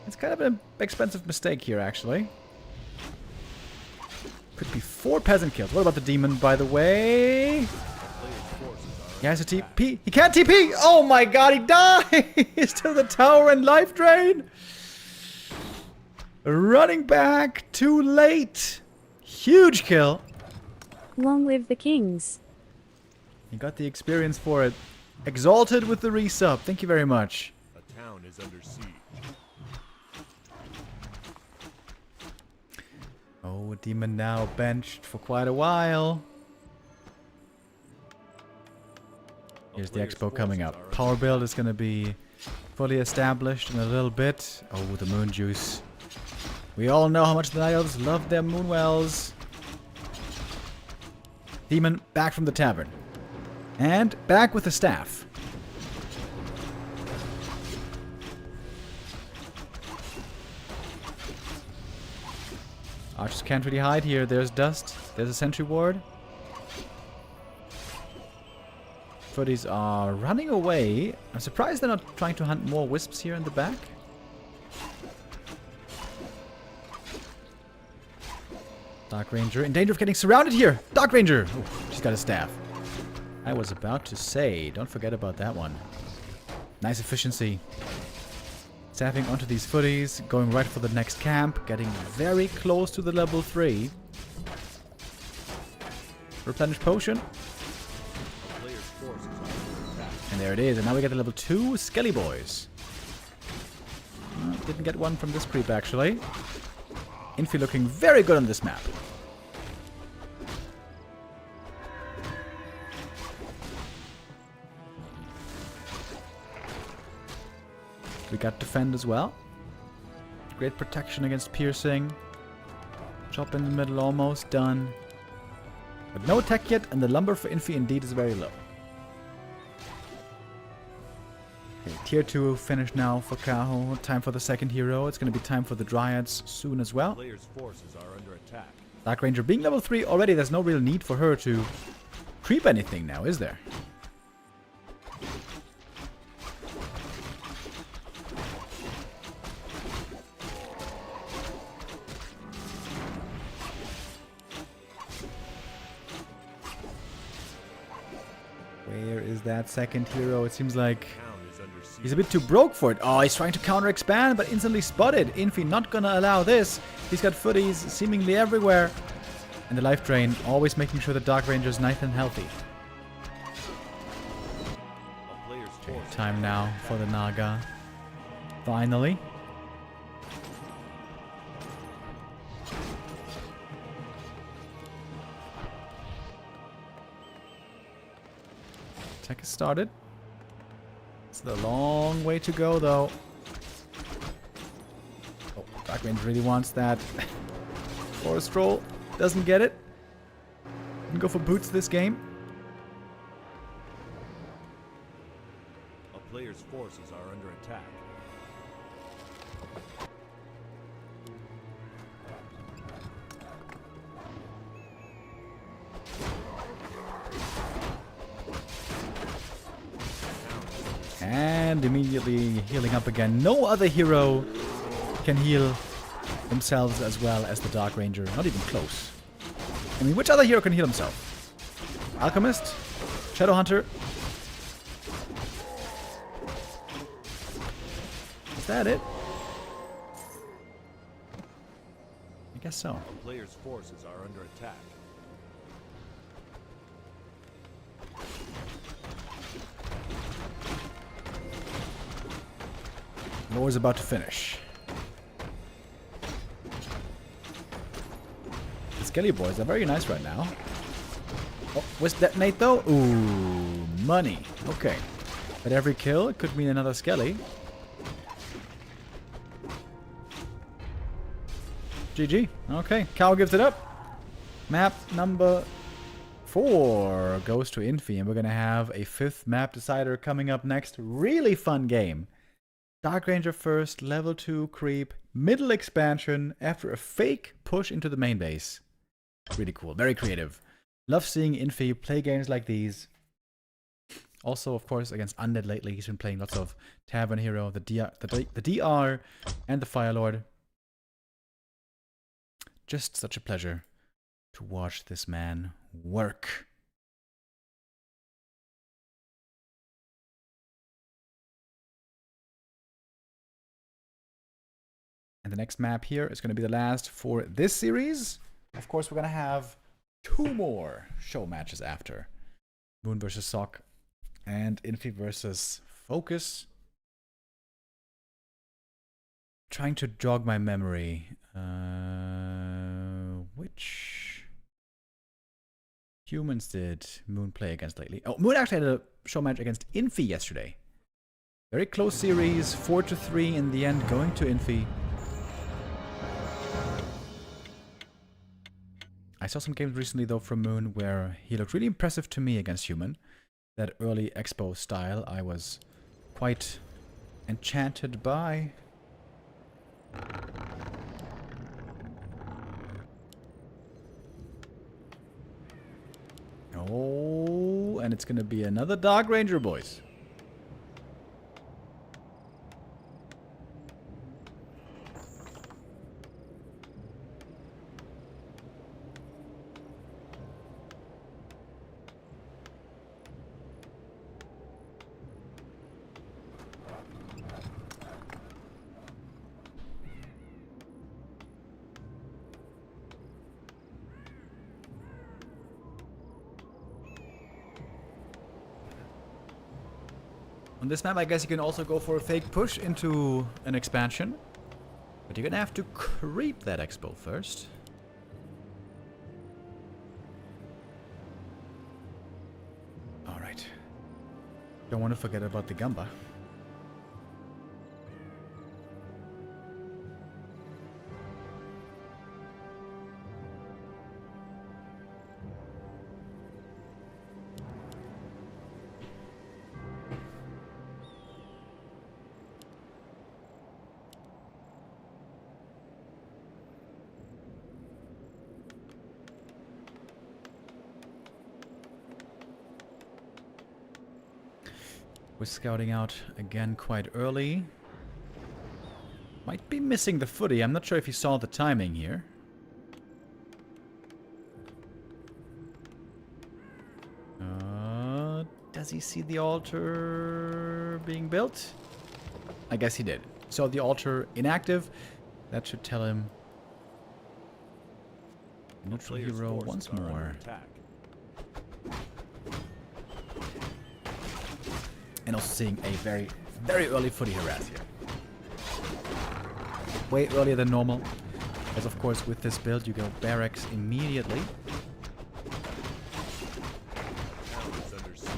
It's kind of an expensive mistake here actually. Could be 4 peasant kills. What about the demon, by the way? He has a TP. He can't TP! Oh my god, he dies to the tower and life drain! Running back, too late! Huge kill! Long live the kings. He got the experience for it. Exalted with the resub. Thank you very much. A town is under siege. Oh, demon now benched for quite a while. Here's the expo coming up. Power build is going to be fully established in a little bit. Oh, the moon juice. We all know how much the Night Elves love their moon wells. Demon back from the tavern. And back with the staff. Archers can't really hide here. There's dust. There's a sentry ward. Forties are running away. I'm surprised they're not trying to hunt more wisps here in the back. Dark Ranger in danger of getting surrounded here. Dark Ranger. Ooh, she's got a staff. I was about to say, don't forget about that one. Nice efficiency. Staffing onto these footies, going right for the next camp, getting very close to the level 3. Replenish potion. And there it is, and now we get the level 2 Skelly Boys. Didn't get one from this creep actually. Infi looking very good on this map. We got defend as well. Great protection against piercing. Chop in the middle, almost done. But no attack yet, and the lumber for Infi indeed is very low. Okay, tier 2 finished now for Kaho. Time for the second hero. It's going to be time for the Dryads soon as well. Players' forces are under attack. Dark Ranger being level 3 already, there's no real need for her to creep anything now, is there? Where is that second hero? It seems like Town is under siege. he's a bit too broke for it. Oh, he's trying to counter-expand, but instantly spotted. Infi not gonna allow this. He's got footies seemingly everywhere. And the life drain, always making sure the Dark Ranger's nice and healthy. A player's force Time now for the Naga. Finally. Attack is started. It's a long way to go, though. Oh, Dark Ranger really wants that. Forest Troll doesn't get it. Can go for boots this game. A player's forces are under attack. And immediately healing up again. No other hero can heal themselves as well as the Dark Ranger. Not even close. I mean, which other hero can heal himself? Alchemist? Shadowhunter? Is that it? I guess so. A player's forces are under attack. War's about to finish. The Skelly boys are very nice right now. Oh, what's detonate though? Ooh, money. Okay. But every kill could mean another Skelly. GG. Okay, Kaho gives it up. Map number 4 goes to Infi, and we're gonna have a 5th map decider coming up next. Really fun game. Dark Ranger first, level 2 creep, middle expansion after a fake push into the main base. Really cool, very creative. Love seeing Infi play games like these. Also, of course, against Undead lately, he's been playing lots of Tavern Hero, the DR, and the Fire Lord. Just such a pleasure to watch this man work. And the next map here is going to be the last for this series. Of course, we're going to have 2 more show matches after. Moon versus Sock and Infi versus Focus. Trying to jog my memory. Which humans did Moon play against lately? Oh, Moon actually had a show match against Infi yesterday. Very close series, 4-3 in the end, going to Infi. I saw some games recently, though, from Moon where he looked really impressive to me against Human. That early Expo style I was quite enchanted by. Oh, and it's going to be another Dark Ranger, boys. On this map, I guess you can also go for a fake push into an expansion. But you're gonna have to creep that expo first. Alright. Don't want to forget about the Gamba. We're scouting out again quite early. Might be missing the footy. I'm not sure if you saw the timing here. Does he see the altar being built? I guess he did. So the altar inactive. That should tell him. Neutral Player's hero forces once are under more. attack. And also seeing a very, very early footy harass here. Way earlier than normal. As of course with this build you go barracks immediately. Town is under siege.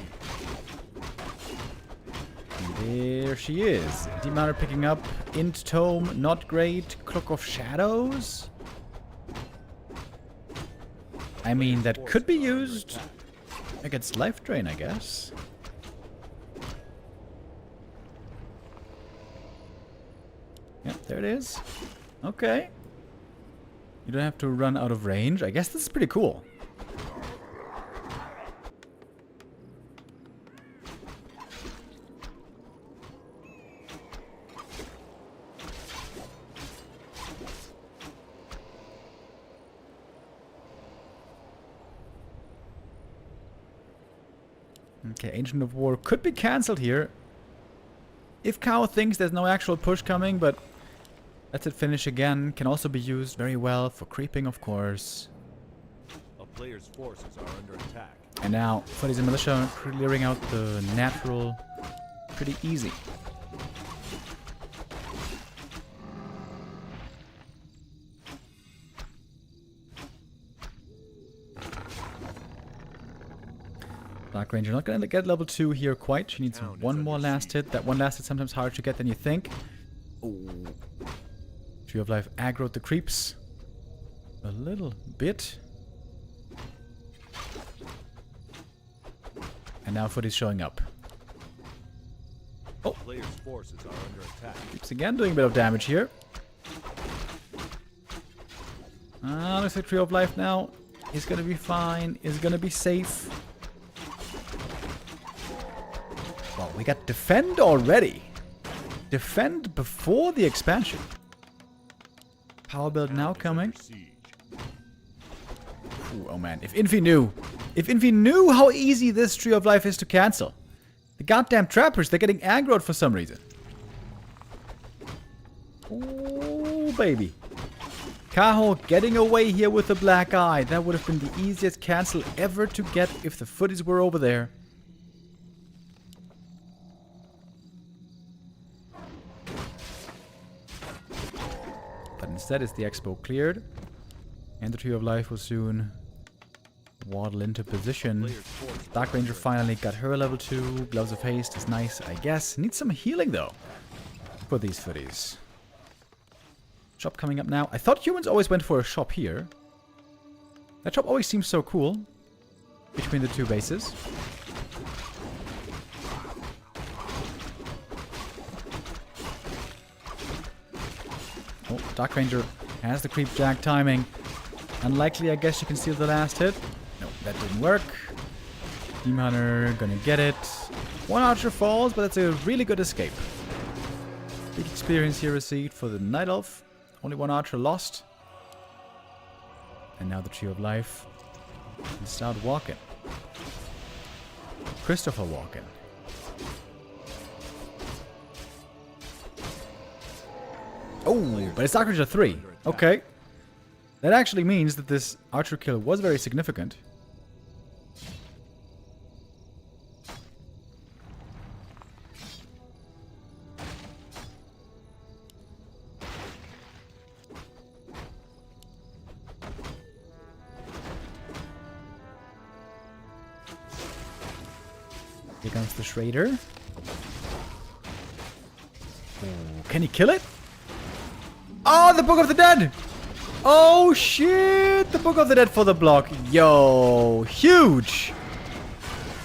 And there she is. Demounter picking up. Int Tome, not great. Cloak of Shadows. I mean, that could be used against Life Drain, I guess. Yep, there it is. Okay. You don't have to run out of range. I guess this is pretty cool. Okay, Ancient of War could be cancelled here. If Kaho thinks there's no actual push coming, but lets it finish again. Can also be used very well for creeping, of course. A player's forces are under attack. And now, Fortis and Militia clearing out the natural pretty easy. Dark Ranger not gonna get level 2 here quite. She needs one more last hit. That one last hit sometimes harder to get than you think. Ooh. Tree of Life aggroed the creeps a little bit. And now Footy's showing up. Oh. Player's forces are under attack. Creeps again doing a bit of damage here. Looks like Tree of Life now is gonna be fine, is gonna be safe. Well, we got Defend already. Defend before the expansion. Power build now coming. Ooh, oh man, if Infi knew how easy this Tree of Life is to cancel. The goddamn trappers, they're getting aggroed for some reason. Oh baby. Kaho getting away here with the black eye. That would have been the easiest cancel ever to get if the footies were over there. But instead is the expo cleared. And the Tree of Life will soon waddle into position. Dark Ranger finally got her level 2. Gloves of Haste is nice, I guess. Needs some healing though for these footies. Shop coming up now. I thought humans always went for a shop here. That shop always seems so cool between the two bases. Oh, Dark Ranger has the creep jack timing. Unlikely, I guess you can steal the last hit. No, that didn't work. Demon Hunter gonna get it. One archer falls, but that's a really good escape. Big experience here received for the Night Elf. Only one archer lost. And now the Tree of Life can start walking. Christopher walking. Oh, but it's Dark Ranger 3. Okay. That actually means that this archer kill was very significant. Here comes the Shredder. Oh, can he kill it? Oh, the Book of the Dead! Oh shit! The Book of the Dead for the block. Yo, huge!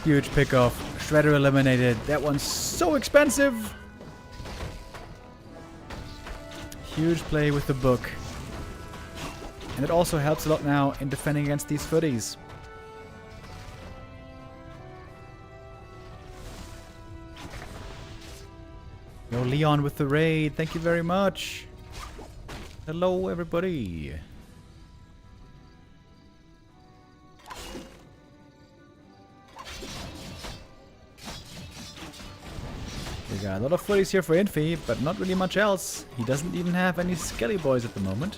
Huge pickoff. Shredder eliminated. That one's so expensive. Huge play with the book. And it also helps a lot now in defending against these footies. Yo, Leon with the raid. Thank you very much. Hello, everybody. We got a lot of footies here for Infi, but not really much else. He doesn't even have any Skelly Boys at the moment.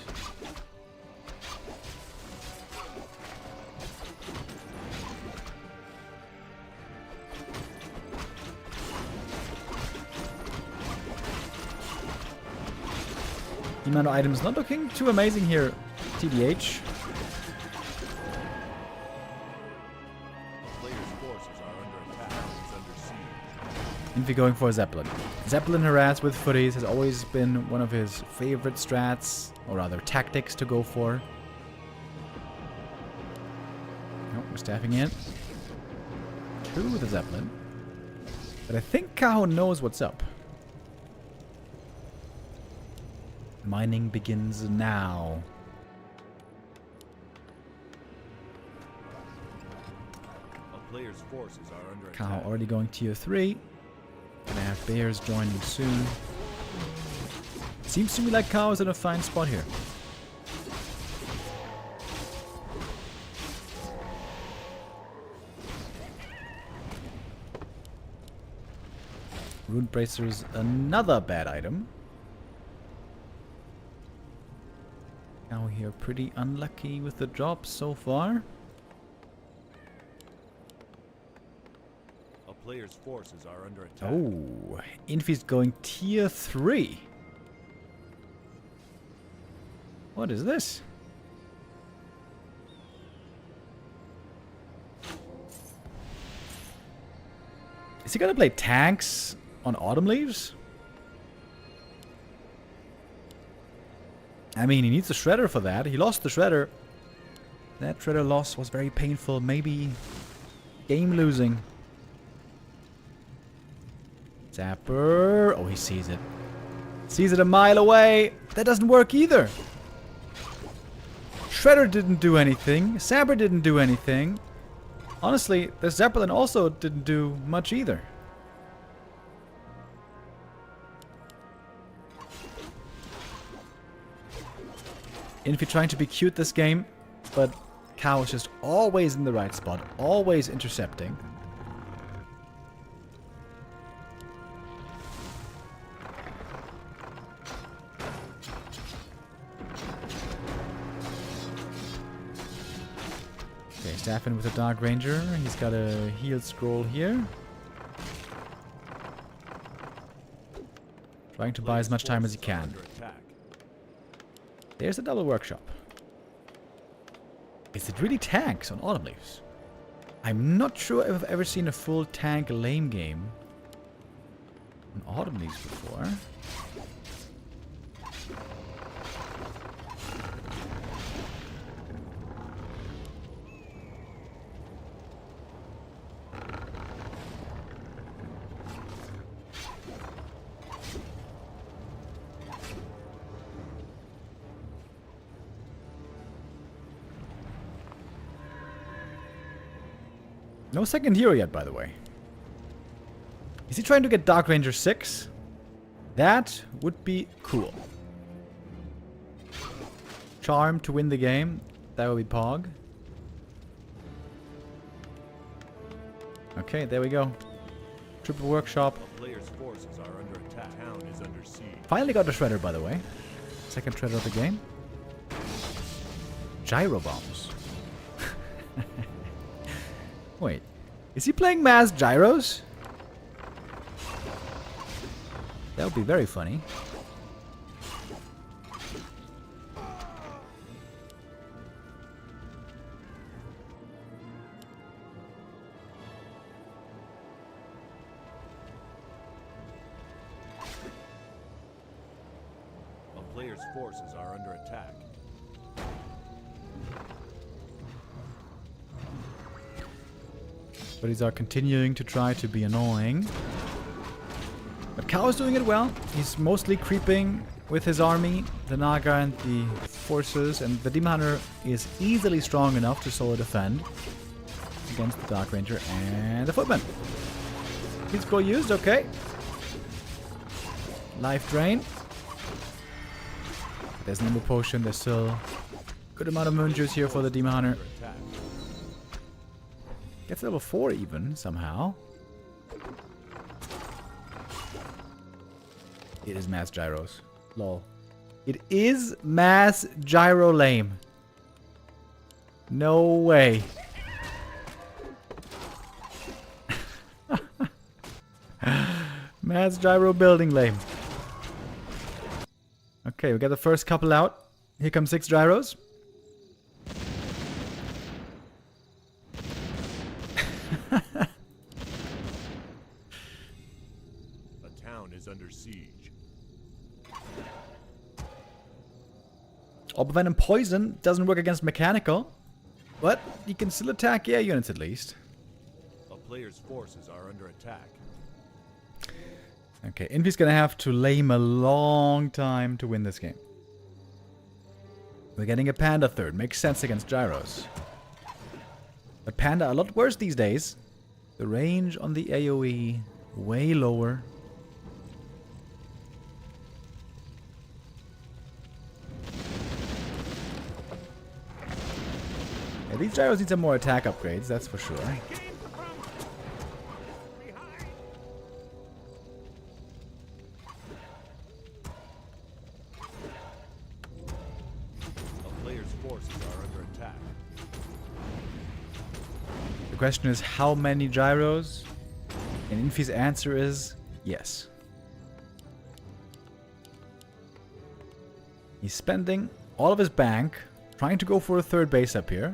The amount of items not looking too amazing here, TBH. Infi going for a Zeppelin. Zeppelin harass with footies has always been one of his favorite strats, or rather tactics to go for. Nope, we're staffing in. To the Zeppelin. But I think Kaho knows what's up. Mining begins now. A player's forces are under Kaho attack. already going tier 3. Gonna have bears joining soon. Seems to me like Kaho is in a fine spot here. Rune Bracers, another bad item. Now here pretty unlucky with the drops so far. A player's forces are under attack. Oh, Infi's going tier 3. What is this? Is he gonna play tanks on Autumn Leaves? I mean, he needs a Shredder for that. He lost the Shredder. That Shredder loss was very painful. Maybe game losing. Zapper. Oh, he sees it. Sees it a mile away. That doesn't work either. Shredder didn't do anything. Zapper didn't do anything. Honestly, the Zeppelin also didn't do much either. Infi trying to be cute this game, but Kaho is just always in the right spot, always intercepting. Okay, Staffin with a Dark Ranger. He's got a healed scroll here. Trying to buy as much time as he can. There's a double workshop. Is it really tanks on Autumn Leaves? I'm not sure if I've ever seen a full tank lane game on Autumn Leaves before. No second hero yet, by the way. Is he trying to get Dark Ranger 6? That would be cool. Charm to win the game. That would be Pog. Okay, there we go. Triple workshop. A player's forces are under attack. Town is under siege. Finally got the Shredder, by the way. Second Shredder of the game. Gyro bombs. Wait, is he playing mass gyros? That would be very funny. A player's forces are under attack. But are continuing to try to be annoying. But Kaho is doing it well. He's mostly creeping with his army, the Naga and the forces, and the Demon Hunter is easily strong enough to solo defend against the Dark Ranger and the Footman. Heat scroll used, okay. Life drain. There's an Nimble Potion, there's still a good amount of Moon Juice here for the Demon Hunter. Gets level 4 even, somehow. It is mass gyros. Lol. It is mass gyro lame. No way. Mass gyro building lame. Okay, we got the first couple out. Here come 6 gyros. A town is under siege. Orb Venom Poison doesn't work against mechanical. But you can still attack air units at least. A player's forces are under attack. Okay, Infi's gonna have to lame a long time to win this game. We're getting a Panda third. Makes sense against gyros. But Panda a lot worse these days. The range on the AoE way lower. Yeah, these gyros need some more attack upgrades, that's for sure. The question is how many gyros? And Infi's answer is yes. He's spending all of his bank trying to go for a third base up here.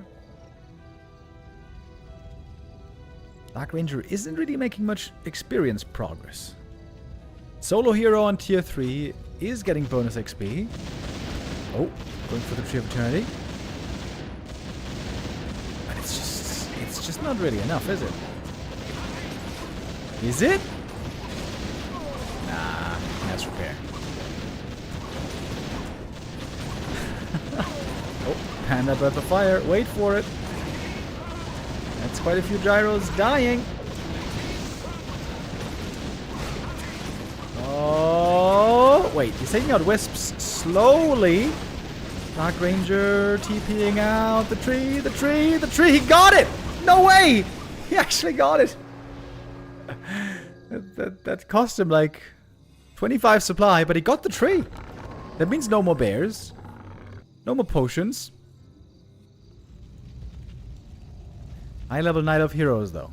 Dark Ranger isn't really making much experience progress. Solo Hero on tier 3 is getting bonus XP. Oh, going for the Tree of Eternity. But it's just not really enough, is it? Is it? Nah, mass repair. Oh, Panda Breath of Fire. Wait for it. That's quite a few gyros dying. Oh, wait. He's taking out wisps slowly. Dark Ranger TPing out the tree, the tree, the tree. He got it! No way! He actually got it. That cost him like 25 supply, but he got the tree. That means no more bears. No more potions. High level Knight of Heroes though.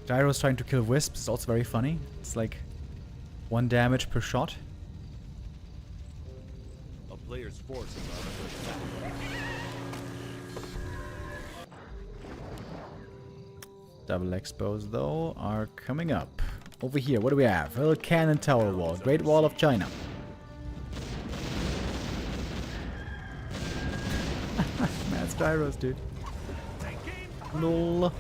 Gyro's trying to kill wisps is also very funny. It's like 1 damage per shot. A player's forces are under attack. Double expos though are coming up. Over here, what do we have? Little cannon tower wall. Great Wall of China. Mass gyros, dude. Lol.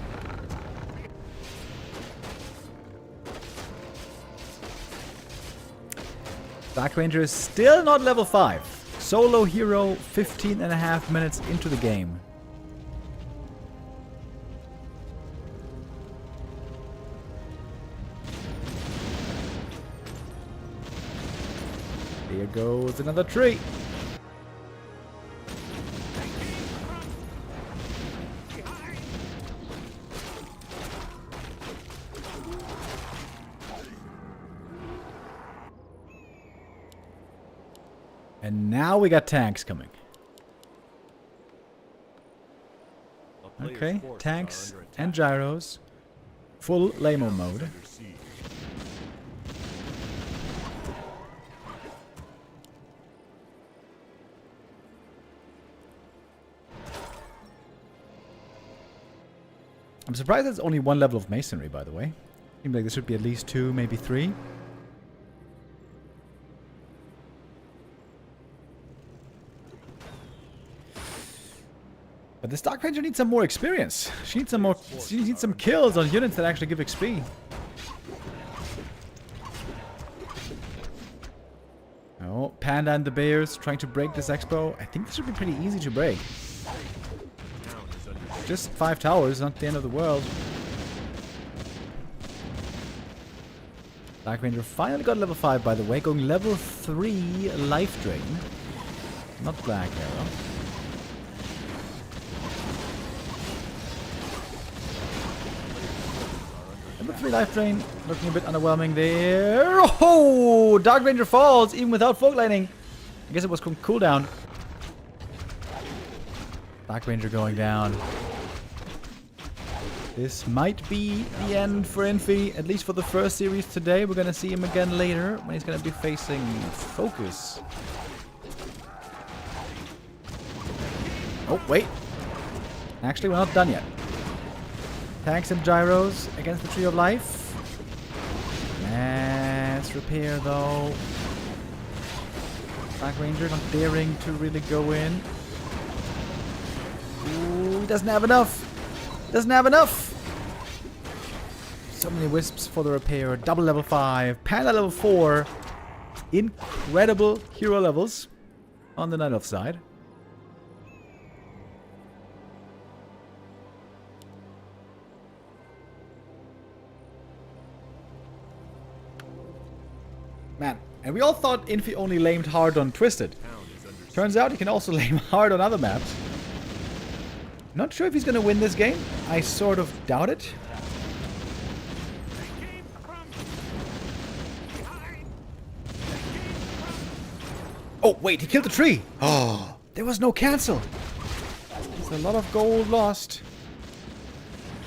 Dark Ranger is still not level 5. Solo hero 15.5 minutes into the game. Here goes another tree. And now we got tanks coming. Okay, tanks and gyros. Full Lamo mode. I'm surprised there's only 1 level of masonry, by the way. Seems like there should be at least 2, maybe 3. But this Dark Ranger needs some more experience. She needs some more. She needs some kills on units that actually give XP. Oh, Panda and the Bears trying to break this expo. I think this should be pretty easy to break. Just 5 towers, not the end of the world. Dark Ranger finally got level 5, by the way, going level 3 life drain. Not black arrow. Number 3 life drain. Looking a bit underwhelming there. Oh! Dark Ranger falls even without fog lightning. I guess it was cooldown. Dark Ranger going down. This might be the end for Infi, at least for the first series today. We're gonna see him again later when he's gonna be facing Focus. Oh, wait. Actually, we're not done yet. Tanks and gyros against the Tree of Life. Mass repair, though. Dark Ranger not daring to really go in. Ooh, he doesn't have enough. Doesn't have enough. So many wisps for the repair. Double level 5. Panda level 4. Incredible hero levels on the Night Elf side. Man, and we all thought Infi only lamed hard on Twisted. Turns out he can also lame hard on other maps. Not sure if he's gonna win this game. I sort of doubt it. Oh, wait, he killed the tree! Oh, there was no cancel. There's a lot of gold lost.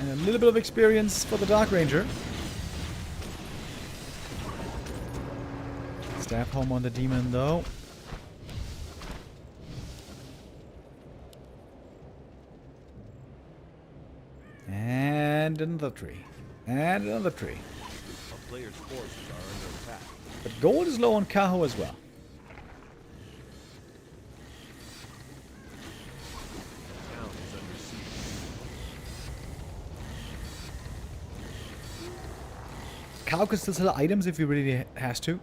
And a little bit of experience for the Dark Ranger. Stab home on the demon, though. And another tree. And another tree. A player's forces are under attack. But gold is low on Kaho as well. The town is under siege. Kaho can still sell items if he really has to.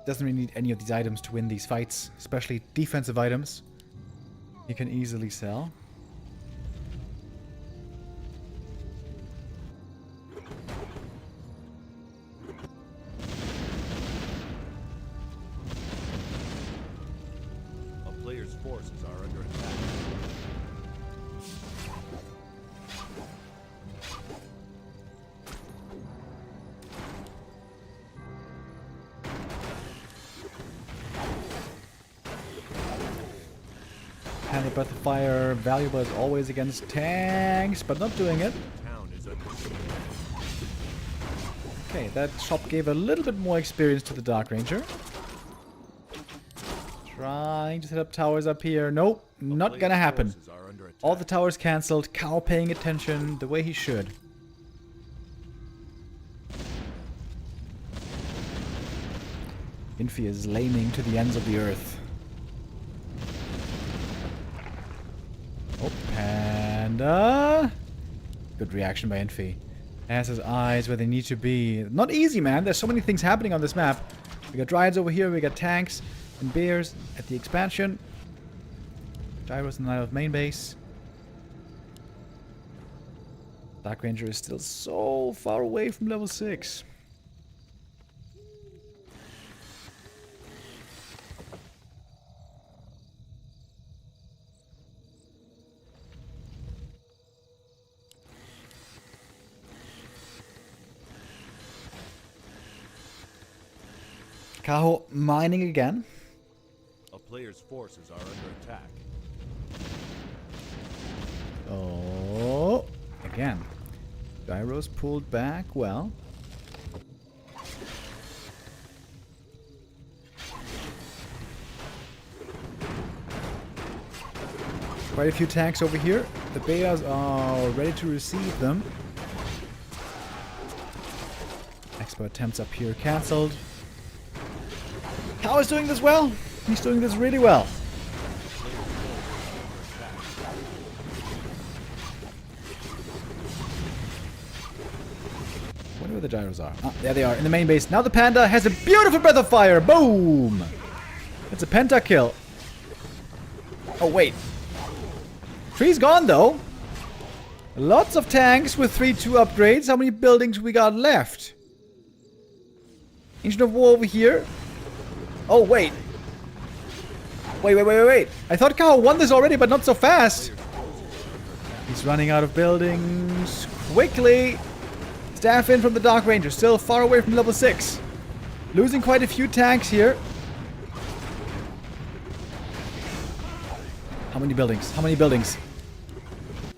Doesn't really need any of these items to win these fights, especially defensive items. He can easily sell. A player's forces are under attack. Panda Breath of Fire, valuable as always against tanks, but not doing it. The town is under siege. Okay, that shop gave a little bit more experience to the Dark Ranger. Trying to set up towers up here. Nope, not gonna happen. Forces are under attack. All the towers cancelled. Cow paying attention the way he should. Infi is laming to the ends of the earth. Oh, Panda. Good reaction by Infi. Has his eyes where they need to be. Not easy, man. There's so many things happening on this map. We got Dryads over here. We got tanks and bears at the expansion. Gyros in the Night of main base. Dark Ranger is still so far away from level 6. Kaho mining again. A player's forces are under attack. Oh, again. Gyros pulled back well. Quite a few tanks over here. The betas are ready to receive them. Expert attempts up here cancelled. How is doing this well? He's doing this really well. Wonder where the gyros are. Ah, there they are, in the main base. Now the panda has a beautiful breath of fire. Boom! It's a pentakill. Oh, wait. Tree's gone, though. Lots of tanks with 3-2 upgrades. How many buildings we got left? Ancient of War over here. Oh, wait. Wait. I thought Kaho won this already, but not so fast. He's running out of buildings quickly. Staff in from the Dark Ranger, still far away from level 6. Losing quite a few tanks here. How many buildings? How many buildings?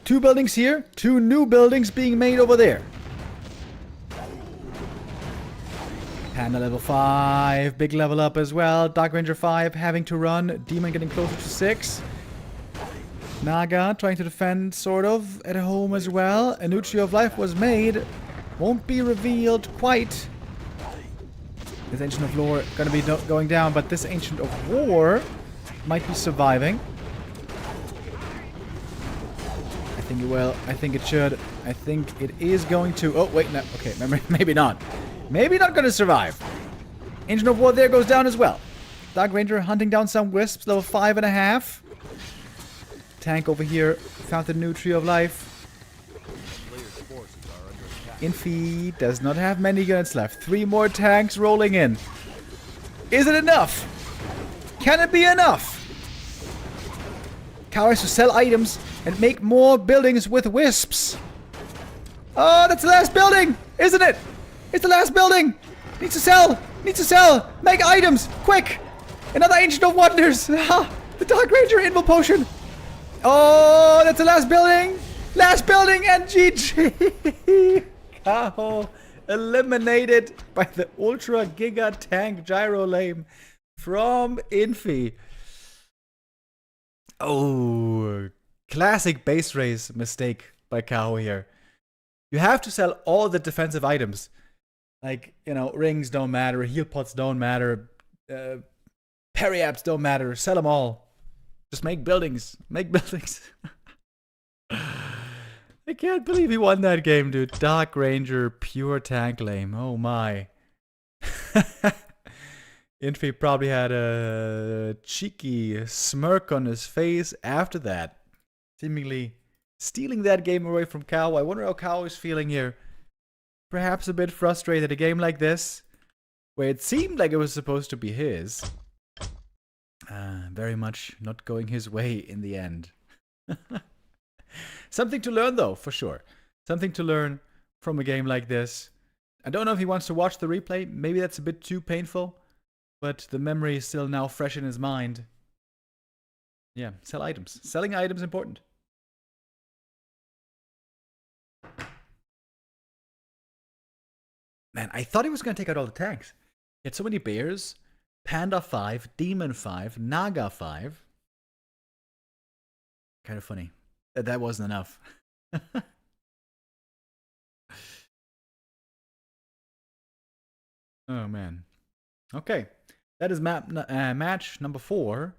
2 buildings here. 2 new buildings being made over there. Panda level 5. Big level up as well. Dark Ranger 5 having to run. Demon getting closer to 6. Naga trying to defend, sort of, at home as well. A Nutri of Life was made. Won't be revealed quite. This Ancient of Lore gonna be going down, but this Ancient of War might be surviving. I think it will. I think it should. I think it is going to. Oh, wait, no. Okay, maybe not. Maybe not gonna survive. Ancient of War there goes down as well. Dark Ranger hunting down some wisps, level 5.5. Tank over here found the new Tree of Life. Infi does not have many units left. 3 more tanks rolling in. Is it enough? Can it be enough? Kaho has to sell items and make more buildings with wisps. Oh, that's the last building, isn't it? It's the last building. Needs to sell. Needs to sell. Make items. Quick. Another Ancient of Wonders. The Dark Ranger Invul Potion. Oh, that's the last building. Last building and GG. Kaho eliminated by the Ultra Giga Tank Gyro Lame from Infi. Oh, classic base race mistake by Kaho here. You have to sell all the defensive items. Like, you know, rings don't matter, heal pots don't matter, periapts don't matter, sell them all. Just make buildings. Make buildings. I can't believe he won that game, dude. Dark Ranger, pure tank lame. Oh my. Infi probably had a cheeky smirk on his face after that. Seemingly stealing that game away from Kaho. I wonder how Kaho is feeling here. Perhaps a bit frustrated. A game like this, where it seemed like it was supposed to be his. Very much not going his way in the end. Something to learn though, for sure. Something to learn from a game like this. I don't know if he wants to watch the replay. Maybe that's a bit too painful. But the memory is still now fresh in his mind. Yeah, sell items. Selling items is important. Man, I thought he was going to take out all the tanks. He had so many bears. Panda 5, Demon 5, Naga 5. Kind of funny. That wasn't enough. Oh, man. Okay. That is match number 4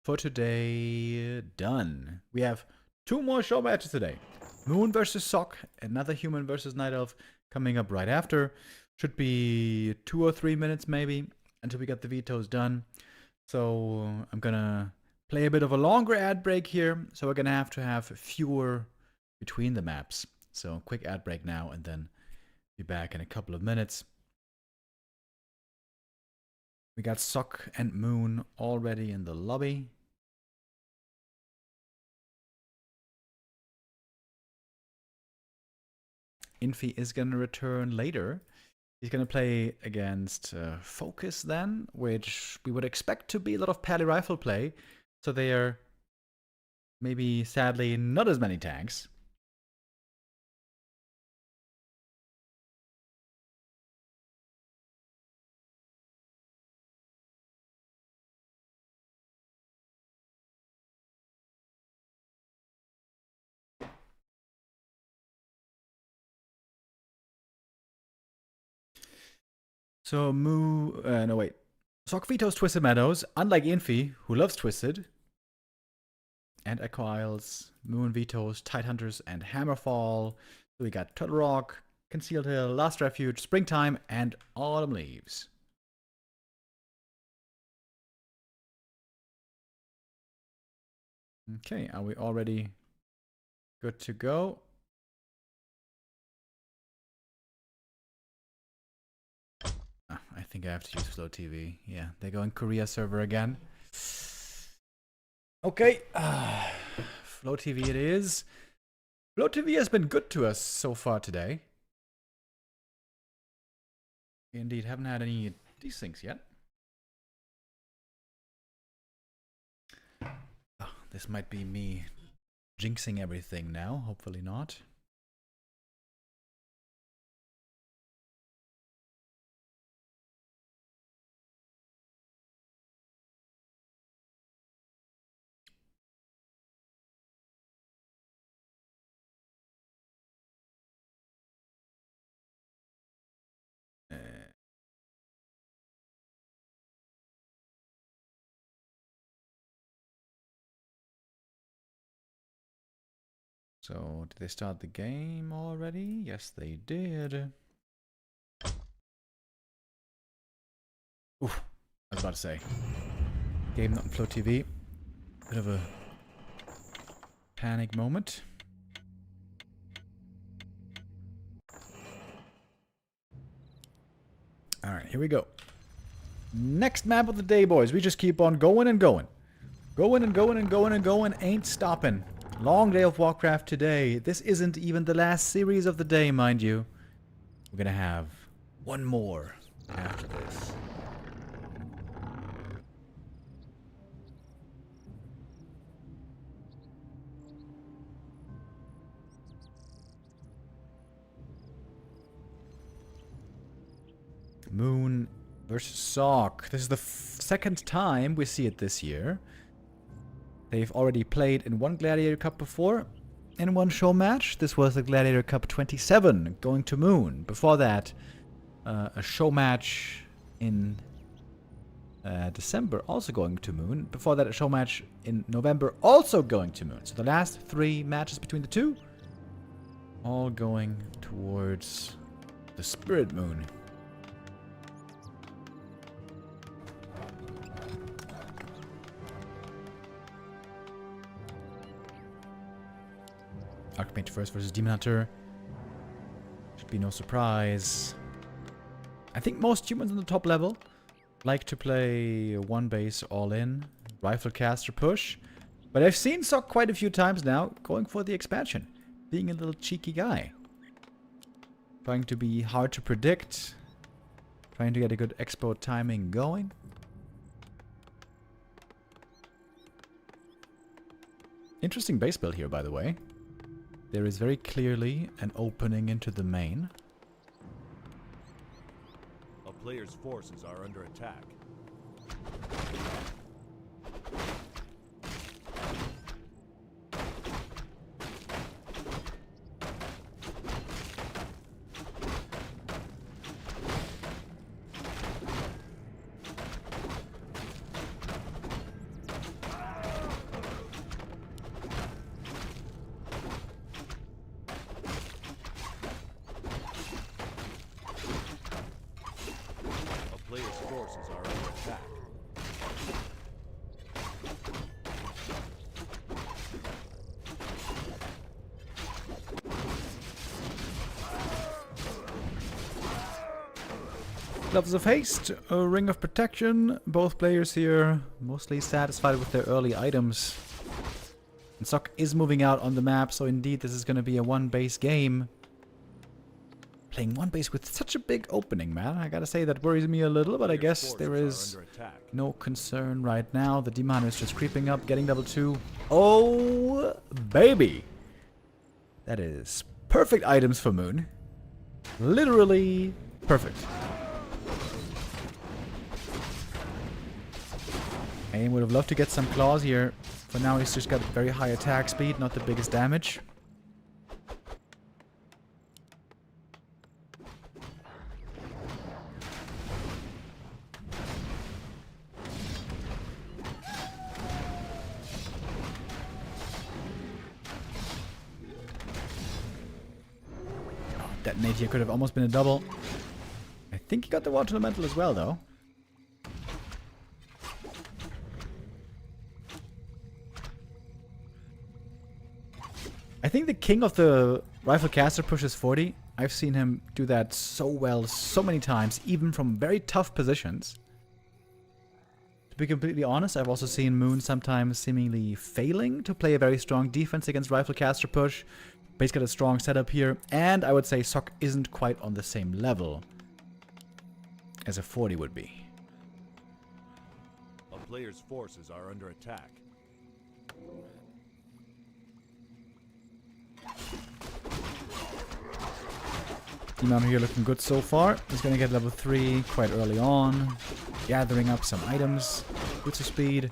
for today done. We have 2 more show matches today. Moon versus Sock, another human versus Night Elf coming up right after. Should be 2 or 3 minutes maybe until we get the vetoes done. So I'm gonna play a bit of a longer ad break here. So we're gonna have to have fewer between the maps. So quick ad break now and then be back in a couple of minutes. We got Sock and Moon already in the lobby. Infi is going to return later. He's going to play against Focus then, which we would expect to be a lot of pally rifle play. So they are maybe, sadly, not as many tanks. So no wait. Sock vetoes Twisted Meadows, unlike Infi, who loves Twisted. And Echo Isles, Moon vetoes Tidehunters and Hammerfall. So we got Turtle Rock, Concealed Hill, Last Refuge, Springtime, and Autumn Leaves. Okay, are we already good to go? I think I have to use Flow TV. Yeah, they're going Korea server again. Okay. Flow TV it is. Flow TV has been good to us so far today. We indeed haven't had any of these things yet. Oh, this might be me jinxing everything now. Hopefully not. So, did they start the game already? Yes, they did. Oof, I was about to say. Game not on Flow TV. Bit of a panic moment. Alright, here we go. Next map of the day, boys. We just keep on going and going. Going and going and going and going. Ain't stopping. Long day of Warcraft today. This isn't even the last series of the day, mind you. We're gonna have one more after this. Moon versus Sock. This is the second time we see it this year. They've already played in one Gladiator Cup before, in one show match. This was the Gladiator Cup 27, going to Moon. Before that, a show match in December, also going to Moon. Before that, a show match in November, also going to Moon. So the last 3 matches between the two, all going towards the Spirit Moon. Archmage first versus Demon Hunter. Should be no surprise. I think most humans on the top level like to play one base all in, rifle caster push. But I've seen Sock quite a few times now going for the expansion. Being a little cheeky guy. Trying to be hard to predict. Trying to get a good expo timing going. Interesting base build here, by the way. There is very clearly an opening into the main. A player's forces are under attack. Forces are under attack. Gloves of Haste, a Ring of Protection. Both players here mostly satisfied with their early items. And Sock is moving out on the map, so indeed this is going to be a one-base game. Playing one base with such a big opening, man. I gotta say, that worries me a little, but I guess there is no concern right now. The Demon Hunter is just creeping up, getting level 2. Oh, baby! That is perfect items for Moon. Literally perfect. Aim would have loved to get some claws here. For now, he's just got very high attack speed, not the biggest damage. Detonate here could have almost been a double. I think he got the Water Elemental as well, though. I think the king of the rifle caster pushes Forti. I've seen him do that so well, so many times, even from very tough positions. be completely honest, I've also seen Moon sometimes seemingly failing to play a very strong defense against Rifle Caster Push. But he's got a strong setup here, and I would say Sok isn't quite on the same level as a Forti would be. A player's forces are under attack. Imam here looking good so far. He's going to get level 3 quite early on. Gathering up some items. Good to speed.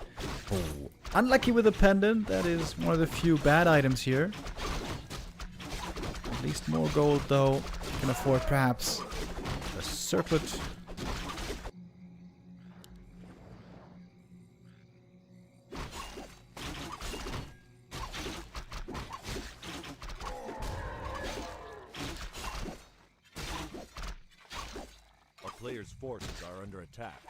Oh, unlucky with the pendant. That is one of the few bad items here. At least more gold though. Can afford perhaps a circlet. Player's forces are under attack.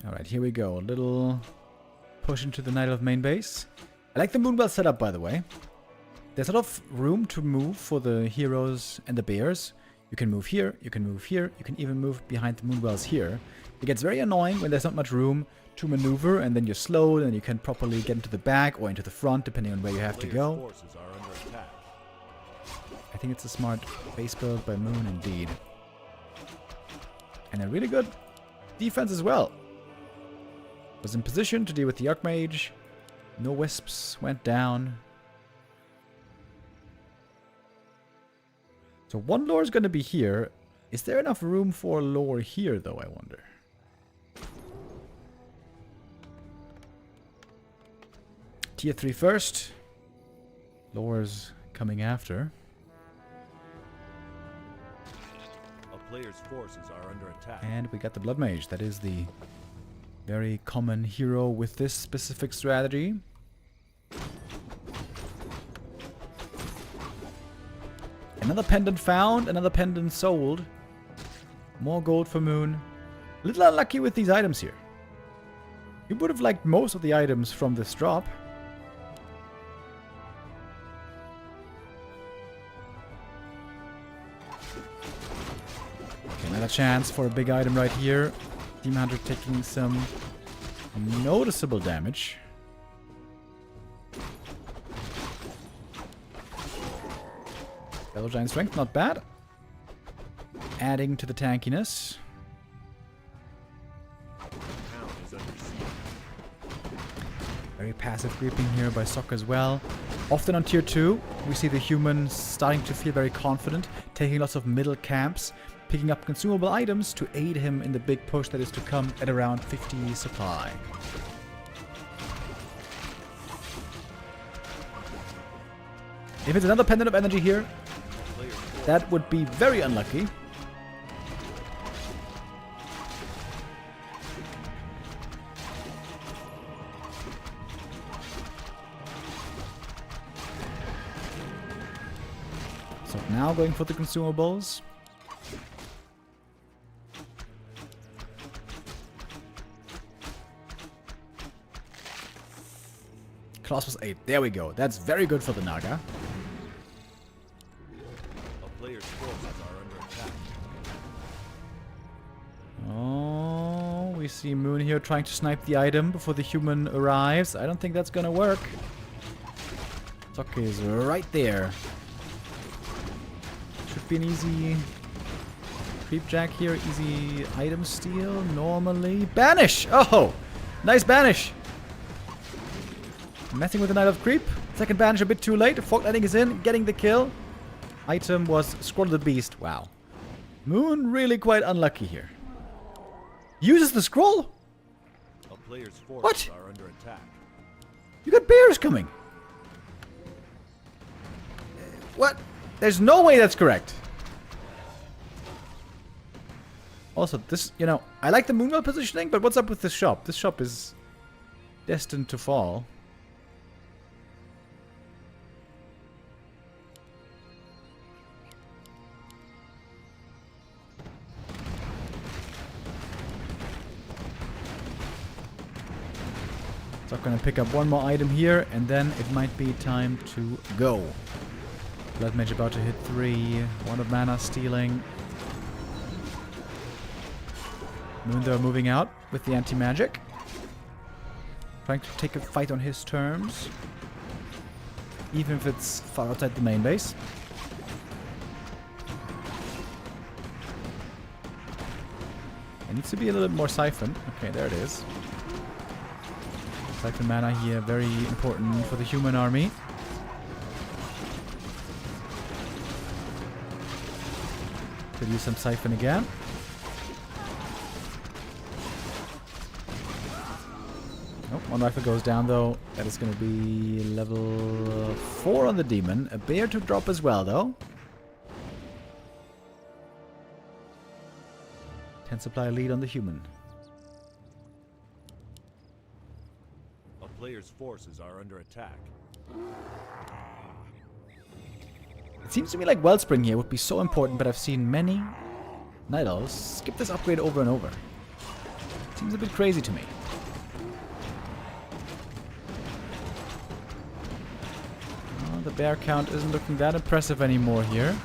Alright, here we go. A little push into the Night of main base. I like the Moonwell setup, by the way. There's a lot of room to move for the heroes and the bears. You can move here, you can move here, you can even move behind the Moonwells here. It gets very annoying when there's not much room to maneuver, and then you're slowed, and you can properly get into the back or into the front, depending on where you have to go. Forces are under attack. I think it's a smart base build by Moon, indeed. And a really good defense as well. Was in position to deal with the Archmage. No wisps, went down. So one lore is going to be here. Is there enough room for lore here, though, I wonder? Tier 3 first. Lore's coming after. A player's forces are under attack. And we got the Blood Mage. That is the very common hero with this specific strategy. Another pendant found, another pendant sold. More gold for Moon. A little unlucky with these items here. You would have liked most of the items from this drop. Okay, another chance for a big item right here. Demon Hunter taking some noticeable damage. Battle Giant Strength, not bad. Adding to the tankiness. Very passive creeping here by Sok as well. Often on tier 2, we see the human starting to feel very confident, taking lots of middle camps, picking up consumable items to aid him in the big push that is to come at around 50 supply. If it's another Pendant of Energy here, that would be very unlucky. So now going for the consumables. Class was 8. There we go. That's very good for the Naga. Player's forces are under attack. Oh, we see Moon here trying to snipe the item before the human arrives. I don't think that's gonna work. Sok is right there. Should be an easy creep jack here. Easy item steal normally. Banish! Oh! Nice banish! Messing with the Knight of Creep. Second banish a bit too late. Fortnightling is in, getting the kill. Item was Scroll of the Beast. Wow. Moon really quite unlucky here. Uses the scroll? A player's forces What? are under attack. You got bears coming. What? There's no way that's correct. Also, this, you know, I like the Moonwell positioning, but what's up with this shop? This shop is destined to fall. So I'm gonna pick up one more item here, and then it might be time to go. Blood Mage about to hit 3. 1 of mana stealing. Moondor moving out with the anti-magic. Trying to take a fight on his terms. Even if it's far outside the main base. It needs to be a little bit more siphon. Okay, there it is. Siphon mana here, very important for the human army. Could use some siphon again. Nope, one rifle goes down though. That is going to be level 4 on the demon. A bear to drop as well though. 10 supply lead on the human. A player's forces are under attack. It seems to me like Wellspring here would be so important, but I've seen many Night Owls skip this upgrade over and over. Seems a bit crazy to me. Oh, the bear count isn't looking that impressive anymore here.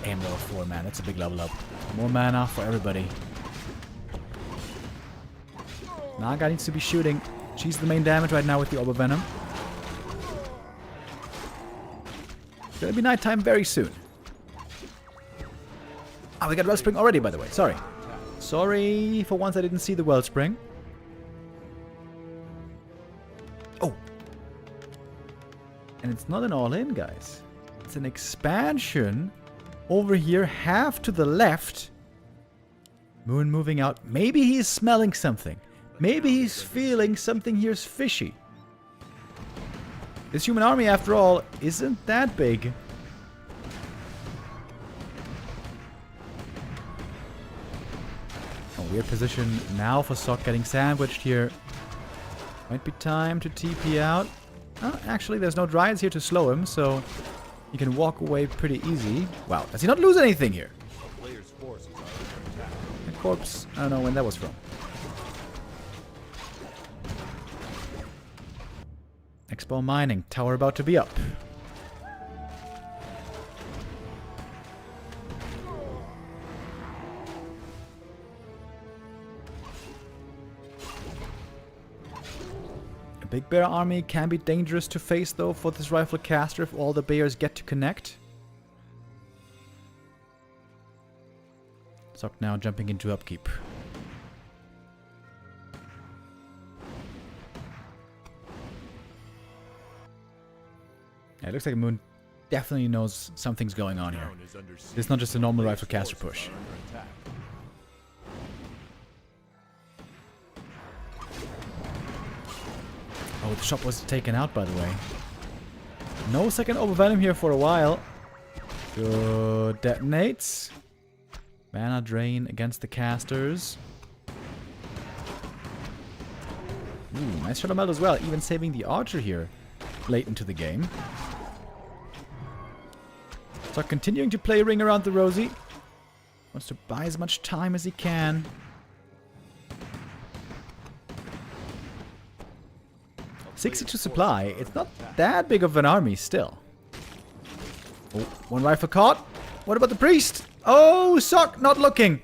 Aim level 4, man. That's a big level up. More mana for everybody. Naga needs to be shooting. She's the main damage right now with the Orb of Venom. It's gonna be nighttime very soon. Ah, we got Wellspring already, by the way. Sorry. Sorry, for once I didn't see the Wellspring. Oh. And it's not an all-in, guys. It's an expansion. Over here, half to the left. Moon moving out. Maybe he's smelling something. Maybe he's feeling something here's fishy. This human army, after all, isn't that big. A weird position now for Sok getting sandwiched here. Might be time to TP out. Oh, actually, there's no Dryads here to slow him, so he can walk away pretty easy. Wow, does he not lose anything here? A player's forces are under attack. The corpse, I don't know when that was from. Expo mining, tower about to be up. A big bear army can be dangerous to face though for this rifle caster if all the bears get to connect. Sok now jumping into upkeep. It looks like Moon definitely knows something's going on here. It's not just a normal rifle caster push. Oh, the shop was taken out, by the way. No second overvenom here for a while. Good detonates. Mana drain against the casters. Ooh, nice Shadow Meld as well, even saving the archer here late into the game. So continuing to play Ring Around the Rosie. Wants to buy as much time as he can. $62 supply. It's not that big of an army still. Oh, one rifle caught. What about the priest? Oh, Sok not looking.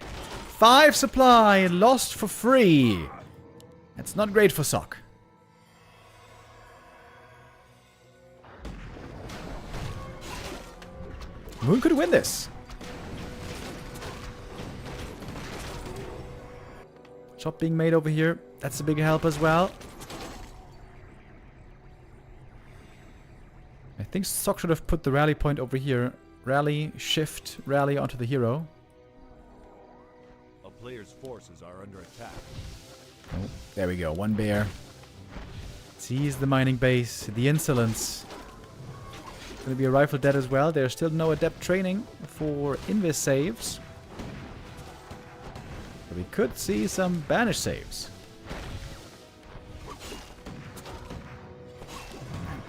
5 supply lost for free. That's not great for Sok. Moon could win this. Shop being made over here. That's a big help as well. I think Sok should have put the rally point over here. Rally, shift, rally onto the hero. A player's forces are under attack. Oh, there we go. One bear. Sees the mining base. The insolence. Going to be a rifle dead as well. There's still no adept training for invis saves. But we could see some banish saves.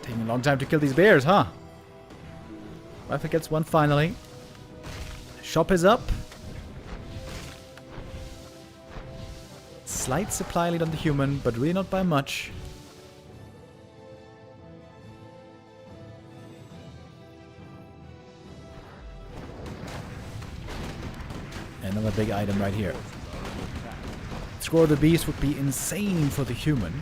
Taking a long time to kill these bears, huh? Rifle gets one finally. Shop is up. Slight supply lead on the human, but really not by much. another big item right here. Scroll of the Beast would be insane for the human.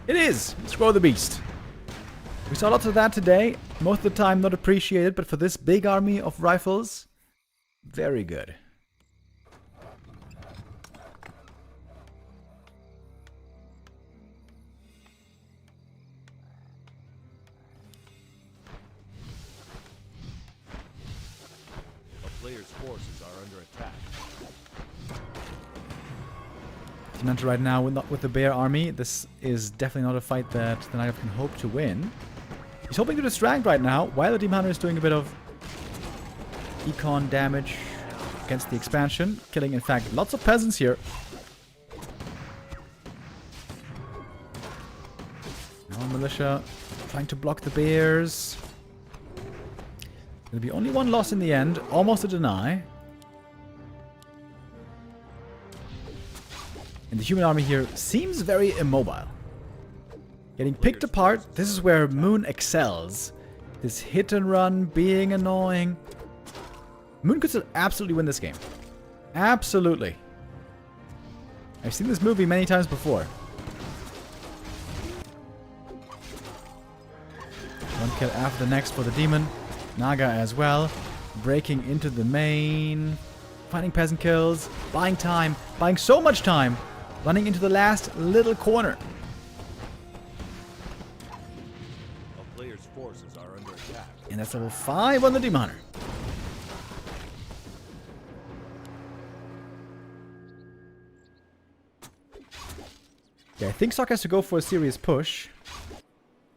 It is! Scroll of the Beast. We saw lots of that today. Most of the time not appreciated, but for this big army of rifles, very good. Players' forces are under attack. Commander right now with the bear army. This is definitely not a fight that the Knight can hope to win. He's hoping to distract right now, while the Demon Hunter is doing a bit of econ damage against the expansion, killing in fact lots of peasants here. Now militia trying to block the bears. There'll be only one loss in the end, almost a deny. And the human army here seems very immobile. Getting picked apart, this is where Moon excels. This hit and run, being annoying. Moon could still absolutely win this game. Absolutely. I've seen this movie many times before. One kill after the next for the demon. Naga as well. Breaking into the main. Finding peasant kills. Buying time. Buying so much time. Running into the last little corner. A player's forces are under attack. And that's level 5 on the Demon Hunter. Yeah, I think Sok has to go for a serious push.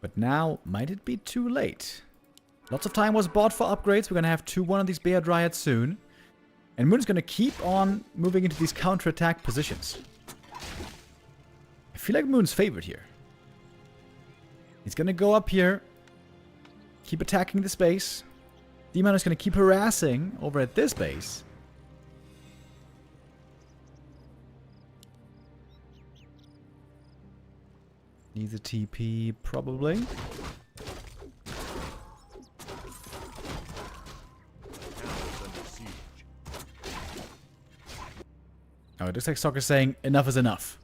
But now, might it be too late? Lots of time was bought for upgrades. We're going to have 2-1 of these Bear Dryads soon. And Moon's going to keep on moving into these counter-attack positions. I feel like Moon's favored here. He's going to go up here. Keep attacking this base. Demon is going to keep harassing over at this base. Needs a TP, probably. Oh, it looks like Sok is saying enough is enough.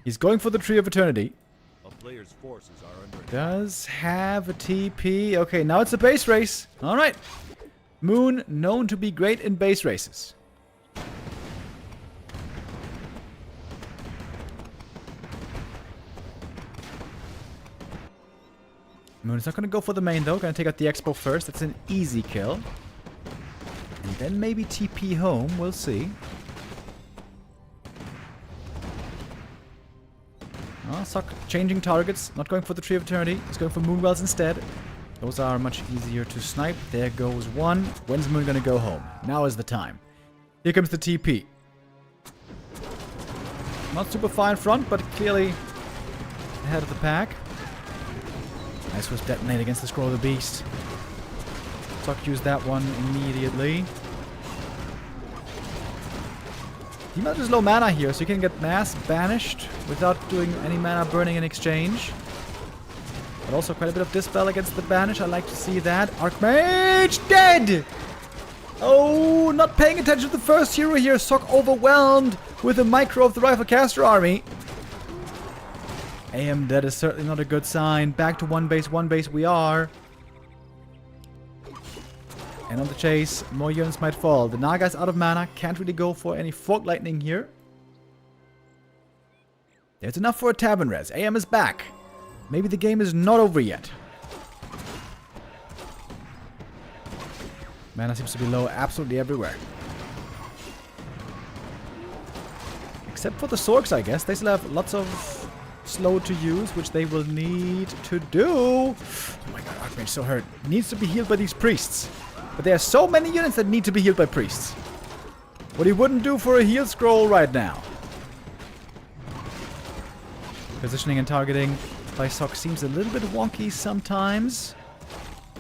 He's going for the Tree of Eternity. A player's forces are under attack. Does have a TP. Okay, now it's a base race. Alright. Moon, known to be great in base races. Moon is not going to go for the main though. Going to take out the Expo first. That's an easy kill. And then maybe TP home. We'll see. Oh, Sok changing targets. Not going for the Tree of Eternity. He's going for Moonwells instead. Those are much easier to snipe. There goes one. When's Moon going to go home? Now is the time. Here comes the TP. Not super far in front, but clearly ahead of the pack. Nice was detonate against the Scroll of the Beast. Sok used that one immediately. He might just low mana here, so you can get mass banished without doing any mana burning in exchange. But also quite a bit of dispel against the banish. I like to see that. Archmage dead! Oh, not paying attention to the first hero here. Sok overwhelmed with the micro of the Riflecaster army. AM dead is certainly not a good sign. Back to one base we are. And on the chase, more units might fall. The Naga's out of mana. Can't really go for any Fork Lightning here. There's enough for a Tavern Res. AM is back. Maybe the game is not over yet. Mana seems to be low absolutely everywhere. Except for the Sorks, I guess. They still have lots of slow to use, which they will need to do. Oh my god, Archmage so hurt. Needs to be healed by these priests. But there are so many units that need to be healed by priests. What he wouldn't do for a heal scroll right now. Positioning and targeting by Sok seems a little bit wonky sometimes.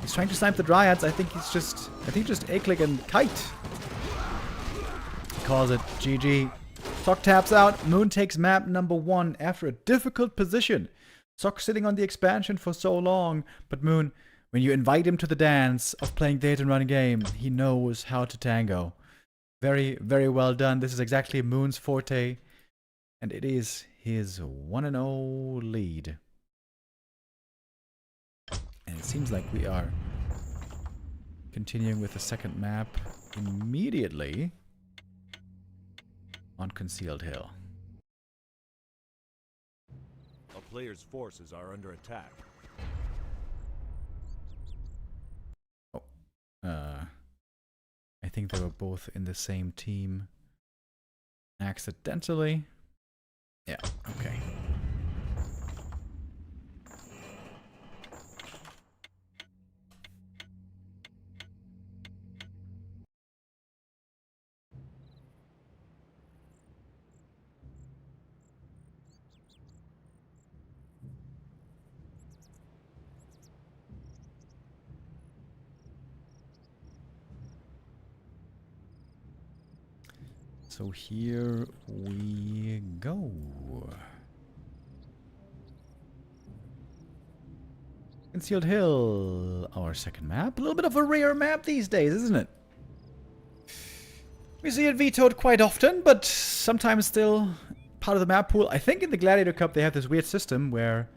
He's trying to snipe the Dryads. I think just A-click and kite. He calls it GG. Sok taps out. Moon takes map number 1 after a difficult position. Sok sitting on the expansion for so long, but Moon When you invite him to the dance of playing the hit and run game, he knows how to tango. Very, very well done. This is exactly Moon's forte. And it is his 1-0 lead. And it seems like we are continuing with the second map immediately on Concealed Hill. A player's forces are under attack. I think they were both in the same team accidentally. Yeah, okay. So here we go. Concealed Hill, our second map. A little bit of a rare map these days, isn't it? We see it vetoed quite often, but sometimes still part of the map pool. I think in the Gladiator Cup they have this weird system where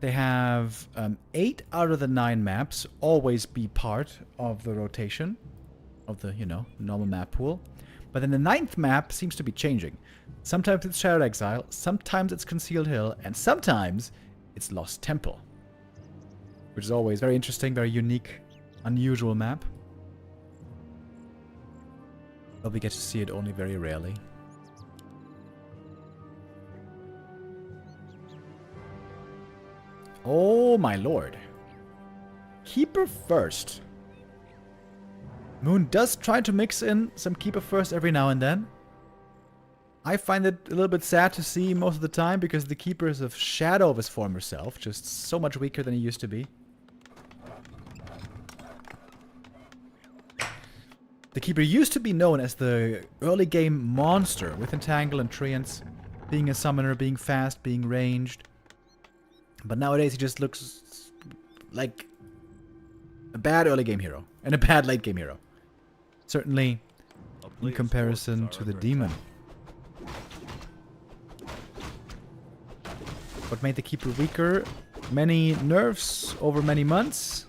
they have 8 out of the 9 maps always be part of the rotation of the, you know, normal map pool. But then the 9th map seems to be changing. Sometimes it's Shattered Exile, sometimes it's Concealed Hill, and sometimes it's Lost Temple. Which is always very interesting, very unique, unusual map. But we get to see it only very rarely. Oh my lord. Keeper first. Moon does try to mix in some keeper first every now and then. I find it a little bit sad to see most of the time because the keeper is a shadow of his former self, just so much weaker than he used to be. The keeper used to be known as the early game monster with Entangle and Treants, being a summoner, being fast, being ranged. But nowadays he just looks like a bad early game hero and a bad late game hero. Certainly in comparison to the demon. What made the keeper weaker? Many nerfs over many months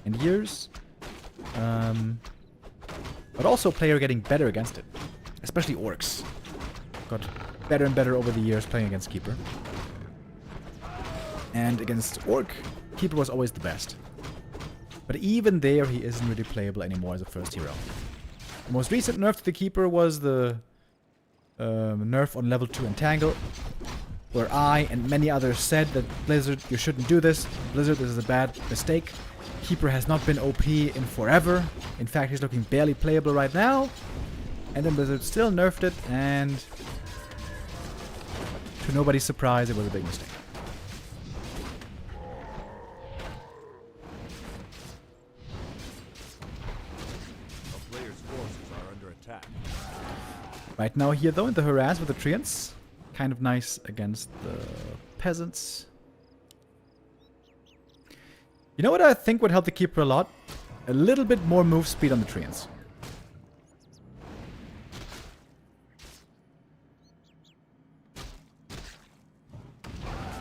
and years. But also player getting better against it. Especially orcs. Got better and better over the years playing against keeper. And against orc, keeper was always the best. But even there, he isn't really playable anymore as a first hero. The most recent nerf to the keeper was the nerf on level 2 Entangle, where I and many others said that Blizzard, you shouldn't do this. Blizzard, this is a bad mistake. Keeper has not been OP in forever. In fact, he's looking barely playable right now. And then Blizzard still nerfed it, and to nobody's surprise, it was a big mistake. Right now here though, in the harass with the Treants. Kind of nice against the peasants. You know what I think would help the keeper a lot? A little bit more move speed on the Treants.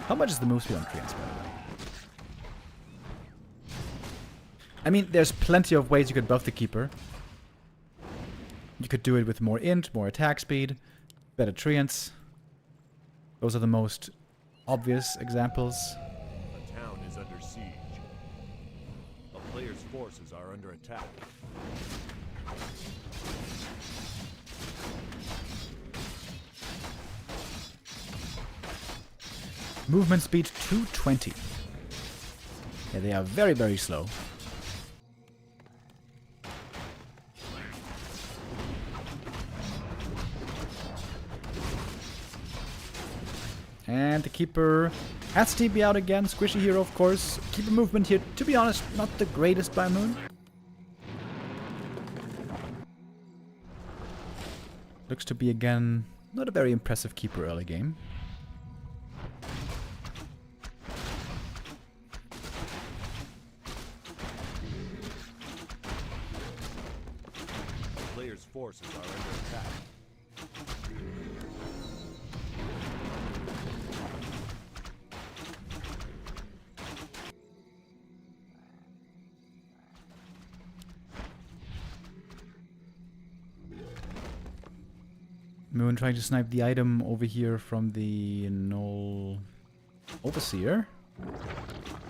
How much is the move speed on Treants, by the way? I mean, there's plenty of ways you could buff the keeper. You could do it with more int, more attack speed, better Treants. Those are the most obvious examples. A town is under siege. A player's forces are under attack. Movement speed 220. Yeah, they are very, very slow. And the keeper has TB out again. Squishy hero, of course. Keeper movement here, to be honest, not the greatest by Moon. Looks to be, again, not a very impressive keeper early game. forces are under attack. Moon trying to snipe the item over here from the null overseer.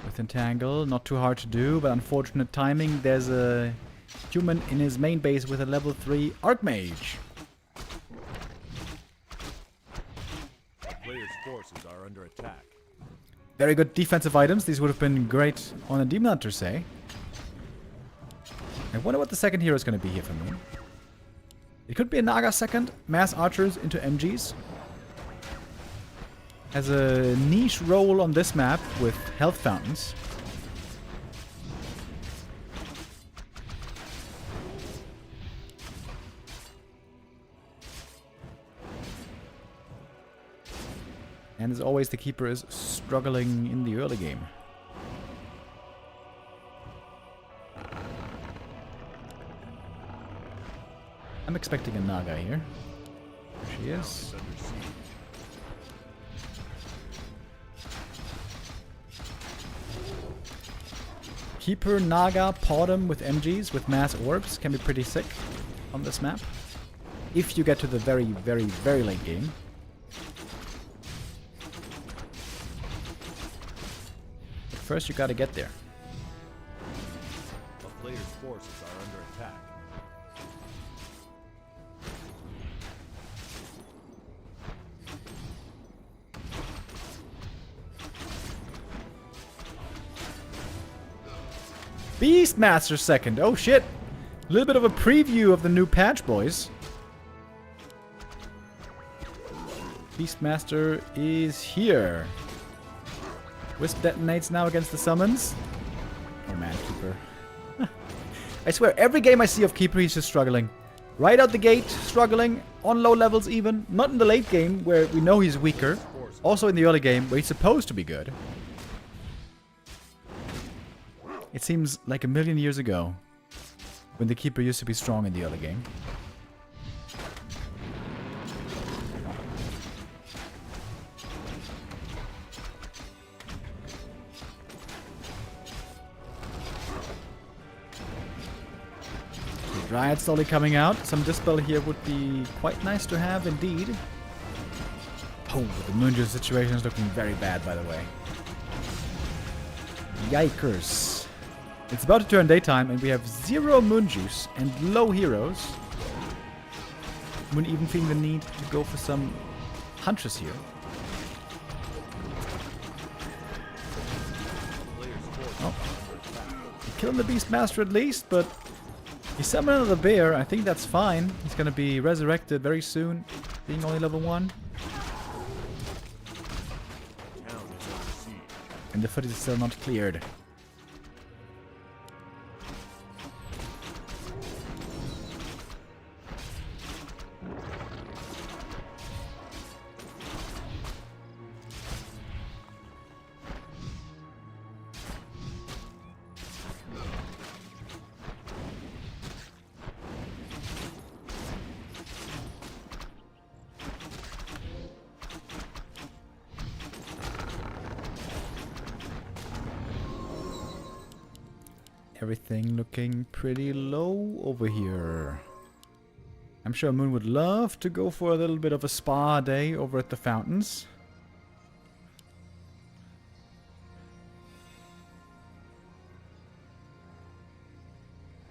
With entangle, not too hard to do, but unfortunate timing. There's a human in his main base with a level 3 Archmage. The player's forces are under attack. Very good defensive items. These would have been great on a Demon Hunter, say. I wonder what the second hero is going to be here for Moon. It could be a Naga second. Mass archers into MGs. Has a niche role on this map with health fountains. And as always, the keeper is struggling in the early game. I'm expecting a Naga here. There she is. Keeper, Naga, Podem with MGs, with mass orbs can be pretty sick on this map. If you get to the very, very, very late game. But first you gotta get there. The player's forces are under attack. Beastmaster second. Oh shit. A little bit of a preview of the new patch, boys. Beastmaster is here. Wisp detonates now against the summons. Oh man, Keeper. I swear, every game I see of Keeper, he's just struggling. Right out the gate, struggling. On low levels even. Not in the late game, where we know he's weaker. Also in the early game, where he's supposed to be good. It seems like a million years ago, when the Keeper used to be strong in the early game. The Dryad slowly coming out. Some Dispel here would be quite nice to have indeed. Oh, the Moonjuice situation is looking very bad, by the way. Yikers. It's about to turn daytime, and we have 0 Moon Juice and low heroes. Moon even feeling the need to go for some Huntress here. Oh. Killing the Beastmaster at least, but he summoned another bear. I think that's fine. He's going to be resurrected very soon, being only level 1. And the footage is still not cleared. Everything looking pretty low over here. I'm sure Moon would love to go for a little bit of a spa day over at the fountains.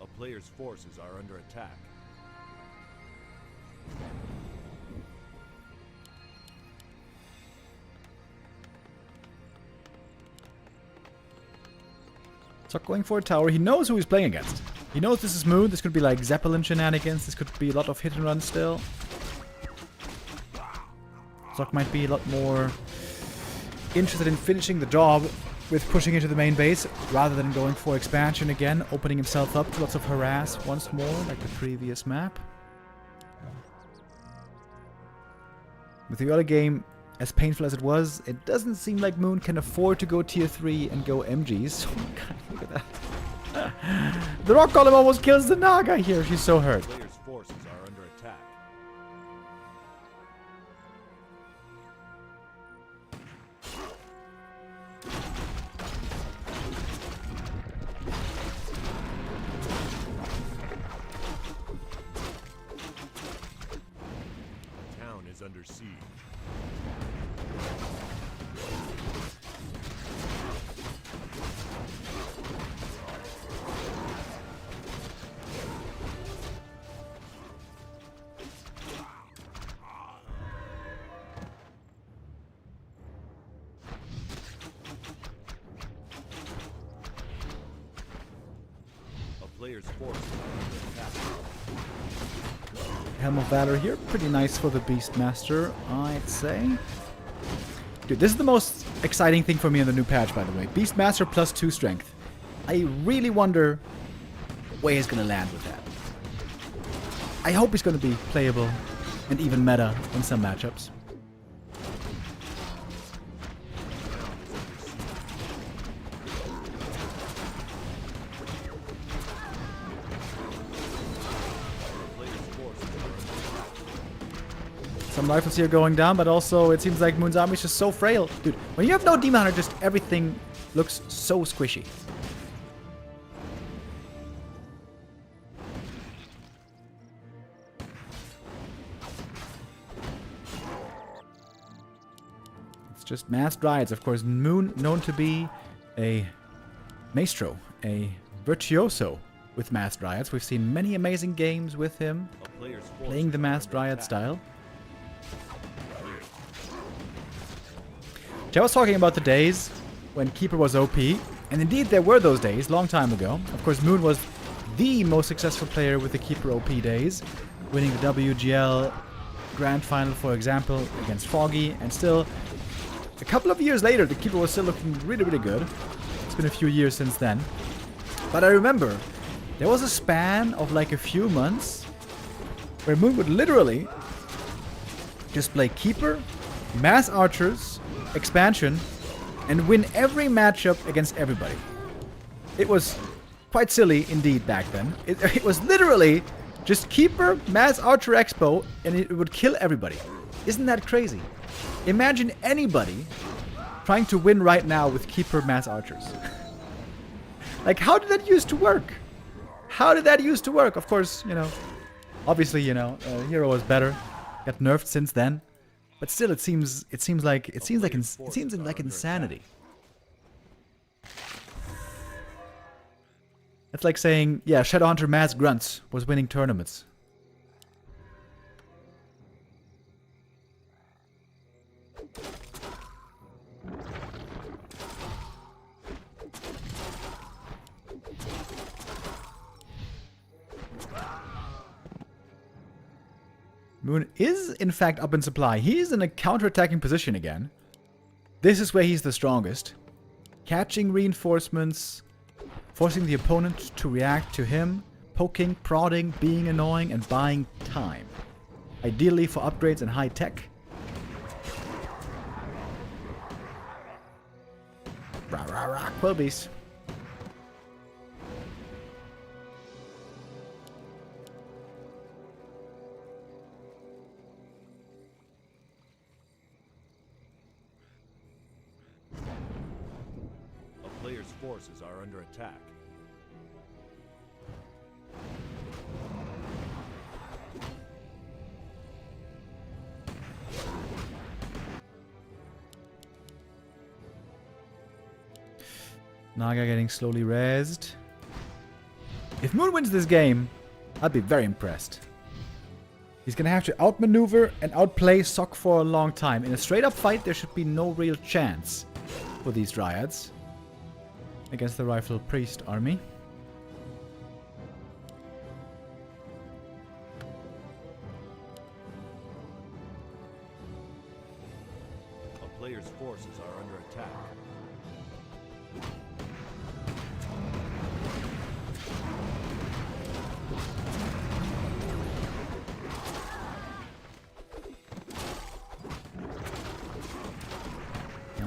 A player's forces are under attack. Zuck going for a tower. He knows who he's playing against. He knows this is Moon. This could be like Zeppelin shenanigans. This could be a lot of hit and run still. Zuck might be a lot more interested in finishing the job with pushing into the main base rather than going for expansion again, opening himself up to lots of harass once more like the previous map. With the early game, as painful as it was, it doesn't seem like Moon can afford to go tier 3 and go MGs. Oh my god, look at that. The rock column almost kills the Naga here. She's so hurt. Player's forces are under under siege. A player's force is under attack. Helm of Valor here. Pretty nice for the Beastmaster, I'd say. Dude, this is the most exciting thing for me in the new patch, by the way. Beastmaster plus 2 strength. I really wonder where he's going to land with that. I hope he's going to be playable and even meta in some matchups. Some rifles here going down, but also it seems like Moon's army is just so frail. Dude, when you have no Demon Hunter, just everything looks so squishy. It's just mass Dryads. Of course, Moon known to be a maestro, a virtuoso with mass Dryads. We've seen many amazing games with him playing the mass Dryad style. I was talking about the days when Keeper was OP, and indeed there were those days, long time ago. Of course, Moon was the most successful player with the Keeper OP days, winning the WGL Grand Final, for example, against Foggy, and still, a couple of years later, the Keeper was still looking really, really good. It's been a few years since then. But I remember, there was a span of like a few months where Moon would literally just play Keeper, Mass Archers, Expansion, and win every matchup against everybody. It was quite silly indeed back then. It was literally just Keeper, Mass Archer Expo, and it would kill everybody. Isn't that crazy? Imagine anybody trying to win right now with Keeper, Mass Archers. Like, how did that used to work? How did that used to work? Of course, you know, obviously, you know, Hero was better. Got nerfed since then. But still, it seems like insanity. It's like saying, yeah, Shadowhunter Mass Grunts was winning tournaments. Moon is, in fact, up in supply. He's in a counter-attacking position again. This is where he's the strongest. Catching reinforcements, forcing the opponent to react to him, poking, prodding, being annoying, and buying time. Ideally for upgrades and high tech. Rah rah rah, Quillbeast. Player's forces are under attack. Naga getting slowly rezzed. If Moon wins this game, I'd be very impressed. He's gonna have to outmaneuver and outplay Sok for a long time. In a straight-up fight, there should be no real chance for these Dryads against the Rifle Priest army. A player's forces are under attack.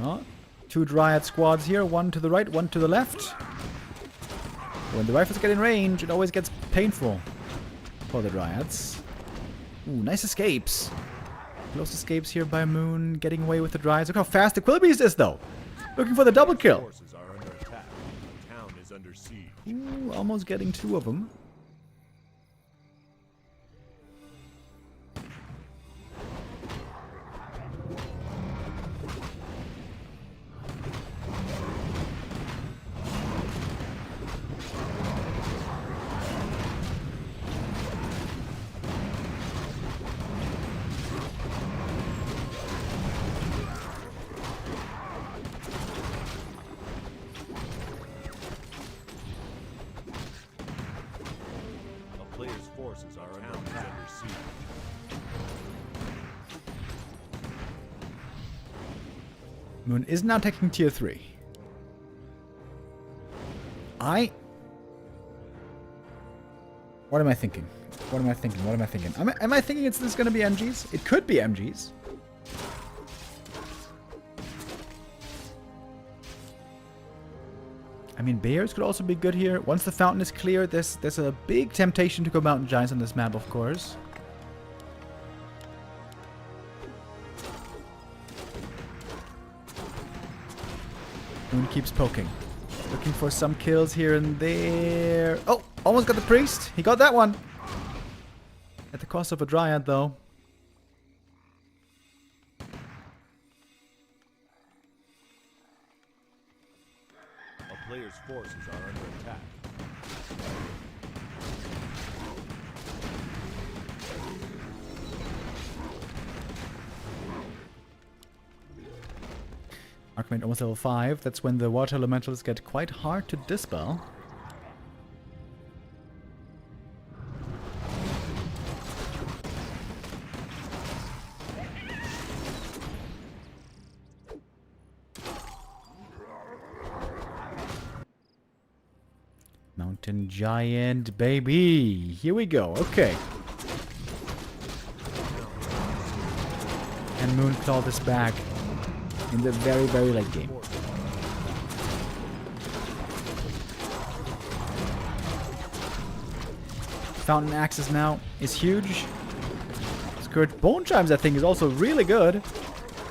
Oh, 2 Dryad squads here, one to the right, one to the left. When the Rifles get in range, it always gets painful for the Dryads. Ooh, nice escapes. Close escapes here by Moon, getting away with the Dryads. Look how fast the Quillbeast is, though. Looking for the double kill. Forces are under attack. The town is under siege. Ooh, almost getting 2 of them. Moon is now taking tier 3. What am I thinking? What am I thinking? What am I thinking? Am I thinking this is going to be MGs? It could be MGs. I mean, bears could also be good here. Once the fountain is clear, there's a big temptation to go mountain giants on this map, of course. Moon keeps poking. Looking for some kills here and there. Oh, almost got the priest. He got that one. At the cost of a dryad, though. A player's forces are under attack. Archmage almost level 5. That's when the water elementals get quite hard to dispel. Mountain giant, baby. Here we go. Okay. And Moonclaw this back in the very, very late game. Fountain Axis now is huge. Skirt Bone Chimes, I think, is also really good.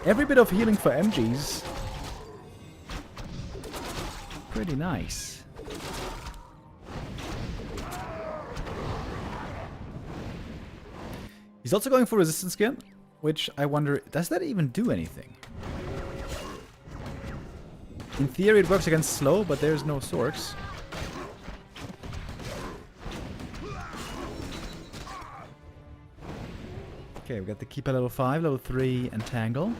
Every bit of healing for MGs. Pretty nice. He's also going for resistance skin, which I wonder, does that even do anything? In theory it works against slow, but there's no sorks. Okay, we got the Keeper level 5, level 3 Entangle.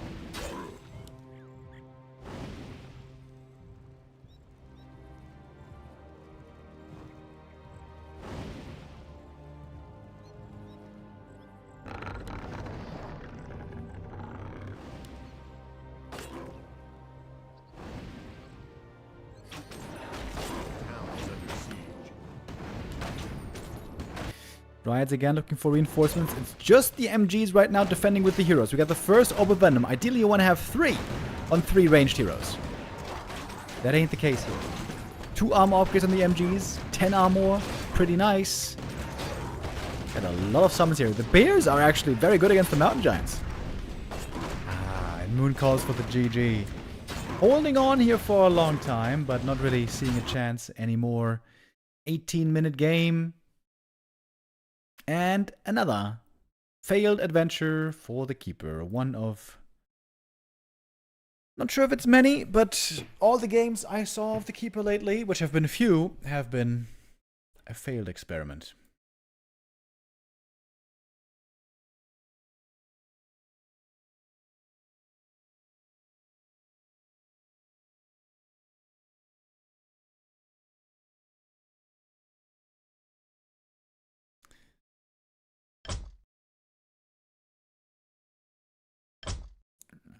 Dryads again looking for reinforcements. It's just the MGs right now defending with the heroes. We got the first Orb of Venom. Ideally you want to have 3 on 3 ranged heroes. That ain't the case here. 2 armor upgrades on the MGs. 10 armor. Pretty nice. Got a lot of summons here. The bears are actually very good against the mountain giants. And Moon calls for the GG. Holding on here for a long time, but not really seeing a chance anymore. 18-minute game. And another failed adventure for the Keeper. One of... Not sure if it's many, but all the games I saw of the Keeper lately, which have been few, have been a failed experiment.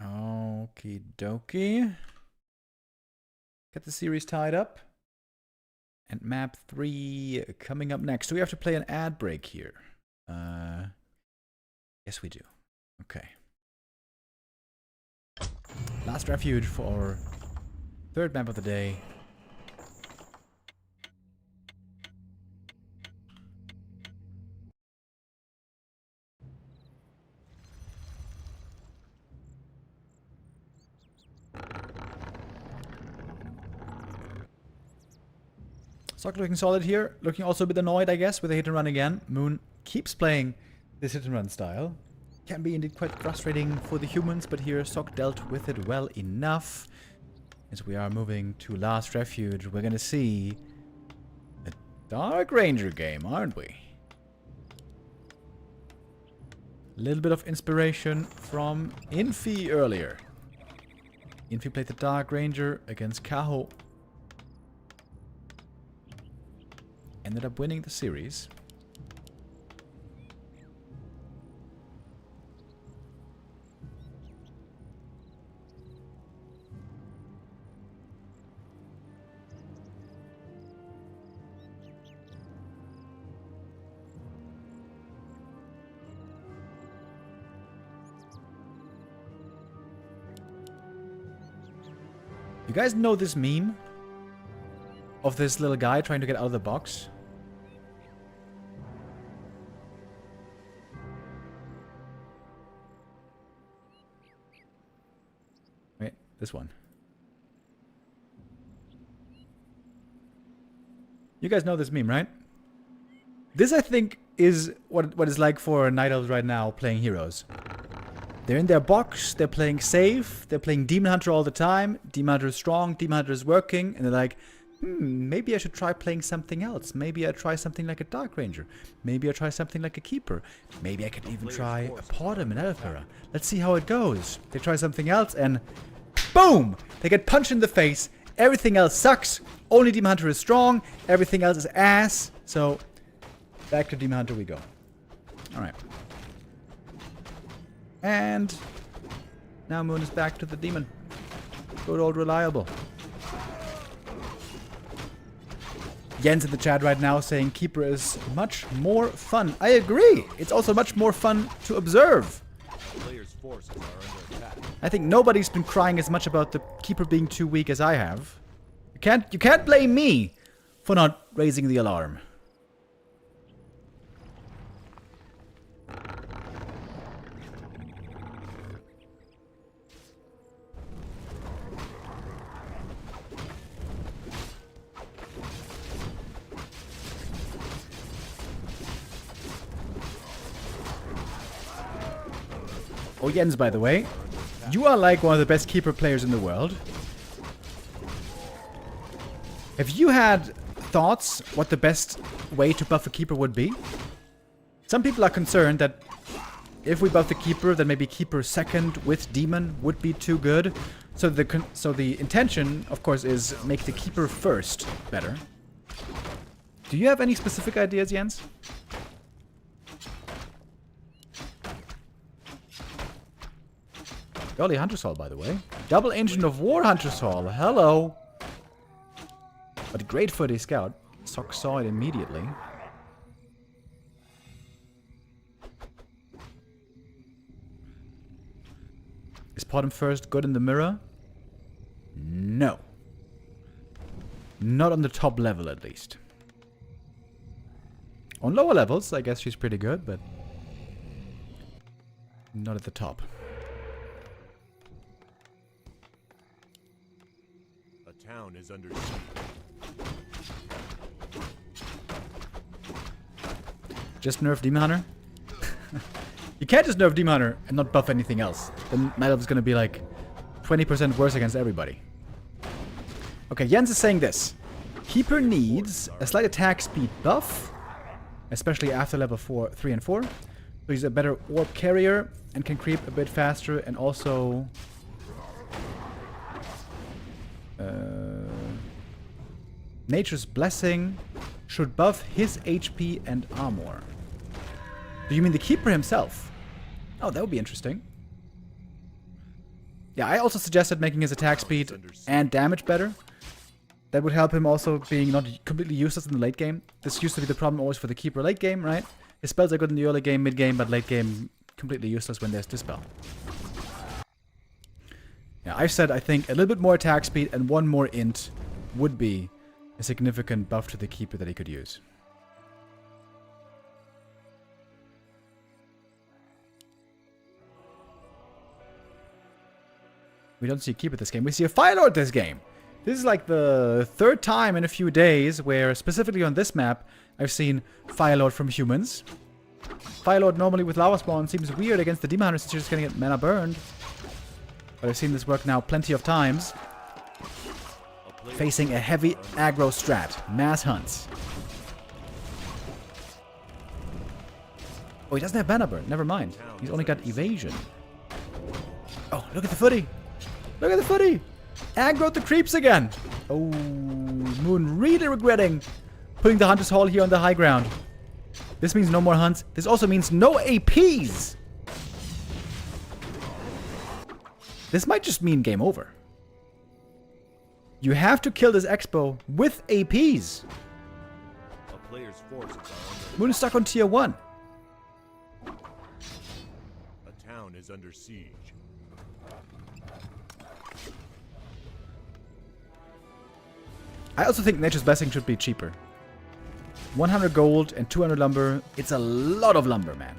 Okie dokie. Get the series tied up. And map 3 coming up next. Do we have to play an ad break here? Yes, we do. Okay. Last refuge for our 3rd map of the day. Sock looking solid here. Looking also a bit annoyed, I guess, with the hit and run again. Moon keeps playing this hit and run style. Can be indeed quite frustrating for the humans, but here Sock dealt with it well enough. As we are moving to last refuge, we're gonna see a Dark Ranger game, aren't we? A little bit of inspiration from Infi earlier. Infi played the Dark Ranger against Kaho. Ended up winning the series. You guys know this meme? Of this little guy trying to get out of the box? Wait, this one. You guys know this meme, right? This, I think, is what it's like for Night Elves right now playing heroes. They're in their box, they're playing safe, they're playing Demon Hunter all the time. Demon Hunter is strong, Demon Hunter is working, and they're like, maybe I should try playing something else. Maybe I try something like a Dark Ranger. Maybe I try something like a Keeper. Maybe I could even try a Podem in Elfera. Let's see how it goes. They try something else and boom! They get punched in the face. Everything else sucks. Only Demon Hunter is strong. Everything else is ass. So, back to Demon Hunter we go. Alright. And now Moon is back to the Demon. Good old reliable. Jens in the chat right now saying Keeper is much more fun. I agree. It's also much more fun to observe. Players' forces are under attack. I think nobody's been crying as much about the Keeper being too weak as I have. You can't blame me for not raising the alarm. Oh, Jens, by the way, you are like one of the best Keeper players in the world. Have you had thoughts what the best way to buff a Keeper would be? Some people are concerned that if we buff the Keeper, then maybe Keeper second with Demon would be too good. So the intention, of course, is make the Keeper first better. Do you have any specific ideas, Jens? Jolly Hunter's Hall, by the way. Double Ancient of War Hunter's Hall. Hello. But great for the scout. Sock saw it immediately. Is Podem first good in the mirror? No. Not on the top level, at least. On lower levels, I guess she's pretty good, but not at the top. A town is under siege. Just nerf Demon Hunter? You can't just nerf Demon Hunter and not buff anything else. Then Night Elf is gonna be like 20% worse against everybody. Okay, Jens is saying this. Keeper needs a slight attack speed buff, especially after level 3 and 4. So he's a better orb carrier and can creep a bit faster, and also Nature's Blessing should buff his HP and armor. Do you mean the Keeper himself? Oh, that would be interesting. Yeah, I also suggested making his attack speed and damage better. That would help him also being not completely useless in the late game. This used to be the problem always for the Keeper late game, right? His spells are good in the early game, mid game, but late game completely useless when there's Dispel. Yeah, I've said I think a little bit more attack speed and one more int would be a significant buff to the Keeper that he could use. We don't see a Keeper this game. We see a Fire Lord this game. This is like the third time in a few days where, specifically on this map, I've seen Fire Lord from humans. Fire Lord normally with Lava Spawn seems weird against the Demon Hunter since you're just gonna get mana burned. But I've seen this work now plenty of times. Facing a heavy aggro strat. Mass hunts. Oh, he doesn't have mana burn. Never mind. He's only got evasion. Oh, look at the footy. Look at the footy. Aggroed the creeps again. Oh, Moon really regretting putting the Hunter's Hall here on the high ground. This means no more hunts. This also means no APs. This might just mean game over. You have to kill this Expo with APs. A player's forces are under Moon is stuck on tier 1. A town is under siege. I also think Nature's Blessing should be cheaper. 100 gold and 200 lumber. It's a lot of lumber, man.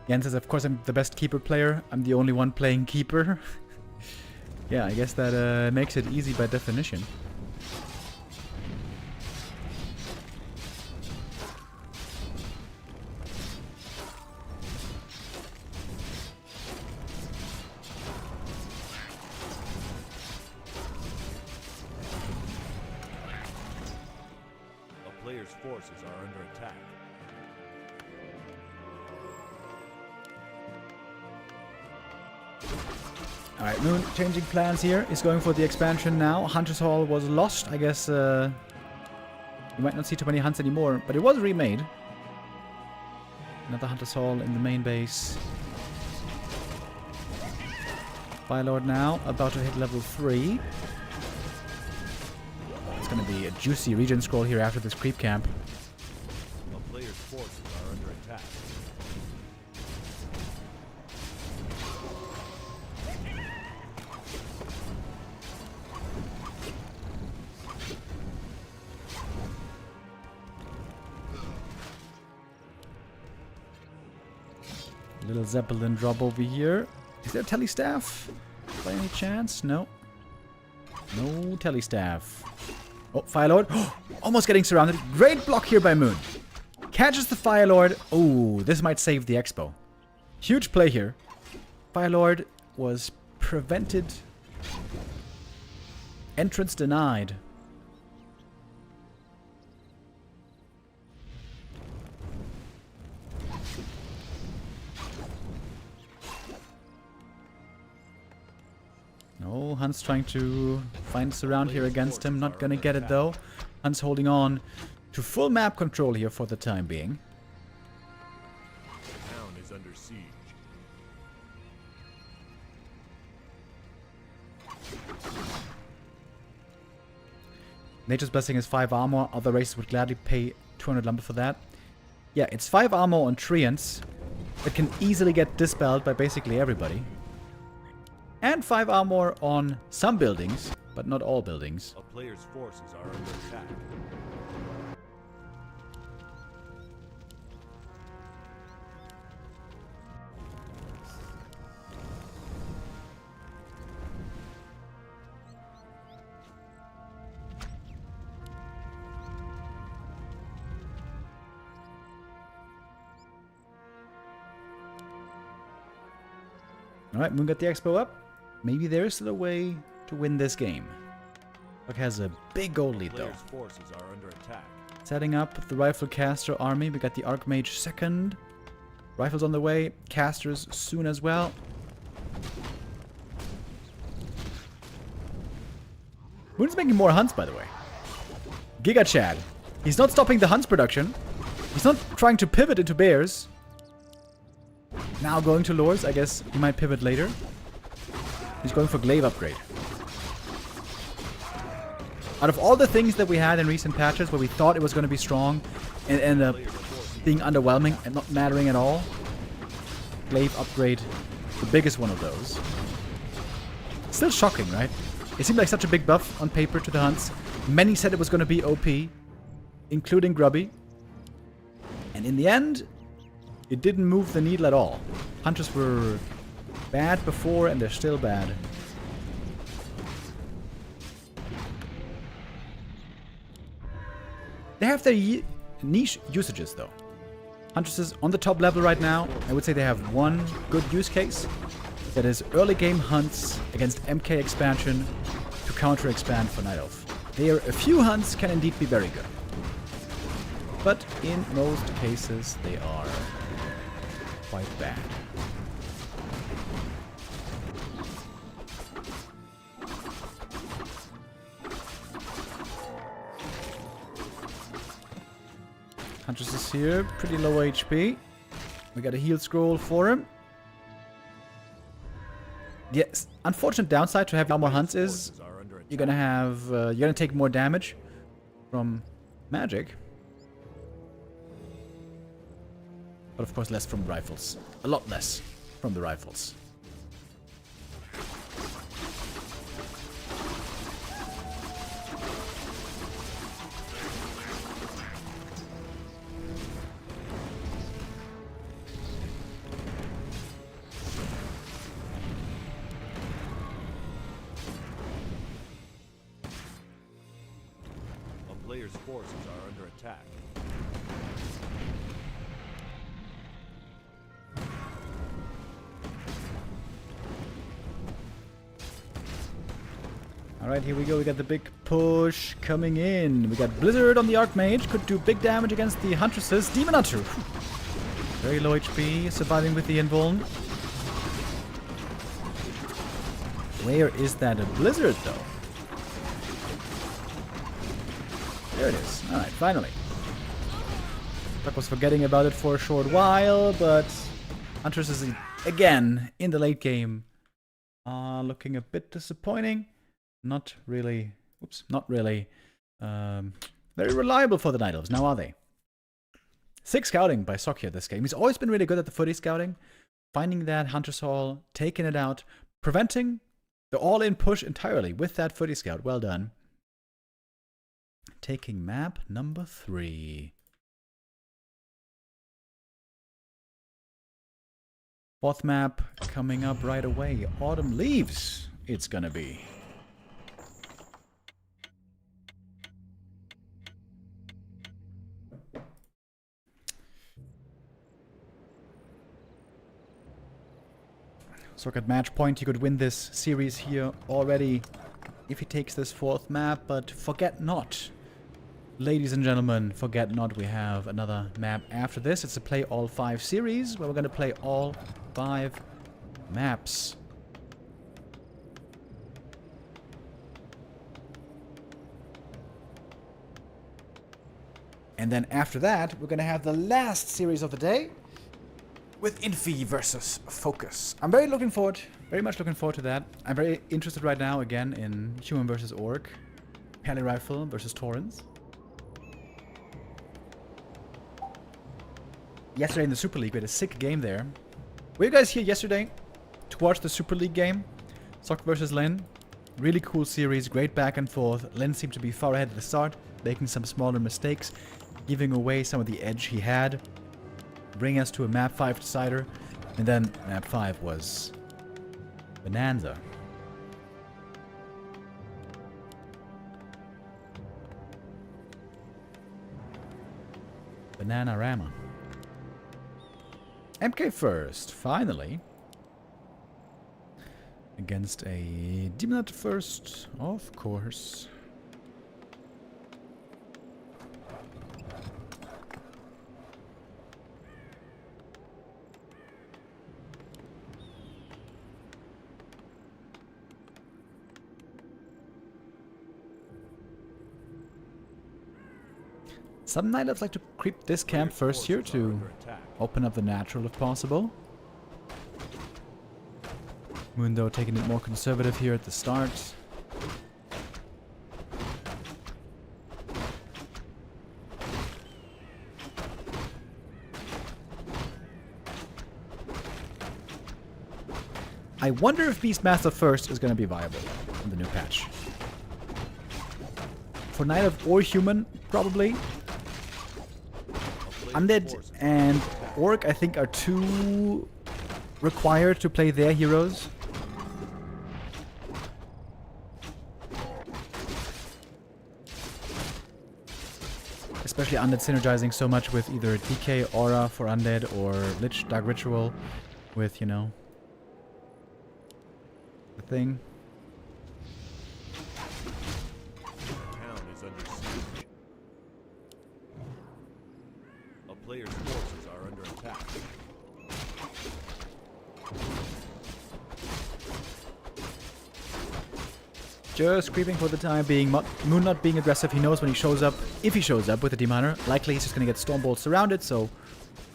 Jan says, of course I'm the best keeper player. I'm the only one playing keeper. Yeah, I guess that makes it easy by definition. A player's forces are under attack. Alright, Moon changing plans here. He's going for the expansion now. Hunter's Hall was lost. I guess you might not see too many hunts anymore, but it was remade. Another Hunter's Hall in the main base. Firelord now, about to hit level 3. It's going to be a juicy region scroll here after this creep camp. A player's forces are under attack. Little Zeppelin drop over here. Is there a telestaff? By any chance? No. No telestaff. Oh, Firelord. Almost getting surrounded. Great block here by Moon. Catches the Firelord. Oh, this might save the expo. Huge play here. Firelord was prevented. Entrance denied. No, Hunt's trying to find surround here against him. Not gonna get it though. Hunt's holding on to full map control here for the time being. The town is under siege. Nature's Blessing is 5 armor. Other races would gladly pay 200 lumber for that. Yeah, it's 5 armor on Treants. It can easily get dispelled by basically everybody. And 5 armor on some buildings, but not all buildings. A player's forces are under attack. Alright, Moon got the expo up. Maybe there is still a way to win this game. Puck has a big goal lead though. Player's forces are under attack. Setting up the Rifle Caster army. We got the Archmage second. Rifles on the way. Casters soon as well. Moon's making more hunts, by the way. Giga Chad. He's not stopping the hunts production. He's not trying to pivot into bears. Now going to lures. I guess he might pivot later. He's going for glaive upgrade. Out of all the things that we had in recent patches where we thought it was going to be strong and end up being underwhelming and not mattering at all, glaive upgrade, the biggest one of those. Still shocking, right? It seemed like such a big buff on paper to the hunts. Many said it was going to be OP, including Grubby. And in the end, it didn't move the needle at all. Hunters were bad before and they're still bad. They have their niche usages though. Huntress is on the top level right now. I would say they have one good use case. That is early game hunts against MK expansion to counter expand for Night Elf. There a few hunts can indeed be very good. But in most cases they are quite bad. Huntress is here, pretty low HP. We got a heal scroll for him. Yes, unfortunate downside to have more hunts is you're gonna have you're gonna take more damage from magic, but of course less from rifles. A lot less from the rifles. A player's forces are under attack. Alright, here we go. We got the big push coming in. We got Blizzard on the Archmage. Could do big damage against the Huntresses. Demon Hunter. Very low HP. Surviving with the Invuln. Where is that a Blizzard, though? There it is. Alright, finally. Doc was forgetting about it for a short while, but Huntresses again in the late game. Looking a bit disappointing. Not really, very reliable for the Night Elves, now are they? 6 scouting by Sokya this game. He's always been really good at the footy scouting. Finding that Hunter's Hall, taking it out, preventing the all-in push entirely with that footy scout. Well done. Taking map number 3. 4th map coming up right away. Autumn Leaves, it's gonna be. So at match point, he could win this series here already if he takes this 4th map, but forget not. Ladies and gentlemen, forget not, we have another map after this. It's a play all 5 series, where we're going to play all 5 maps. And then after that, we're going to have the last series of the day, with Infi versus Focus. I'm very much looking forward to that. I'm very interested right now, again, in Human versus Orc, Pally Rifle versus Torrens. Yesterday in the Super League, we had a sick game there. Were you guys here yesterday to watch the Super League game? Sok versus Lin. Really cool series, great back and forth. Lin seemed to be far ahead at the start, making some smaller mistakes, giving away some of the edge he had. Bring us to a map 5 decider, and then map 5 was Bonanza. Bananarama. MK first, finally. Against a Demon Hunter first, of course. Some Night Elves like to creep this camp first here to open up the natural if possible. Mundo taking it more conservative here at the start. I wonder if Beastmaster first is going to be viable in the new patch. For Night Elf or Human, probably. Undead and Orc, I think, are too required to play their heroes. Especially Undead synergizing so much with either DK, Aura for Undead, or Lich, Dark Ritual with, you know, the thing. Players' forces are under attack. Just creeping for the time being. Moon not being aggressive. He knows when he shows up. If he shows up with the Demon Hunter, likely he's just going to get Stormbolt surrounded, so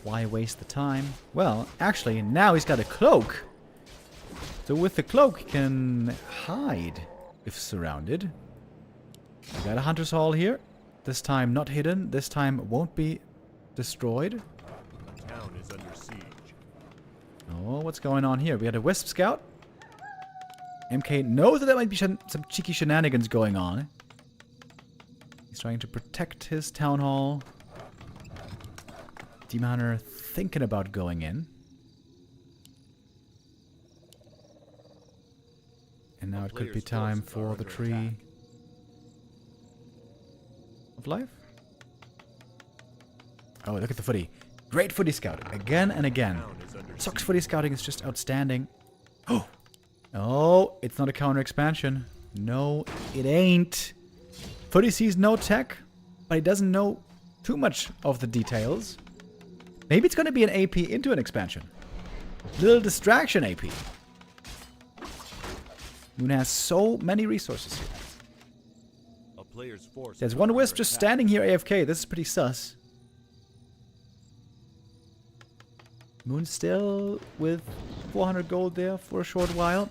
why waste the time? Well, actually, now he's got a cloak. So with the cloak, he can hide if surrounded. We got a Hunter's Hall here. This time not hidden. This time won't be destroyed. The town is under siege. Oh, what's going on here? We had a Wisp Scout. MK knows that there might be some cheeky shenanigans going on. He's trying to protect his Town Hall. Demon Hunter thinking about going in. And now it could be time for the Tree of Life. Oh, look at the footy. Great footy scouting. Again and again. Sock's footy scouting is just outstanding. Oh! Oh, it's not a counter expansion. No, it ain't. Footy sees no tech, but he doesn't know too much of the details. Maybe it's going to be an AP into an expansion. Little distraction AP. Moon has so many resources here. A player's force There's is one under Wisp just attack. standing here AFK. This is pretty sus. Moon still with 400 gold there for a short while.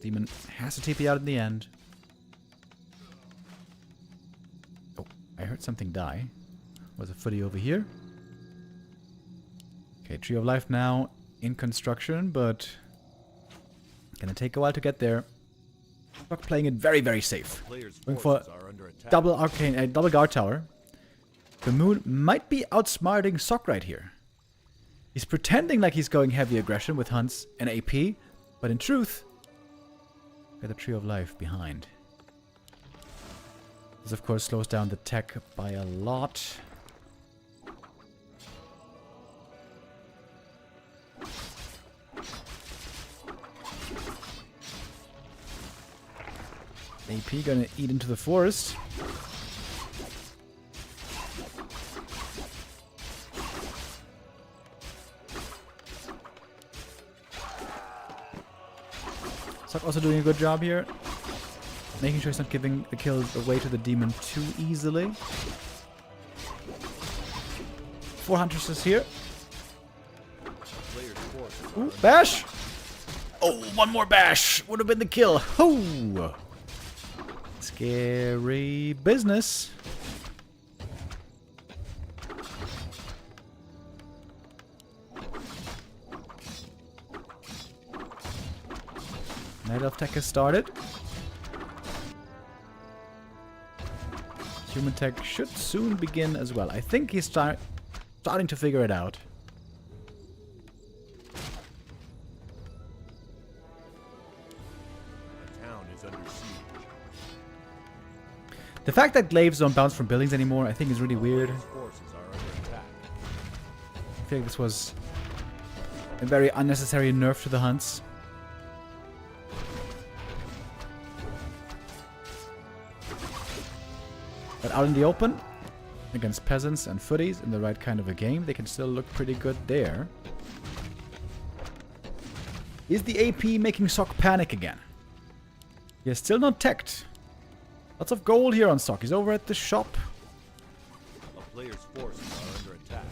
Demon has to TP out in the end. Oh, I heard something die. Was a footy over here. Okay, Tree of Life now in construction, but gonna take a while to get there. Rock playing it very, very safe. Players' Going for forces are under attack. double arcane, double guard tower. The Moon might be outsmarting Sock right here. He's pretending like he's going heavy aggression with hunts and AP, but in truth, got the Tree of Life behind. This of course slows down the tech by a lot. AP gonna eat into the forest. Sock also doing a good job here. Making sure he's not giving the kills away to the demon too easily. 4 huntresses here. Players' forces are Ooh, under bash! Oh, one more bash! Would have been the kill. Oh! Scary business. Night Elf Tech has started. Human Tech should soon begin as well. I think he's starting to figure it out. The town is under siege. The fact that glaives don't bounce from buildings anymore, I think is really weird. Players' forces are under attack. I feel like this was a very unnecessary nerf to the hunts. But out in the open, against peasants and footies in the right kind of a game, they can still look pretty good there. Is the AP making Sock panic again? He is still not teched. Lots of gold here on Sock. He's over at the shop. A player's forces are under attack.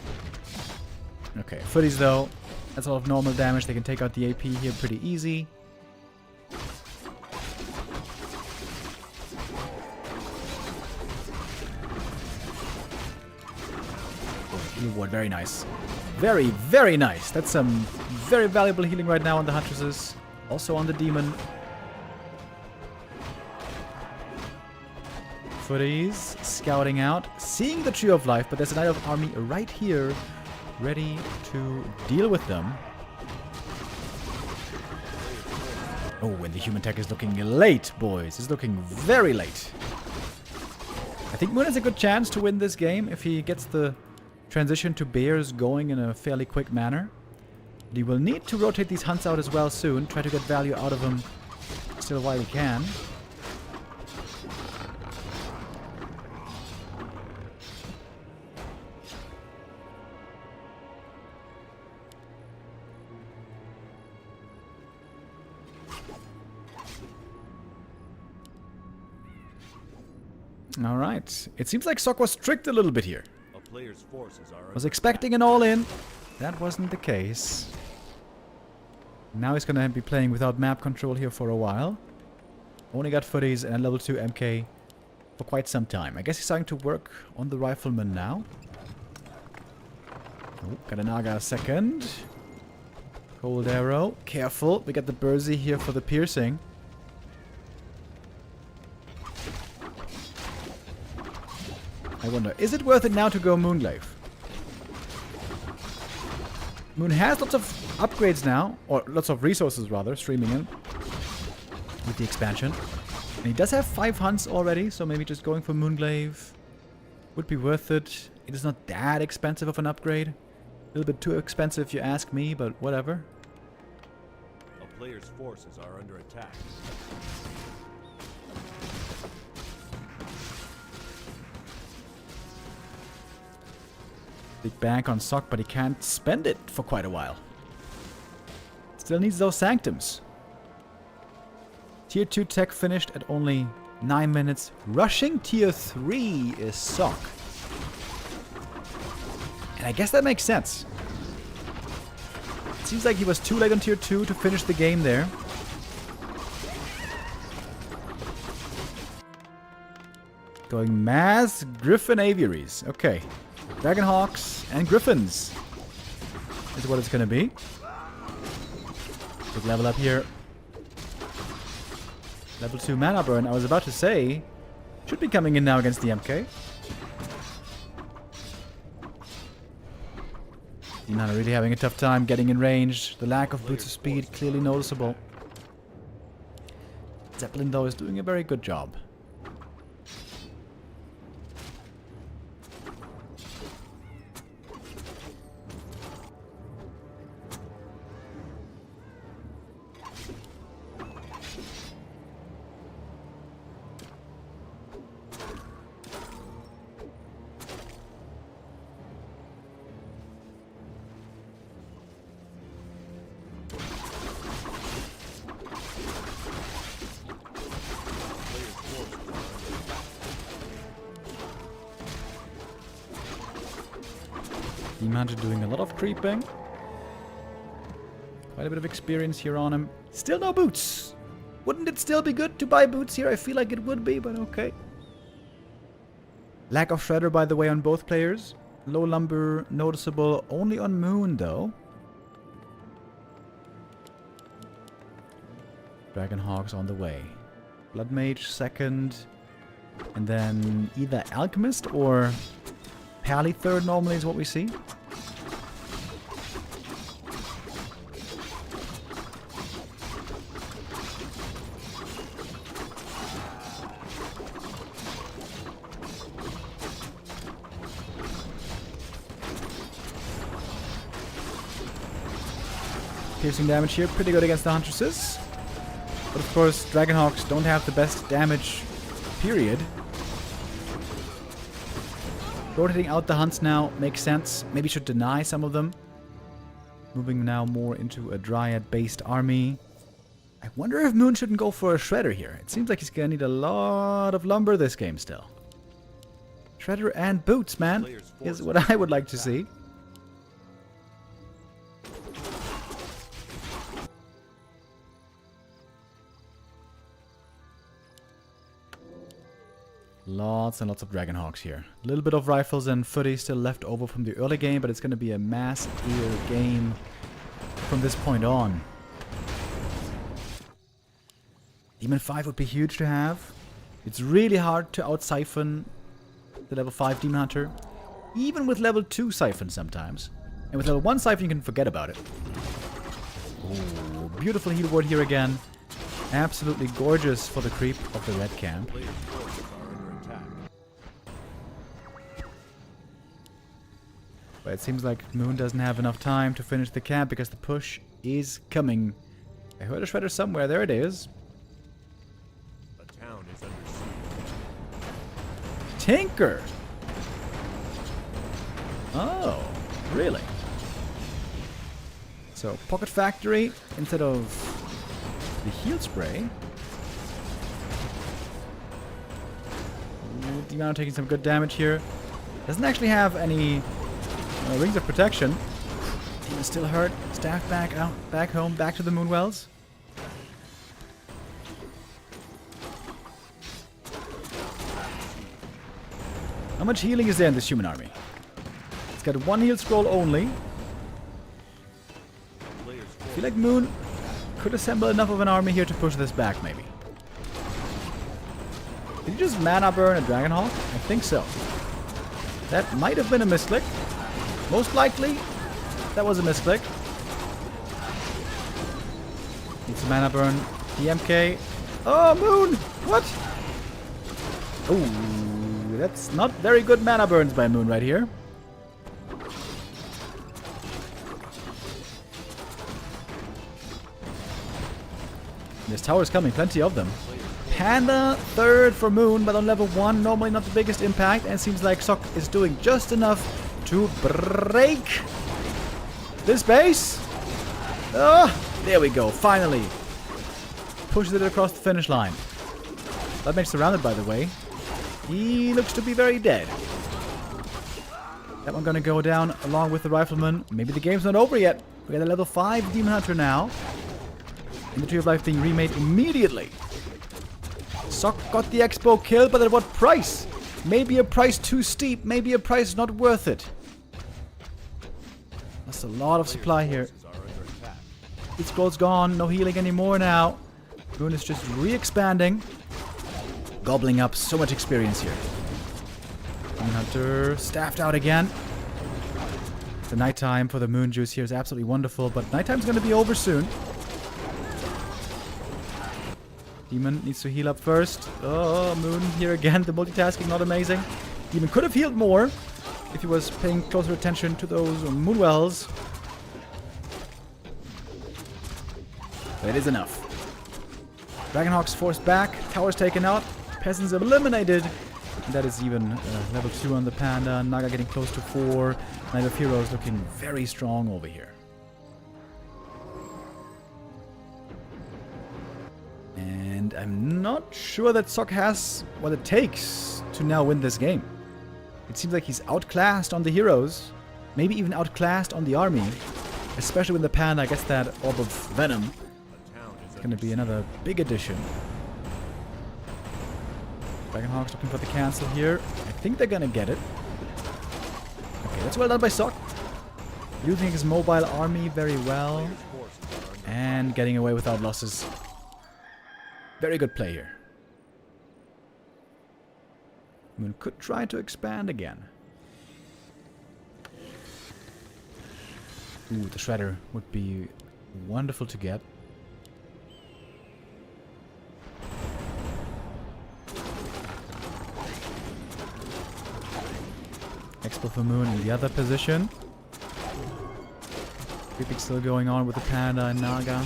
Okay, footies though, that's all of normal damage. They can take out the AP here pretty easy. Healing ward, very nice. Very, very nice. That's some very valuable healing right now on the Huntresses. Also on the Demon. Footies scouting out, seeing the Tree of Life, but there's a Knight of Army right here, ready to deal with them. Oh, and the Human Tech is looking late, boys. It's looking very late. I think Moon has a good chance to win this game if he gets the transition to bears going in a fairly quick manner. But he will need to rotate these hunts out as well soon, try to get value out of them still while he can. Alright, it seems like Sock was tricked a little bit here. A player's forces are Was under expecting an all-in. That wasn't the case. Now he's gonna be playing without map control here for a while. Only got footies and a level 2 MK for quite some time. I guess he's starting to work on the rifleman now. Oh, got a Naga second. Cold arrow. Careful. We got the Bursey here for the piercing. I wonder, is it worth it now to go Moonglaive? Moon has lots of upgrades now, or lots of resources rather, streaming in with the expansion. And he does have 5 hunts already, so maybe just going for Moonglaive would be worth it. It is not that expensive of an upgrade. A little bit too expensive if you ask me, but whatever. A player's forces are under attack. Big bank on Sock, but he can't spend it for quite a while. Still needs those Sanctums. Tier 2 tech finished at only 9 minutes. Rushing Tier 3 is Sock. And I guess that makes sense. It seems like he was too late on Tier 2 to finish the game there. Going Mass Griffin Aviaries. Okay. Dragonhawks and Griffins is what it's gonna be. Big level up here. Level 2 mana burn, I was about to say, should be coming in now against the MK. Not really having a tough time getting in range. The lack of boots of speed clearly noticeable. Zeppelin though is doing a very good job. Demon Hunter doing a lot of creeping. Quite a bit of experience here on him. Still no boots. Wouldn't it still be good to buy boots here? I feel like it would be, but okay. Lack of Shredder, by the way, on both players. Low lumber noticeable only on Moon, though. Dragonhawks on the way. Blood Mage second. And then either Alchemist or Pally third normally is what we see. Piercing damage here, pretty good against the Huntresses. But of course, Dragonhawks don't have the best damage, period. Rotating out the hunts now makes sense. Maybe should deny some of them. Moving now more into a Dryad-based army. I wonder if Moon shouldn't go for a Shredder here. It seems like he's gonna need a lot of lumber this game still. Shredder and boots, man, is what I would like to see. Lots and lots of Dragonhawks here. A little bit of rifles and footy still left over from the early game, but it's going to be a mass ear game from this point on. Demon 5 would be huge to have. It's really hard to out-siphon the level 5 Demon Hunter. Even with level 2 Siphon sometimes. And with level 1 Siphon you can forget about it. Ooh, beautiful heal ward here again. Absolutely gorgeous for the creep of the red camp. But it seems like Moon doesn't have enough time to finish the camp because the push is coming. I heard a Shredder somewhere. There it is. The town is under siege. Tinker! Oh, really? So, Pocket Factory instead of the heal spray. Ooh, Demon taking some good damage here. Doesn't actually have any Rings of Protection. Team is still hurt. Staff back out, back home, back to the Moonwells. How much healing is there in this human army? It's got one heal scroll only. I feel like Moon could assemble enough of an army here to push this back, maybe. Did you just mana burn a Dragonhawk? I think so. That might have been a misclick. Most likely, that was a misclick. Needs a mana burn. DMK. Oh, Moon! What? Oh, that's not very good mana burns by Moon right here. There's towers coming, plenty of them. Panda, third for Moon, but on level 1, normally not the biggest impact, and seems like Sok is doing just enough to break this base. Oh, there we go, finally. Pushes it across the finish line. That makes surrounded, by the way. He looks to be very dead. That one gonna go down along with the Rifleman. Maybe the game's not over yet. We got a level 5 Demon Hunter now. And the Tree of Life being remade immediately. Sok got the Expo kill, but at what price? Maybe a price too steep, maybe a price not worth it. That's a lot of supply here. Heat scroll's gone, no healing anymore now. Moon is just re-expanding. Gobbling up so much experience here. Demon Hunter staffed out again. The nighttime for the Moon Juice here is absolutely wonderful, but nighttime's going to be over soon. Demon needs to heal up first. Oh, Moon here again. The multitasking not amazing. Demon could have healed more if he was paying closer attention to those Moonwells. But it is enough. Dragonhawk's forced back. Tower's taken out. Peasants eliminated. And that is even level 2 on the Panda. Naga getting close to 4. Knight of Heroes looking very strong over here. And I'm not sure that Sok has what it takes to now win this game. It seems like he's outclassed on the heroes. Maybe even outclassed on the army. Especially when the Panda gets that Orb of Venom. It's going to be another big addition. Dragonhawk's looking for the cancel here. I think they're going to get it. Okay, that's well done by Sok. Using his mobile army very well. And getting away without losses. Very good play here. Moon could try to expand again. Ooh, the Shredder would be wonderful to get. Expo for Moon in the other position. Creeping still going on with the Panda and Naga.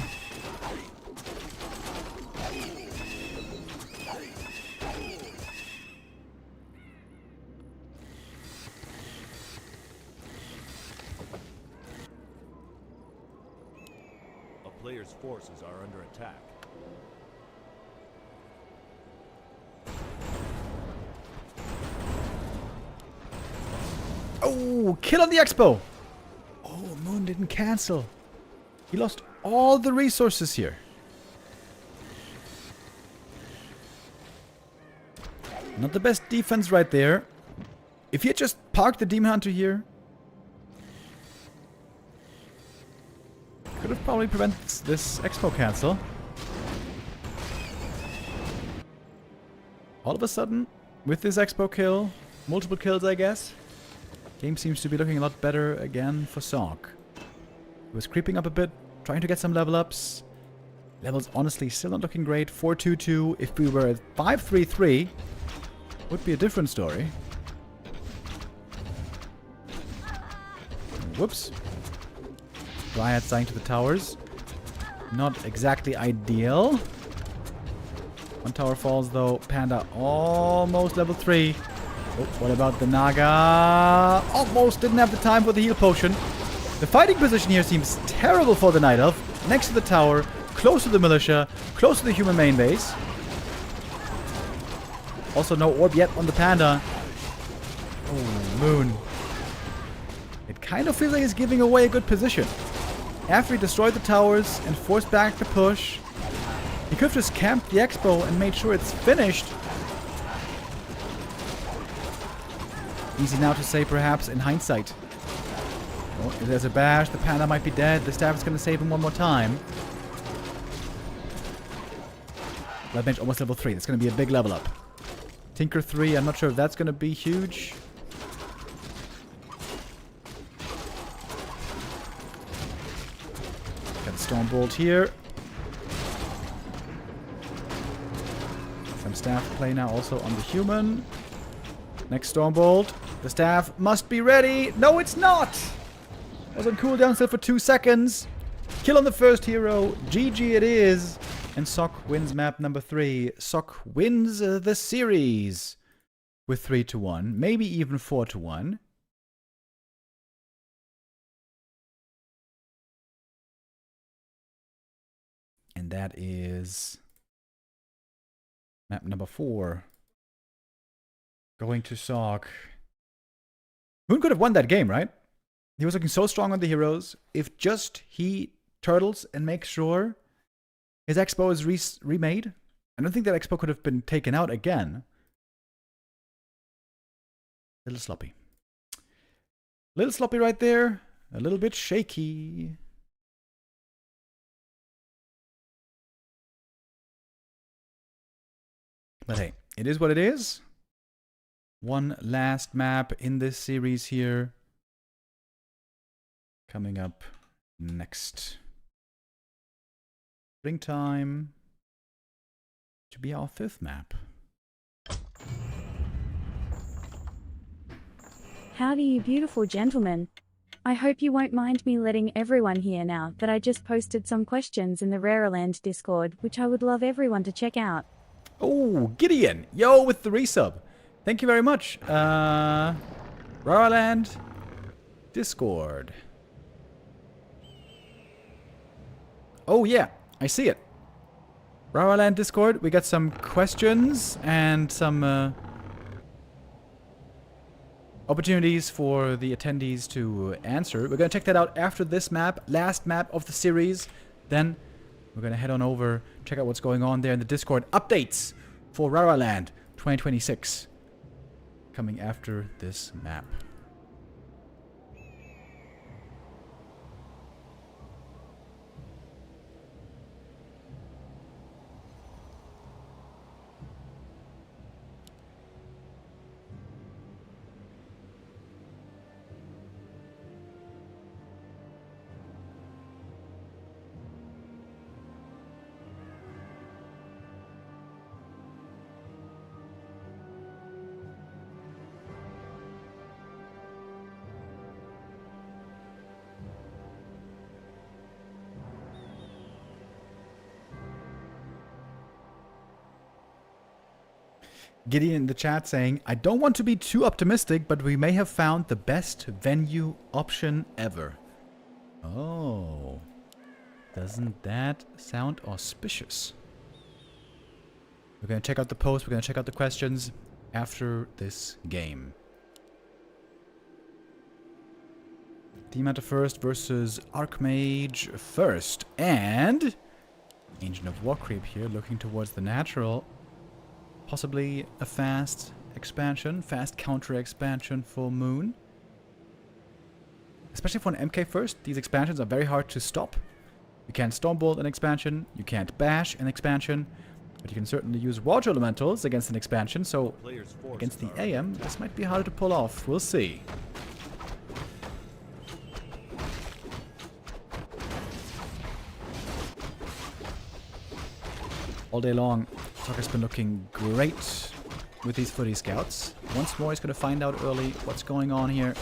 Players' forces are under attack. Oh, kill on the Expo! Oh, Moon didn't cancel. He lost all the resources here. Not the best defense right there. If he had just parked the Demon Hunter here, could have probably prevented this Expo cancel. All of a sudden, with this Expo kill, multiple kills I guess, game seems to be looking a lot better again for Sok. He was creeping up a bit, trying to get some level ups. Levels honestly still not looking great. 4-2-2. If we were at 5-3-3, would be a different story. Whoops. Riot dying to the towers. Not exactly ideal. One tower falls though. Panda almost level 3. Oh, what about the Naga? Almost didn't have the time for the heal potion. The fighting position here seems terrible for the Night Elf. Next to the tower, close to the militia, close to the human main base. Also no orb yet on the Panda. Oh, Moon. It kind of feels like he's giving away a good position. After he destroyed the towers and forced back the push, he could have just camped the Expo and made sure it's finished. Easy now to say, perhaps, in hindsight. Oh, if there's a bash, the Panda might be dead. The staff is going to save him one more time. That bench almost level 3. That's going to be a big level up. Tinker 3, I'm not sure if that's going to be huge. Got a Stormbolt here. Some staff play now also on the human. Next Stormbolt. The staff must be ready. No, it's not! Was on cooldown still for 2 seconds. Kill on the first hero. GG it is. And Sok wins map number 3. Sok wins the series with 3-1, maybe even 4-1. And that is map number 4. Going to Sok. Moon could have won that game, right? He was looking so strong on the heroes. If just he turtles and makes sure his Expo is remade, I don't think that Expo could have been taken out again. A little sloppy. Little sloppy right there. A little bit shaky. But hey, it is what it is. One last map in this series here. Coming up next. Springtime. To be our 5th map. Howdy, you beautiful gentlemen. I hope you won't mind me letting everyone hear now that I just posted some questions in the Rareland Discord, which I would love everyone to check out. Oh, Gideon! Yo, with the resub. Thank you very much. Rareland Discord. Oh yeah, I see it. Rareland Discord, we got some questions and some opportunities for the attendees to answer. We're going to check that out after this map, last map of the series. Then we're going to head on over, check out what's going on there in the Discord. Updates for Rareland 2026 coming after this map. Gideon in the chat saying, I don't want to be too optimistic, but we may have found the best venue option ever. Oh. Doesn't that sound auspicious? We're going to check out the post, we're going to check out the questions after this game. Team Hunter first versus Archmage first. And Ancient of Warcraft here looking towards the natural. Possibly a fast expansion, fast counter expansion for Moon. Especially for an MK first, these expansions are very hard to stop. You can't Stormbolt an expansion, you can't bash an expansion, but you can certainly use Water Elementals against an expansion, so against the AM, this might be harder to pull off. We'll see. All day long, Tucker's been looking great with these footy scouts. Once more, he's going to find out early what's going on here.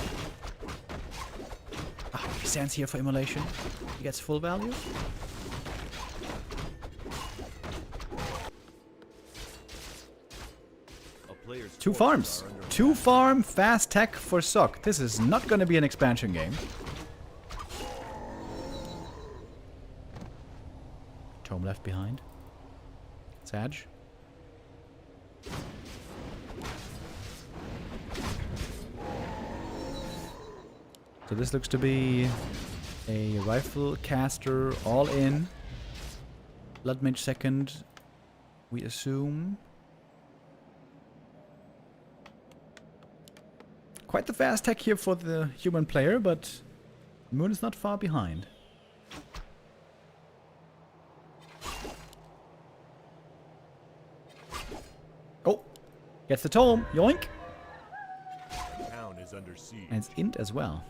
Ah, he stands here for immolation. He gets full value. Two farms. Two farm fast tech for Sok. This is not going to be an expansion game. Tome left behind. Sag. So this looks to be a rifle caster all in. Blood Mage second, we assume. Quite the fast tech here for the human player, but Moon is not far behind. Oh, gets the tome, yoink! The town is under siege. And it's int as well.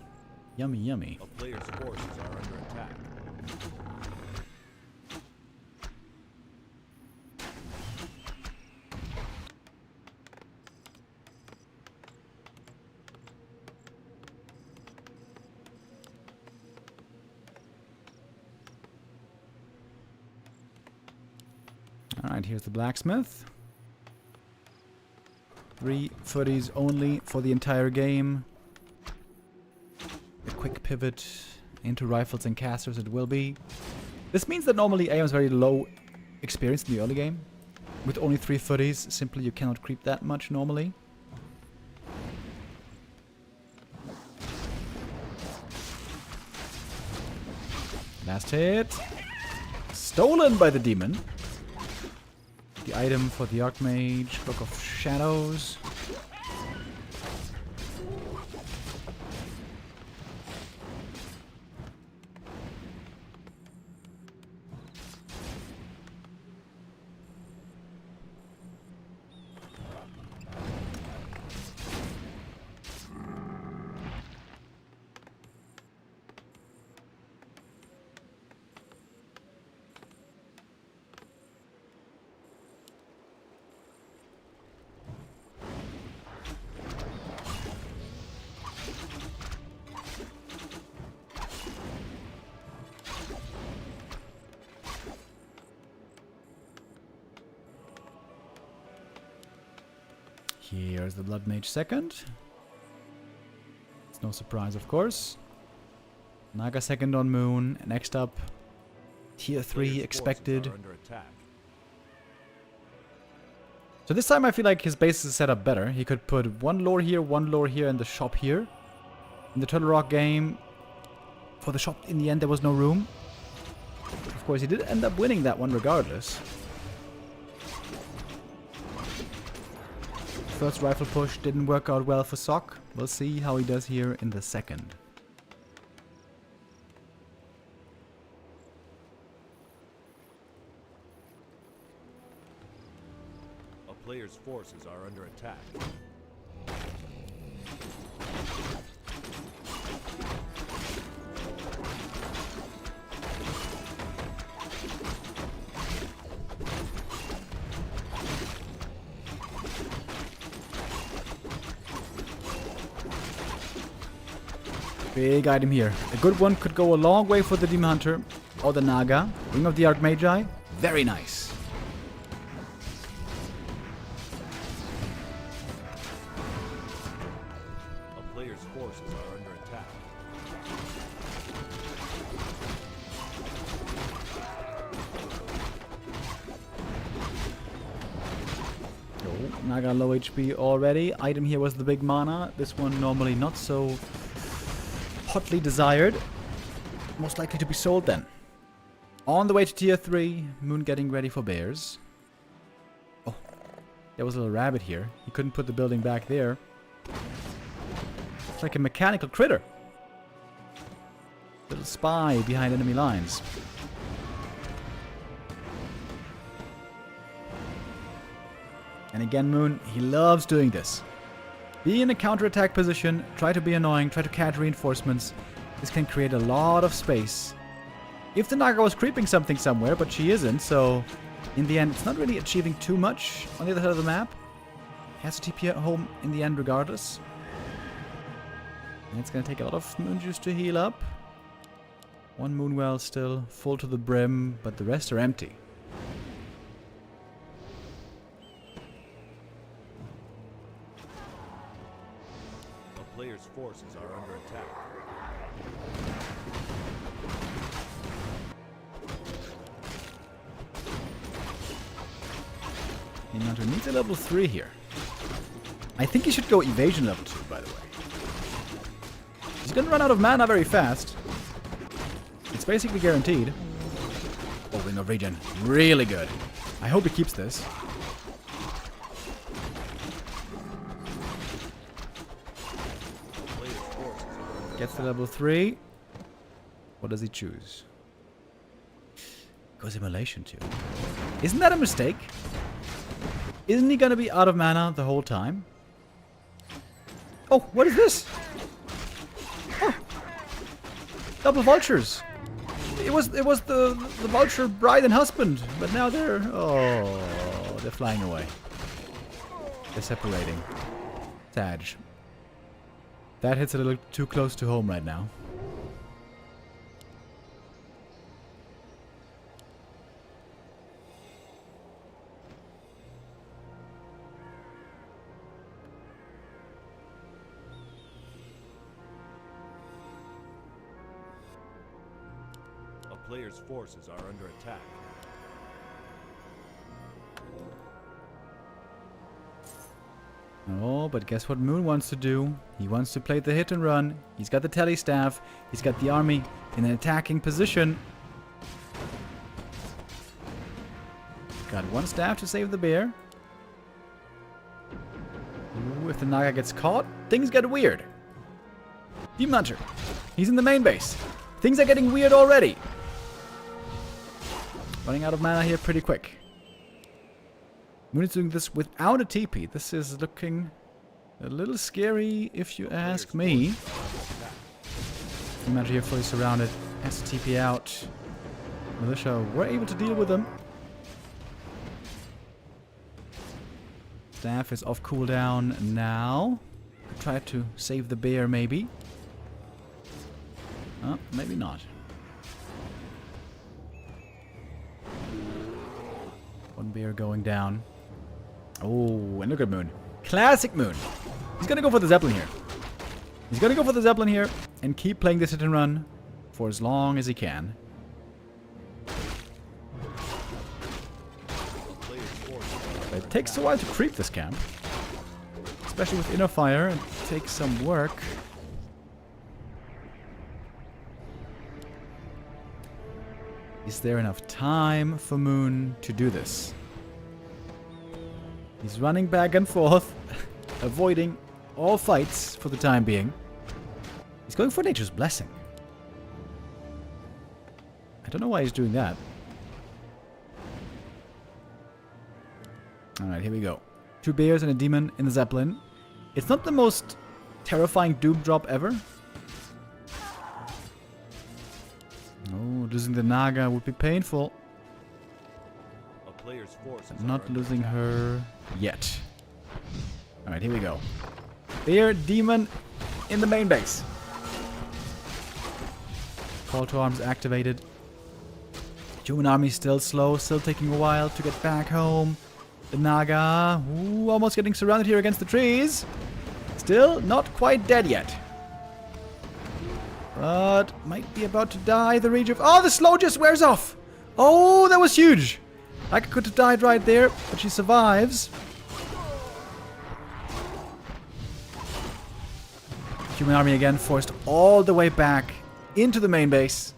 Yummy, yummy. A player's forces are under attack. Alright, here's the blacksmith. 3 footies only for the entire game. A quick pivot into rifles and casters it will be. This means that normally AM is very low experience in the early game. With only 3 footies, simply you cannot creep that much normally. Last hit. Stolen by the demon. The item for the Archmage, Cloak of Shadows. Here's the Blood Mage second. It's no surprise, of course. Naga second on Moon. Next up, Tier 3 expected. So this time I feel like his base is set up better. He could put one lore here, and the shop here. In the Turtle Rock game, for the shop in the end there was no room. Of course, he did end up winning that one regardless. First rifle push didn't work out well for Sock. We'll see how he does here in the second. A player's forces are under attack. Big item here. A good one could go a long way for the Demon Hunter or the Naga. Ring of the Archmagi. Very nice. A player's forces are under attack. Oh, Naga low HP already. Item here was the big mana. This one normally not so hotly desired. Most likely to be sold then. On the way to Tier 3, Moon getting ready for bears. Oh, there was a little rabbit here. He couldn't put the building back there. It's like a mechanical critter. Little spy behind enemy lines. And again, Moon, he loves doing this. Be in a counterattack position, try to be annoying, try to catch reinforcements. This can create a lot of space. If the Naga was creeping something somewhere, but she isn't, so in the end it's not really achieving too much on the other side of the map. Has to TP home in the end regardless. And it's gonna take a lot of Moon Juice to heal up. One Moon Well still full to the brim, but the rest are empty. Players' forces are under attack. Hunter needs a level 3 here. I think he should go evasion level 2, by the way. He's gonna run out of mana very fast. It's basically guaranteed. Oh, Ring of Regen. Really good. I hope he keeps this. Gets to level 3. What does he choose? Goes Immolation too. Isn't that a mistake? Isn't he gonna be out of mana the whole time? Oh, what is this? Oh. Double vultures. It was the vulture bride and husband, but now they're flying away. They're separating. Sad. That hits a little too close to home right now. A player's forces are under attack. Oh, but guess what Moon wants to do? He wants to play the hit and run. He's got the tele staff. He's got the army in an attacking position. Got one staff to save the bear. Ooh, if the Naga gets caught, things get weird. Demon Hunter. He's in the main base. Things are getting weird already. Running out of mana here pretty quick. Moon is doing this without a TP. This is looking a little scary if you ask me. Demon Hunter here fully surrounded. Has to TP out. Militia were able to deal with them. Staff is off cooldown now. Try to save the bear maybe. Oh, maybe not. One bear going down. Oh, and look at Moon. Classic Moon. He's gonna go for the Zeppelin here. He's gonna go for the Zeppelin here and keep playing this hit and run for as long as he can. It takes a while to creep this camp. Especially with inner fire. It takes some work. Is there enough time for Moon to do this? He's running back and forth, avoiding all fights for the time being. He's going for Nature's Blessing. I don't know why he's doing that. Alright, here we go. 2 bears and a demon in the Zeppelin. It's not the most terrifying doom drop ever. Oh, losing the Naga would be painful. A player's forces Not are losing her yet. Alright, here we go. Bear, demon in the main base. Call to arms activated. Human army still slow, still taking a while to get back home. The Naga, ooh, almost getting surrounded here against the trees. Still not quite dead yet. But might be about to die. The rage of... Oh, the slow just wears off. Oh, that was huge. I could have died right there, but she survives. Human army again forced all the way back into the main base.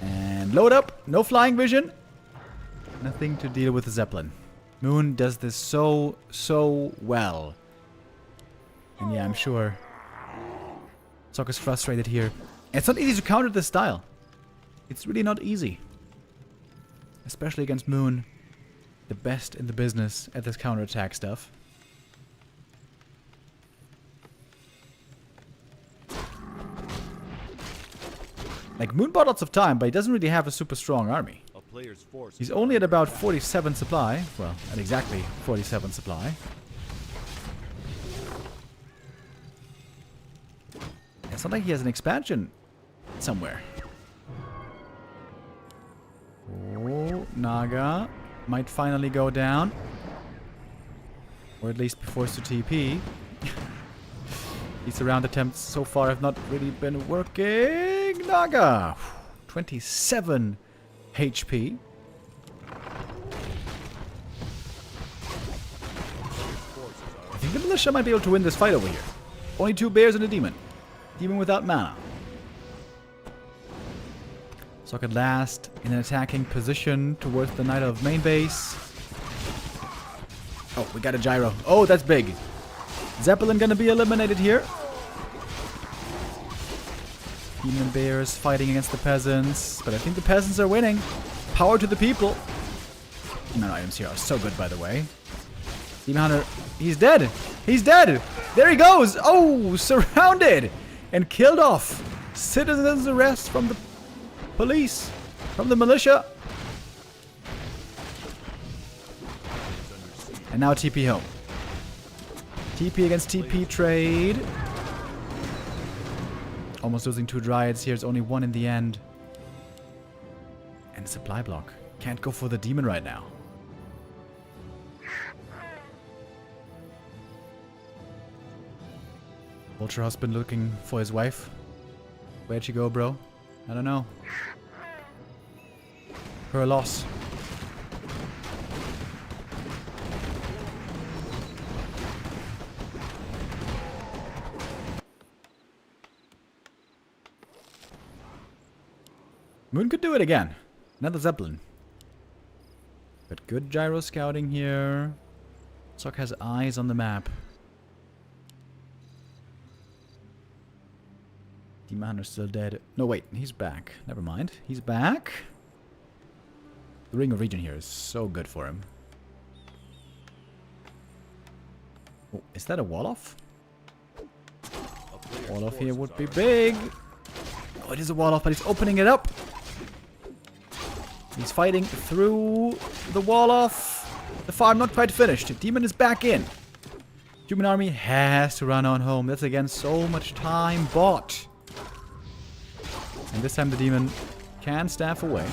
And load up. No flying vision. Nothing to deal with the Zeppelin. Moon does this so well. And yeah, I'm sure Sokka's frustrated here. It's not easy to counter this style. It's really not easy. Especially against Moon, the best in the business at this counterattack stuff. Like, Moon bought lots of time, but he doesn't really have a super strong army. a player's forces. He's only at about 47 supply. Well, at exactly 47 supply. It's not like he has an expansion somewhere. Oh, Naga might finally go down. Or at least be forced to TP. These round attempts so far have not really been working. Naga! 27 HP. I think the militia might be able to win this fight over here. Only 2 bears and a demon. Demon without mana. Sok at last in an attacking position towards the Knight of main base. Oh, we got a gyro. Oh, that's big. Zeppelin gonna be eliminated here. Demon Bears fighting against the peasants. But I think the peasants are winning. Power to the people. Demon items here are so good, by the way. Demon Hunter, he's dead. He's dead. There he goes. Oh, surrounded and killed off. Citizens arrest from the police, from the militia. And now TP home. TP against TP trade. Almost losing 2 Dryads here. It's only 1 in the end. And supply block. Can't go for the demon right now. Vulture husband looking for his wife. Where'd she go, bro? I don't know. Her loss. Moon could do it again. Another Zeppelin. But good gyro scouting here. Sok has eyes on the map. Demon Hunter's still dead. No, wait. He's back. Never mind. He's back. The Ring of Region here is so good for him. Oh, is that a wall-off? Wall-off here would be big. Oh, it is a wall-off, but he's opening it up. He's fighting through the wall-off. The farm not quite finished. Demon is back in. Human army has to run on home. That's again so much time bought. And this time the demon can staff away.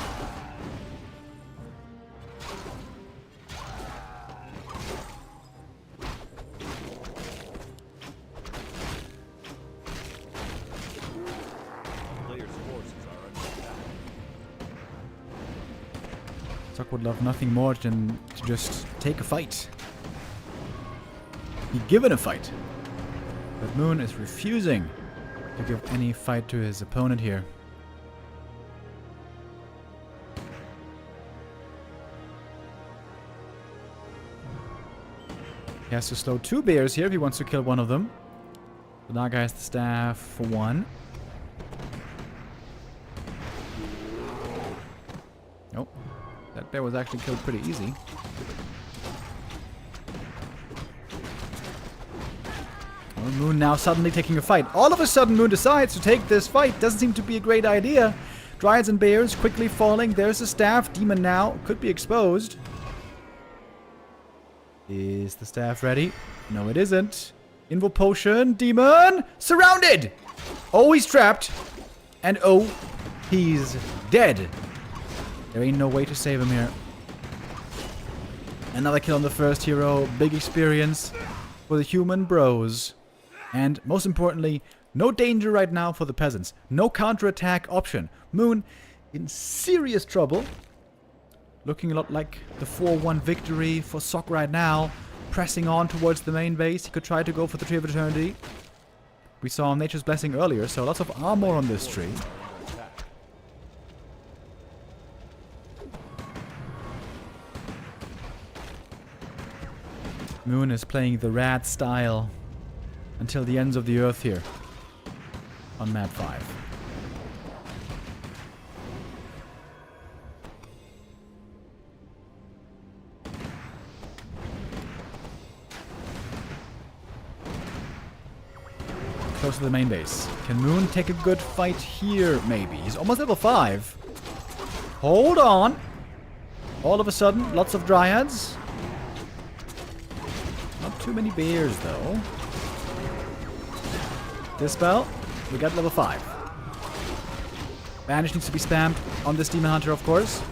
Sok would love nothing more than to just take a fight. Be given a fight. But Moon is refusing to give any fight to his opponent here. He has to slow 2 bears here if he wants to kill one of them. The Naga has the staff for 1. Nope. That bear was actually killed pretty easy. Well, Moon now suddenly taking a fight. All of a sudden Moon decides to take this fight. Doesn't seem to be a great idea. Dryads and bears quickly falling. There's a staff. Demon now could be exposed. Is the staff ready? No, it isn't. Invo potion. Demon. Surrounded! Oh, he's trapped. And oh, he's dead. There ain't no way to save him here. Another kill on the first hero. Big experience for the human bros. And most importantly, no danger right now for the peasants. No counterattack option. Moon in serious trouble. Looking a lot like the 4-1 victory for Sok right now. Pressing on towards the main base. He could try to go for the Tree of Eternity. We saw Nature's Blessing earlier, so lots of armor on this tree. Moon is playing the rat style until the ends of the earth here on map 5. Close to the main base. Can Moon take a good fight here, maybe? He's almost level 5. Hold on. All of a sudden, lots of Dryads. Not too many bears, though. Dispel. We got level 5. Banish needs to be spammed on this Demon Hunter, of course.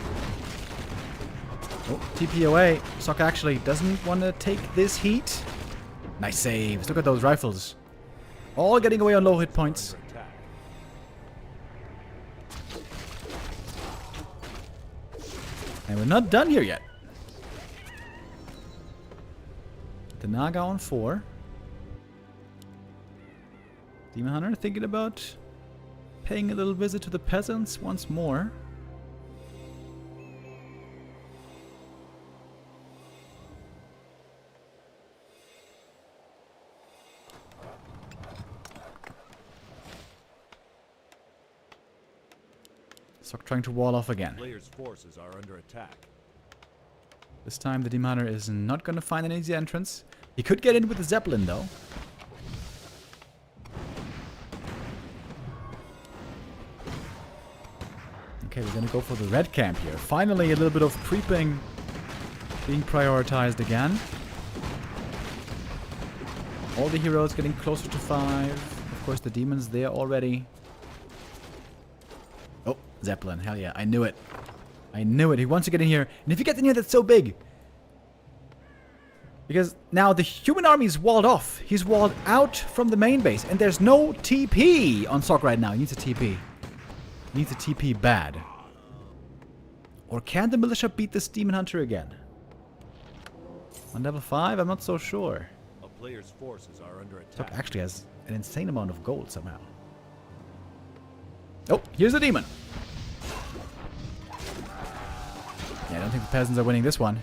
Oh, TP away. Sok actually doesn't want to take this heat. Nice saves. Look at those rifles. All getting away on low hit points. And we're not done here yet. The Naga on 4. Demon Hunter thinking about paying a little visit to the peasants once more. So trying to wall off again. Players' forces are under attack. This time the Demon Hunter is not going to find an easy entrance. He could get in with the Zeppelin though. Okay, we're going to go for the red camp here. Finally a little bit of creeping being prioritized again. All the heroes getting closer to 5. Of course the demons there already. Oh, Zeppelin. Hell yeah. I knew it. I knew it. He wants to get in here. And if he gets in here, that's so big. Because now the human army is walled off. He's walled out from the main base. And there's no TP on Sok right now. He needs a TP. He needs a TP bad. Or can the militia beat this Demon Hunter again? On level 5? I'm not so sure. A player's forces are under Sok attack. actually has an insane amount of gold somehow. Oh, here's the demon. Yeah, I don't think the peasants are winning this one.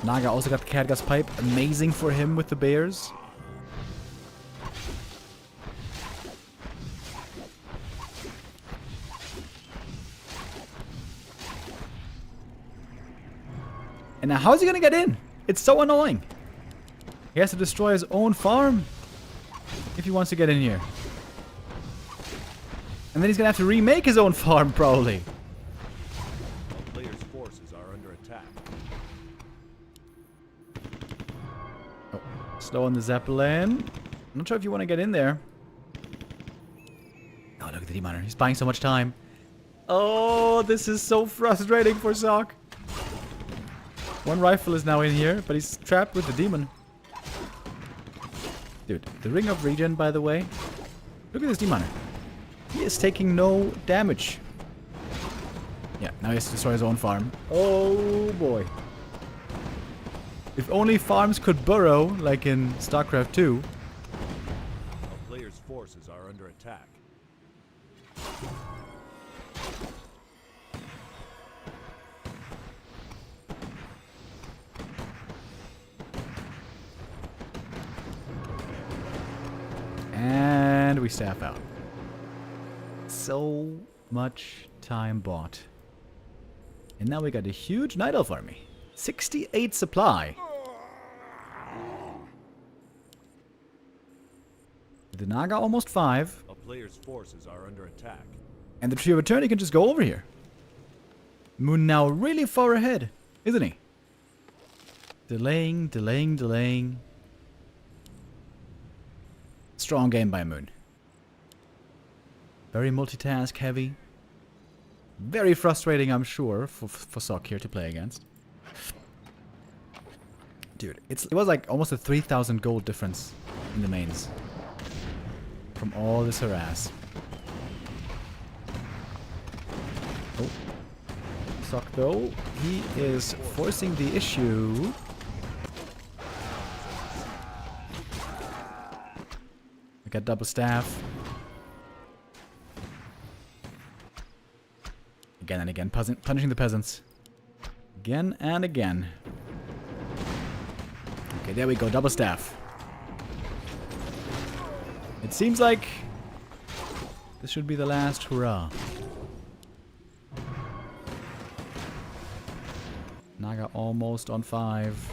Naga also got the Khadgas pipe. Amazing for him with the bears. And now how is he going to get in? It's so annoying. He has to destroy his own farm if he wants to get in here. And then he's going to have to remake his own farm, probably. A player's forces are under attack. Oh, slow on the Zeppelin. I'm not sure if you want to get in there. Oh, look at the Demon Hunter. He's buying so much time. Oh, this is so frustrating for Sok. One rifle is now in here, but he's trapped with the demon. Dude, the Ring of Regen, by the way. Look at this Demon Hunter. He is taking no damage. Yeah, now he has to destroy his own farm. Oh boy. If only farms could burrow, like in StarCraft 2. A player's forces are under attack. And we staff out. So much time bought. And now we got a huge Night Elf army. 68 supply. The Naga almost 5. A player's forces are under attack. And the Tree of Eternity can just go over here. Moon now really far ahead, isn't he? Delaying, delaying, delaying. Strong game by Moon. Very multitask heavy. Very frustrating, I'm sure, for Sok here to play against. Dude, it was like almost a 3,000 gold difference in the mains. From all this harass. Oh. Sok though, he is forcing the issue. We got double staff. Again and again, punishing the peasants. Again and again. Okay, there we go, double staff. It seems like this should be the last hurrah. Naga almost on 5.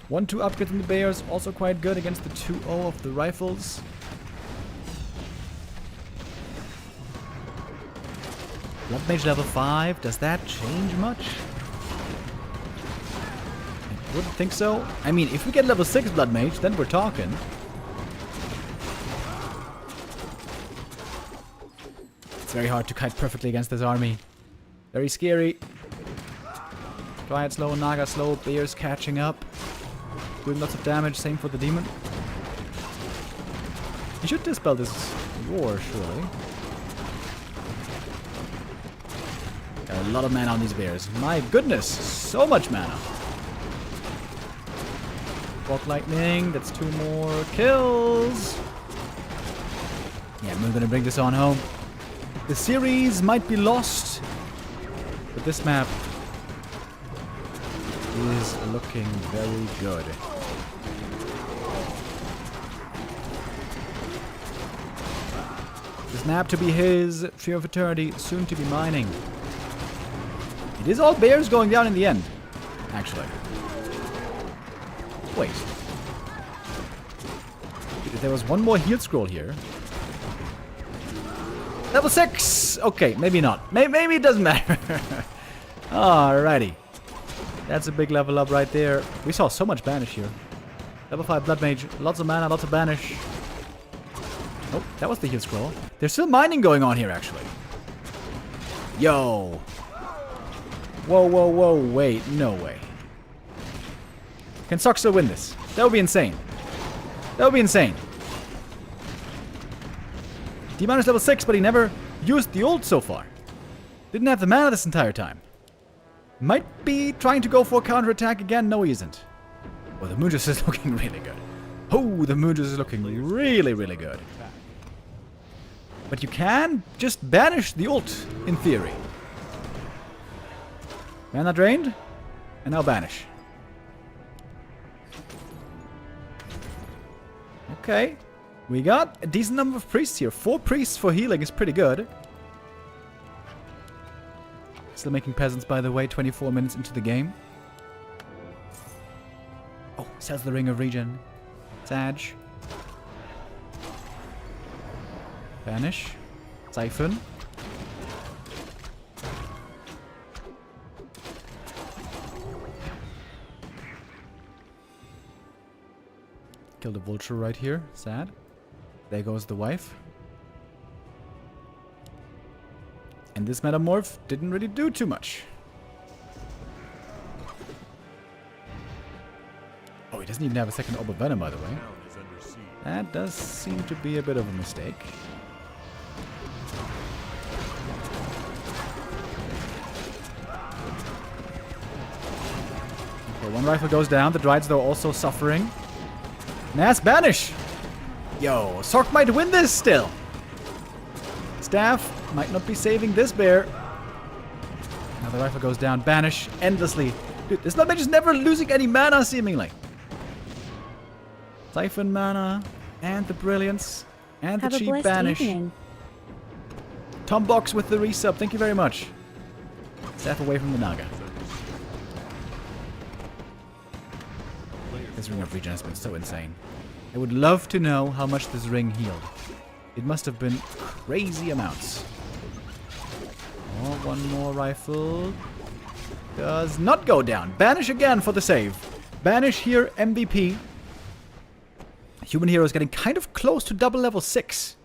1-2 upgrades in the bears, also quite good against the 2-0 of the rifles. Blood Mage level 5, does that change much? I wouldn't think so. I mean, if we get level 6 Blood Mage, then we're talking. It's very hard to kite perfectly against this army. Very scary. Dryad slow, Naga slow, Bears catching up. Doing lots of damage, same for the demon. He should dispel this war, surely. Got a lot of mana on these bears. My goodness, so much mana. Walk lightning, that's 2 more kills. Yeah, we're gonna bring this on home. The series might be lost, but this map is looking very good. This map to be his, Trio of Eternity, soon to be mining. It is all bears going down in the end, actually. Wait. If there was one more heal scroll here. Level 6! Okay, maybe not. Maybe it doesn't matter. Alrighty. That's a big level up right there. We saw so much banish here. Level 5 Blood Mage. Lots of mana, lots of banish. Oh, that was the heal scroll. There's still mining going on here, actually. Yo. Whoa, whoa, whoa. Wait, no way. Can Sock still win this? That would be insane. That would be insane. D-Man is level 6, but he never used the ult so far. Didn't have the mana this entire time. Might be trying to go for a counterattack again. No, he isn't. Well, the Moonjuice is looking really good. Oh, the Moonjuice is looking really, really good. But you can just banish the ult, in theory. Mana drained, and now banish. Okay. We got a decent number of priests here. 4 priests for healing is pretty good. Still making peasants, by the way, 24 minutes into the game. Oh, sells the Ring of Regen. Sag. Banish. Siphon. Kill the vulture right here. Sad. There goes the wife. And this metamorph didn't really do too much. Oh, he doesn't even have a second Orb of Venom, by the way. That does seem to be a bit of a mistake. Okay, 1 rifle goes down. The Dryades, though, also suffering. Mass banish! Yo, Sork might win this still. Staff might not be saving this bear. Now the rifle goes down. Banish endlessly. Dude, this Blood Mage is never losing any mana, seemingly. Siphon mana. And the Brilliance. And the cheap banish. Evening. Tombox with the resub. Thank you very much. Staff away from the Naga. This Ring of Regen has been so insane. I would love to know how much this ring healed. It must have been crazy amounts. Oh, 1 more rifle. Does not go down. Banish again for the save. Banish here, MVP. Human hero is getting kind of close to double level 6.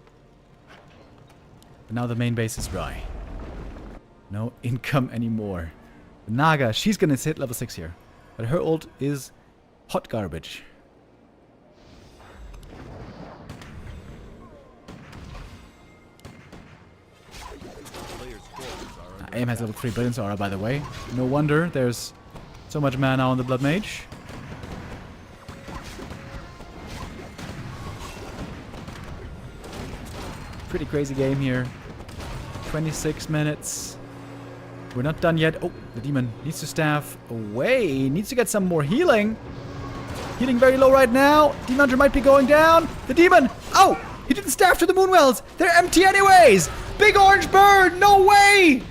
But now the main base is dry. No income anymore. The Naga, she's gonna hit level 6 here. But her ult is hot garbage. Aim has level 3 Brilliance Aura, by the way. No wonder there's so much mana on the Blood Mage. Pretty crazy game here. 26 minutes. We're not done yet. Oh, the demon needs to staff away. Needs to get some more healing. Healing very low right now. Demon Hunter might be going down. The demon. Oh, he didn't staff to the Moonwells. They're empty anyways. Big orange bird. No way.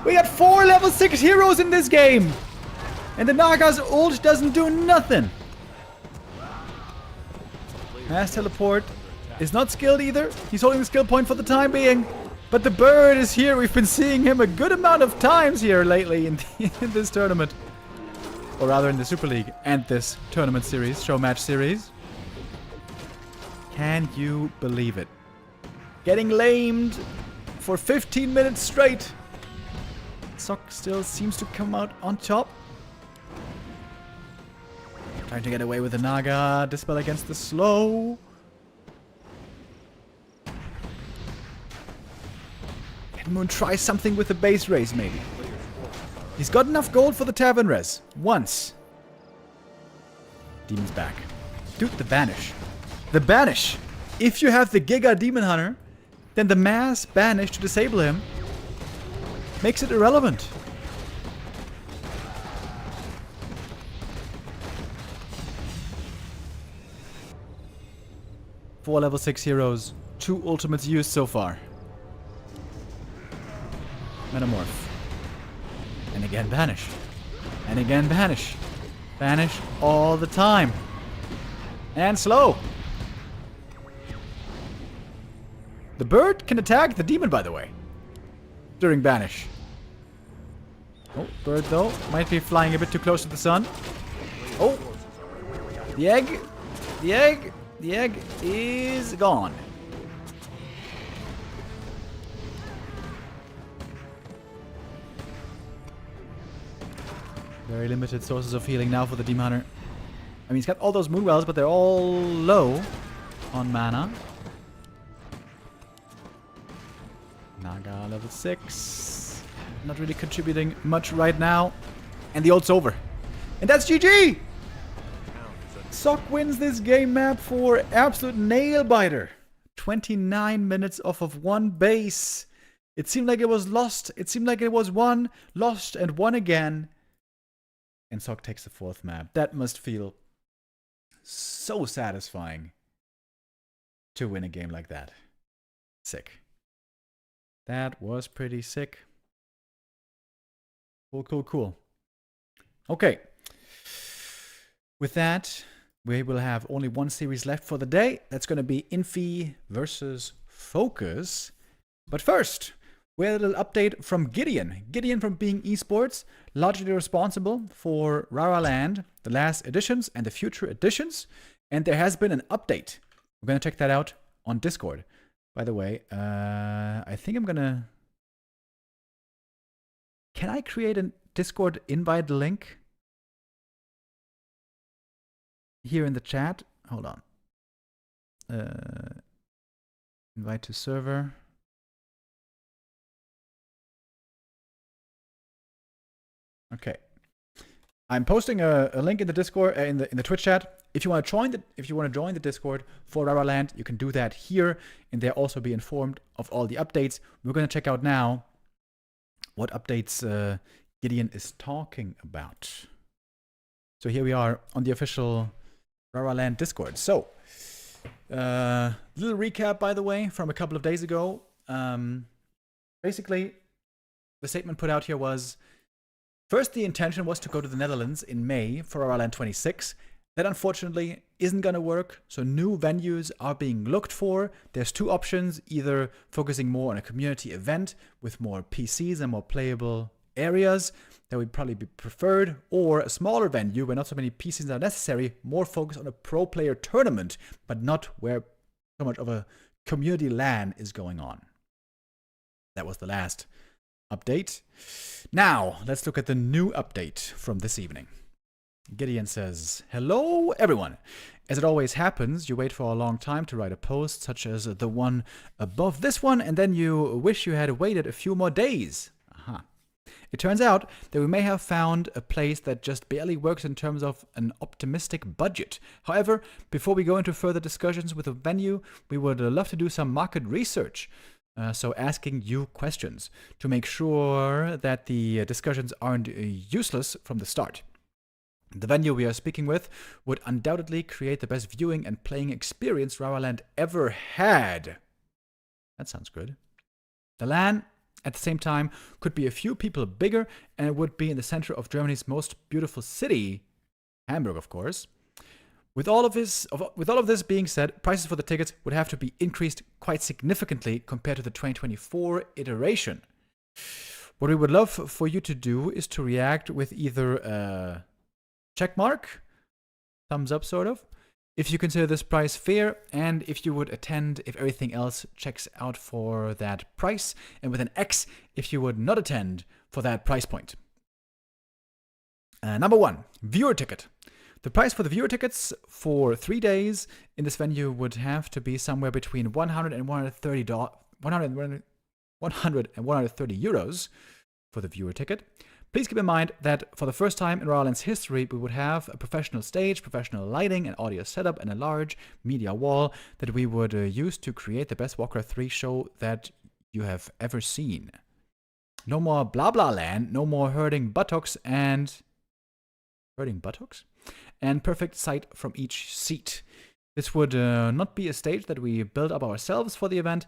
We got 4 level 6 heroes in this game. And the Naga's ult doesn't do nothing. Mass teleport is not skilled either. He's holding the skill point for the time being. But the bird is here. We've been seeing him a good amount of times here lately in this tournament. Or rather in the Super League and this tournament series, show match series. Can you believe it? Getting lamed for 15 minutes straight. Sock still seems to come out on top. Trying to get away with the Naga. Dispel against the slow. Can Moon try something with the base raise, maybe? He's got enough gold for the tavern res. Once. Demon's back. Dude, the banish. The banish! If you have the Giga Demon Hunter, then the mass banish to disable him makes it irrelevant. Four level 6 heroes. 2 ultimates used so far. Metamorph. And again banish. And again banish. Banish all the time. And slow. The bird can attack the demon, by the way. During banish. Oh, bird though. Might be flying a bit too close to the sun. Oh. The egg. The egg. The egg is gone. Very limited sources of healing now for the Demon Hunter. I mean, he's got all those moon wells, but they're all low on mana. Naga level 6. Not really contributing much right now. And the ult's over. And that's GG! Sok wins this game map for absolute nail-biter. 29 minutes off of one base. It seemed like it was lost. It seemed like it was won, lost, and won again. And Sok takes the 4th map. That must feel so satisfying to win a game like that. Sick. That was pretty sick. Cool. Okay. With that, we will have only one series left for the day. That's going to be Infi versus Focus. But first, we had a little update from Gideon. Gideon from Being Esports, largely responsible for Rara Land, the last editions and the future editions. And there has been an update. We're going to check that out on Discord. By the way, I think I'm going to... Can I create a Discord invite link? Here in the chat. Hold on. Invite to server. Okay. I'm posting a link in the Discord in the Twitch chat. If you want to join the Discord for Rara Land, you can do that here, and there also be informed of all the updates. We're going to check out now what updates Gideon is talking about. So here we are on the official Rara Land Discord. So, little recap, by the way, from a couple of days ago. Basically, the statement put out here was, first, the intention was to go to the Netherlands in May for Rara Land 26. That unfortunately isn't going to work, so new venues are being looked for. There's 2 options, either focusing more on a community event with more PCs and more playable areas. That would probably be preferred, or a smaller venue where not so many PCs are necessary, more focused on a pro player tournament, but not where so much of a community LAN is going on. That was the last update. Now, let's look at the new update from this evening. Gideon says, hello everyone. As it always happens, you wait for a long time to write a post, such as the one above this one, and then you wish you had waited a few more days. Aha. It turns out that we may have found a place that just barely works in terms of an optimistic budget. However, before we go into further discussions with the venue, we would love to do some market research. So asking you questions to make sure that the discussions aren't useless from the start. The venue we are speaking with would undoubtedly create the best viewing and playing experience Rara Land ever had. That sounds good. The LAN, at the same time, could be a few people bigger, and it would be in the center of Germany's most beautiful city, Hamburg, of course. With all of this being said, prices for the tickets would have to be increased quite significantly compared to the 2024 iteration. What we would love for you to do is to react with either a check mark, thumbs up sort of, if you consider this price fair, and if you would attend if everything else checks out for that price, and with an X if you would not attend for that price point. Number 1, viewer ticket. The price for the viewer tickets for 3 days in this venue would have to be somewhere between $100 and $130. 100 and 130 euros for the viewer ticket. Please keep in mind that for the first time in LawLiet's history, we would have a professional stage, professional lighting, and audio setup, and a large media wall that we would use to create the best Warcraft 3 show that you have ever seen. No more blah blah land, no more hurting buttocks and... Hurting buttocks? And perfect sight from each seat. This would not be a stage that we build up ourselves for the event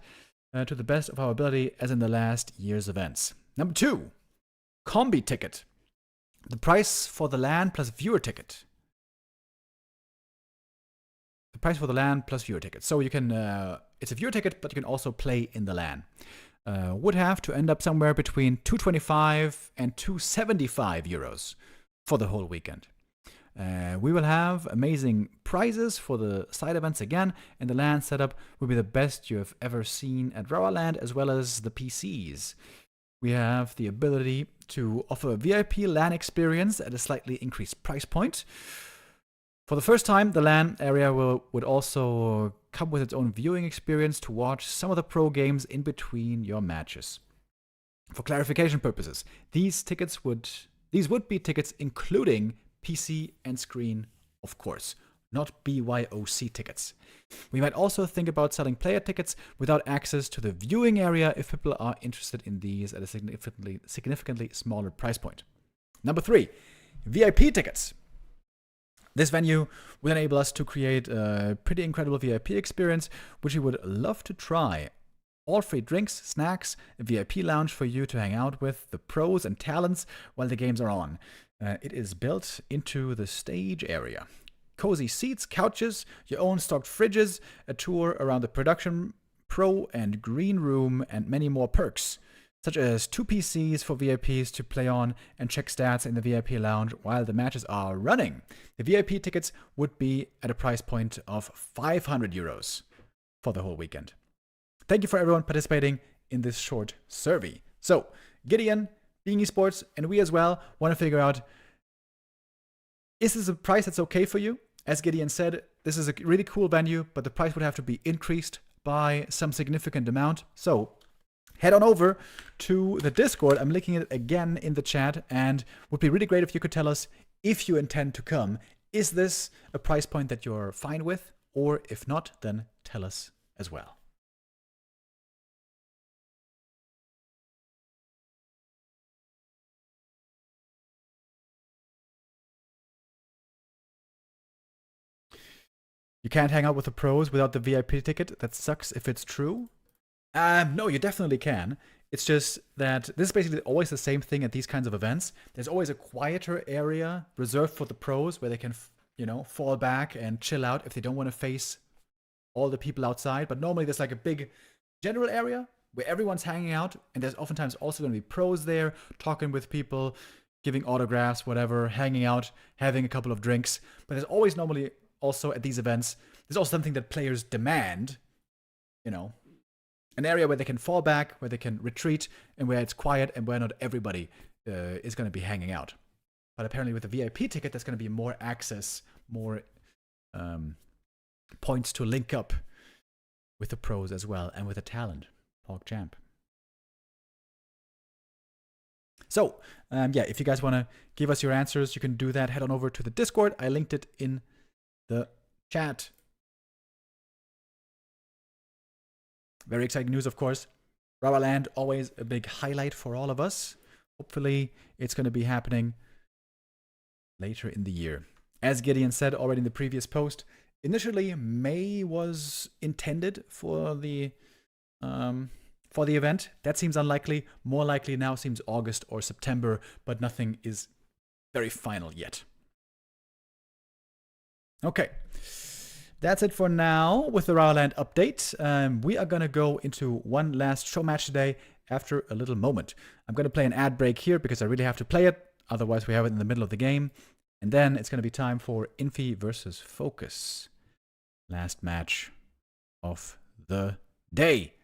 to the best of our ability as in the last year's events. Number 2. Combi ticket. The price for the LAN plus viewer ticket. The price for the LAN plus viewer ticket. So you can, it's a viewer ticket, but you can also play in the LAN. Would have to end up somewhere between 225 and 275 euros for the whole weekend. We will have amazing prizes for the side events again, and the LAN setup will be the best you have ever seen at LawLiet, as well as the PCs. We have the ability to offer a VIP LAN experience at a slightly increased price point. For the first time, the LAN area would also come with its own viewing experience to watch some of the pro games in between your matches. For clarification purposes, these would be tickets including PC and screen, of course, not BYOC tickets. We might also think about selling player tickets without access to the viewing area if people are interested in these at a significantly smaller price point. Number 3, VIP tickets. This venue will enable us to create a pretty incredible VIP experience, which we would love to try. All free drinks, snacks, a VIP lounge for you to hang out with the pros and talents while the games are on. It is built into the stage area. Cozy seats, couches, your own stocked fridges, a tour around the production, pro and green room, and many more perks, such as 2 PCs for VIPs to play on and check stats in the VIP lounge while the matches are running. The VIP tickets would be at a price point of 500 euros for the whole weekend. Thank you for everyone participating in this short survey. So, Gideon, Being Esports, and we as well want to figure out, is this a price that's okay for you? As Gideon said, this is a really cool venue, but the price would have to be increased by some significant amount. So head on over to the Discord. I'm linking it again in the chat, and would be really great if you could tell us if you intend to come. Is this a price point that you're fine with? Or if not, then tell us as well. You can't hang out with the pros without the VIP ticket. That sucks if it's true. No, you definitely can. It's just that this is basically always the same thing at these kinds of events. There's always a quieter area reserved for the pros where they can, fall back and chill out if they don't want to face all the people outside. But normally there's like a big general area where everyone's hanging out, and there's oftentimes also going to be pros there talking with people, giving autographs, whatever, hanging out, having a couple of drinks. But there's always normally also at these events, there's also something that players demand, an area where they can fall back, where they can retreat, and where it's quiet and where not everybody is going to be hanging out. But apparently with the VIP ticket, there's going to be more access, more points to link up with the pros as well, and with the talent, PogChamp. So, if you guys want to give us your answers, you can do that. Head on over to the Discord. I linked it in the chat. Very exciting news, of course. LawLiet, always a big highlight for all of us. Hopefully, it's going to be happening later in the year. As Gideon said already in the previous post, initially May was intended for the event. That seems unlikely. More likely now seems August or September, but nothing is very final yet. Okay, that's it for now with the LawLiet update. We are going to go into one last show match today after a little moment. I'm going to play an ad break here because I really have to play it. Otherwise, we have it in the middle of the game. And then it's going to be time for Infi versus Focus. Last match of the day.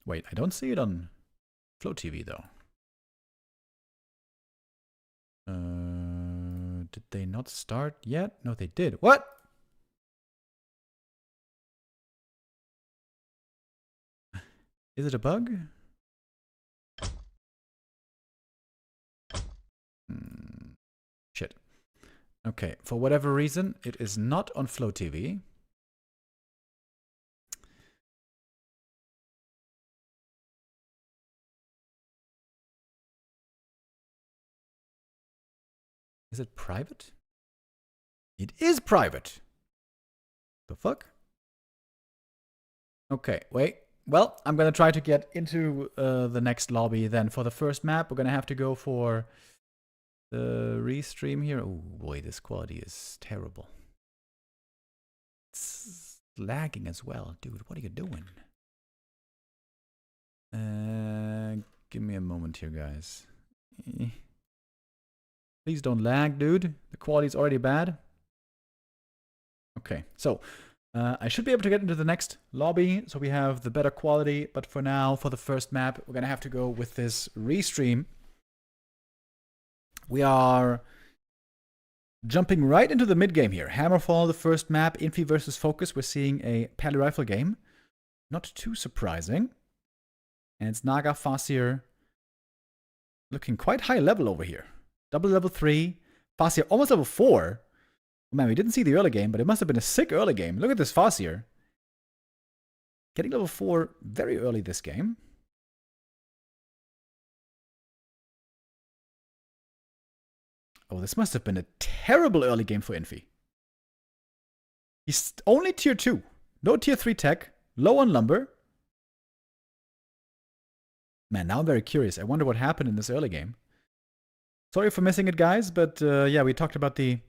Wait, I don't see it on Flow TV though. did they not start yet? No, they did. What? Is it a bug? Shit. Okay, for whatever reason, it is not on Flow TV. Is it private? It is private. The fuck? Okay, wait. Well, I'm gonna try to get into the next lobby then. For the first map, we're gonna have to go for the restream here. Oh boy, this quality is terrible. It's lagging as well. Dude, what are you doing? Give me a moment here, guys. Please don't lag, dude. The quality is already bad. Okay, so I should be able to get into the next lobby, so we have the better quality. But for now, for the first map, we're gonna have to go with this restream. We are jumping right into the mid game here. Hammerfall, the first map, Infi versus Focus. We're seeing a Pally Rifle game. Not too surprising. And it's Naga Fasir looking quite high level over here. Double level 3. Fasir almost level 4. Oh man, we didn't see the early game, but it must have been a sick early game. Look at this Fasir. Getting level 4 very early this game. Oh, this must have been a terrible early game for Infi. He's only tier 2. No tier 3 tech. Low on lumber. Man, now I'm very curious. I wonder what happened in this early game. Sorry for missing it, guys, but yeah, we talked about the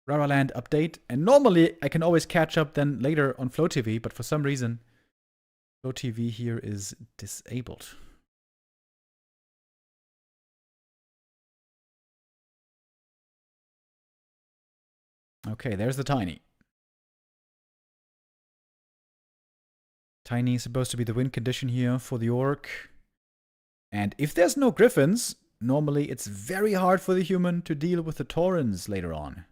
Rara Land update. And normally, I can always catch up then later on Flow TV, but for some reason, Flow TV here is disabled. Okay, there's the Tiny. Tiny is supposed to be the win condition here for the Orc. And if there's no Griffins, normally it's very hard for the human to deal with the Taurens later on.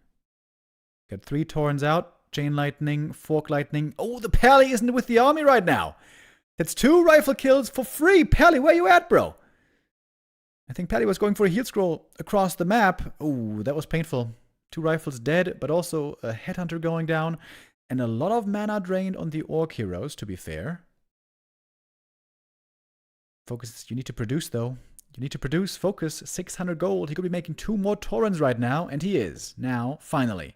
Got 3 Taurens out. Chain Lightning, Fork Lightning. Oh, the Pally isn't with the army right now. That's 2 rifle kills for free. Pally, where you at, bro? I think Pally was going for a heal scroll across the map. Oh, that was painful. 2 rifles dead, but also a headhunter going down. And a lot of mana drained on the Orc heroes, to be fair. Focus, you need to produce, though. You need to produce. Focus, 600 gold. He could be making 2 more Taurens right now, and he is. Now, finally.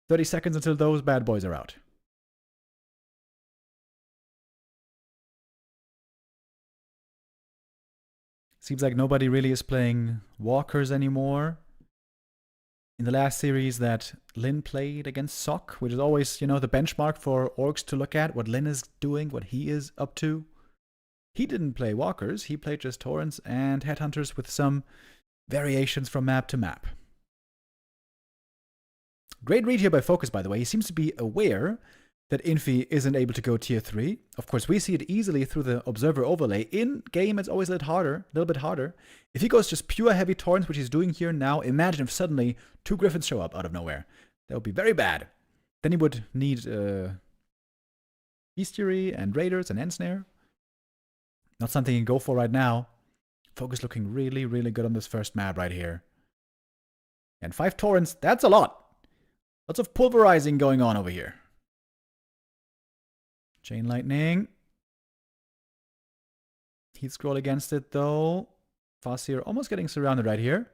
30 seconds until those bad boys are out. Seems like nobody really is playing walkers anymore. In the last series that Lin played against Sok, which is always, you know, the benchmark for orcs to look at, what Lin is doing, what he is up to. He didn't play walkers, he played just Taurens and headhunters with some variations from map to map. Great read here by Focus, by the way. He seems to be aware that Infi isn't able to go tier 3. Of course, we see it easily through the observer overlay. In game, it's always a little bit harder. If he goes just pure heavy Taurens, which he's doing here now, imagine if suddenly 2 Griffins show up out of nowhere. That would be very bad. Then he would need Bestiary and Raiders and Ensnare. Not something he can go for right now. Focus looking really, really good on this first map right here. And 5 Taurens, that's a lot. Lots of pulverizing going on over here. Chain Lightning. Heat Scroll against it, though. Fasir almost getting surrounded right here.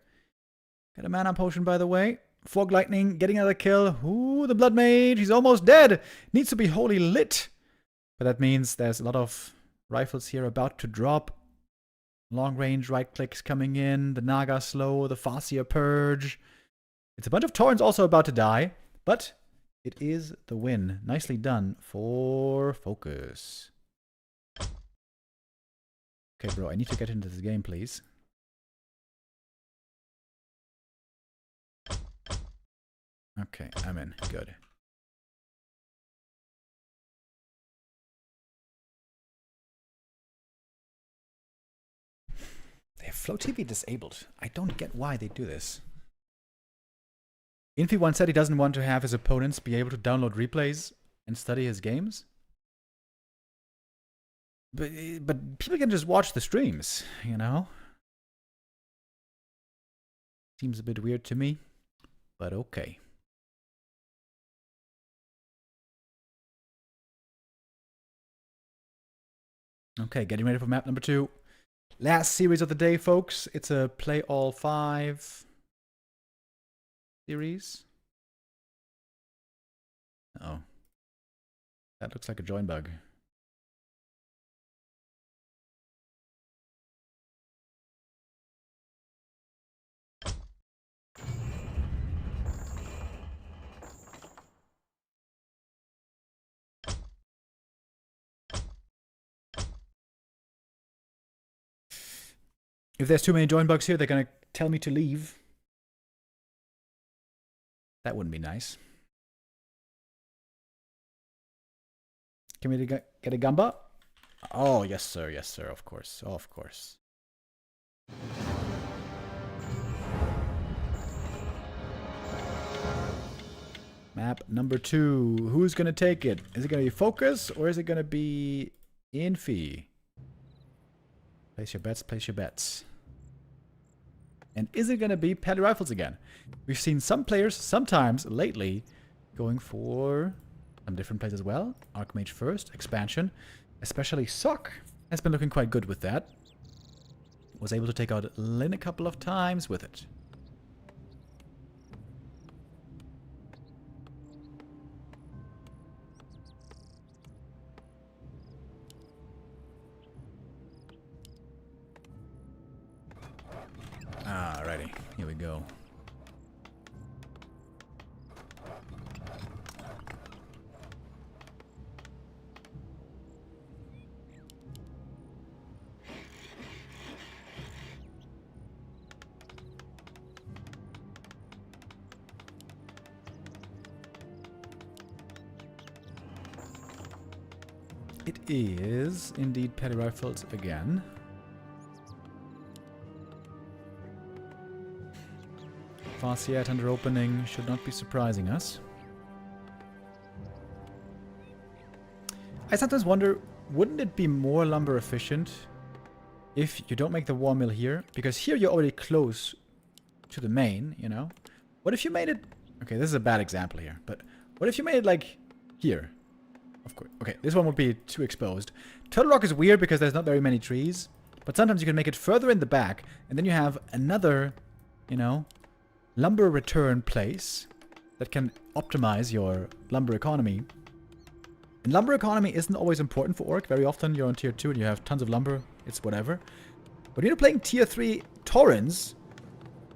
Got a mana potion, by the way. Fog Lightning getting another kill. Ooh, the Blood Mage. He's almost dead. Needs to be holy lit. But that means there's a lot of rifles here about to drop. Long range right clicks coming in. The Naga slow. The Fasir purge. It's a bunch of Taurens also about to die. But it is the win. Nicely done for Focus. Okay, bro, I need to get into this game, please. Okay, I'm in. Good. They have Flow TV disabled. I don't get why they do this. Infi once said he doesn't want to have his opponents be able to download replays and study his games. But people can just watch the streams, you know? Seems a bit weird to me, but okay. Okay, getting ready for map number 2. Last series of the day, folks. It's a play all 5 series. Oh. That looks like a join bug. If there's too many join bugs here, they're gonna tell me to leave. That wouldn't be nice. Can we get a gamba? Oh, yes, sir. Yes, sir. Of course. Of course. Map number 2. Who's gonna take it? Is it gonna be Focus or is it gonna be Infi? Place your bets, place your bets. And is it going to be Pally Rifles again? We've seen some players sometimes lately going for some different plays as well. Archmage first, expansion. Especially Sock has been looking quite good with that. Was able to take out Lin a couple of times with it. Alrighty, here we go. It is indeed Pally Rifles again. Farsight under opening should not be surprising us. I sometimes wonder, wouldn't it be more lumber efficient if you don't make the war mill here? Because here you're already close to the main, you know? What if you made it... Okay, this is a bad example here, but what if you made it like here? Of course. Okay, this one would be too exposed. Turtle Rock is weird because there's not very many trees, but sometimes you can make it further in the back, and then you have another, you know, lumber return place that can optimize your lumber economy. And lumber economy isn't always important for Orc. Very often you're on tier 2 and you have tons of lumber. It's whatever. But when you're playing tier 3 Torrens,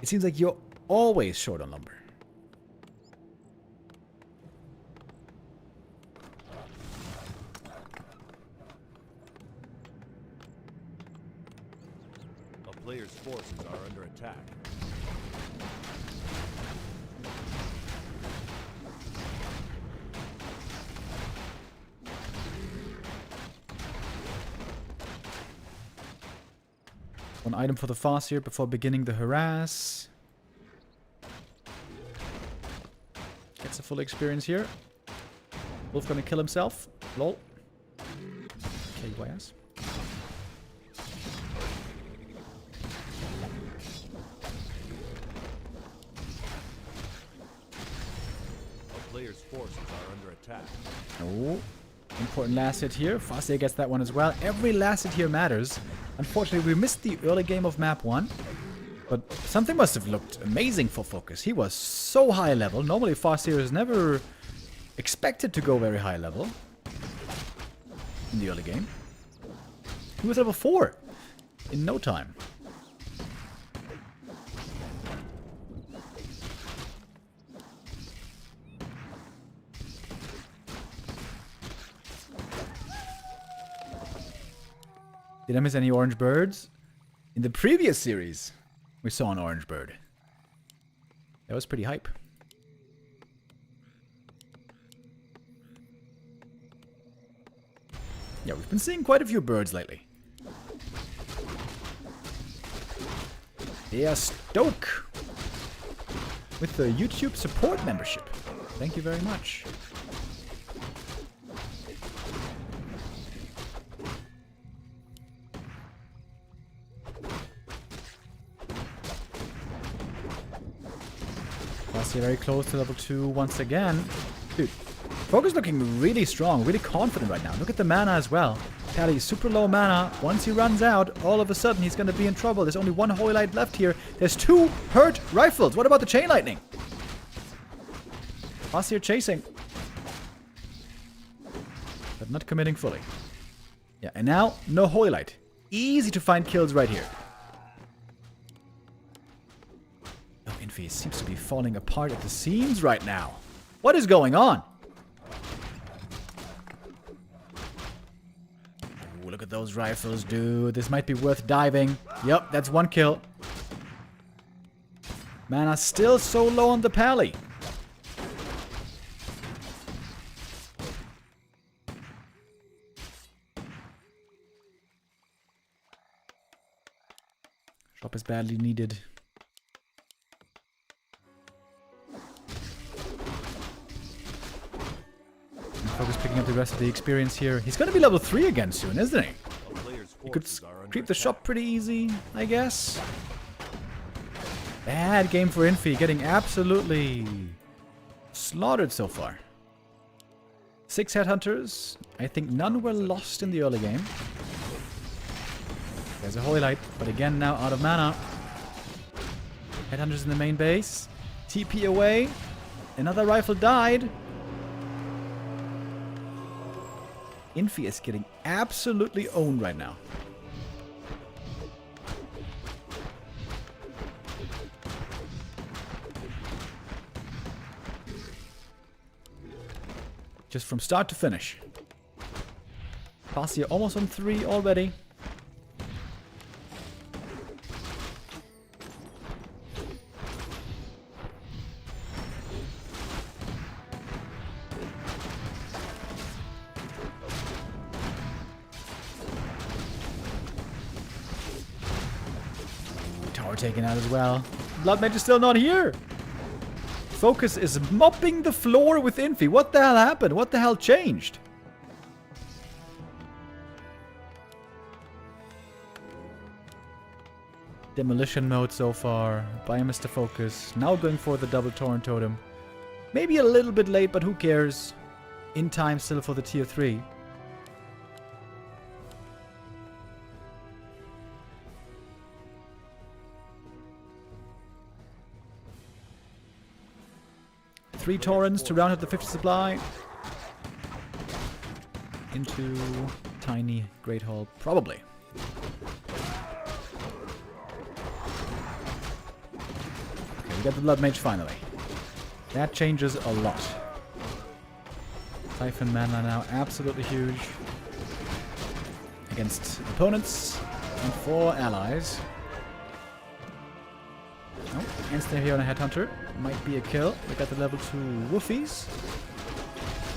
it seems like you're always short on lumber. A player's forces are under attack. One item for the Farseer before beginning the harass. Gets a full experience here. Wolf gonna kill himself. Lol. KYS. A player's forces are under attack. Oh. Important last hit here. Farseer gets that one as well. Every last hit here matters. Unfortunately, we missed the early game of map 1. But something must have looked amazing for Focus. He was so high level. Normally, Farseer is never expected to go very high level in the early game. He was level 4 in no time. Did I miss any orange birds? In the previous series, we saw an orange bird. That was pretty hype. Yeah, we've been seeing quite a few birds lately. Yeah, Stoke. with the YouTube support membership. Thank you very much. Forti very close to level 2 once again. Dude, Focus looking really strong, really confident right now. Look at the mana as well. Pally, super low mana. Once he runs out, all of a sudden he's going to be in trouble. There's only one Holy Light left here. There's 2 hurt rifles. What about the Chain Lightning? Us here chasing. But not committing fully. Yeah, and now, no Holy Light. Easy to find kills right here. Oh, Infi seems to be falling apart at the seams right now. What is going on? Ooh, look at those rifles, dude. This might be worth diving. Yep, that's 1 kill. Mana still so low on the Pally. Shop is badly needed. And Focus picking up the rest of the experience here. He's going to be level 3 again soon, isn't he? He could creep the shop pretty easy, I guess. Bad game for Infi, getting absolutely slaughtered so far. 6 headhunters. I think none were lost in the early game. There's a Holy Light, but again now out of mana. Headhunters in the main base. TP away. Another rifle died. Infi is getting absolutely owned right now. Just from start to finish. Forti almost on 3 already. Tower taken out as well. Blood Mage is still not here. Focus is mopping the floor with Infi. What the hell happened? What the hell changed? Demolition mode so far by Mr. Focus. Now going for the double Torrent Totem. Maybe a little bit late, but who cares? In time still for the tier 3. Three Torrents to round out the 5th supply. Into tiny Great Hall, probably. Okay, we got the Blood Mage finally. That changes a lot. Siphon mana now absolutely huge. Against opponents and 4 allies. Nope, instant here on a Headhunter. Might be a kill. We got the level 2 Woofies.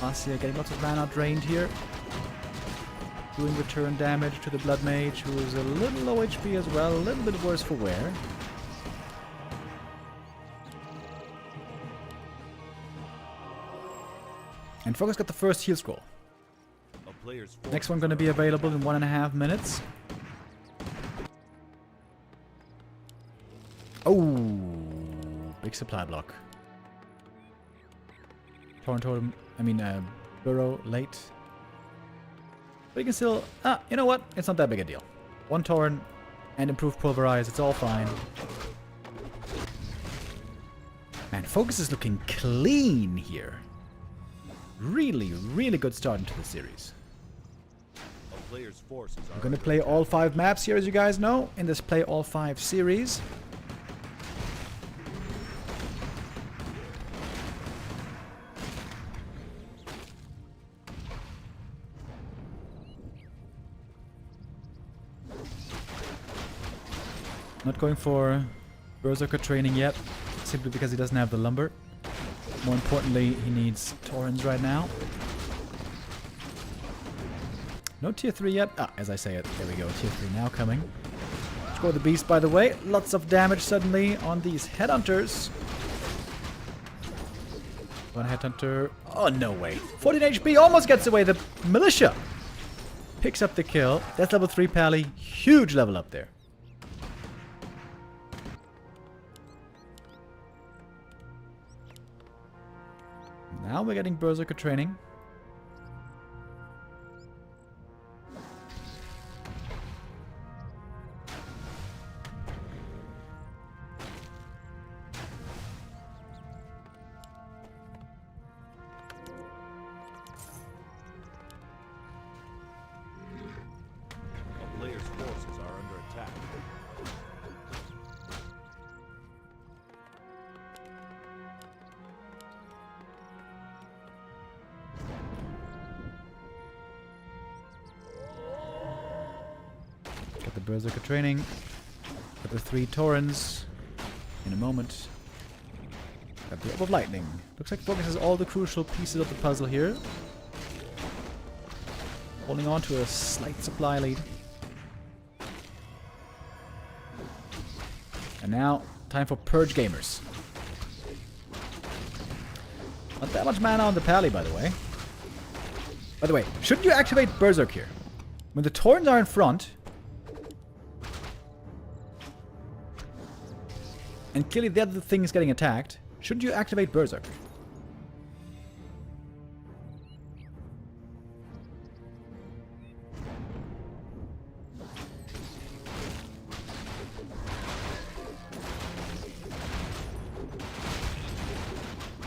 Asia getting lots of mana drained here. Doing return damage to the Blood Mage, who is a little low HP as well. A little bit worse for wear. And Focus got the first heal scroll. Next one going to be available in 1.5 minutes. Oh, big supply block. Torrent Totem, Burrow late. But you can still, you know what? It's not that big a deal. 1 Torrent and improved Pulverize, it's all fine. Man, Focus is looking clean here. Really, really good start into the series. I'm gonna play all 5 maps here, as you guys know, in this Play All 5 series. Not going for Berserker training yet, simply because he doesn't have the lumber. More importantly, he needs Torrents right now. No tier 3 yet. As I say it, there we go. Tier 3 now coming. Score the Beast, by the way. Lots of damage suddenly on these Headhunters. One headhunter. Oh, no way. 14 HP almost gets away. The militia picks up the kill. That's level 3 Pally. Huge level up there. Now we're getting Berserker training. A player's forces are under attack. Got the Berserker training. Got the 3 Torrens in a moment. Got the Orb of Lightning. Looks like Focus has all the crucial pieces of the puzzle here. Holding on to a slight supply lead. And now, time for Purge Gamers. Not that much mana on the Pally, by the way. By the way, shouldn't you activate Berserk here? When the Torrens are in front, and clearly the other thing is getting attacked, shouldn't you activate Berserk?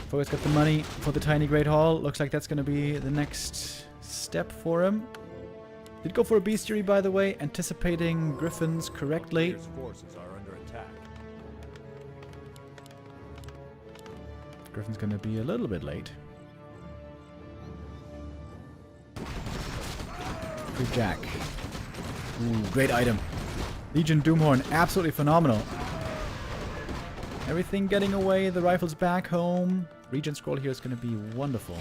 Focus got the money for the tiny Great Hall. Looks like that's going to be the next step for him. Did go for a bestiary, by the way, anticipating Griffins correctly. Player's forces are under attack. Griffin's going to be a little bit late. Free Jack. Ooh, great item. Legion Doomhorn, absolutely phenomenal. Everything getting away, the rifle's back home. Regen scroll here is going to be wonderful.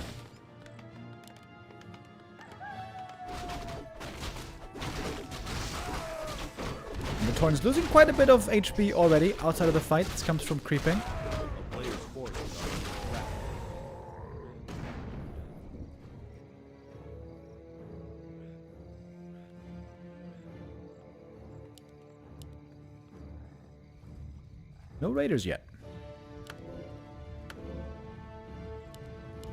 And the Torn's losing quite a bit of HP already outside of the fight. This comes from creeping. A player's forces are under attack. No raiders yet.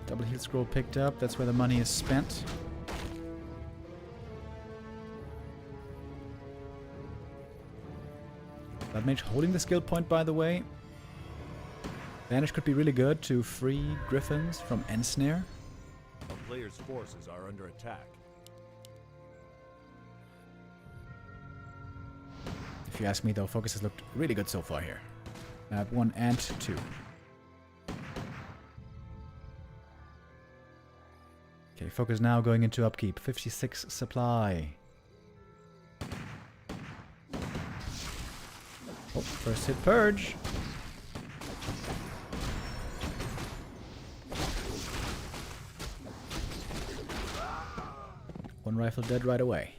Double heal scroll picked up. That's where the money is spent. Blood Mage holding the skill point, by the way. Vanish could be really good to free Griffins from Ensnare. A player's forces are under attack. If you ask me, though, Focus has looked really good so far here. Map 1 and 2. Okay, Focus now going into upkeep. 56 supply. Oh, first hit Purge. One rifle dead right away.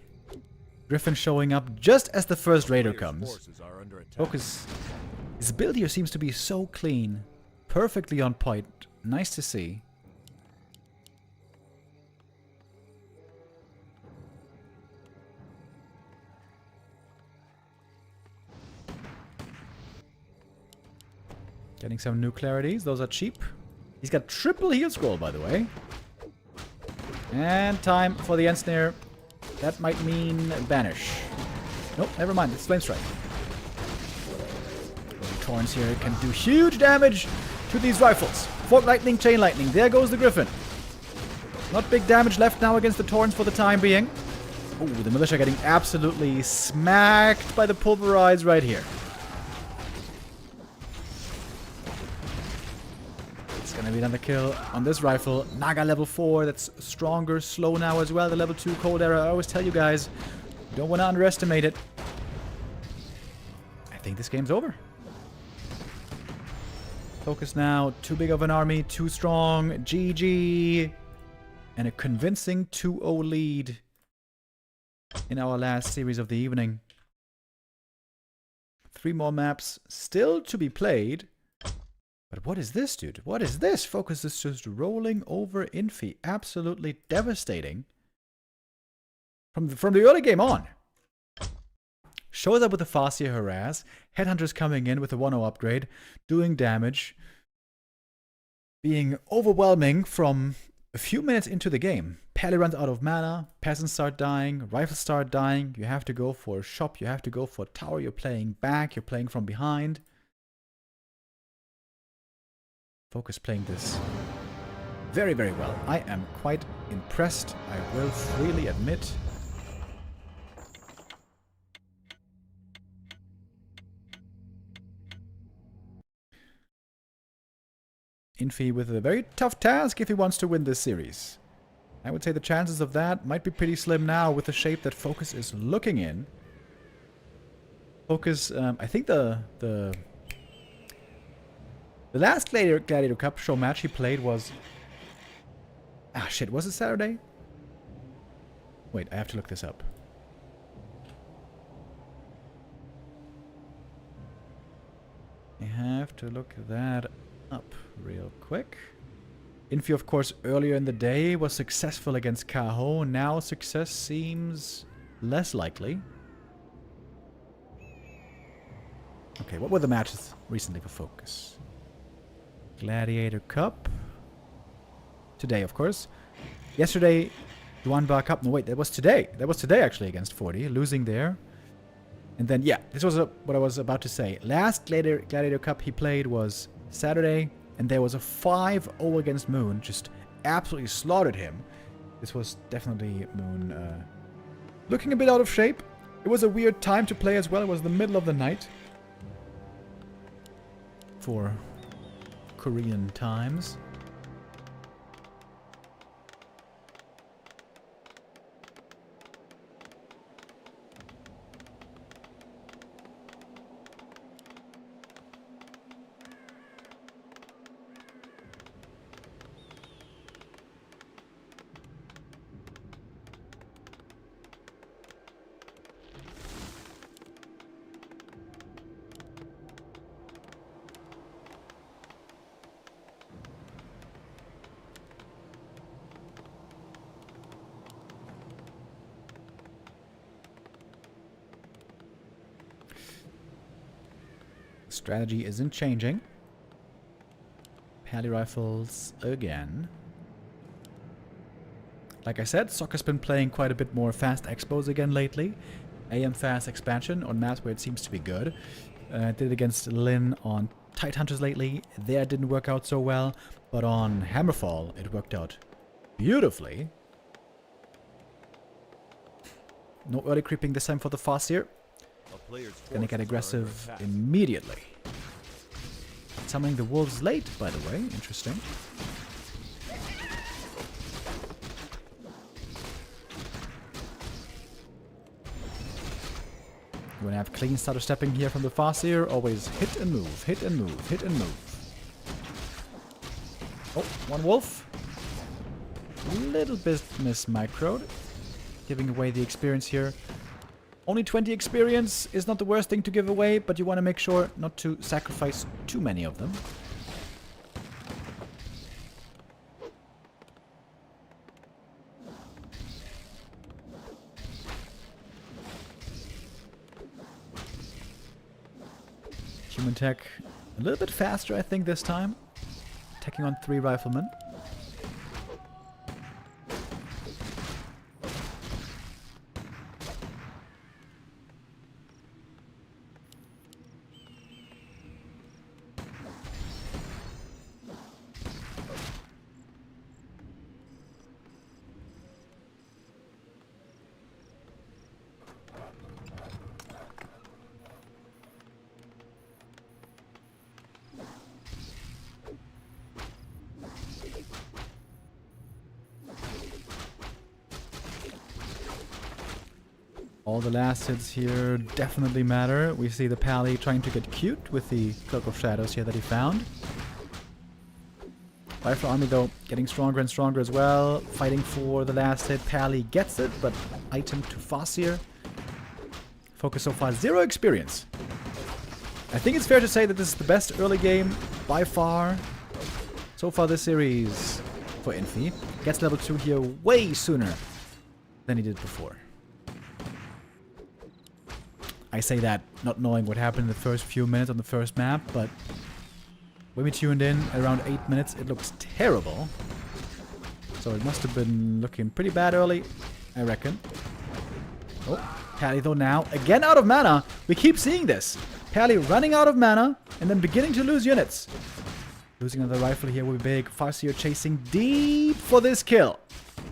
Griffin showing up just as the first raider Player's comes. forces are under attack. Focus. His build here seems to be so clean. Perfectly on point. Nice to see. Getting some new clarities. Those are cheap. He's got triple heal scroll, by the way. And time for the Ensnare. That might mean Banish. Nope, never mind. It's Flame Strike. The Torrents here can do huge damage to these rifles. Fork Lightning, Chain Lightning. There goes the Griffin. Not big damage left now against the Torrents for the time being. Ooh, the Militia getting absolutely smacked by the Pulverize right here. Gonna be another kill on this rifle. Naga level 4, that's stronger, slow now as well. The level 2 cold era, I always tell you guys, you don't want to underestimate it. I think this game's over. Focus now, too big of an army, too strong, GG. And a convincing 2-0 lead in our last series of the evening. 3 more maps still to be played. But what is this, dude? What is this? Focus is just rolling over Infi. Absolutely devastating. From the early game on. Shows up with the Fascia harass. Headhunters coming in with a 1-0 upgrade. Doing damage. Being overwhelming from a few minutes into the game. Pally runs out of mana. Peasants start dying. Rifles start dying. You have to go for a shop. You have to go for a tower. You're playing back. You're playing from behind. Focus playing this very, very well. I am quite impressed. I will freely admit. Infi with a very tough task if he wants to win this series. I would say the chances of that might be pretty slim now with the shape that Focus is looking in. Focus, I think the last Gladiator Cup show match he played was... Ah, shit, was it Saturday? Wait, I have to look this up. I have to look that up real quick. Infi, of course, earlier in the day was successful against Kaho. Now success seems less likely. Okay, what were the matches recently for Focus? Gladiator Cup. Today, of course. Yesterday, Duanba Cup. No, wait, that was today. That was today, actually, against Forti. Losing there. And then, yeah, this was what I was about to say. Last Gladiator Cup he played was Saturday. And there was a 5-0 against Moon. Just absolutely slaughtered him. This was definitely Moon looking a bit out of shape. It was a weird time to play as well. It was the middle of the night. For Korean times. Strategy isn't changing. Pally rifles again. Like I said, Soccer's been playing quite a bit more fast expos again lately. AM fast expansion on maps where it seems to be good. Did it against Lin on Tidehunters lately. There it didn't work out so well. But on Hammerfall, it worked out beautifully. No early creeping this time for the Fascia. Gonna get aggressive immediately. Summoning the wolves late, by the way. Interesting. You wanna have clean starter stepping here from the Fascia. Always hit and move, hit and move, hit and move. Oh, one wolf. Little bit miss-microed. Giving away the experience here. Only 20 experience is not the worst thing to give away, but you want to make sure not to sacrifice too many of them. Human tech a little bit faster, I think, this time. Attacking on 3 riflemen. All the last hits here definitely matter. We see the Pally trying to get cute with the Cloak of Shadows here that he found. Rifle Army, though, getting stronger and stronger as well. Fighting for the last hit. Pally gets it, but item to Fascia. Focus so far, 0 experience. I think it's fair to say that this is the best early game by far so far this series for Infi. Gets level 2 here way sooner than he did before. I say that not knowing what happened in the first few minutes on the first map, but when we tuned in around 8 minutes, it looks terrible. So it must have been looking pretty bad early, I reckon. Oh, Pally though now, again out of mana. We keep seeing this. Pally running out of mana and then beginning to lose units. Losing another rifle here will be big. Farseer chasing deep for this kill.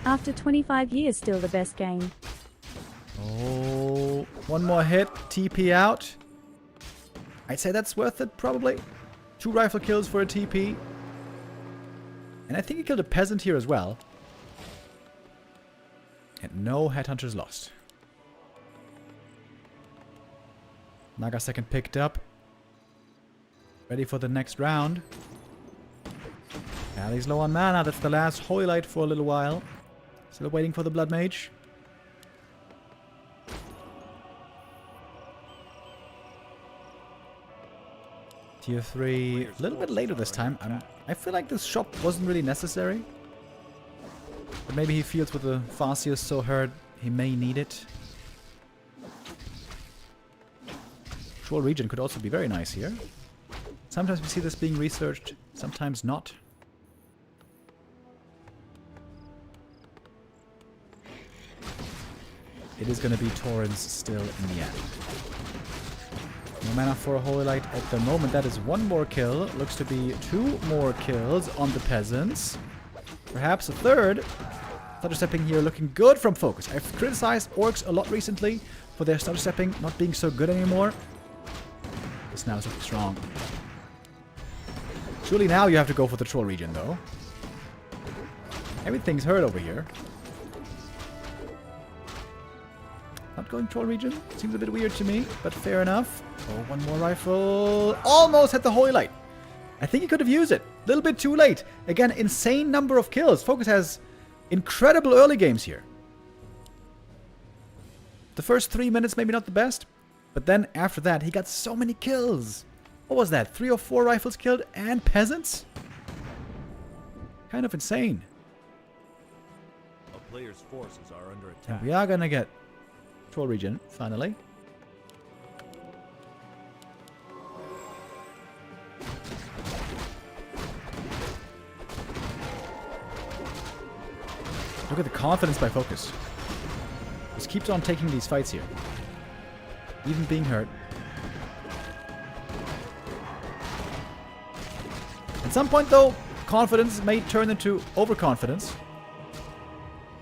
After 25 years, still the best game. Oh, one more hit. TP out. I'd say that's worth it, probably. 2 rifle kills for a TP. And I think he killed a peasant here as well. And no headhunters lost. Naga second picked up. Ready for the next round. Pally's low on mana. That's the last Hoylite for a little while. Still waiting for the Blood Mage. Tier 3, a little bit later this time. I feel like this shop wasn't really necessary. But maybe he feels with the Farseer so hurt, he may need it. Troll region could also be very nice here. Sometimes we see this being researched, sometimes not. It is going to be Torrens still in the end. No mana for a Hoylite at the moment. That is 1 more kill. Looks to be 2 more kills on the peasants. Perhaps a 3rd. Stutter stepping here looking good from Focus. I've criticized orcs a lot recently for their stutter stepping not being so good anymore. This now is looking strong. Surely now you have to go for the troll region though. Everything's hurt over here. Not going troll region. Seems a bit weird to me, but fair enough. Oh, 1 more rifle. Almost hit the Hoylite. I think he could have used it. A little bit too late. Again, insane number of kills. Focus has incredible early games here. The first 3 minutes maybe not the best, but then after that he got so many kills. What was that? 3 or 4 rifles killed and peasants? Kind of insane. A player's forces are under And attack. we are gonna get troll region, finally. Look at the confidence by Focus. Just keeps on taking these fights here. Even being hurt. At some point though, confidence may turn into overconfidence.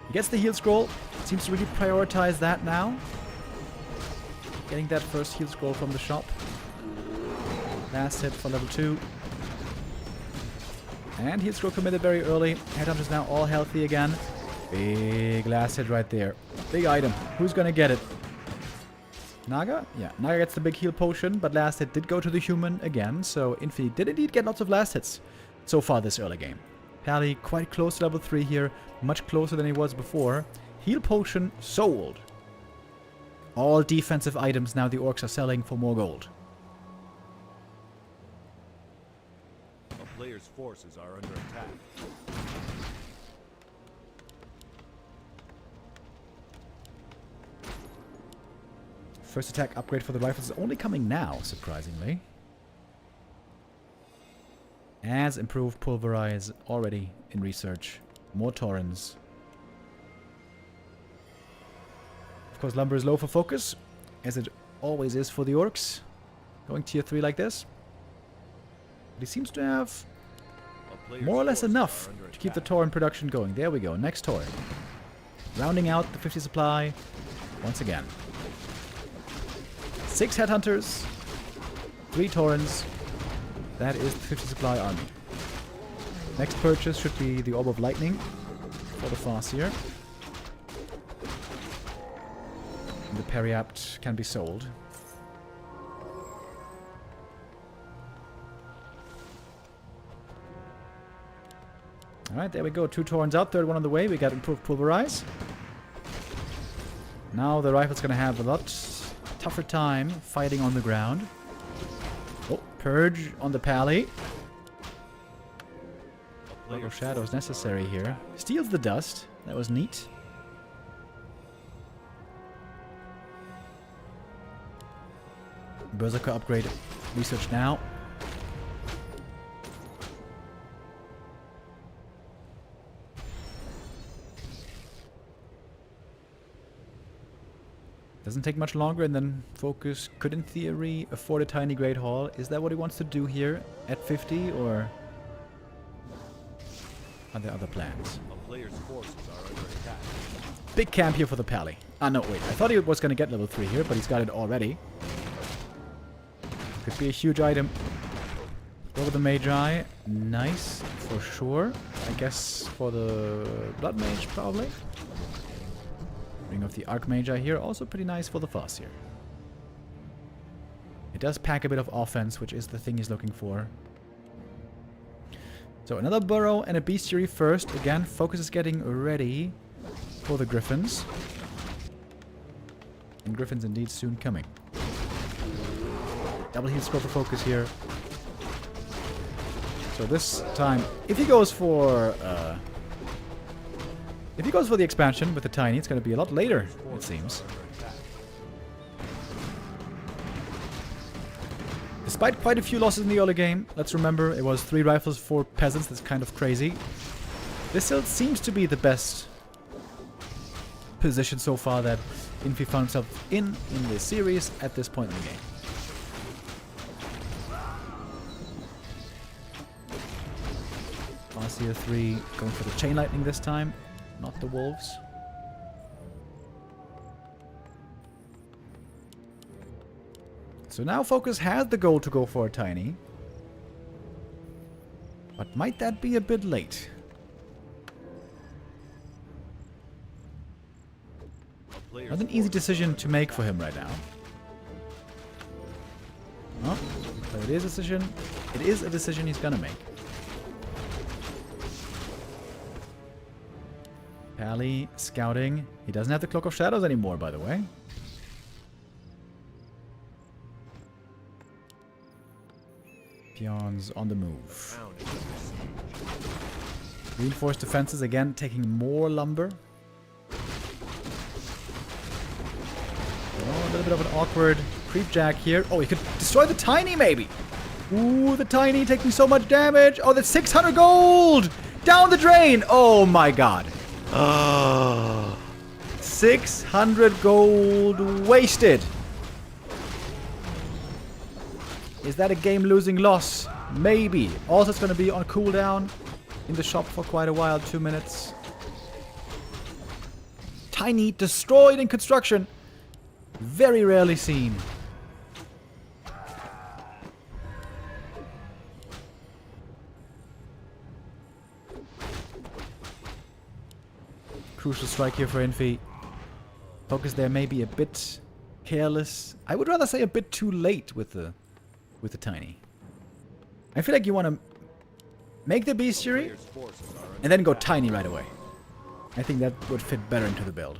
He gets the heal scroll. Seems to really prioritize that now. Getting that first heal scroll from the shop. Last hit for level 2. And heal scroll committed very early. Headhunters now all healthy again. Big last hit right there. Big item. Who's gonna get it? Naga? Yeah, Naga gets the big heal potion, but last hit did go to the human again, so Infi did indeed get lots of last hits so far this early game. Pally quite close to level 3 here, much closer than he was before. Heal potion sold. All defensive items now the orcs are selling for more gold. A player's forces are under attack. First attack upgrade for the rifles is only coming now, surprisingly. As improved pulverize already in research. More Torrens. Of course, lumber is low for Focus, as it always is for the orcs. Going tier 3 like this. But he seems to have more or less enough to keep the Torren production going. There we go, next Torren. Rounding out the 50 supply once again. 6 headhunters, 3 Torrens. That is the 50 supply army. Next purchase should be the Orb of Lightning for the Farseer. And the Periapt can be sold. Alright, there we go. 2 Torrens out, 3rd one on the way. We got improved pulverize. Now the rifle's gonna have a lot tougher time fighting on the ground. Purge on the Pally. Little shadows necessary here. Steals the dust. That was neat. Berserker upgrade. Research now. Doesn't take much longer, and then Focus could, in theory, afford a tiny Great Hall. Is that what he wants to do here at 50, or are there other plans? A player's forces are under attack. Big camp here for the Pally. Ah, no, wait. I thought he was going to get level 3 here, but he's got it already. Could be a huge item. Over the Magi. Nice, for sure. I guess for the Blood Mage, probably. Ring of the Archmagi here. Also pretty nice for the Foss here. It does pack a bit of offense, which is the thing he's looking for. So another Burrow and a Bestiary first. Again, Focus is getting ready for the Griffins. And Griffins indeed soon coming. Double heal score for Focus here. So this time, if he goes for the expansion with the Tiny, it's going to be a lot later, it seems. Despite quite a few losses in the early game, let's remember it was 3 rifles, 4 peasants. That's kind of crazy. This still seems to be the best position so far that Infi found himself in this series at this point in the game. Farseer 3 going for the Chain Lightning this time, not the Wolves. So now Focus has the goal to go for a Tiny. But might that be a bit late? Not an easy decision to make for him right now. Oh, but it is a decision. It is a decision he's gonna make. Pally scouting. He doesn't have the Cloak of Shadows anymore, by the way. Peons on the move. Reinforced defenses again, taking more lumber. Oh, a little bit of an awkward creep jack here. Oh, he could destroy the Tiny, maybe. Ooh, the Tiny taking so much damage. Oh, that's 600 gold! Down the drain! Oh my god. 600 gold wasted. Is that a game-losing loss? Maybe. Also, it's going to be on cooldown in the shop for quite a while. 2 minutes. Tiny destroyed in construction. Very rarely seen. Crucial strike here for Infi. Focus there may be a bit careless. I would rather say a bit too late with the Tiny. I feel like you want to make the Bestiary and then go Tiny right away. I think that would fit better into the build.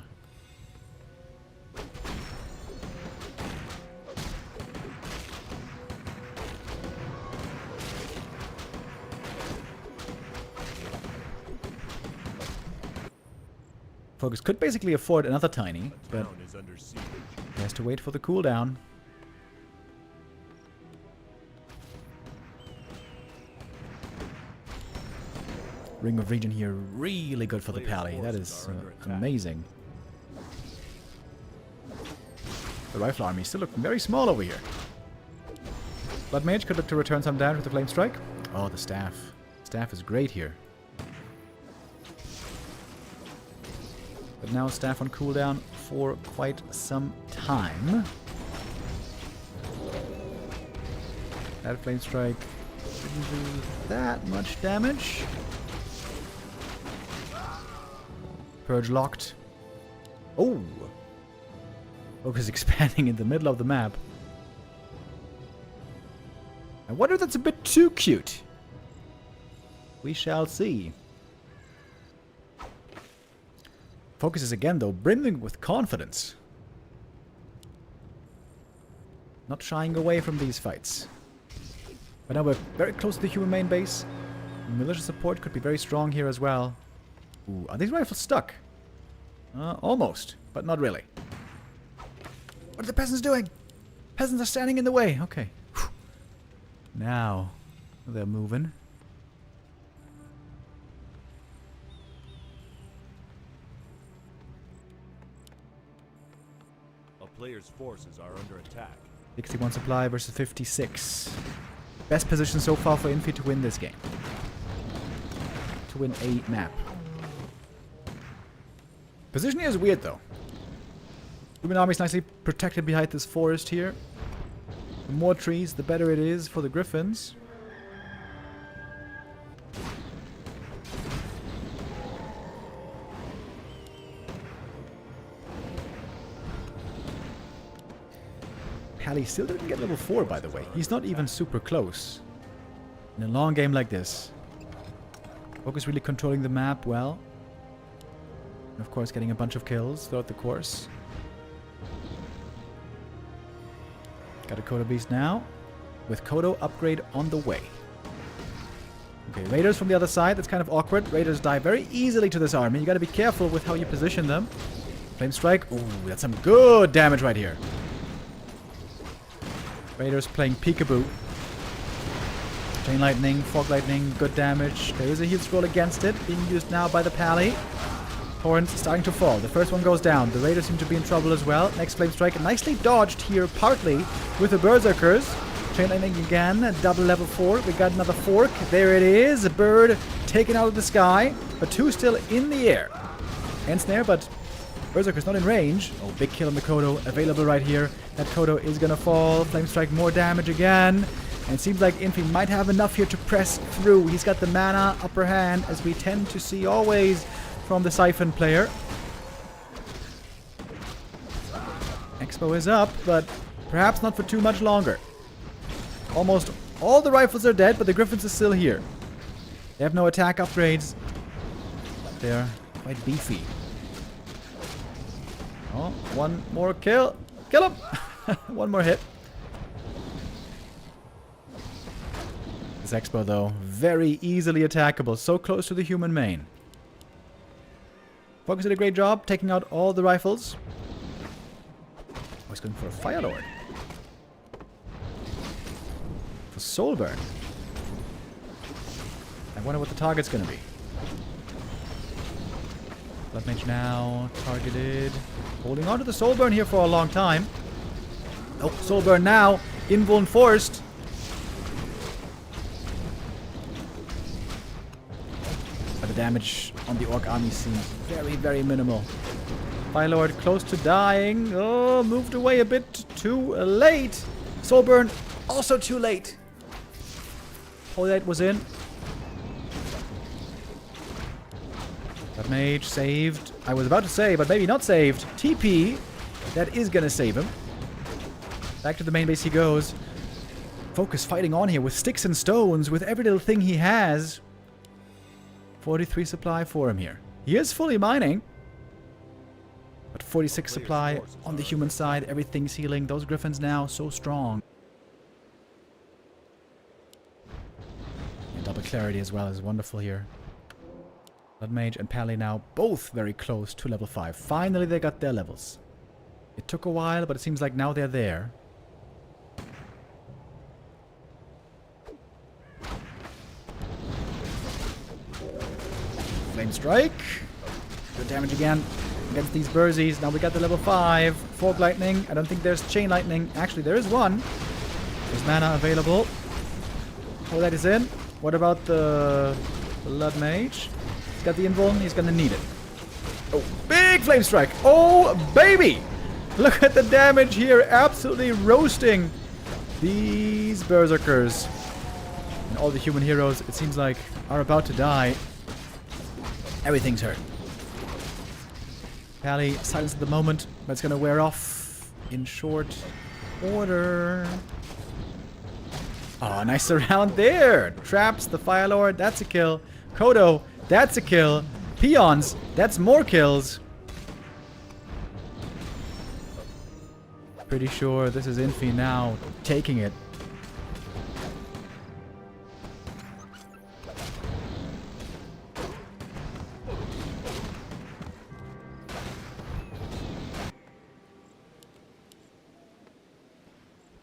Focus could basically afford another Tiny, but he has to wait for the cooldown. Ring of Region here, really good for the Pally. That is amazing. The Rifle Army still looking very small over here. Blood Mage could look to return some damage with the Flame Strike. Oh, the Staff. Staff is great here. But now Staff on cooldown for quite some time. That Flame Strike didn't do that much damage. Purge locked. Oh! Focus expanding in the middle of the map. I wonder if that's a bit too cute. We shall see. Focus is again, though, brimming with confidence. Not shying away from these fights. But now we're very close to the human main base. Militia support could be very strong here as well. Ooh, are these rifles stuck? Almost, but not really. What are the peasants doing? Peasants are standing in the way. Okay. Whew. Now, they're moving. A player's forces are under attack. 61 supply versus 56. Best position so far for Infi to win this game. To win a map. Positioning is weird though. Human army is nicely protected behind this forest here. The more trees, the better it is for the Griffins. Pally still didn't get level 4, by the way. He's not even super close. In a long game like this. Focus really controlling the map well. And of course getting a bunch of kills throughout the course. Got a Kodo Beast now. With Kodo upgrade on the way. Okay, Raiders from the other side. That's kind of awkward. Raiders die very easily to this army. You gotta be careful with how you position them. Flame Strike. Ooh, that's some good damage right here. Raiders playing peekaboo. Chain Lightning, Fog Lightning, good damage. There is a heal scroll against it, being used now by the Pally. Torrents starting to fall. The first one goes down. The Raiders seem to be in trouble as well. Next Flame Strike, nicely dodged here, partly with the Berserkers. Chain Lightning again, double level 4. We got another fork. There it is. A bird taken out of the sky, but 2 still in the air. Ensnare, but Berserker's not in range. Oh, big kill on the Kodo available right here. That Kodo is gonna fall. Flame Strike, more damage again. And it seems like Infi might have enough here to press through. He's got the mana upper hand, as we tend to see always from the Siphon player. Expo is up, but perhaps not for too much longer. Almost all the rifles are dead, but the Griffins are still here. They have no attack upgrades. They're quite beefy. Oh, one more kill. Kill him! One more hit. This Expo, though, very easily attackable. So close to the human main. Focus did a great job taking out all the rifles. Oh, he's going for a Fire Lord. For Soulburn. I wonder what the target's going to be. Blood Mage now targeted. Holding on to the Soulburn here for a long time. Oh, Soulburn now. Invuln forced. But the damage on the Orc army seems very, very minimal. Firelord close to dying. Oh, moved away a bit too late. Soulburn also too late. LawLiet was in. That mage saved. I was about to say, but maybe not saved. TP. That is going to save him. Back to the main base he goes. Focus fighting on here with sticks and stones, with every little thing he has. 43 supply for him here. He is fully mining. But 46 supply on the human side. Everything's healing. Those Griffins now so strong. And double clarity as well is wonderful here. Blood Mage and Pally now both very close to level 5. Finally they got their levels. It took a while, but it seems like now they're there. Flame Strike. Good damage again against these Burzies. Now we got the level 5. Fog Lightning. I don't think there's Chain Lightning. Actually, there is one. There's mana available. Oh, that is in. What about the Blood Mage? He's got the Invuln. He's gonna need it. Oh, big Flame Strike. Oh, baby! Look at the damage here. Absolutely roasting these Berserkers. And all the human heroes, it seems like, are about to die. Everything's hurt. Pally, silence at the moment, but it's gonna wear off in short order. Oh, nice surround there. Traps, the Firelord, that's a kill. Kodo, that's a kill. Peons, that's more kills. Pretty sure this is Infi now taking it.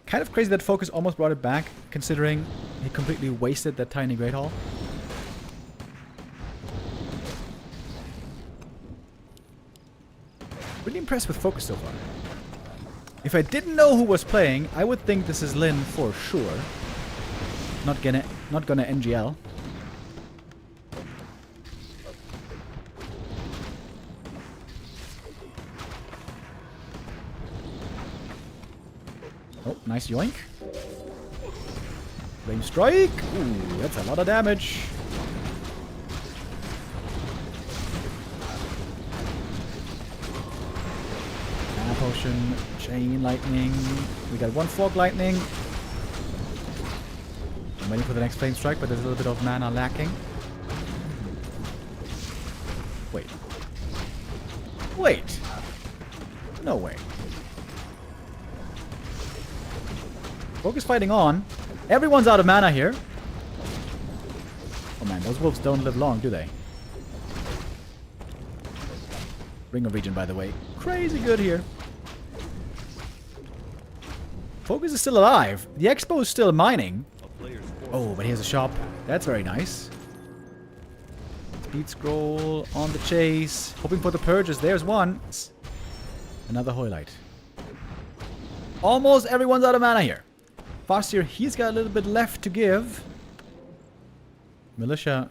Kind of crazy that Focus almost brought it back, considering he completely wasted that tiny Great Hall. Really impressed with Focus so far. If I didn't know who was playing, I would think this is Lin for sure. Not gonna NGL. Oh, nice yoink. Flame strike. Ooh, that's a lot of damage. Mana potion, chain lightning. We got one fog lightning. I'm waiting for the next flame strike, but there's a little bit of mana lacking. Wait. Wait. No way. Focus fighting on. Everyone's out of mana here. Oh man, those wolves don't live long, do they? Ring of Regen, by the way. Crazy good here. Focus is still alive. The Expo is still mining. Oh, but he has a shop. That's very nice. Speed scroll on the chase. Hoping for the purges. There's one. Another Hoylite. Almost everyone's out of mana here. Farseer, he's got a little bit left to give. Militia.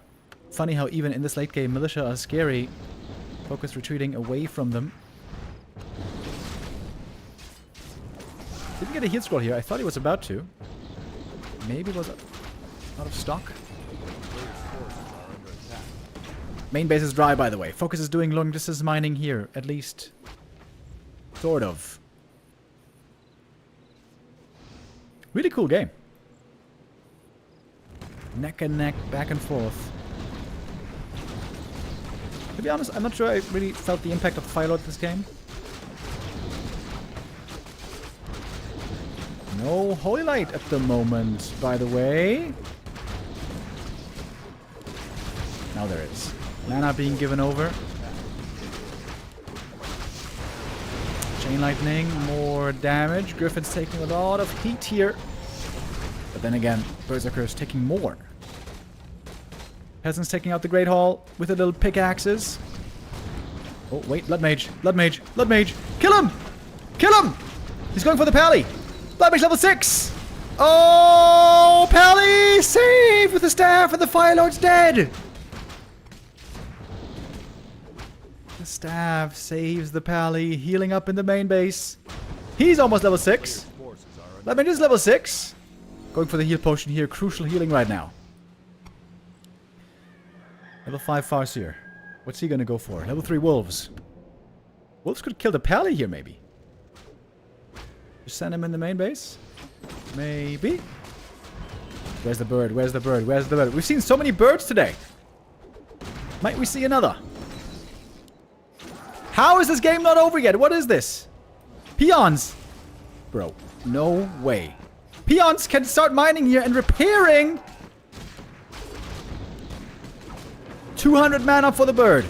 Funny how even in this late game, Militia are scary. Focus retreating away from them. Didn't get a heal scroll here. I thought he was about to. Maybe was out of stock. Main base is dry, by the way. Focus is doing long distance mining here, at least. Sort of. Really cool game. Neck and neck, back and forth. To be honest, I'm not sure I really felt the impact of Firelord this game. No Hoylite at the moment, by the way. Now there is. Mana being given over. Chain Lightning, more damage. Griffin's taking a lot of heat here. But then again, Berserker is taking more. Peasants taking out the Great Hall with the little pickaxes. Oh, wait, Blood Mage, Blood Mage, Blood Mage. Kill him! Kill him! He's going for the Pally. Blood Mage level 6! Oh, Pally! Save with the staff and the Fire Lord's dead! The staff saves the Pally, healing up in the main base. He's almost level 6. Blood Mage is level 6. Going for the heal potion here. Crucial healing right now. Level 5 Farseer. What's he gonna go for? Level 3 Wolves. Wolves could kill the Pally here, maybe. Just send him in the main base? Maybe. Where's the bird? Where's the bird? Where's the bird? We've seen so many birds today. Might we see another? How is this game not over yet? What is this? Peons. Bro, no way. Peons can start mining here and repairing. 200 mana for the bird.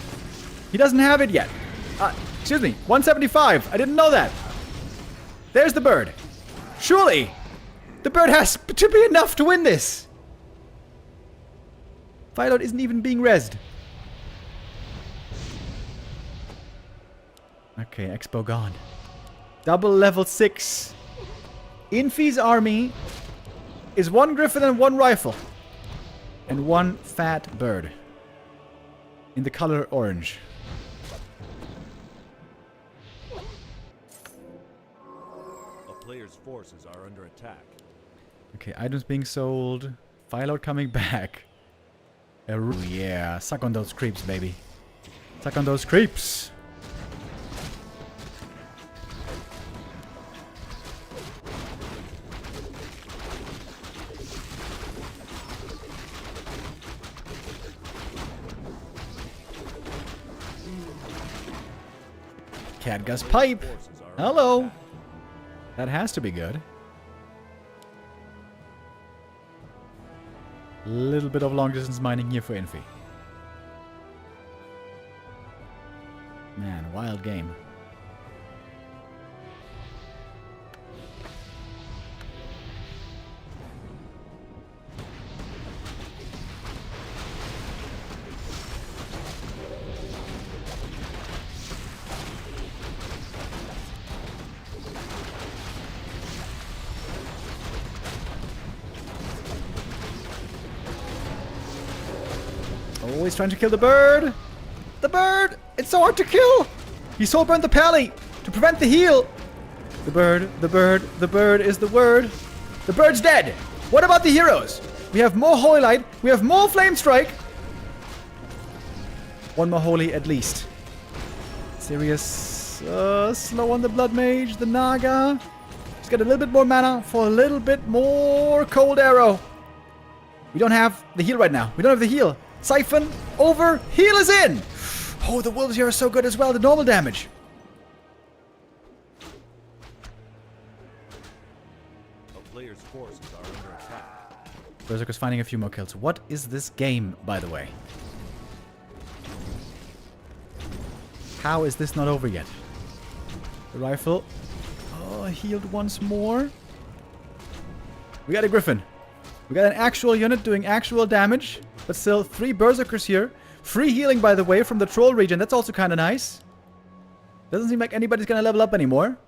He doesn't have it yet. Excuse me, 175. I didn't know that. There's the bird. Surely, the bird has to be enough to win this. Firelord isn't even being rezzed. Okay, Expo gone. Double level 6. Infi's army is 1 griffin and 1 rifle. And 1 fat bird. In the color orange. A player's forces are under attack. Okay, items being sold. Firelord coming back. Yeah, suck on those creeps, baby. Suck on those creeps. Cadgus pipe. Hello. That has to be good. Little bit of long distance mining here for Infi. Man, wild game. Oh, he's trying to kill the bird. The bird! It's so hard to kill! He soul burned the pally to prevent the heal. The bird, the bird, the bird is the word. The bird's dead. What about the heroes? We have more Holy Light. We have more Flame Strike. One more Holy at least. Serious. Slow on the Blood Mage. The Naga. Let's get a little bit more mana for a little bit more Cold Arrow. We don't have the heal right now. We don't have the heal. Siphon over. Heal is in. Oh, the wolves here are so good as well. The normal damage. A player's forces are under attack. Berserker's finding a few more kills. What is this game, by the way? How is this not over yet? The rifle. Oh, healed once more. We got a Griffin. We got an actual unit doing actual damage. But still, 3 Berserkers here. Free healing, by the way, from the Troll region. That's also kind of nice. Doesn't seem like anybody's going to level up anymore.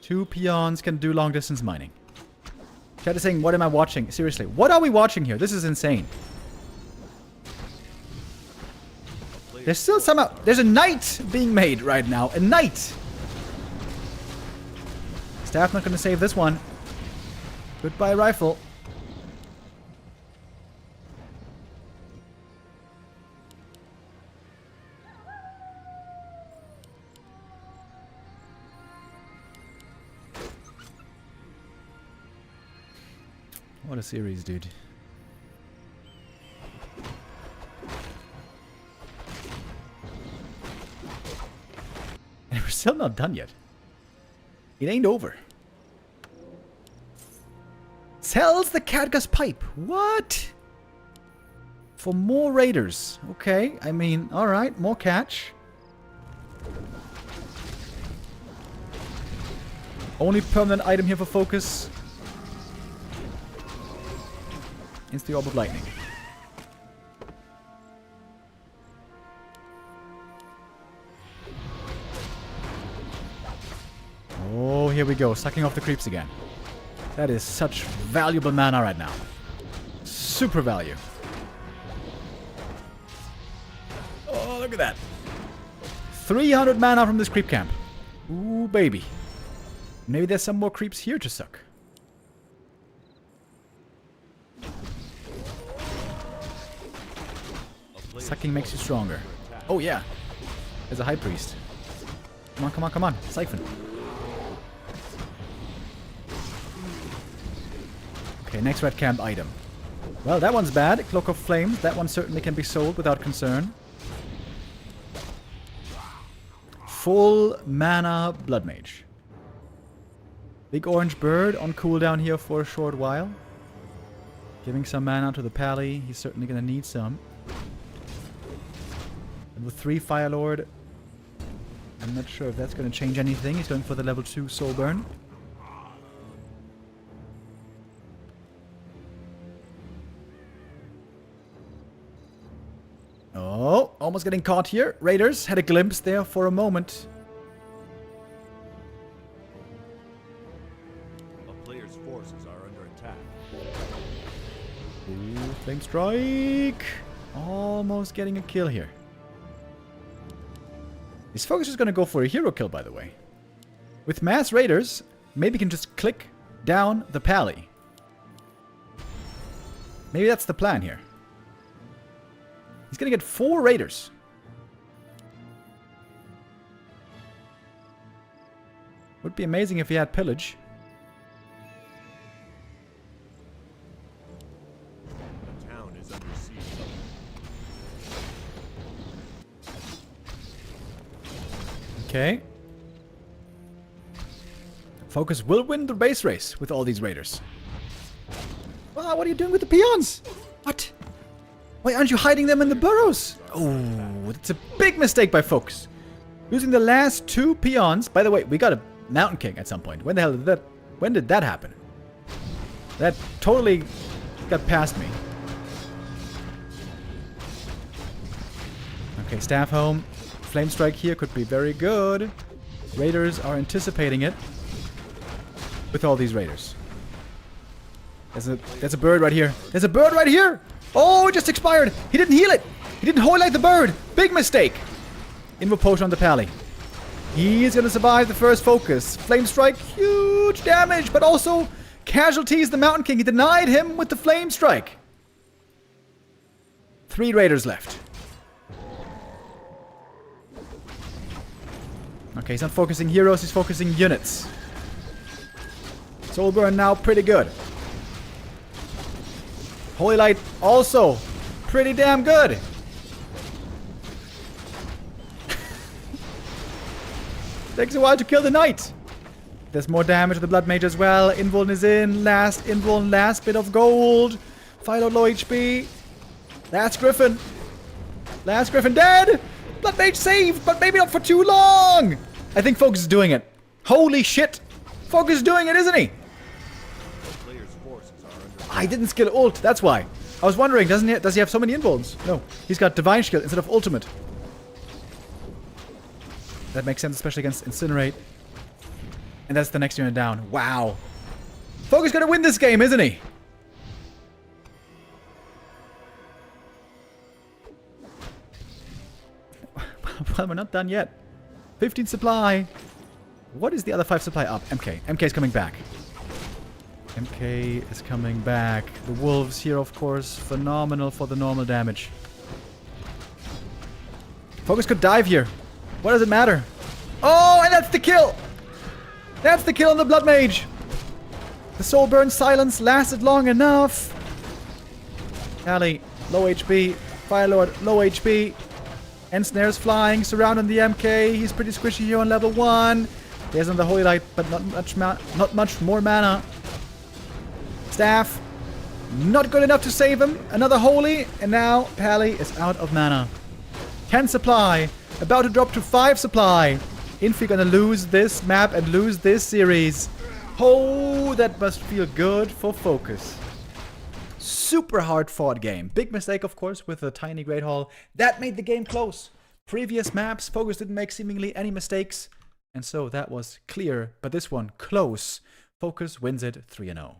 2 peons can do long distance mining. Chat is saying, what am I watching? Seriously, what are we watching here? This is insane. There's still somehow... There's a knight being made right now. A knight! Staff not going to save this one. Goodbye, rifle. What a series, dude. And we're still not done yet. It ain't over. Sells the Khadga's pipe. What? For more raiders. Okay, I mean, alright, more catch. Only permanent item here for focus. It's the Orb of Lightning. Oh, here we go. Sucking off the creeps again. That is such valuable mana right now. Super value. Oh, look at that. 300 mana from this creep camp. Ooh, baby. Maybe there's some more creeps here to suck. Sucking makes you stronger. Oh, yeah. There's a High Priest. Come on, come on, come on. Siphon. Okay, next red camp item. Well, that one's bad. Cloak of Flames. That one certainly can be sold without concern. Full mana Blood Mage. Big orange bird on cooldown here for a short while. Giving some mana to the pally. He's certainly going to need some. And with 3 Firelord, I'm not sure if that's going to change anything. He's going for the level 2 Soul Burn. Oh, almost getting caught here. Raiders had a glimpse there for a moment. A player's forces are under attack. Ooh, Flame Strike. Almost getting a kill here. His focus is going to go for a hero kill, by the way. With mass raiders, maybe he can just click down the pally. Maybe that's the plan here. He's going to get 4 raiders. Would be amazing if he had pillage. The town is under siege. Okay. Focus will win the base race with all these raiders. Wow, what are you doing with the peons? What? Why aren't you hiding them in the burrows? Oh, it's a big mistake by Focus. Using the last 2 peons. By the way, we got a Mountain King at some point. When the hell did that? When did that happen? That totally got past me. Okay, staff home. Flame Strike here could be very good. Raiders are anticipating it. With all these raiders. There's a bird right here. There's a bird right here. Oh, it just expired. He didn't heal it. He didn't highlight the bird. Big mistake. Invo potion on the pally. He's going to survive the first focus. Flame strike, huge damage, but also casualties. The Mountain King, he denied him with the flame strike. 3 raiders left. Okay, he's not focusing heroes, he's focusing units. Soul burn now pretty good. Holy Light also pretty damn good. Takes a while to kill the knight. There's more damage to the blood mage as well. Invuln is in. Last invuln, last bit of gold. Philo low HP. Last griffin. Last griffin dead. Blood mage saved, but maybe not for too long. I think Focus is doing it. Holy shit. Focus is doing it, isn't he? I didn't skill ult, that's why. I was wondering, does he have so many invulns? No, he's got divine skill instead of ultimate. That makes sense, especially against Incinerate. And that's the next unit down. Wow. Focus gonna win this game, isn't he? Well, we're not done yet. 15 supply. What is the other 5 supply up? MK. MK is coming back. MK is coming back. The wolves here, of course, phenomenal for the normal damage. Focus could dive here. What does it matter? Oh, and that's the kill! That's the kill on the Blood Mage! The Soul Burn Silence lasted long enough. Ali, low HP. Firelord, low HP. Ensnare's flying, surrounding the MK. He's pretty squishy here on level 1. There's another Holy Light, but not much more mana. Staff, not good enough to save him. Another Holy, and now Pally is out of mana. 10 supply, about to drop to 5 supply. Infi gonna lose this map and lose this series. Oh, that must feel good for Focus. Super hard fought game. Big mistake, of course, with the tiny Great Hall. That made the game close. Previous maps, Focus didn't make seemingly any mistakes. And so that was clear. But this one, close. Focus wins it 3-0.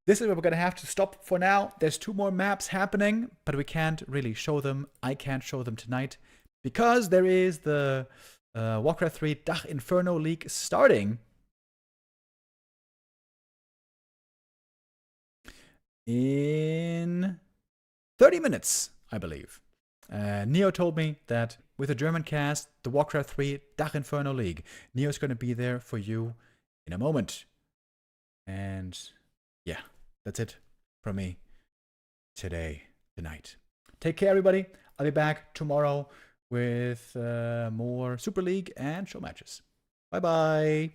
This is where we're going to have to stop for now. There's 2 more maps happening, but we can't really show them. I can't show them tonight. Because there is the Warcraft III Dach Inferno League starting in 30 minutes, I believe. Neo told me that with a German cast, the Warcraft III Dach Inferno League, Neo's going to be there for you in a moment. And yeah, that's it from me tonight. Take care, everybody. I'll be back tomorrow with more Super League and show matches. Bye-bye.